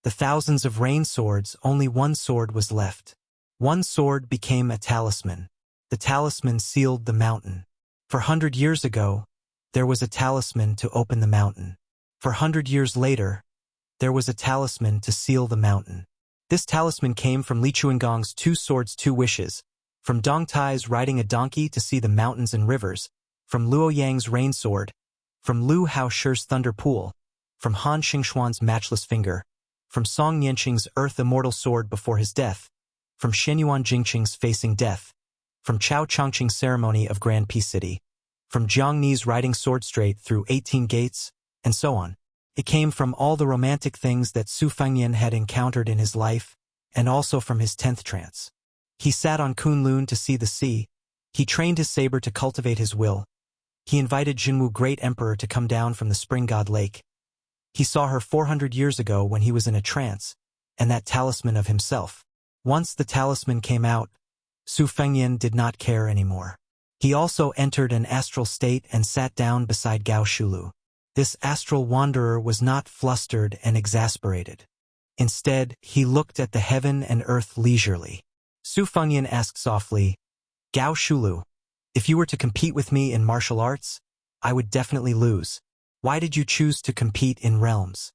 The thousands of rain swords, only one sword was left. One sword became a talisman. The talisman sealed the mountain. For 100 years ago, there was a talisman to open the mountain. For 100 years later, there was a talisman to seal the mountain. This talisman came from Li Chuangong's 2 swords 2 wishes, from Dong Tai's riding a donkey to see the mountains and rivers, from Luo Yang's rain sword, from Lu Haoshi's thunder pool, from Han Xingxuan's matchless finger, from Song Nianqing's earth immortal sword before his death, from Shenyuan Jingqing's facing death, from Chao Chongqing's ceremony of Grand Peace City, from Jiang Ni's riding sword straight through 18 gates, and so on. It came from all the romantic things that Su Fengnian had encountered in his life, and also from his 10th trance. He sat on Kunlun to see the sea. He trained his saber to cultivate his will. He invited Jinwu Great Emperor to come down from the spring god lake. He saw her 400 years ago when he was in a trance, and that talisman of himself. Once the talisman came out, Su Fengnian did not care anymore. He also entered an astral state and sat down beside Gao Shulu. This astral wanderer was not flustered and exasperated. Instead, he looked at the heaven and earth leisurely. Su Fengnian asked softly, "Gao Shulu, if you were to compete with me in martial arts, I would definitely lose. Why did you choose to compete in realms?"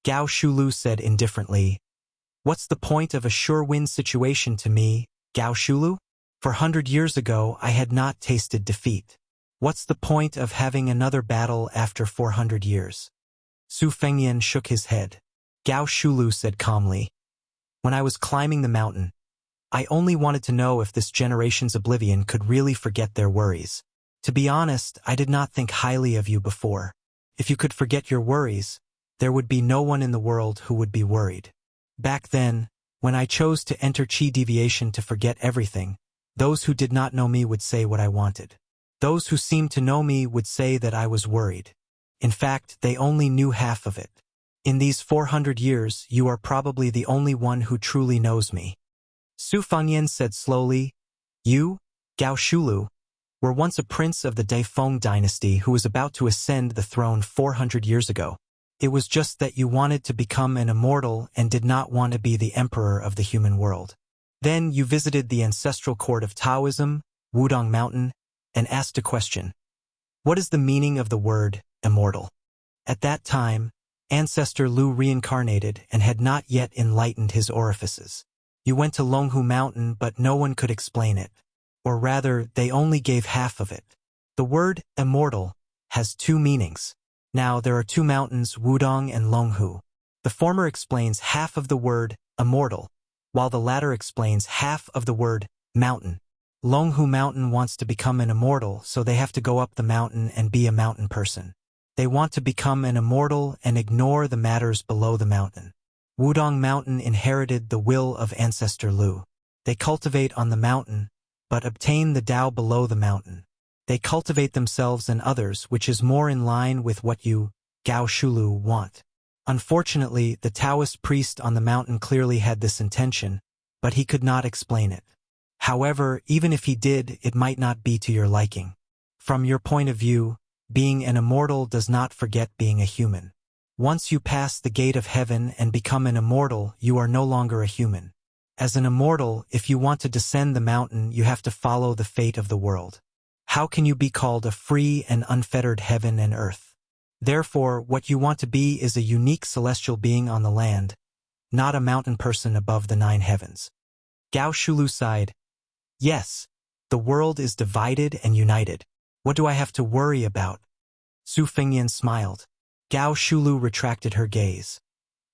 Gao Shulu said indifferently, "What's the point of a sure-win situation to me, Gao Shulu? For 100 years ago I had not tasted defeat. What's the point of having another battle after 400 years?" Su Fengnian shook his head. Gao Shulu said calmly, "When I was climbing the mountain, I only wanted to know if this generation's oblivion could really forget their worries. To be honest, I did not think highly of you before. If you could forget your worries, there would be no one in the world who would be worried. Back then, when I chose to enter Qi deviation to forget everything, those who did not know me would say what I wanted. Those who seemed to know me would say that I was worried. In fact, they only knew half of it. In these 400 years, you are probably the only one who truly knows me." Su Fengnian said slowly, "You, Gao Shulu, were once a prince of the Daifeng dynasty who was about to ascend the throne 400 years ago. It was just that you wanted to become an immortal and did not want to be the emperor of the human world. Then you visited the ancestral court of Taoism, Wudong Mountain, and asked a question. What is the meaning of the word immortal? At that time, Ancestor Lu reincarnated and had not yet enlightened his orifices. You went to Longhu Mountain, but no one could explain it. Or rather, they only gave half of it. The word immortal has 2 meanings. Now, there are 2 mountains, Wudong and Longhu. The former explains half of the word immortal, while the latter explains half of the word mountain. Longhu Mountain wants to become an immortal, so they have to go up the mountain and be a mountain person. They want to become an immortal and ignore the matters below the mountain. Wudong Mountain inherited the will of Ancestor Lu. They cultivate on the mountain, but obtain the Tao below the mountain. They cultivate themselves and others, which is more in line with what you, Gao Shulu, want. Unfortunately, the Taoist priest on the mountain clearly had this intention, but he could not explain it. However, even if he did, it might not be to your liking. From your point of view, being an immortal does not forget being a human. Once you pass the gate of heaven and become an immortal, you are no longer a human. As an immortal, if you want to descend the mountain, you have to follow the fate of the world. How can you be called a free and unfettered heaven and earth? Therefore, what you want to be is a unique celestial being on the land, not a mountain person above the 9 heavens. Gao Shulu sighed. Yes, the world is divided and united. What do I have to worry about? Su Fengnian smiled. Gao Shulu retracted her gaze.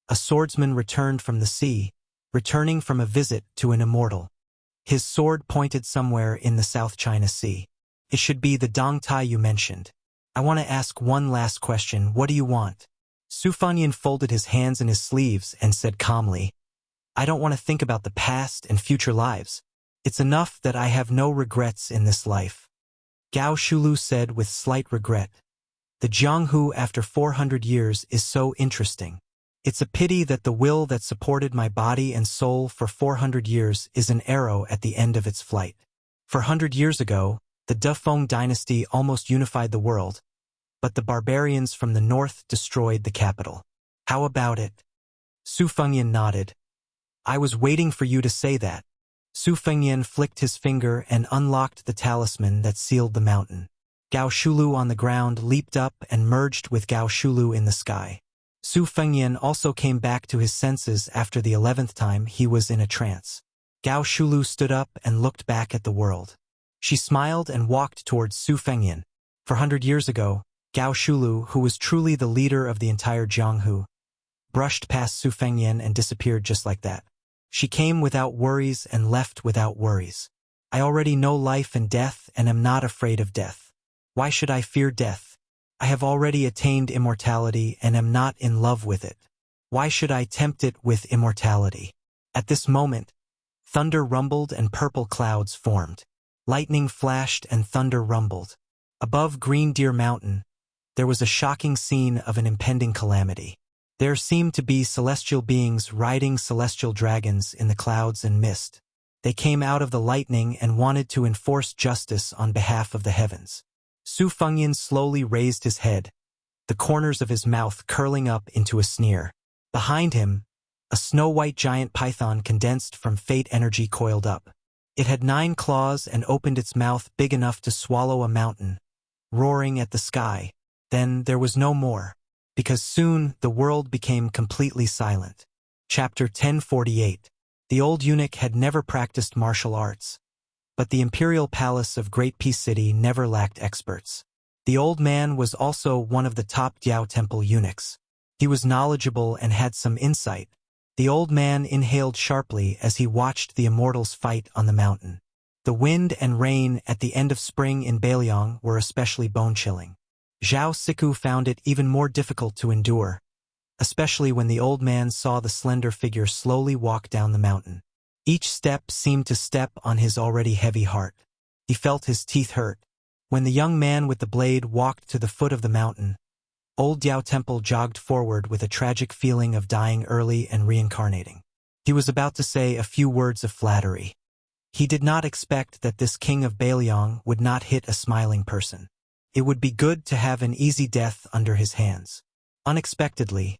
A swordsman returned from the sea, returning from a visit to an immortal. His sword pointed somewhere in the South China Sea. It should be the Dong Tai you mentioned. I want to ask one last question. What do you want? Su Fengnian folded his hands in his sleeves and said calmly, I don't want to think about the past and future lives. It's enough that I have no regrets in this life. Gao Shulu said with slight regret. The Jianghu after 400 years is so interesting. It's a pity that the will that supported my body and soul for 400 years is an arrow at the end of its flight. 400 years ago, the Dafeng dynasty almost unified the world, but the barbarians from the north destroyed the capital. How about it? Su Fengnian nodded. I was waiting for you to say that. Su Fengyan flicked his finger and unlocked the talisman that sealed the mountain. Gao Shulu on the ground leaped up and merged with Gao Shulu in the sky. Su Fengyan also came back to his senses after the 11th time he was in a trance. Gao Shulu stood up and looked back at the world. She smiled and walked towards Su Fengyan. 400 years ago, Gao Shulu, who was truly the leader of the entire Jianghu, brushed past Su Fengyan and disappeared just like that. She came without worries and left without worries. I already know life and death and am not afraid of death. Why should I fear death? I have already attained immortality and am not in love with it. Why should I tempt it with immortality? At this moment, thunder rumbled and purple clouds formed. Lightning flashed and thunder rumbled. Above Green Deer Mountain, there was a shocking scene of an impending calamity. There seemed to be celestial beings riding celestial dragons in the clouds and mist. They came out of the lightning and wanted to enforce justice on behalf of the heavens. Su Fengyan slowly raised his head, the corners of his mouth curling up into a sneer. Behind him, a snow-white giant python condensed from fate energy coiled up. It had 9 claws and opened its mouth big enough to swallow a mountain, roaring at the sky. Then there was no more, because soon the world became completely silent. Chapter 1048. The old eunuch had never practiced martial arts, but the imperial palace of Great Peace City never lacked experts. The old man was also one of the top Diao Temple eunuchs. He was knowledgeable and had some insight. The old man inhaled sharply as he watched the immortals fight on the mountain. The wind and rain at the end of spring in Beiliang were especially bone-chilling. Zhao Siku found it even more difficult to endure, especially when the old man saw the slender figure slowly walk down the mountain. Each step seemed to step on his already heavy heart. He felt his teeth hurt. When the young man with the blade walked to the foot of the mountain, old Diao Temple jogged forward with a tragic feeling of dying early and reincarnating. He was about to say a few words of flattery. He did not expect that this king of Beiliang would not hit a smiling person. It would be good to have an easy death under his hands. Unexpectedly,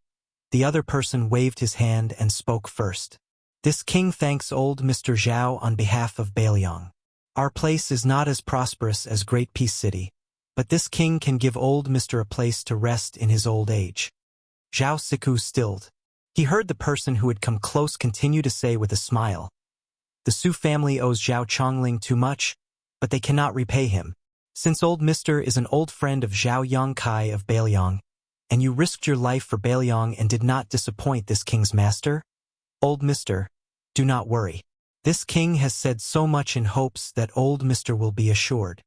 the other person waved his hand and spoke first. This king thanks old Mr. Zhao on behalf of Beiliang. Our place is not as prosperous as Great Peace City, but this king can give old Mr. a place to rest in his old age. Zhao Siku stilled. He heard the person who had come close continue to say with a smile, "The Su family owes Zhao Chongling too much, but they cannot repay him. Since old Mr. is an old friend of Zhao Yongkai of Beiliang, and you risked your life for Beiliang and did not disappoint this king's master, old Mr., do not worry. This king has said so much in hopes that old Mr. will be assured."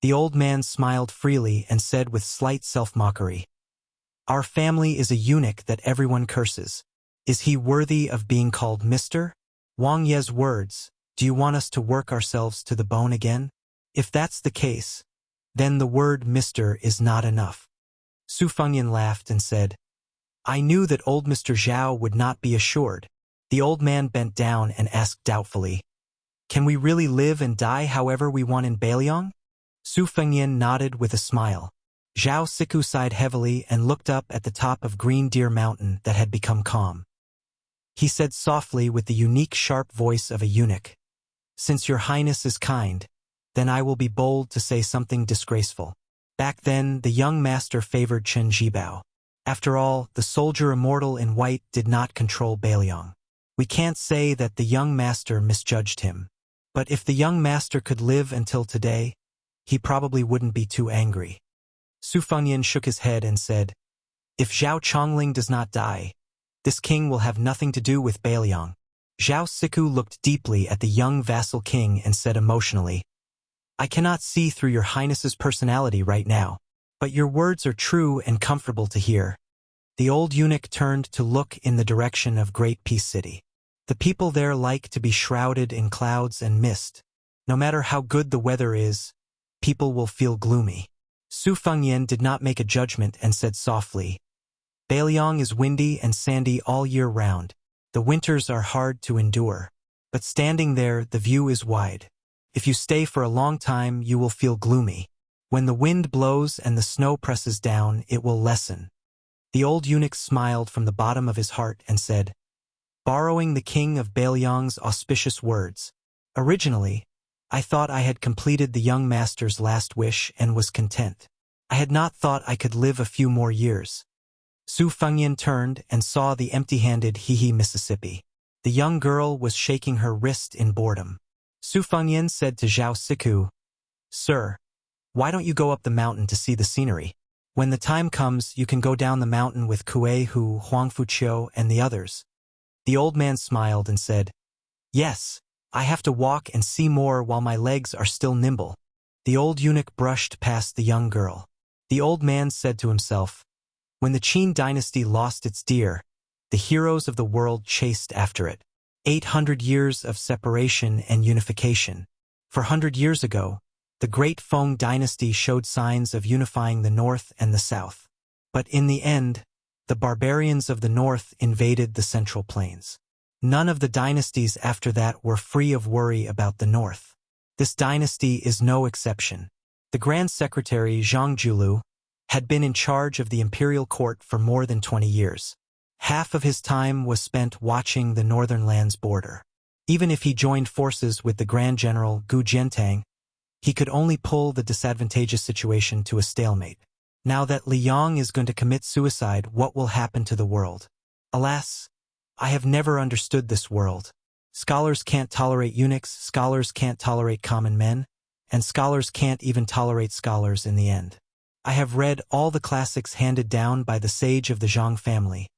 The old man smiled freely and said with slight self-mockery, "Our family is a eunuch that everyone curses. Is he worthy of being called Mr.? Wang Ye's words, do you want us to work ourselves to the bone again? If that's the case, then the word Mr. is not enough." Su Fengyan laughed and said, "I knew that old Mr. Zhao would not be assured." The old man bent down and asked doubtfully, "Can we really live and die however we want in Beiliang?" Su Fengyan nodded with a smile. Zhao Siku sighed heavily and looked up at the top of Green Deer Mountain that had become calm. He said softly with the unique sharp voice of a eunuch, "Since your highness is kind, then I will be bold to say something disgraceful. Back then, the young master favored Chen Jibao. After all, the soldier immortal in white did not control Beiliang. We can't say that the young master misjudged him. But if the young master could live until today, he probably wouldn't be too angry." Su Fengyan shook his head and said, "If Zhao Chongling does not die, this king will have nothing to do with Beiliang." Zhao Siku looked deeply at the young vassal king and said emotionally, "I cannot see through your highness's personality right now, but your words are true and comfortable to hear." The old eunuch turned to look in the direction of Great Peace City. The people there like to be shrouded in clouds and mist. No matter how good the weather is, people will feel gloomy. Su Fengyan did not make a judgment and said softly, "Beiliang is windy and sandy all year round. The winters are hard to endure. But standing there, the view is wide. If you stay for a long time, you will feel gloomy. When the wind blows and the snow presses down, it will lessen." The old eunuch smiled from the bottom of his heart and said, "Borrowing the king of Beiliang's auspicious words, Originally, I thought I had completed the young master's last wish and was content. I had not thought I could live a few more years. Su Fengyan turned and saw the empty-handed Hehe Mississippi. The young girl was shaking her wrist in boredom. Su Fengyan said to Zhao Siku, "Sir, why don't you go up the mountain to see the scenery? When the time comes, you can go down the mountain with Kuei Hu, Huang Fuqiu, and the others." The old man smiled and said, "Yes, I have to walk and see more while my legs are still nimble." The old eunuch brushed past the young girl. The old man said to himself, "When the Qin dynasty lost its deer, the heroes of the world chased after it. 800 years of separation and unification. 400 years ago, the great Feng dynasty showed signs of unifying the north and the south. But in the end, the barbarians of the north invaded the central plains. None of the dynasties after that were free of worry about the north. This dynasty is no exception. The Grand Secretary Zhang Julu had been in charge of the imperial court for more than 20 years. Half of his time was spent watching the northern lands border. Even if he joined forces with the Grand General Gu Jiantang, he could only pull the disadvantageous situation to a stalemate. Now that Liang is going to commit suicide, what will happen to the world? Alas, I have never understood this world. Scholars can't tolerate eunuchs, scholars can't tolerate common men, and scholars can't even tolerate scholars in the end. I have read all the classics handed down by the sage of the Zhang family,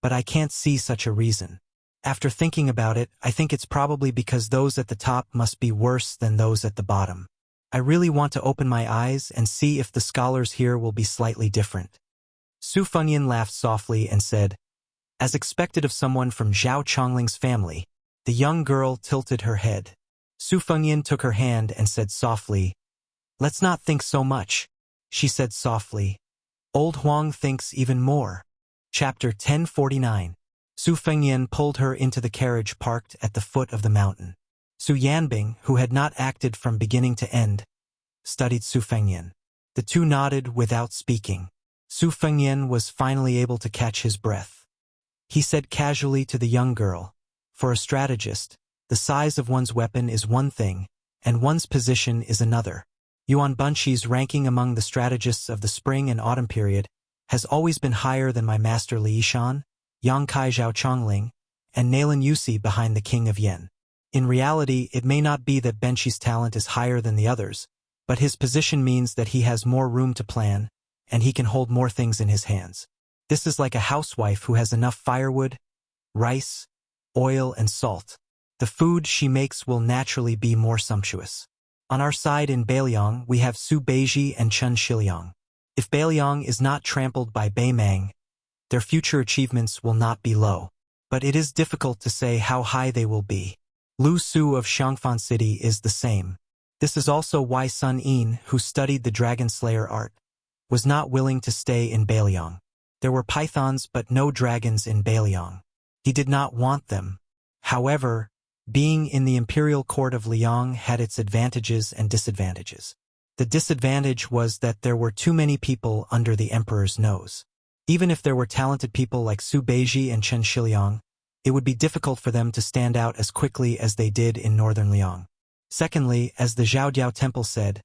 but I can't see such a reason. After thinking about it, I think it's probably because those at the top must be worse than those at the bottom. I really want to open my eyes and see if the scholars here will be slightly different." Su Fengyan laughed softly and said, "As expected of someone from Zhao Chongling's family." The young girl tilted her head. Su Fengyan took her hand and said softly, "Let's not think so much." She said softly, "Old Huang thinks even more." Chapter 1049. Su Fengyan pulled her into the carriage parked at the foot of the mountain. Su Yanbing, who had not acted from beginning to end, studied Su Fengyan. The two nodded without speaking. Su Fengyan was finally able to catch his breath. He said casually to the young girl, "For a strategist, the size of one's weapon is one thing, and one's position is another. Yuan Bunchi's ranking among the strategists of the spring and autumn period has always been higher than my master Li Yishan, Yang Kai Zhao Chongling, and Nalan Yusi behind the king of Yen. In reality, it may not be that Benchi's talent is higher than the others, but his position means that he has more room to plan, and he can hold more things in his hands. This is like a housewife who has enough firewood, rice, oil, and salt. The food she makes will naturally be more sumptuous. On our side in Beiliang, we have Su Beiji and Chen Shiliang. If Beiliang is not trampled by Beimang, their future achievements will not be low. But it is difficult to say how high they will be. Lu Su of Xiangfan City is the same. This is also why Sun Yin, who studied the Dragon Slayer art, was not willing to stay in Beiliang. There were pythons but no dragons in Beiliang. He did not want them. However, being in the imperial court of Liang had its advantages and disadvantages. The disadvantage was that there were too many people under the emperor's nose. Even if there were talented people like Su Beiji and Chen Shiliang, it would be difficult for them to stand out as quickly as they did in northern Liang. Secondly, as the Zhaodiao temple said,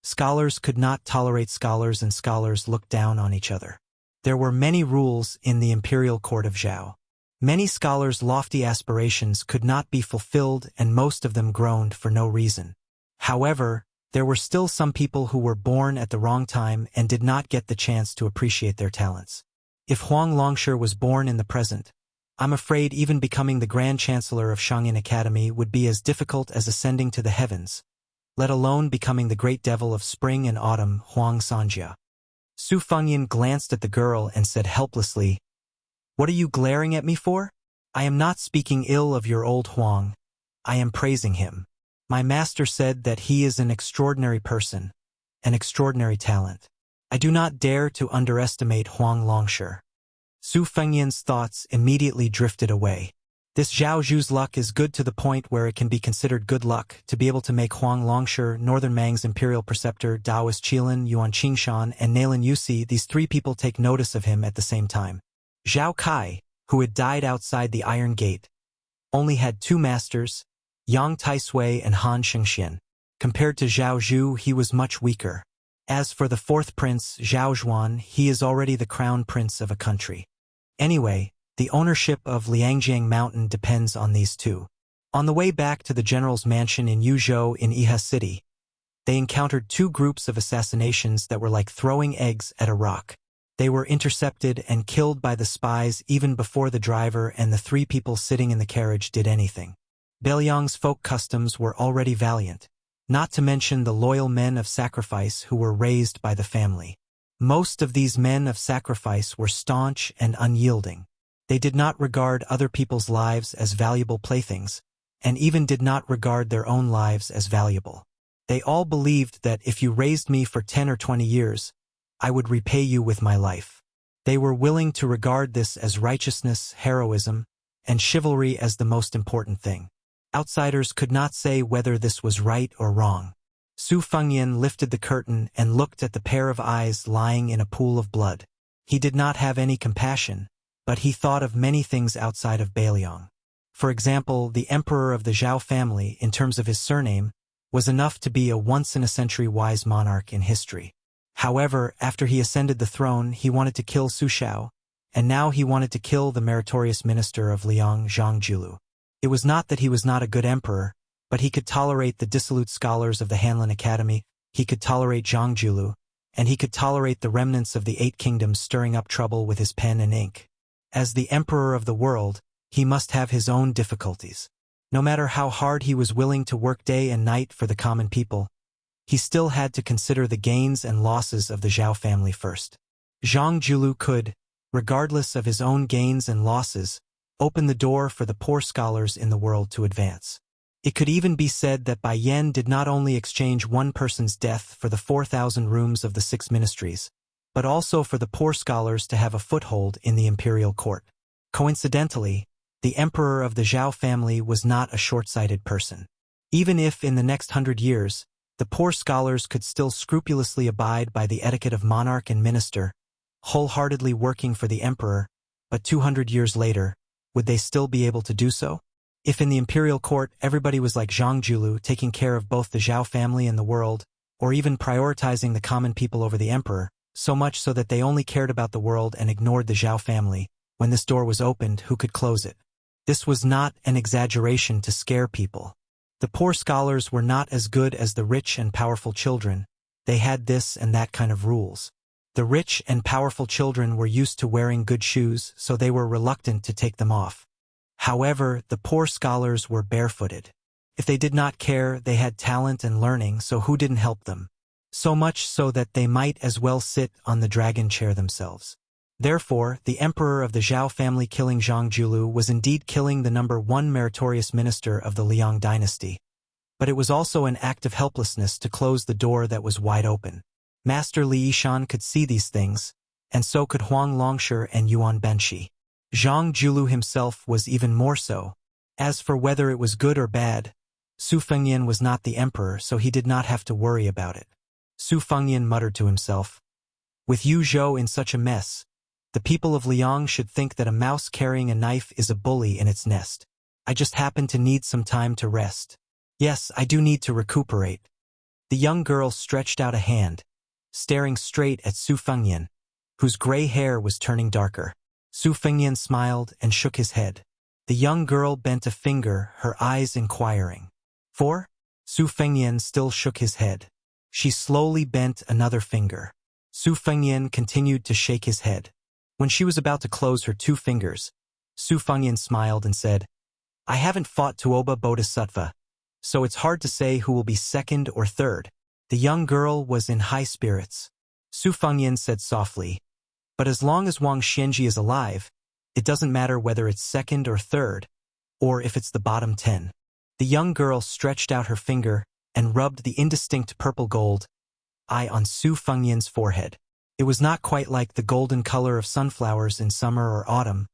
scholars could not tolerate scholars and scholars looked down on each other. There were many rules in the imperial court of Zhao. Many scholars' lofty aspirations could not be fulfilled and most of them groaned for no reason. However, there were still some people who were born at the wrong time and did not get the chance to appreciate their talents. If Huang Longshi was born in the present, I'm afraid even becoming the Grand Chancellor of Shangyin Academy would be as difficult as ascending to the heavens, let alone becoming the great devil of spring and autumn, Huang Sanjia. Su Fengyan glanced at the girl and said helplessly, "What are you glaring at me for? I am not speaking ill of your old Huang. I am praising him. My master said that he is an extraordinary person, an extraordinary talent. I do not dare to underestimate Huang Longshi." Su Fengyan's thoughts immediately drifted away. This Zhao Zhu's luck is good to the point where it can be considered good luck to be able to make Huang Longshi, Northern Mang's imperial preceptor, Daoist Qilin, Yuan Qingshan, and Nalan Yusi, these three people take notice of him at the same time. Zhao Kai, who had died outside the Iron Gate, only had two masters, Yang Taisui and Han Shengxian. Compared to Zhao Zhu, he was much weaker. As for the fourth prince, Zhao Zhuan, he is already the crown prince of a country. Anyway, the ownership of Liangjiang Mountain depends on these two. On the way back to the general's mansion in Yuzhou in Iha City, they encountered two groups of assassinations that were like throwing eggs at a rock. They were intercepted and killed by the spies even before the driver and the three people sitting in the carriage did anything. Beiliang's folk customs were already valiant, not to mention the loyal men of sacrifice who were raised by the family. Most of these men of sacrifice were staunch and unyielding. They did not regard other people's lives as valuable playthings, and even did not regard their own lives as valuable. They all believed that if you raised me for 10 or 20 years, I would repay you with my life. They were willing to regard this as righteousness, heroism, and chivalry as the most important thing. Outsiders could not say whether this was right or wrong. Su Fengyan lifted the curtain and looked at the pair of eyes lying in a pool of blood. He did not have any compassion, but he thought of many things outside of Beiliang. For example, the emperor of the Zhao family, in terms of his surname, was enough to be a once-in-a-century wise monarch in history. However, after he ascended the throne, he wanted to kill Su Shao, and now he wanted to kill the meritorious minister of Liang Zhongjulu. It was not that he was not a good emperor, but he could tolerate the dissolute scholars of the Hanlin Academy, he could tolerate Zhongjulu, and he could tolerate the remnants of the Eight Kingdoms stirring up trouble with his pen and ink. As the emperor of the world, he must have his own difficulties. No matter how hard he was willing to work day and night for the common people, he still had to consider the gains and losses of the Zhao family first. Zhongjulu could, regardless of his own gains and losses, open the door for the poor scholars in the world to advance. It could even be said that Bai Yan did not only exchange one person's death for the 4,000 rooms of the 6 ministries, but also for the poor scholars to have a foothold in the imperial court. Coincidentally, the emperor of the Zhao family was not a short-sighted person. Even if in the next 100 years, the poor scholars could still scrupulously abide by the etiquette of monarch and minister, wholeheartedly working for the emperor, but 200 years later, would they still be able to do so? If in the imperial court everybody was like Zhongjulu, taking care of both the Zhao family and the world, or even prioritizing the common people over the emperor, so much so that they only cared about the world and ignored the Zhao family, when this door was opened, who could close it? This was not an exaggeration to scare people. The poor scholars were not as good as the rich and powerful children. They had this and that kind of rules. The rich and powerful children were used to wearing good shoes, so they were reluctant to take them off. However, the poor scholars were barefooted. If they did not care, they had talent and learning, so who didn't help them? So much so that they might as well sit on the dragon chair themselves. Therefore, the emperor of the Zhao family killing Zhongjulu was indeed killing the #1 meritorious minister of the Liang dynasty. But it was also an act of helplessness to close the door that was wide open. Master Li Yishan could see these things, and so could Huang Longshi and Yuan Benshi. Zhongjulu himself was even more so. As for whether it was good or bad, Su Fengyan was not the emperor, so he did not have to worry about it. Su Fengyan muttered to himself, "With Yu Zhou in such a mess, the people of Liang should think that a mouse carrying a knife is a bully in its nest. I just happen to need some time to rest. Yes, I do need to recuperate." The young girl stretched out a hand, staring straight at Su Fengyan, whose gray hair was turning darker. Su Fengyan smiled and shook his head. The young girl bent a finger, her eyes inquiring. "For?" Su Fengyan still shook his head. She slowly bent another finger. Su Fengyan continued to shake his head. When she was about to close her 2 fingers, Su Fengyan smiled and said, "I haven't fought Tuoba Bodhisattva, so it's hard to say who will be second or third." The young girl was in high spirits. Su Fengyan said softly, "But as long as Wang Xianji is alive, it doesn't matter whether it's second or third, or if it's the bottom 10. The young girl stretched out her finger and rubbed the indistinct purple gold eye on Su Fengyan's forehead. It was not quite like the golden color of sunflowers in summer or autumn,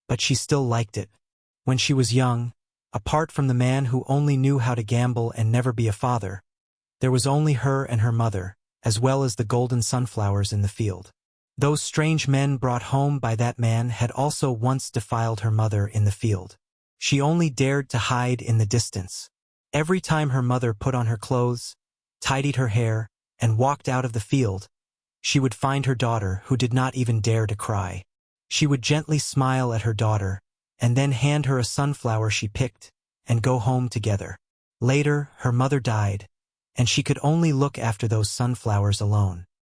but she still liked it. When she was young, apart from the man who only knew how to gamble and never be a father, there was only her and her mother, as well as the golden sunflowers in the field. Those strange men brought home by that man had also once defiled her mother in the field. She only dared to hide in the distance. Every time her mother put on her clothes, tidied her hair, and walked out of the field, she would find her daughter who did not even dare to cry. She would gently smile at her daughter, and then hand her a sunflower she picked, and go home together. Later, her mother died, and she could only look after those sunflowers alone.